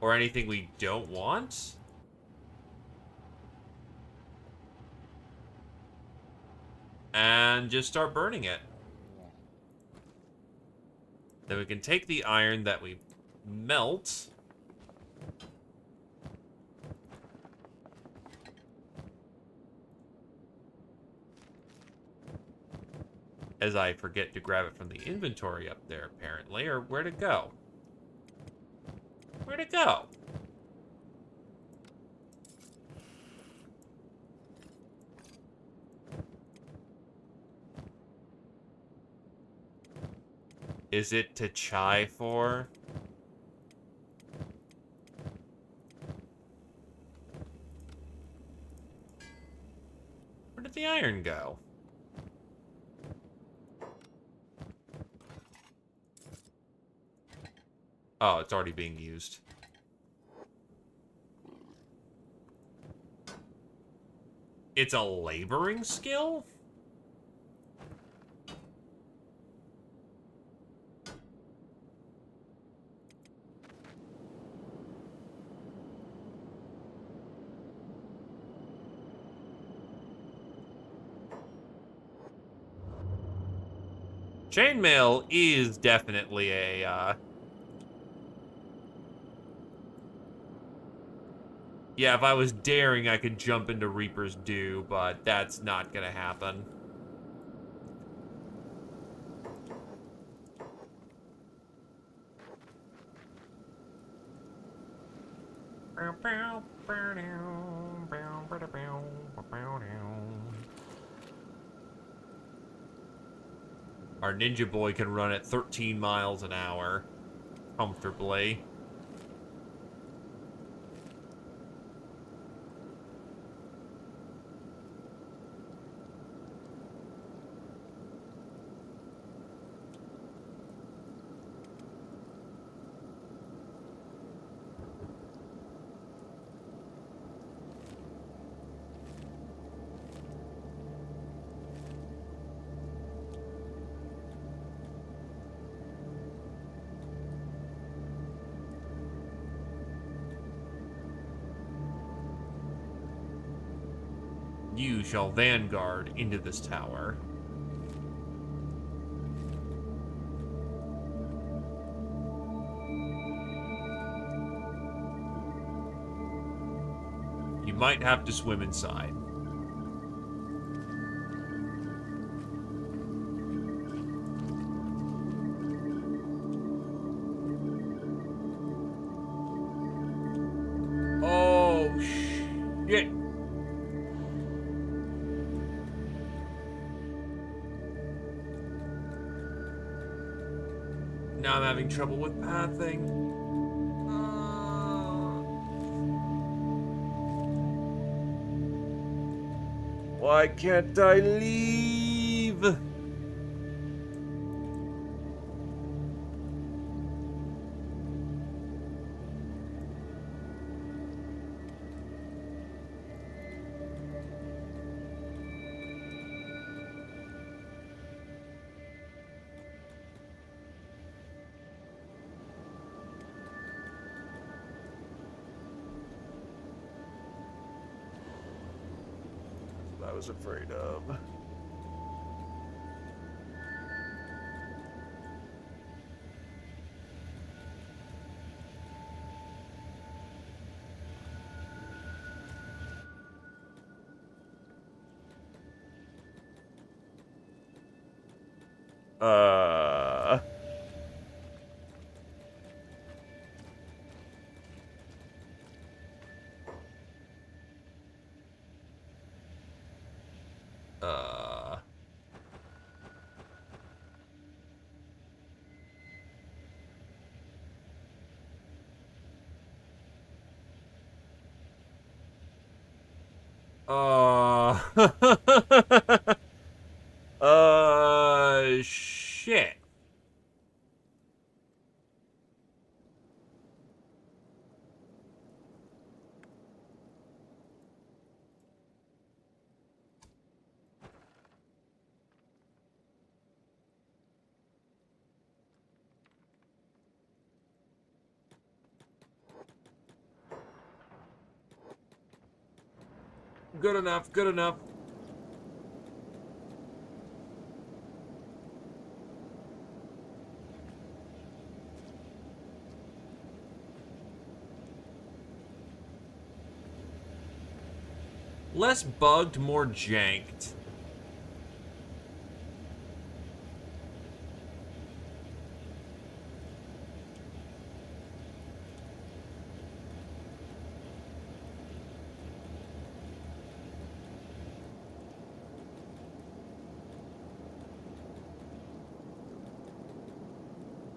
[SPEAKER 1] or anything we don't want. And just start burning it. Then we can take the iron that we melt. As I forget to grab it from the inventory up there, apparently. Or where'd it go? Where'd it go? Is it to chai for? Where did the iron go? Oh, it's already being used. It's a laboring skill? Chainmail is definitely a, yeah, if I was daring, I could jump into Reaper's Dew, but that's not gonna happen. Our ninja boy can run at 13 miles an hour comfortably. You shall vanguard into this tower. You might have to swim inside. Oh, shit. Now I'm having trouble with pathing. Why can't I leave? That's what I was afraid of. Uh... Uh... Uh... Shit. Good enough, good enough. Less bugged, more janked.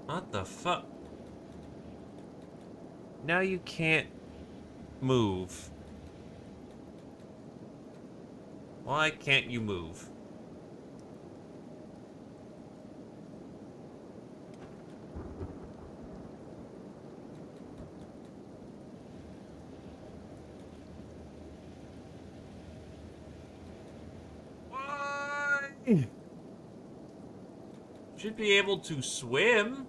[SPEAKER 1] What the fuck? Now you can't move. Why can't you move? Why? Should be able to swim.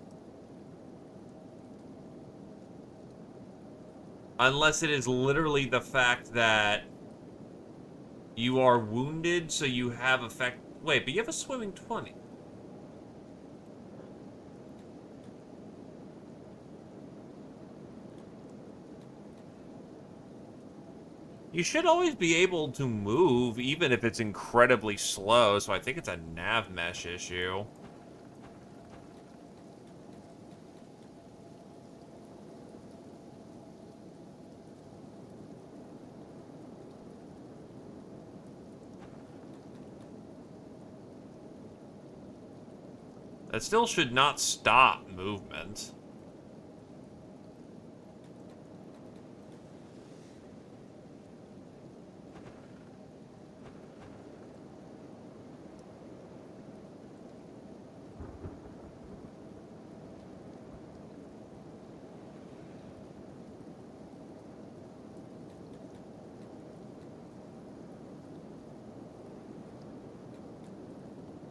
[SPEAKER 1] Unless it is literally the fact that you are wounded, so you have effect. Wait, but you have a swimming 20. You should always be able to move, even if it's incredibly slow, so I think it's a nav mesh issue. That still should not stop movement.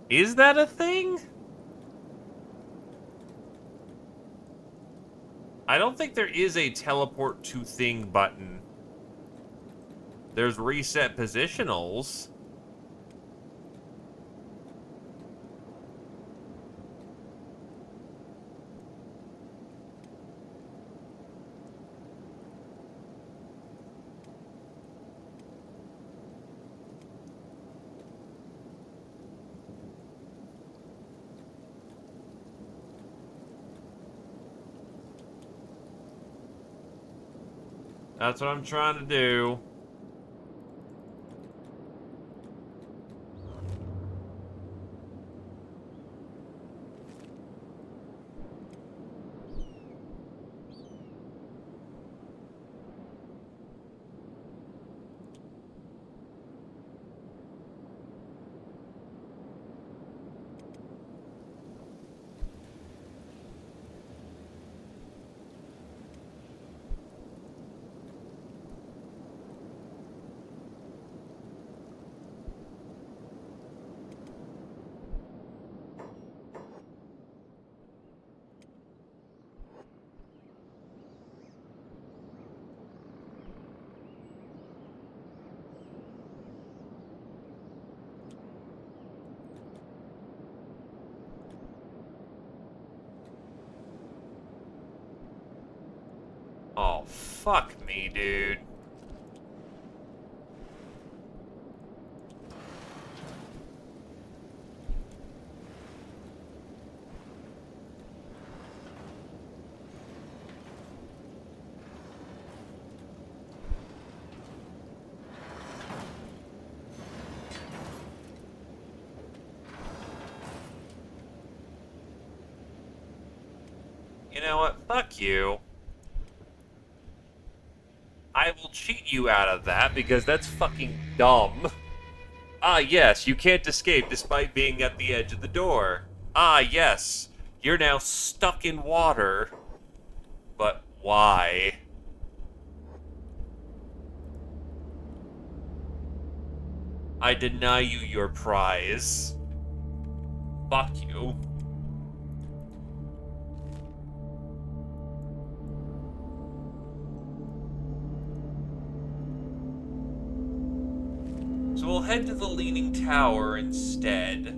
[SPEAKER 1] Is that a thing? I don't think there is a teleport to thing button. There's reset positionals. That's what I'm trying to do. Oh, fuck me, dude. You know what? Fuck you. I will cheat you out of that because that's fucking dumb. Ah, yes, you can't escape despite being at the edge of the door. Ah, yes, you're now stuck in water. But why? I deny you your prize. Fuck you. So we'll head to the Leaning Tower instead.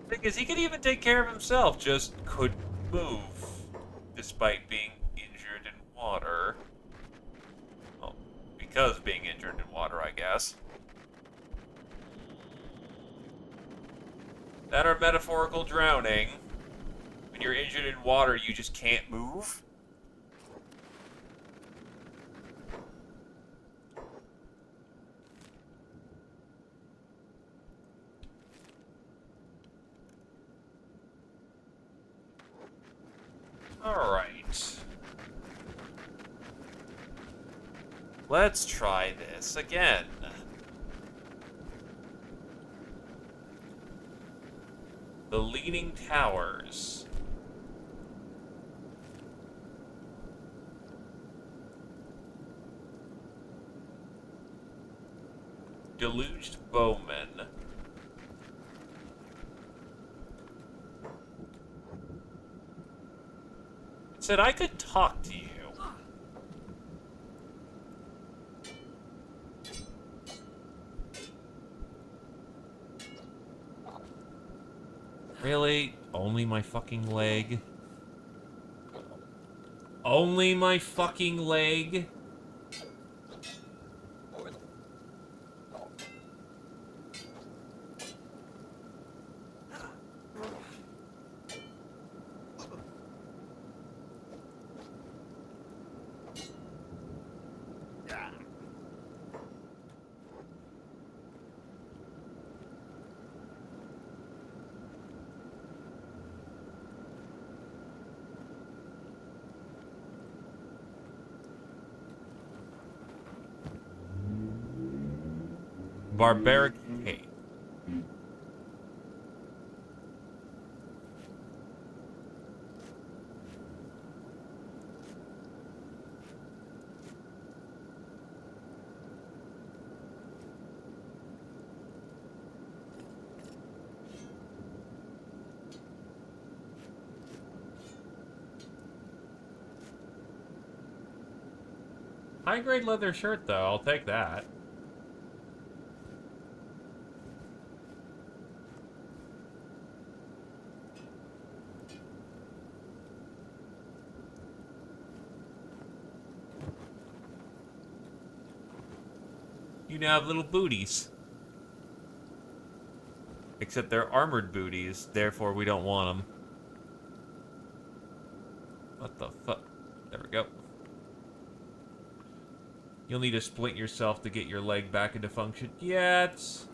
[SPEAKER 1] Because he could even take care of himself, just couldn't move, despite being injured in water. Well, because being injured in water, I guess. That or metaphorical drowning. When you're injured in water, you just can't move? Alright. Let's try this again. The Leaning Towers. Deluged Bowman. It said I could talk to you. Really? Only my fucking leg? Only my fucking leg? Barbaric hate. High-grade leather shirt, though. I'll take that. You now have little booties. Except they're armored booties, therefore we don't want them. What the fuck? There we go. You'll need to splint yourself to get your leg back into function. Yeah, it's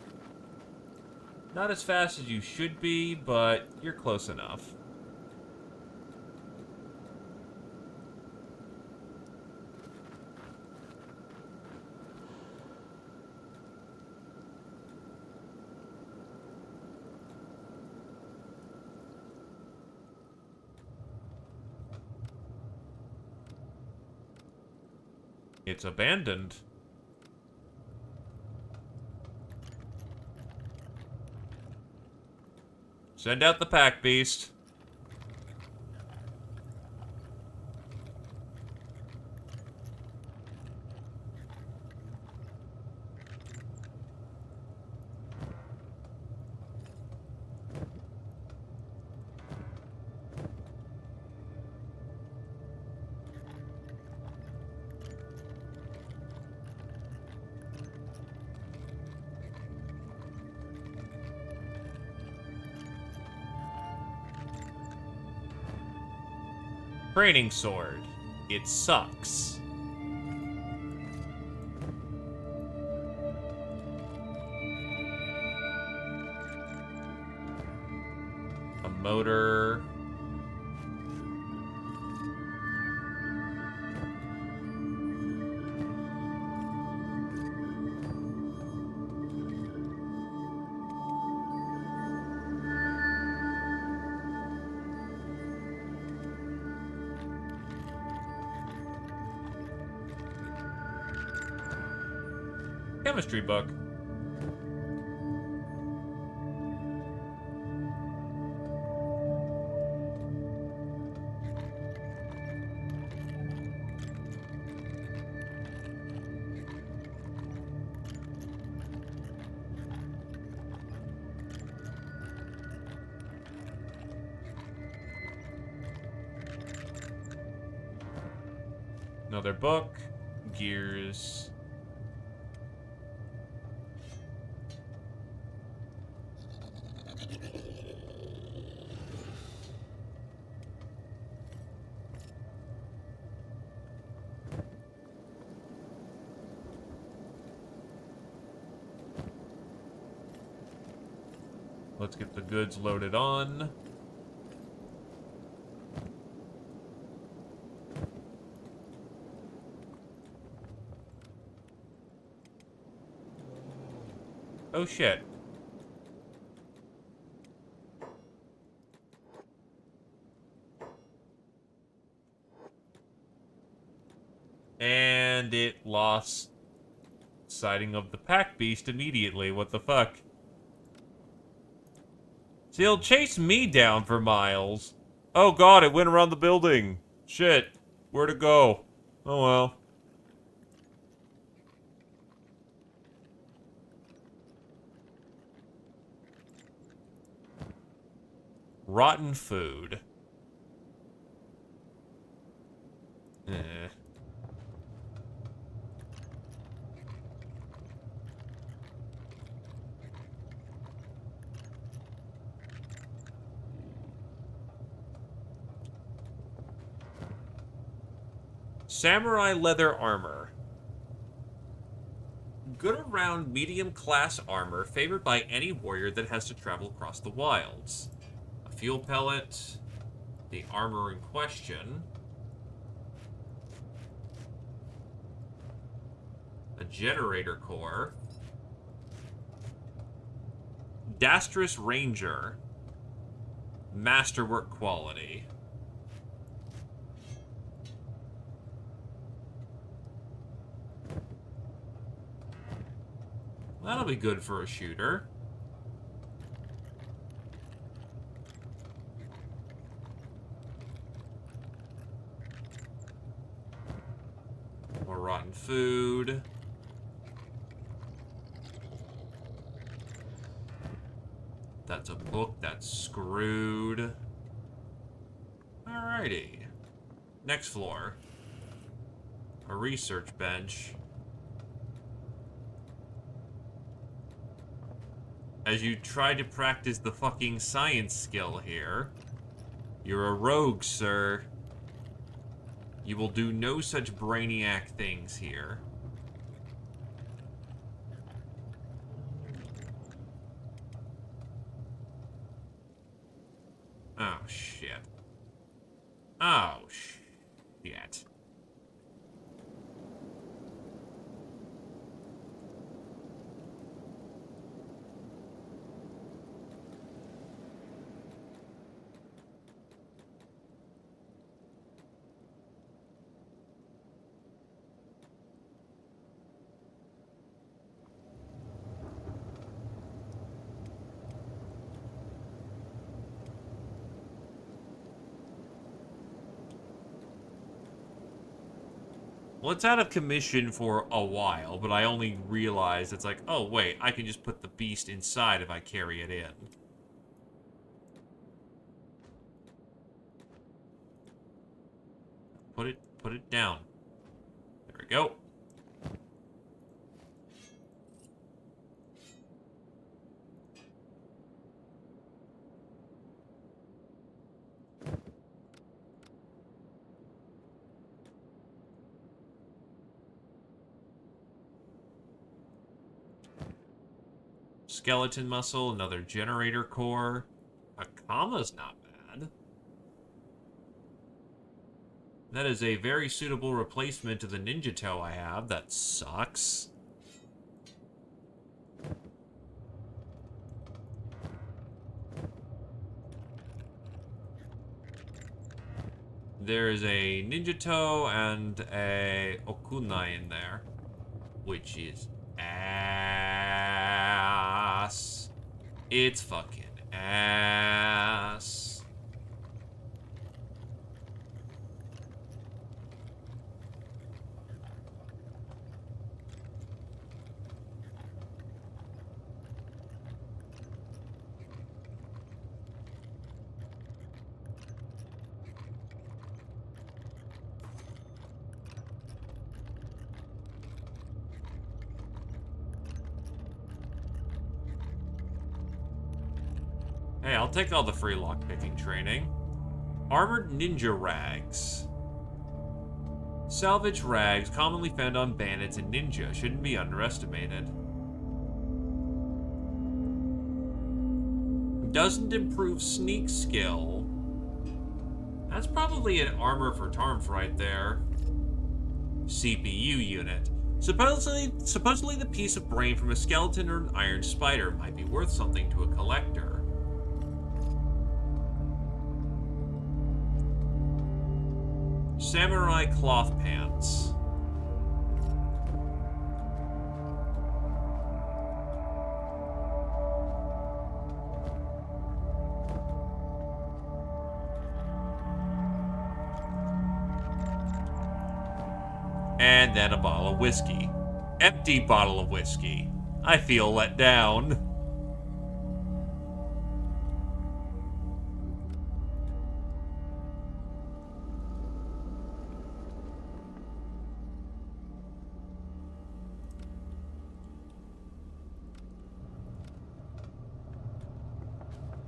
[SPEAKER 1] not as fast as you should be, but you're close enough. It's abandoned. Send out the pack beast. Training sword. It sucks. A motor. Chemistry book. Another book. Gears. Let's get the goods loaded on. Oh shit. And it lost sighting of the pack beast immediately. What the fuck? See, he'll chase me down for miles. Oh god, it went around the building. Shit. Where'd it go? Oh well. Rotten food. Eh. Samurai leather armor. Good around medium class armor favored by any warrior that has to travel across the wilds. A fuel pellet. The armor in question. A generator core. Dastrus Ranger. Masterwork quality. That'll be good for a shooter. More rotten food. That's a book that's screwed. Alrighty. Next floor. A research bench. As you try to practice the fucking science skill here. You're a rogue, sir. You will do no such brainiac things here. Oh, shit. Oh, shit. Well, it's out of commission for a while, but I only realized it's like, oh, wait, I can just put the beast inside if I carry it in. Put it down. There we go. Skeleton muscle, another generator core. A comma's not bad. That is a very suitable replacement to the ninja toe I have. That sucks. There is a ninja toe and a okunai in there, which is ass. It's fucking ass. Hey, I'll take all the free lockpicking training. Armored ninja rags. Salvage rags commonly found on bandits and ninja shouldn't be underestimated. Doesn't improve sneak skill. That's probably an armor for Tarmf right there. CPU unit. Supposedly the piece of brain from a skeleton or an iron spider might be worth something to a collector. Samurai cloth pants. And then a bottle of whiskey. Empty bottle of whiskey. I feel let down.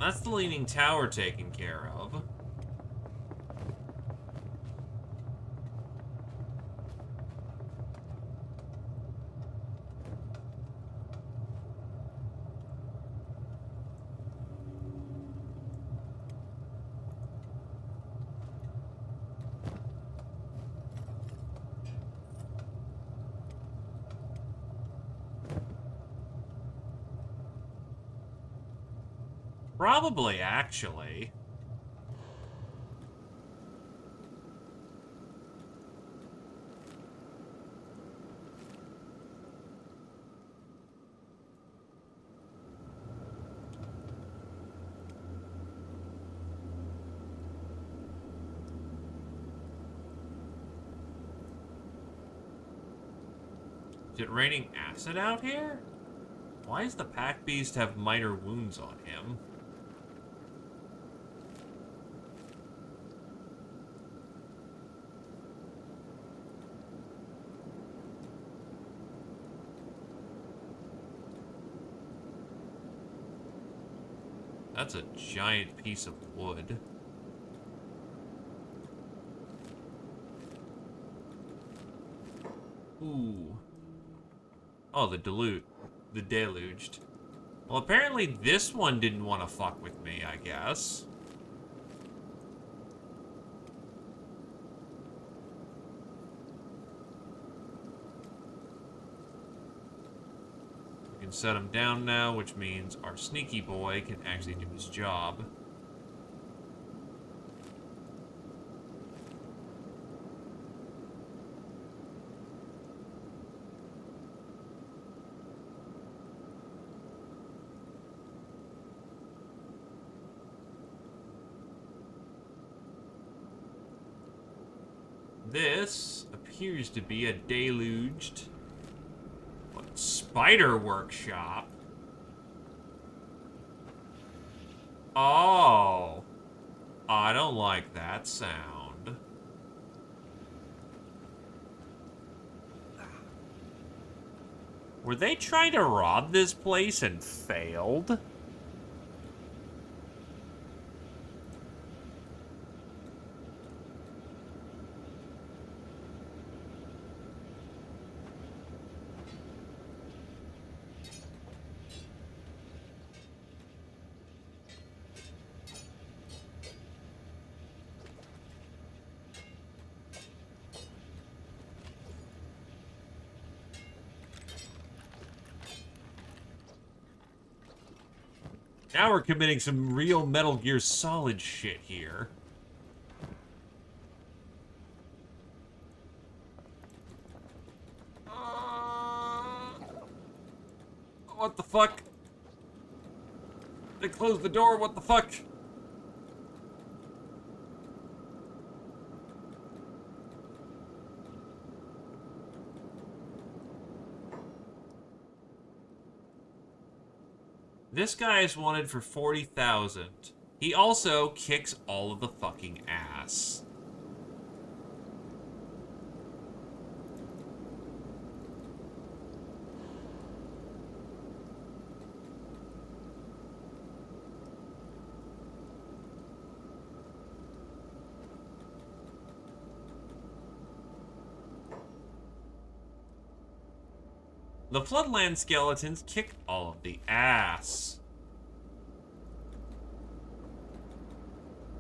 [SPEAKER 1] That's the Leaning Tower taken care of. Probably, actually. Is it raining acid out here? Why does the pack beast have minor wounds on him? That's a giant piece of wood. Ooh. Oh, the deluged. Well, apparently this one didn't want to fuck with me, I guess. We can set him down now, which means our sneaky boy can actually do his job. This appears to be a deluged spider workshop. Oh. I don't like that sound. Were they trying to rob this place and failed? Now we're committing some real Metal Gear Solid shit here. What the fuck? They closed the door, what the fuck? This guy is wanted for 40,000. He also kicks all of the fucking ass. The Floodland skeletons kick all of the ass.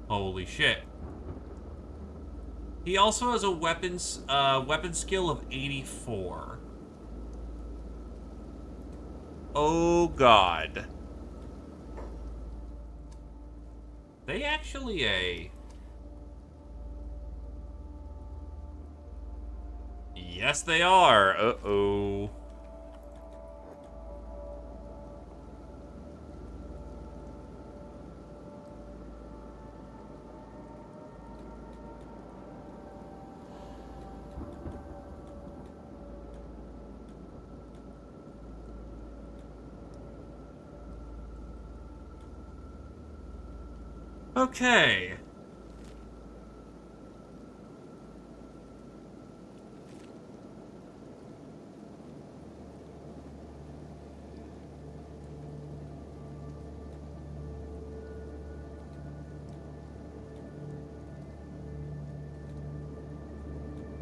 [SPEAKER 1] Holy shit. He also has a weapon skill of 84. Oh god. They actually Yes, they are. Uh-oh. Okay.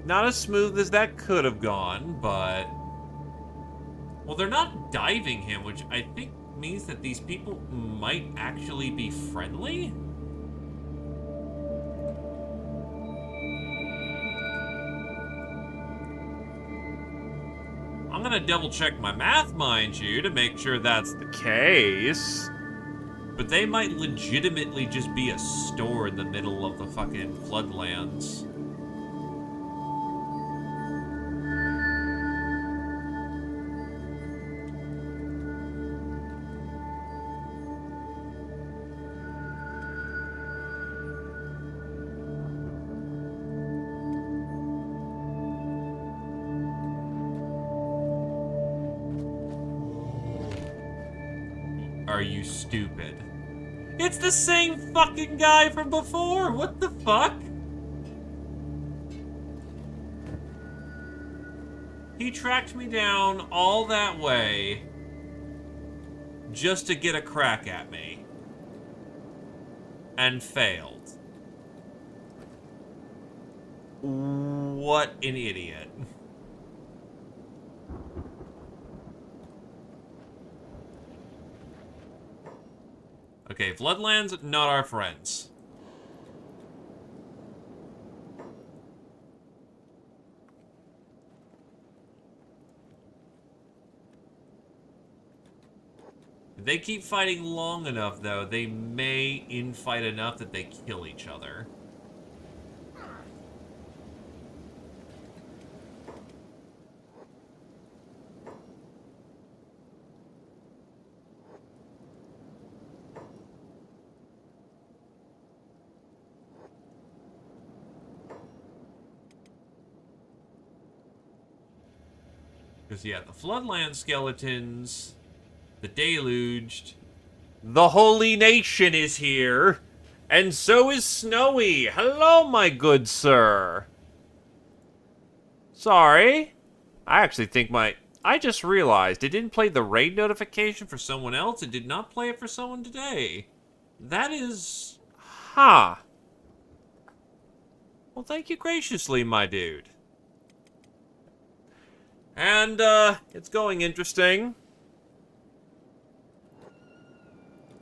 [SPEAKER 1] Not as smooth as that could have gone, but... Well, they're not diving him, which I think means that these people might actually be friendly? I'm gonna double check my math, mind you, to make sure that's the case. But they might legitimately just be a store in the middle of the fucking floodlands. Are you stupid? It's the same fucking guy from before! What the fuck? He tracked me down all that way just to get a crack at me. And failed. What an idiot. Okay, Floodlands, not our friends. If they keep fighting long enough, though, they may infight enough that they kill each other. Because, yeah, the Floodland skeletons, the Deluged, the Holy Nation is here, and so is Snowy. Hello, my good sir. Sorry. I actually think I just realized it didn't play the raid notification for someone else. It did not play it for someone today. That is... Huh. Well, thank you graciously, my dude. And, it's going interesting.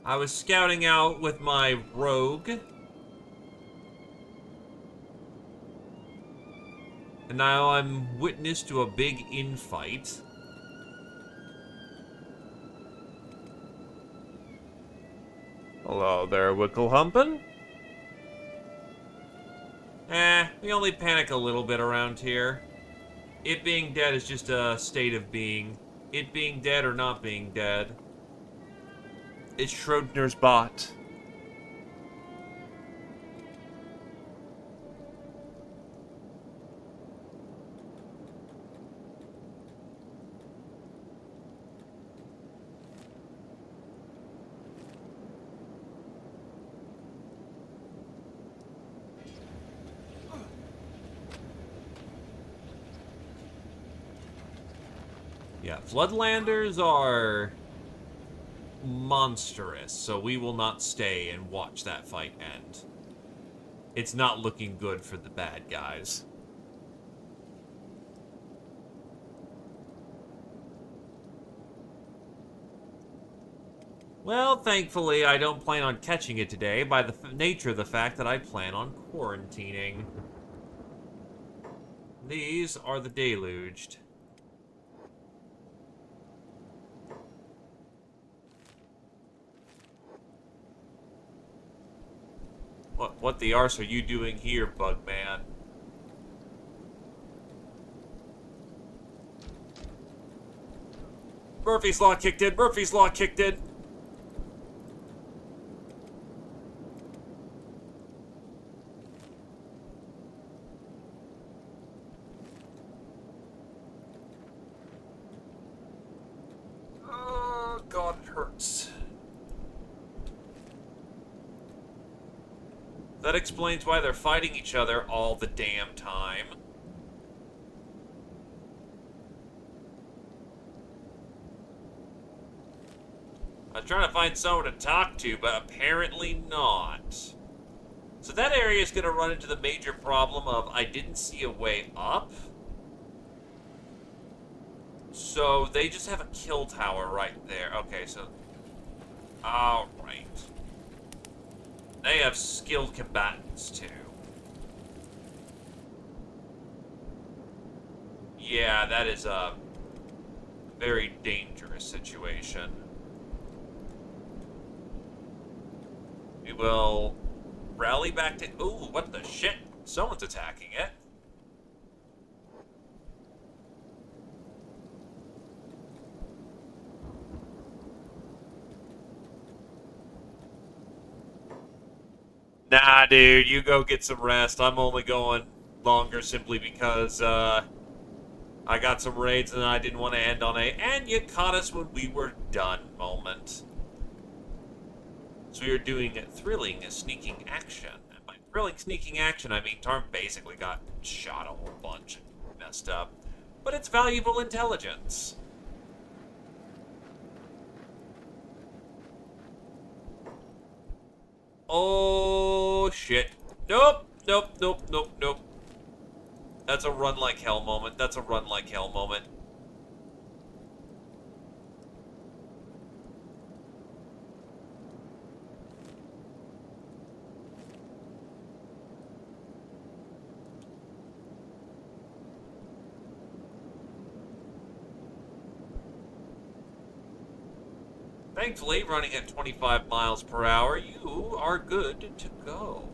[SPEAKER 1] I was scouting out with my rogue. And now I'm witness to a big infight. Hello there, Wicklehumpin'. We only panic a little bit around here. It being dead is just a state of being. It being dead or not being dead. It's Schrodinger's bot. Yeah, Floodlanders are monstrous, so we will not stay and watch that fight end. It's not looking good for the bad guys. Well, thankfully, I don't plan on catching it today by the nature of the fact that I plan on quarantining. These are the Deluged. What the arse are you doing here, Bugman? Murphy's Law kicked in! Murphy's Law kicked in! Oh, God, it hurts. that explains why they're fighting each other all the damn time. I was trying to find someone to talk to, but apparently not. So that area is going to run into the major problem of I didn't see a way up. So they just have a kill tower right there. Okay, so... Alright. They have skilled combatants, too. Yeah, that is a very dangerous situation. We will rally back to... Ooh, what the shit? Someone's attacking it. Nah, dude, you go get some rest. I'm only going longer simply because, I got some raids and I didn't want to end on and you caught us when we were done moment. So we were doing thrilling sneaking action. And by thrilling sneaking action, I mean Tarm basically got shot a whole bunch and messed up. But it's valuable intelligence. Oh, shit. Nope, nope, nope, nope, nope. That's a run like hell moment. That's a run like hell moment. Thankfully, running at 25 miles per hour, you are good to go.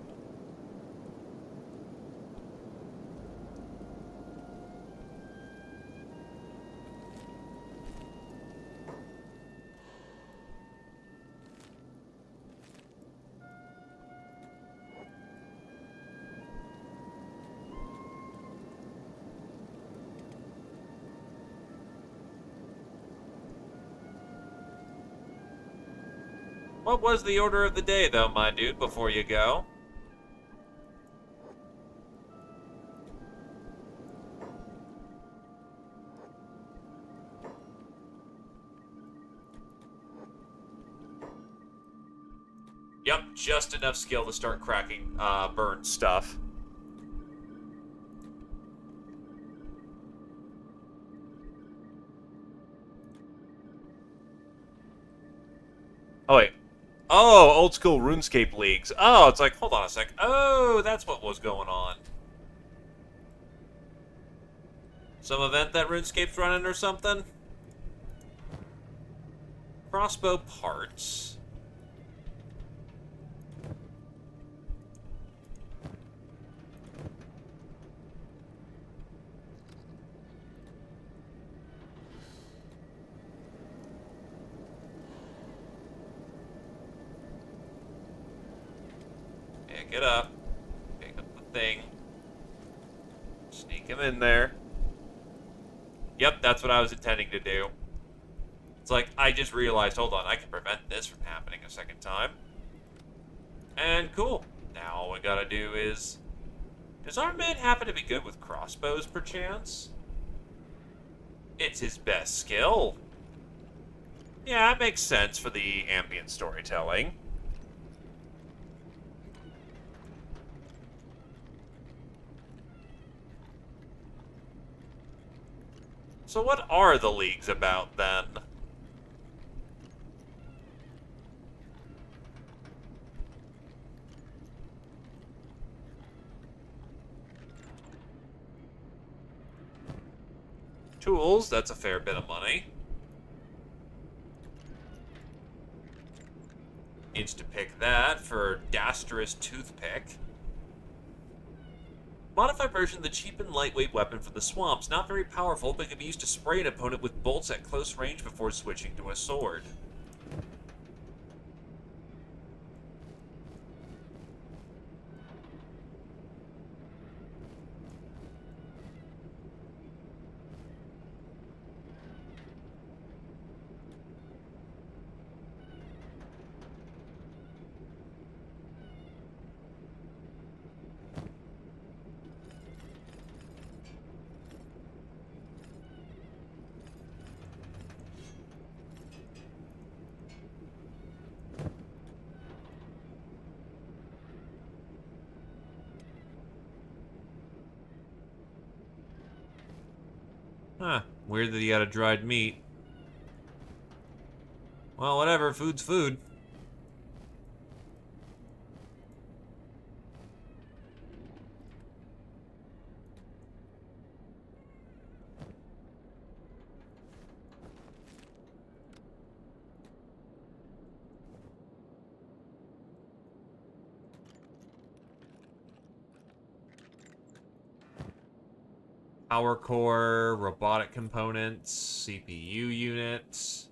[SPEAKER 1] What was the order of the day, though, my dude, before you go? Yep, just enough skill to start cracking burn stuff. Oh, wait. Oh, old school RuneScape leagues. Oh, it's like, hold on a sec. Oh, that's what was going on. Some event that RuneScape's running or something? Crossbow parts. Pick it up. Pick up the thing. Sneak him in there. Yep, that's what I was intending to do. It's like, I just realized, hold on, I can prevent this from happening a second time. And cool. Now all we gotta do is... Does our man happen to be good with crossbows, perchance? It's his best skill. Yeah, it makes sense for the ambient storytelling. So what are the leagues about, then? Tools, that's a fair bit of money. Needs to pick that for Dasterous Toothpick. Modified version of the cheap and lightweight weapon from the swamps. Not very powerful, but can be used to spray an opponent with bolts at close range before switching to a sword. Huh. Weird that he had a dried meat. Well, whatever. Food's food. Power core, robotic components, CPU units.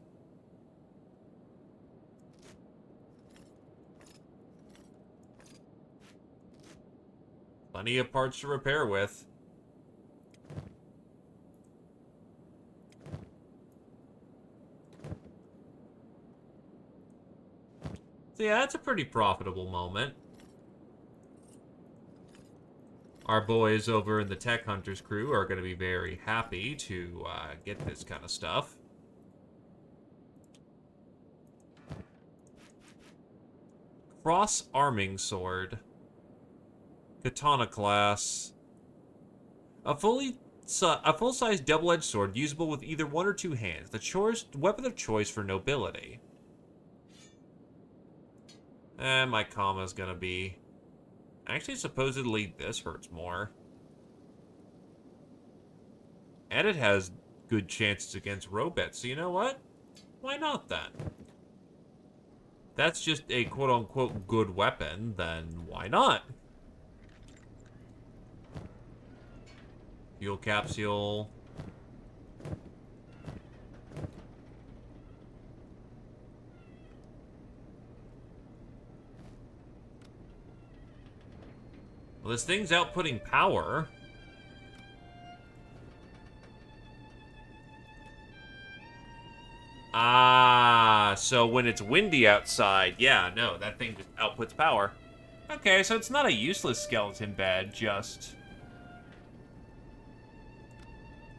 [SPEAKER 1] Plenty of parts to repair with. So yeah, that's a pretty profitable moment. Our boys over in the Tech Hunters crew are going to be very happy to get this kind of stuff. Cross-arming sword. Katana class. A full-size double-edged sword usable with either one or two hands. The weapon of choice for nobility. My comma's gonna be... Actually, supposedly this hurts more. And it has good chances against robots, so you know what? Why not then? That's just a quote-unquote good weapon, then why not? Fuel capsule. Well, this thing's outputting power. Ah, so when it's windy outside, yeah, no, that thing just outputs power. Okay, so it's not a useless skeleton bed, just...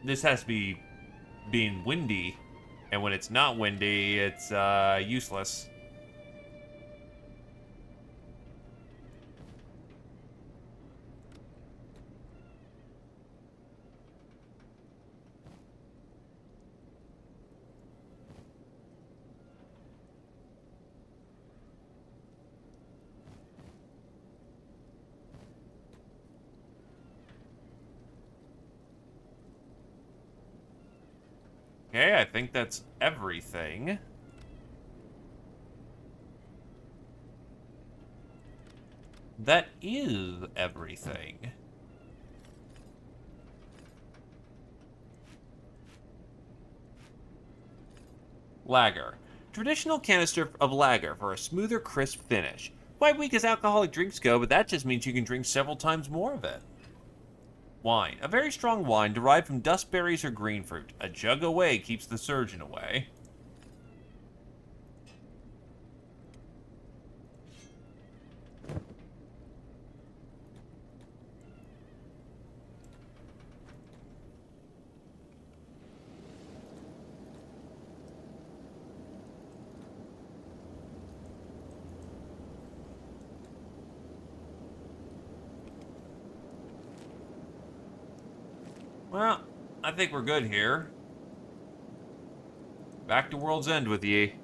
[SPEAKER 1] This has to be being windy, and when it's not windy, it's useless. Okay, I think that's everything. That is everything. Lager. Traditional canister of lager for a smoother, crisp finish. Quite weak as alcoholic drinks go, but that just means you can drink several times more of it. Wine. A very strong wine derived from dust berries or green fruit. A jug away keeps the surgeon away. Well, I think we're good here. Back to World's End with ye.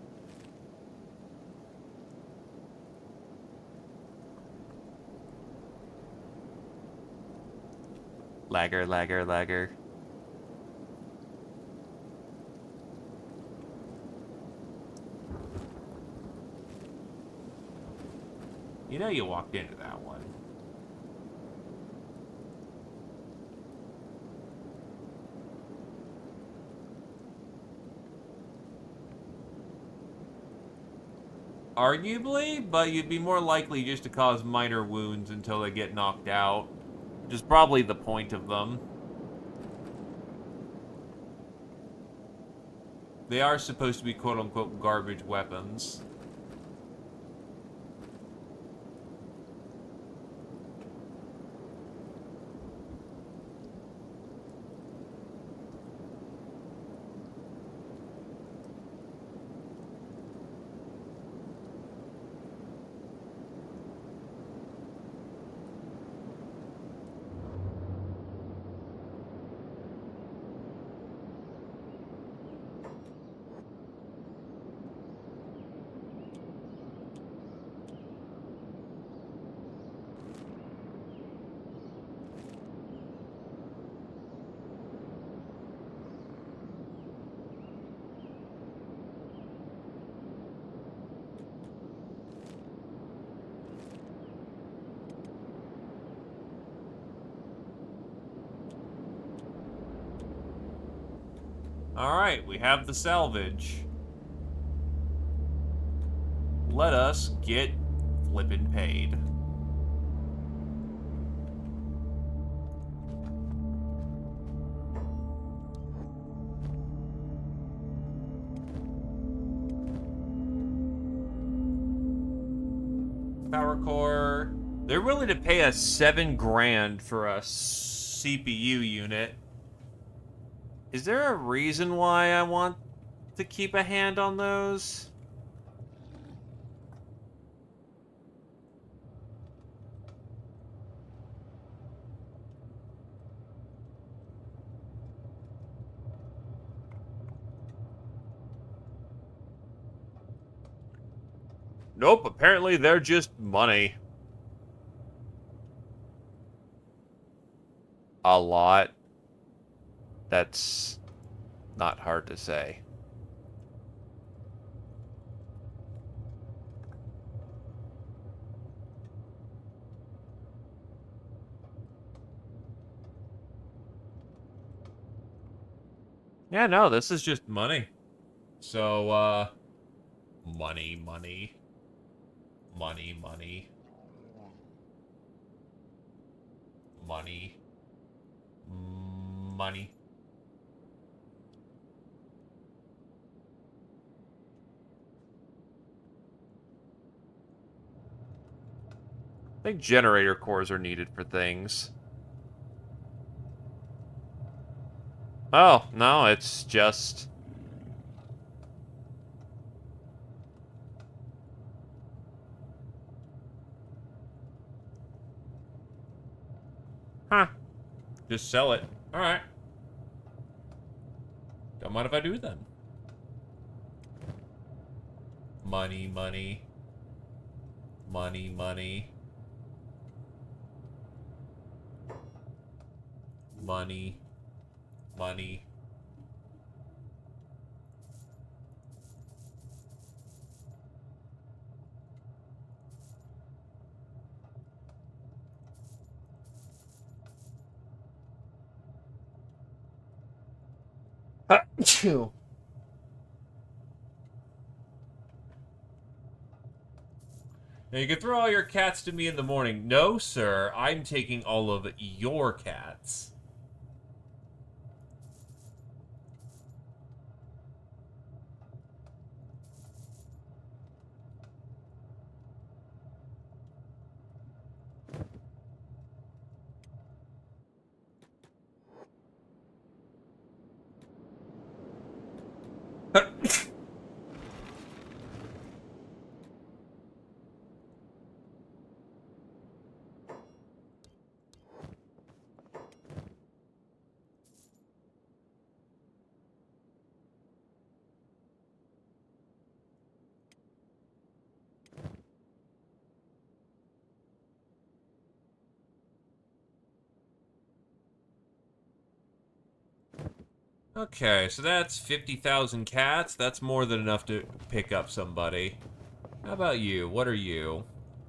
[SPEAKER 1] Lager, lager, lager. You know you walked into that one. Arguably, but you'd be more likely just to cause minor wounds until they get knocked out. Which is probably the point of them. They are supposed to be quote-unquote garbage weapons. Alright, we have the salvage. Let us get flippin' paid. Power core. They're willing to pay us $7,000 for a CPU unit. Is there a reason why I want to keep a hand on those? Nope, apparently they're just money. A lot. That's not hard to say. Yeah, no, this is just money. So, money, money. Money, money. Money. Money. I think generator cores are needed for things. Oh, no, it's just... Huh. Just sell it. Alright. Don't mind if I do then. Money, money. Money, money. Money. Money. Achoo. Now you can throw all your cats to me in the morning. No, sir. I'm taking all of your cats. Okay, so that's 50,000 cats. That's more than enough to pick up somebody. How about you? What are you?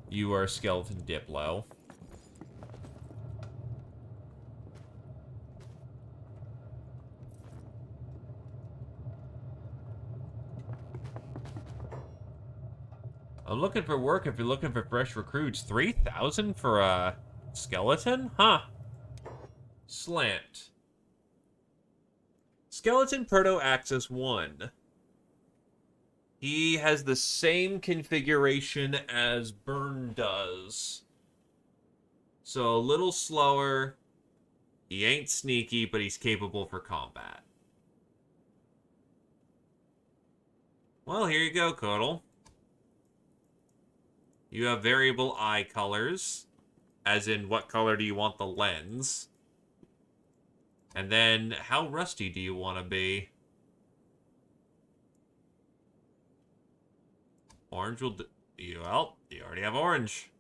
[SPEAKER 1] You are a skeleton Diplo. I'm looking for work if you're looking for fresh recruits. 3,000 for a skeleton? Huh. Slant. Skeleton Proto Axis 1. He has the same configuration as Burn does. So a little slower. He ain't sneaky, but he's capable for combat. Well, here you go, Codal. You have variable eye colors, as in what color do you want the lens? And then, how rusty do you want to be? Orange will do. Well, you already have orange.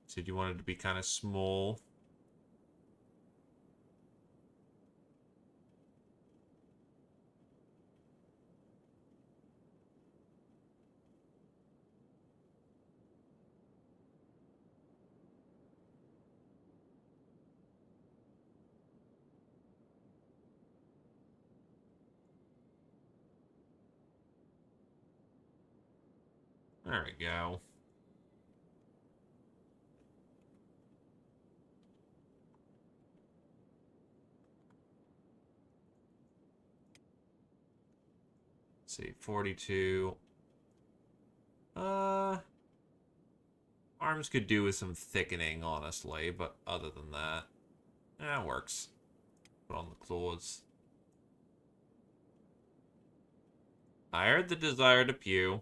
[SPEAKER 1] Said you wanted to be kind of small. There we go. Let's see, 42. Arms could do with some thickening, honestly, but other than that, that works. Put on the claws. I heard the desire to pew.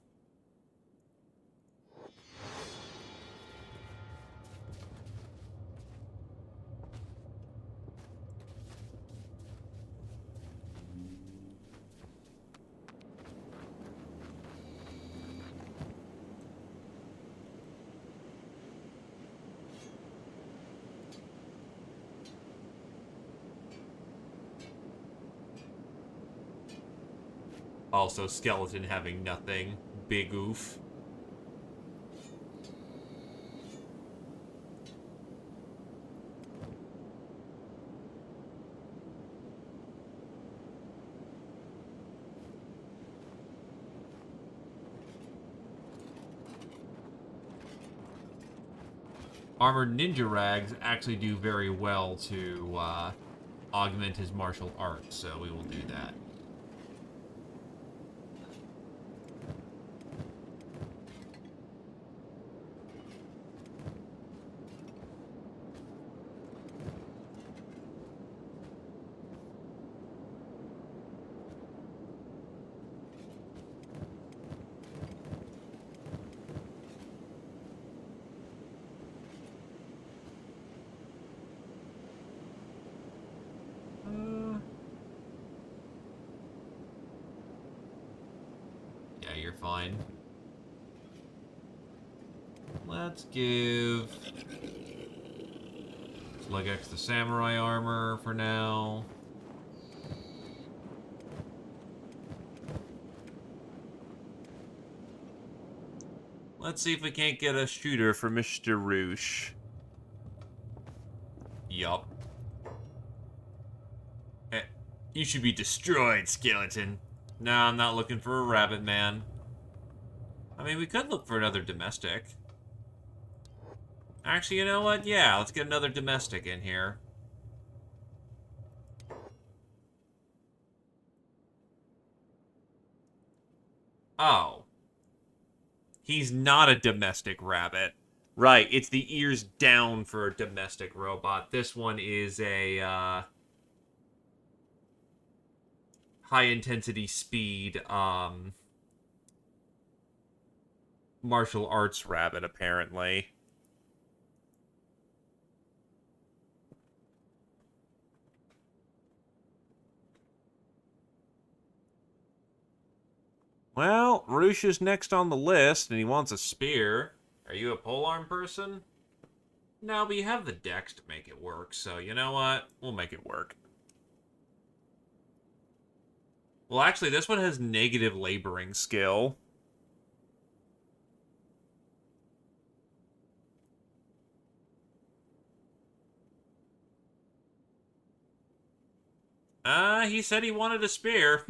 [SPEAKER 1] Also, skeleton having nothing. Big oof. Armored Ninja Rags actually do very well to augment his martial arts, so we will do that. Yeah, you're fine. Let's give Legex the samurai armor for now. Let's see if we can't get a shooter for Mr. Roosh. Yup. You should be destroyed, skeleton. No, I'm not looking for a rabbit man. I mean, we could look for another domestic. Actually, you know what? Yeah, let's get another domestic in here. Oh. He's not a domestic rabbit. Right, it's the ears down for a domestic robot. This one is a, high-intensity speed, martial arts rabbit, apparently. Well, Roosh is next on the list, and he wants a spear. Are you a polearm person? No, but you have the dex to make it work, so you know what? We'll make it work. Well, actually, this one has negative laboring skill. He said he wanted a spear.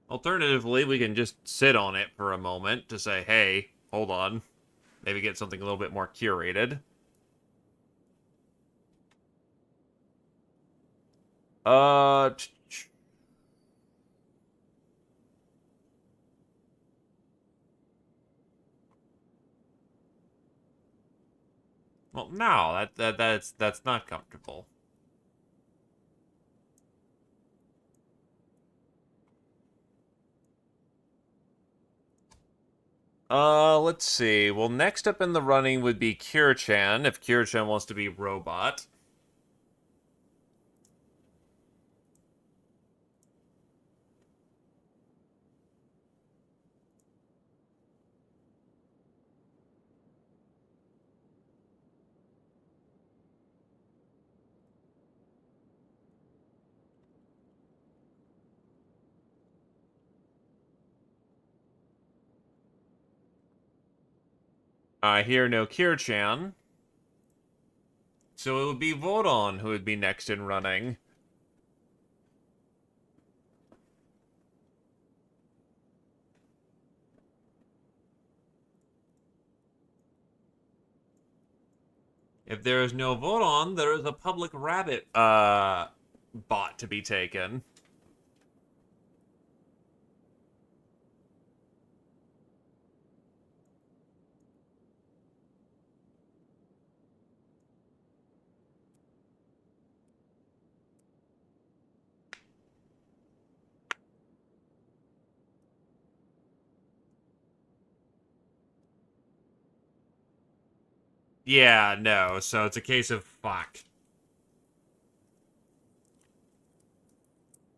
[SPEAKER 1] Alternatively, we can just sit on it for a moment to say, hey, hold on. Maybe get something a little bit more curated. Uh... Well, no, that's not comfortable. Let's see. Well, next up in the running would be Kira-chan, if Kira-chan wants to be robot. I hear no Kira-chan. So it would be Vodon who would be next in running. If there is no vote on, there is a public rabbit bot to be taken. Yeah, no, so it's a case of fuck.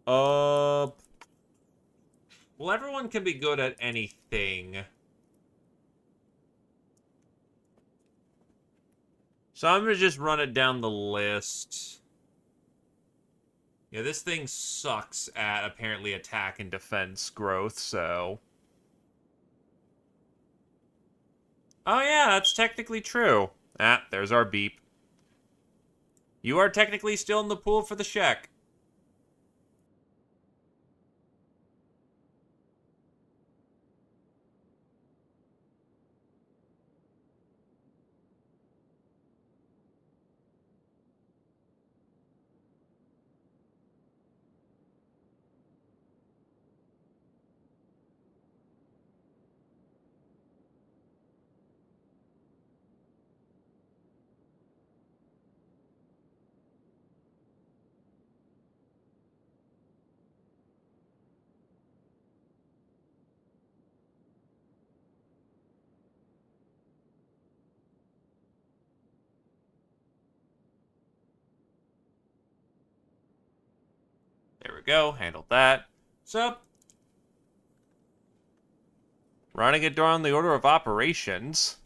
[SPEAKER 1] Uh, well, everyone can be good at anything. So I'm gonna just run it down the list. Yeah, this thing sucks at apparently attack and defense growth, so. Oh, yeah, that's technically true. Ah, there's our beep. You are technically still in the pool for the check. There we go, handled that. So, running it down the order of operations.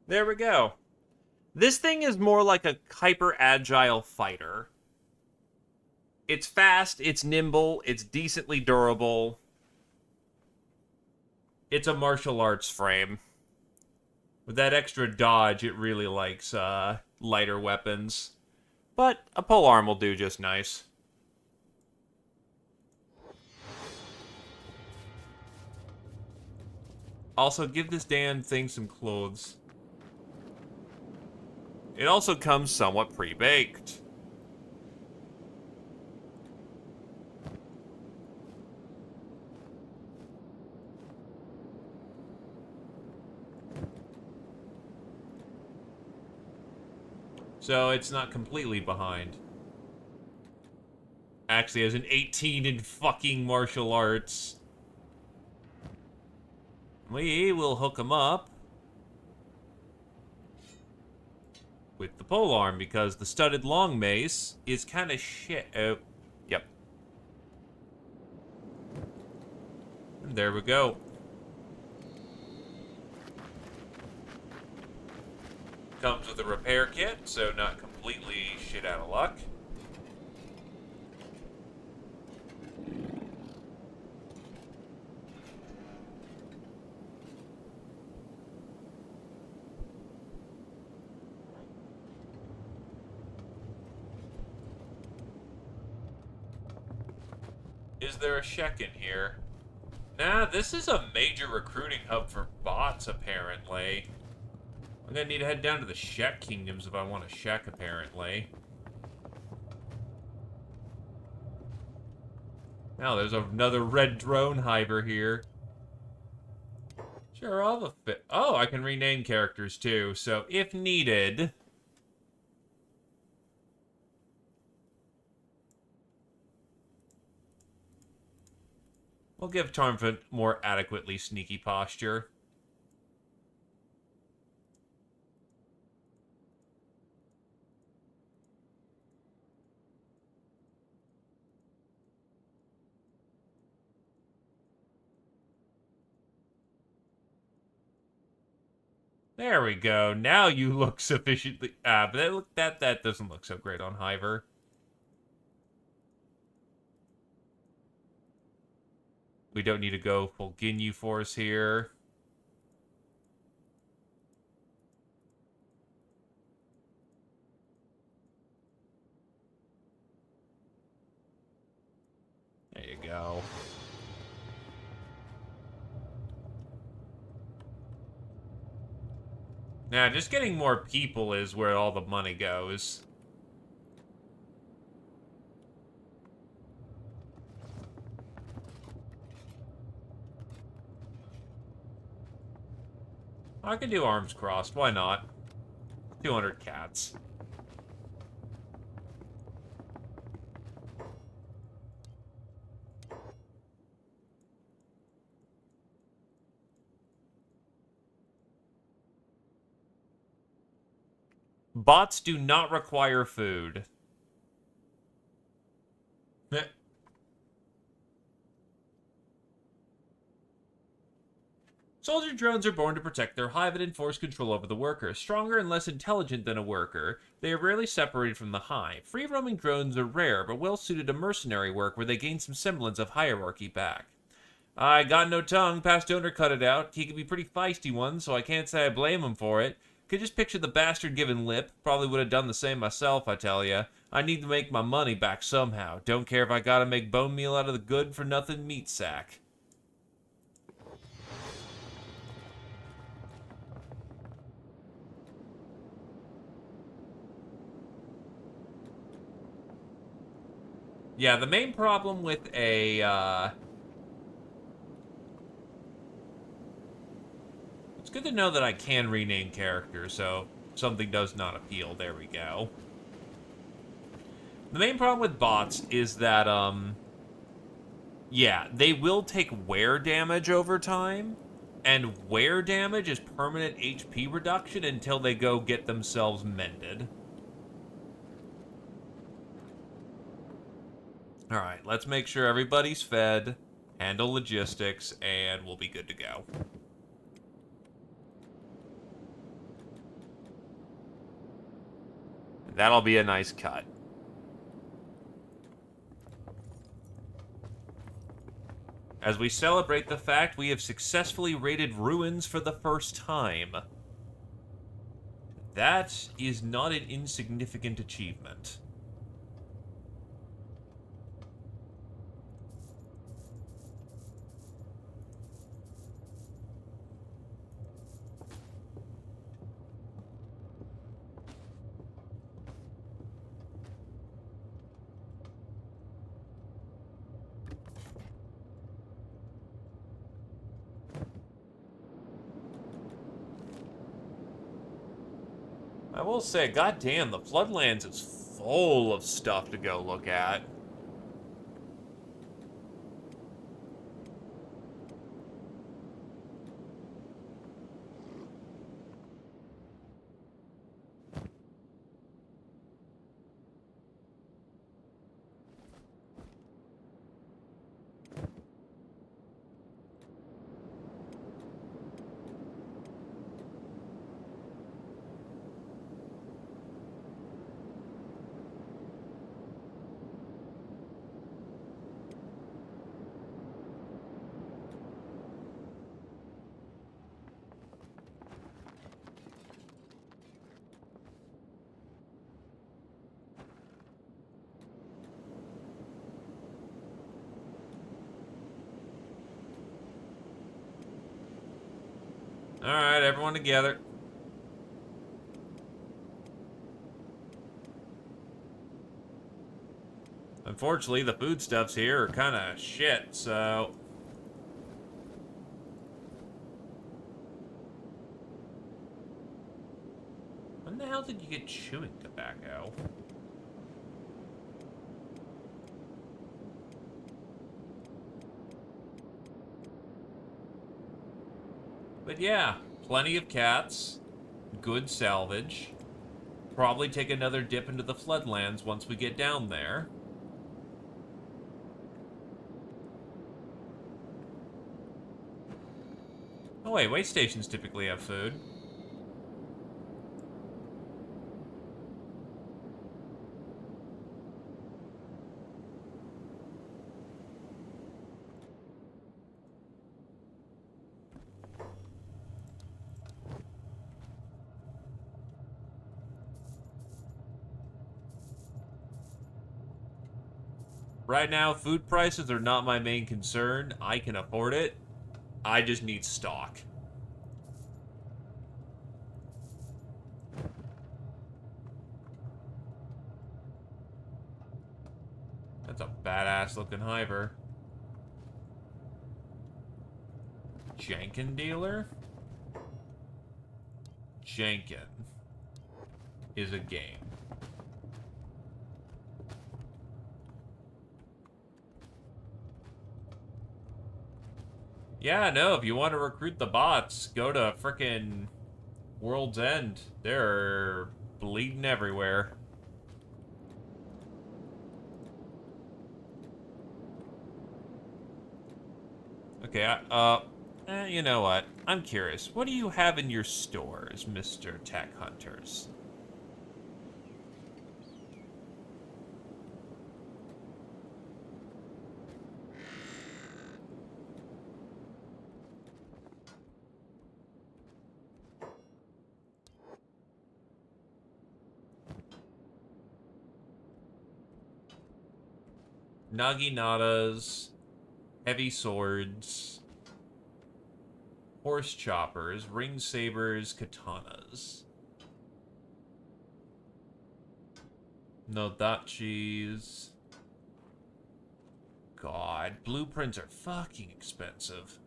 [SPEAKER 1] There we go. This thing is more like a hyper agile fighter. It's fast, it's nimble, it's decently durable. It's a martial arts frame. With that extra dodge, it really likes lighter weapons. But a polearm will do just nice. Also, give this damn thing some clothes. It also comes somewhat pre-baked. So it's not completely behind. Actually, has an 18 in fucking martial arts. We will hook him up with the polearm because the studded long mace is kind of shit. Oh, yep. And there we go. Comes with a repair kit, so not completely shit out of luck. Is there a Shek in here? Nah, this is a major recruiting hub for bots, apparently. I'm gonna need to head down to the Shek Kingdoms if I want a Shek, apparently. Now there's another red drone hiver here. Sure, I'll have a fit. Oh, I can rename characters too, so if needed. We'll give Tarnfit more adequately sneaky posture. There we go. Now you look sufficiently. But that doesn't look so great on Hiver. We don't need to go full Ginyu Force here. There you go. Nah, just getting more people is where all the money goes. I can do arms crossed, why not? 200 cats. Bots do not require food. Soldier drones are born to protect their hive and enforce control over the worker. Stronger and less intelligent than a worker, they are rarely separated from the hive. Free-roaming drones are rare, but well-suited to mercenary work where they gain some semblance of hierarchy back. I got no tongue, past owner cut it out. He can be pretty feisty one, so I can't say I blame him for it. Could just picture the bastard giving lip. Probably would have done the same myself, I tell ya. I need to make my money back somehow. Don't care if I gotta make bone meal out of the good-for-nothing meat sack. Yeah, the main problem with it's good to know that I can rename characters, so something does not appeal. There we go. The main problem with bots is that, yeah, they will take wear damage over time, and wear damage is permanent HP reduction until they go get themselves mended. Alright, let's make sure everybody's fed, handle logistics, and we'll be good to go. That'll be a nice cut. As we celebrate the fact we have successfully raided ruins for the first time. That is not an insignificant achievement. I will say, goddamn, the Floodlands is full of stuff to go look at. Alright, everyone together. Unfortunately, the foodstuffs here are kind of shit, so... When the hell did you get chewing tobacco? But yeah, plenty of cats, good salvage. Probably take another dip into the Floodlands once we get down there. Oh wait, wait stations typically have food. Right now, food prices are not my main concern. I can afford it. I just need stock. That's a badass looking hiver. Jankin dealer? Jankin is a game. Yeah, no, if you want to recruit the bots, go to frickin' World's End. They're bleeding everywhere. Okay, you know what? I'm curious. What do you have in your stores, Mr. Tech Hunters? Naginatas, heavy swords, horse choppers, ring sabers, katanas. Nodachis. God, blueprints are fucking expensive.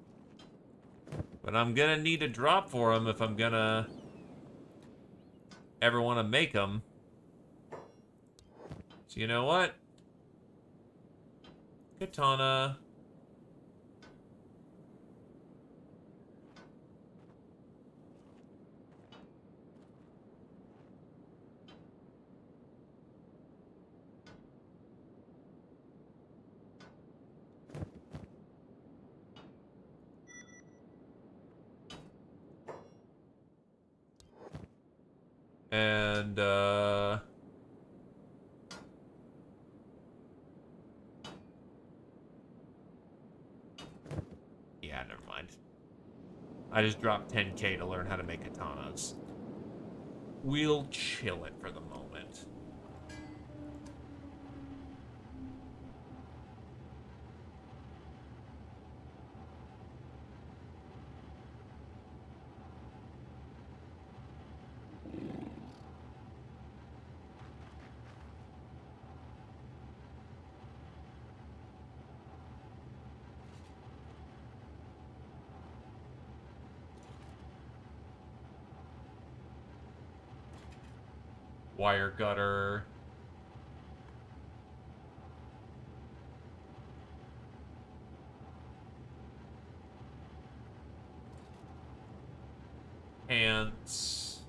[SPEAKER 1] But I'm gonna need a drop for them if I'm gonna ever want to make them. So you know what? Katana. And, yeah, never mind. I just dropped 10k to learn how to make katanas. We'll chill it for the moment. Wire gutter. Pants.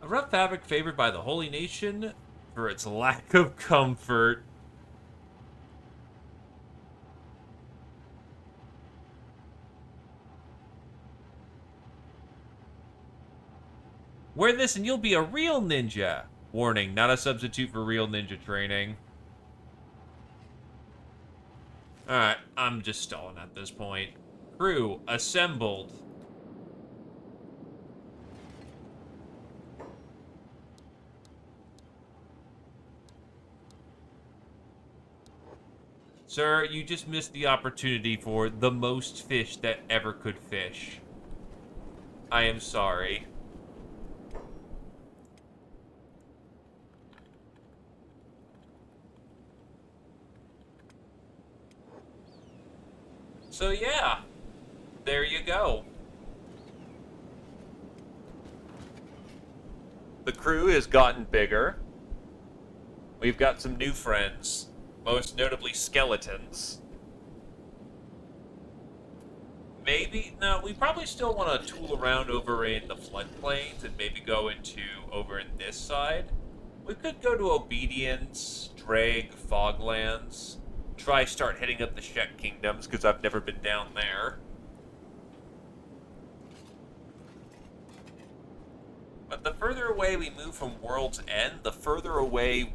[SPEAKER 1] A rough fabric favored by the Holy Nation for its lack of comfort. Wear this and you'll be a real ninja. Warning, not a substitute for real ninja training. Alright, I'm just stalling at this point. Crew, assembled. Sir, you just missed the opportunity for the most fish that ever could fish. I am sorry. So yeah, there you go. The crew has gotten bigger. We've got some new friends, most notably skeletons. Maybe, no, we probably still want to tool around over in the floodplains and maybe go into over in this side. We could go to Obedience, Drag, Foglands. Try start hitting up the Shek Kingdoms, because I've never been down there. But the further away we move from World's End, the further away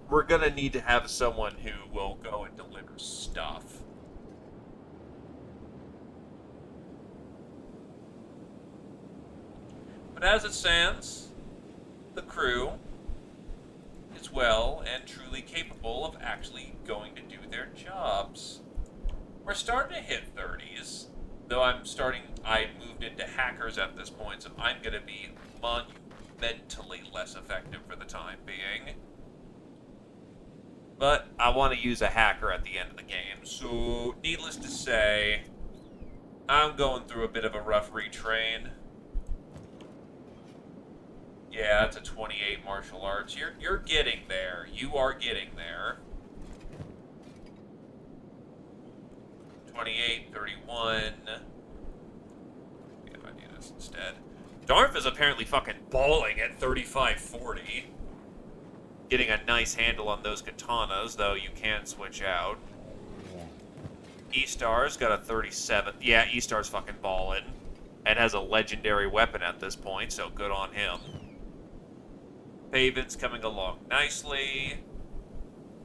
[SPEAKER 1] we're gonna need to have someone who will go and deliver stuff. But as it stands, the crew is well and truly capable of actually going to do their jobs. We're starting to hit 30s, though I moved into hackers at this point, so I'm going to be monumentally less effective for the time being. But I want to use a hacker at the end of the game. So, needless to say, I'm going through a bit of a rough retrain. Yeah, it's a 28 martial arts. You're getting there. You are getting there. 28, 31. Yeah, I do this instead. Darth is apparently fucking balling at 35, 40. Getting a nice handle on those katanas, though you can switch out. E-Star's got a 37. Yeah, E-Star's fucking ballin'. And has a legendary weapon at this point, so good on him. Paven's coming along nicely.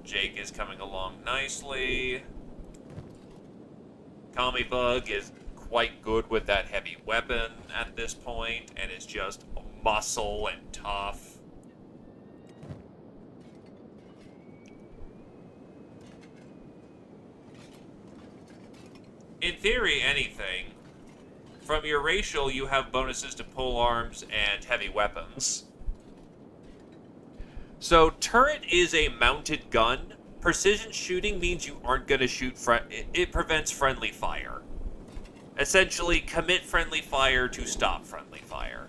[SPEAKER 1] Jake is coming along nicely. Kami Bug is quite good with that heavy weapon at this point, and is just muscle and tough. In theory, anything. From your racial, you have bonuses to pole arms and heavy weapons. So, turret is a mounted gun. Precision shooting means you aren't going to shoot it prevents friendly fire. Essentially, commit friendly fire to stop friendly fire.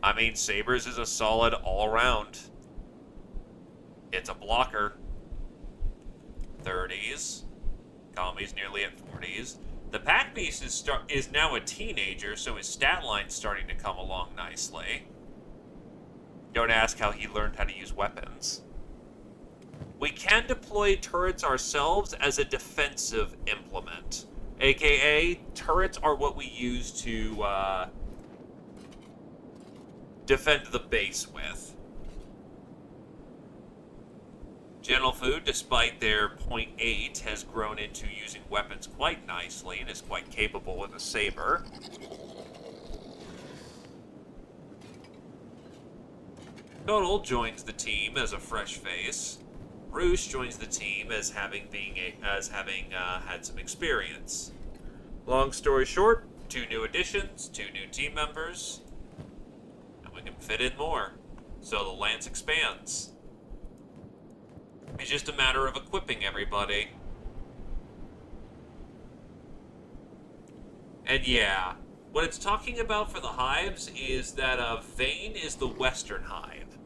[SPEAKER 1] I mean, Sabers is a solid all-around. It's a blocker. 30s. Kami's nearly at 40s. The Pack Beast is now a teenager, so his stat line's starting to come along nicely. Don't ask how he learned how to use weapons. We can deploy turrets ourselves as a defensive implement. AKA, turrets are what we use to defend the base with. Gentle Food, despite their .8, has grown into using weapons quite nicely and is quite capable with a saber. Total joins the team as a fresh face. Roosh joins the team as having had some experience. Long story short, 2 new additions, 2 new team members, and we can fit in more. So the lance expands. It's just a matter of equipping everybody. And yeah, what it's talking about for the hives is that Vane is the western hive.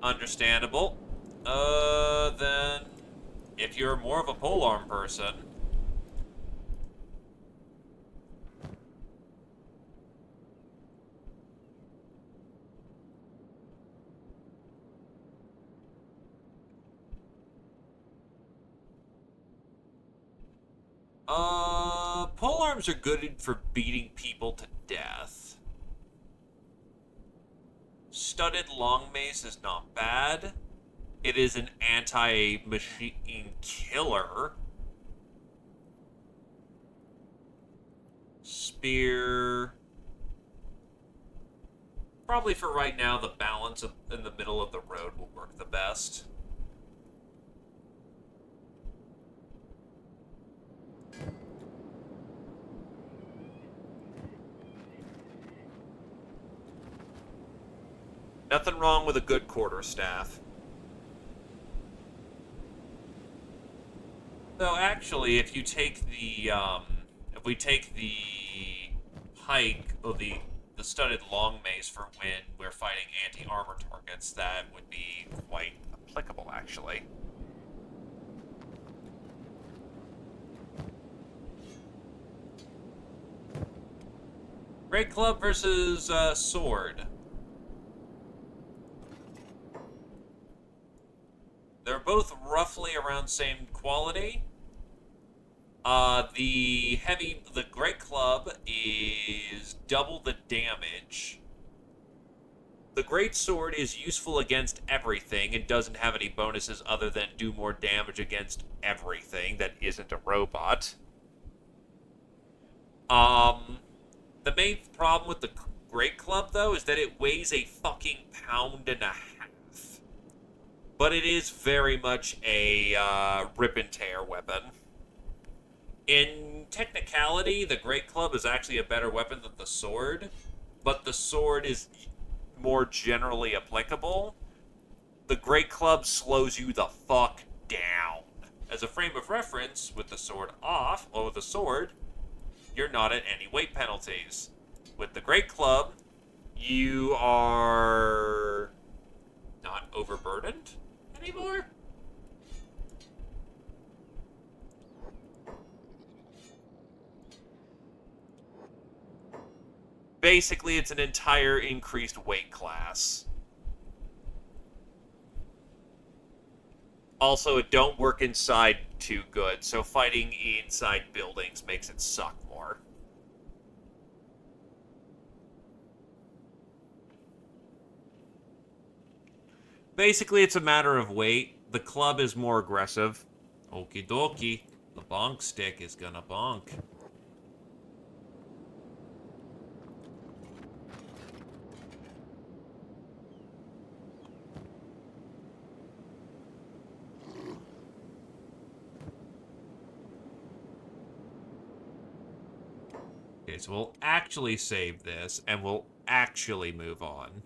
[SPEAKER 1] Understandable. Then, if you're more of a polearm person, polearms are good for beating people to death. Studded long mace is not bad. It is an anti-machine killer. Spear. Probably for right now, the balance in the middle of the road will work the best. Nothing wrong with a good quarterstaff. So actually, if you take the, if we take the hike of the studded long mace for when we're fighting anti-armor targets, that would be quite applicable, actually. Great club versus sword. They're both roughly around same quality. The Great Club is double the damage. The Great Sword is useful against everything and doesn't have any bonuses other than do more damage against everything that isn't a robot. The main problem with the Great Club, though, is that it weighs a fucking pound and a half. But it is very much a rip and tear weapon. In technicality, the Great Club is actually a better weapon than the sword, but the sword is more generally applicable. The Great Club slows you the fuck down. As a frame of reference, with the sword off, or with the sword, you're not at any weight penalties. With the Great Club, you are not overburdened anymore. Basically, it's an entire increased weight class. Also, it don't work inside too good, so fighting inside buildings makes it suck more. Basically, it's a matter of weight. The club is more aggressive. Okie dokie. The bonk stick is gonna bonk. Okay, so we'll actually save this, and we'll actually move on.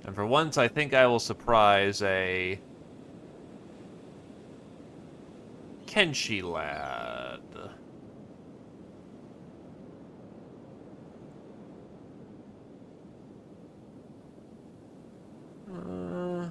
[SPEAKER 1] And for once, I think I will surprise a Kenshi lad. Uh...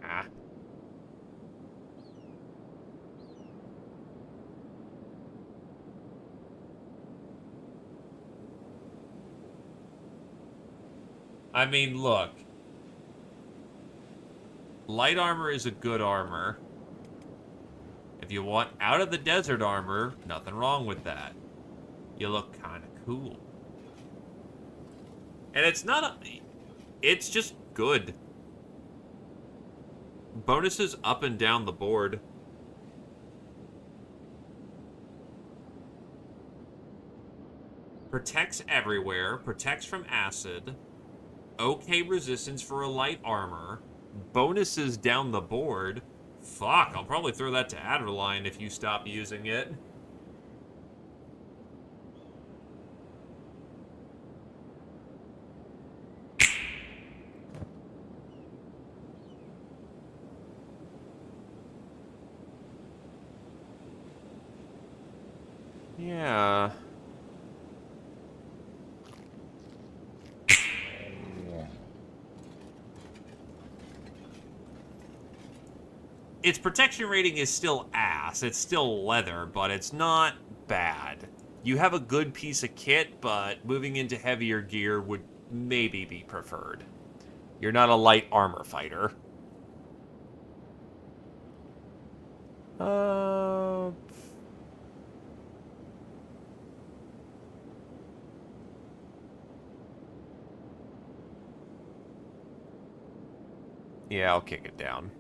[SPEAKER 1] Ah. I mean, look. Light armor is a good armor. If you want out of the desert armor, nothing wrong with that. You look kind of cool. And it's not a... It's just good. Bonuses up and down the board. Protects everywhere. Protects from acid. Okay resistance for a light armor. Bonuses down the board. Fuck, I'll probably throw that to Adderline if you stop using it. Yeah. Its protection rating is still ass. It's still leather, but it's not bad. You have a good piece of kit, but moving into heavier gear would maybe be preferred. You're not a light armor fighter. Uh... Yeah, I'll kick it down.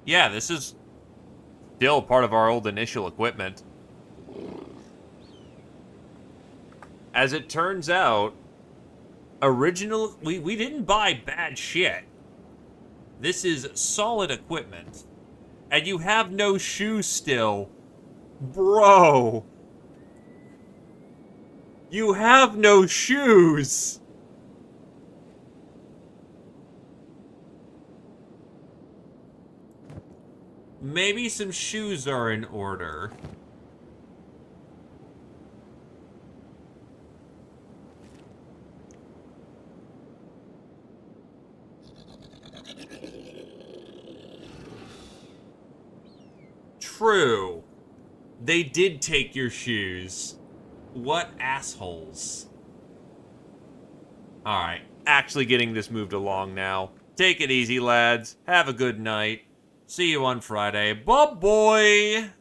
[SPEAKER 1] Yeah, this is still part of our old initial equipment. As it turns out, we didn't buy bad shit. This is solid equipment. And you have no shoes still. Bro. You have no shoes. Maybe some shoes are in order. True. They did take your shoes. What assholes. Alright, actually getting this moved along now. Take it easy, lads. Have a good night. See you on Friday. Bye-bye!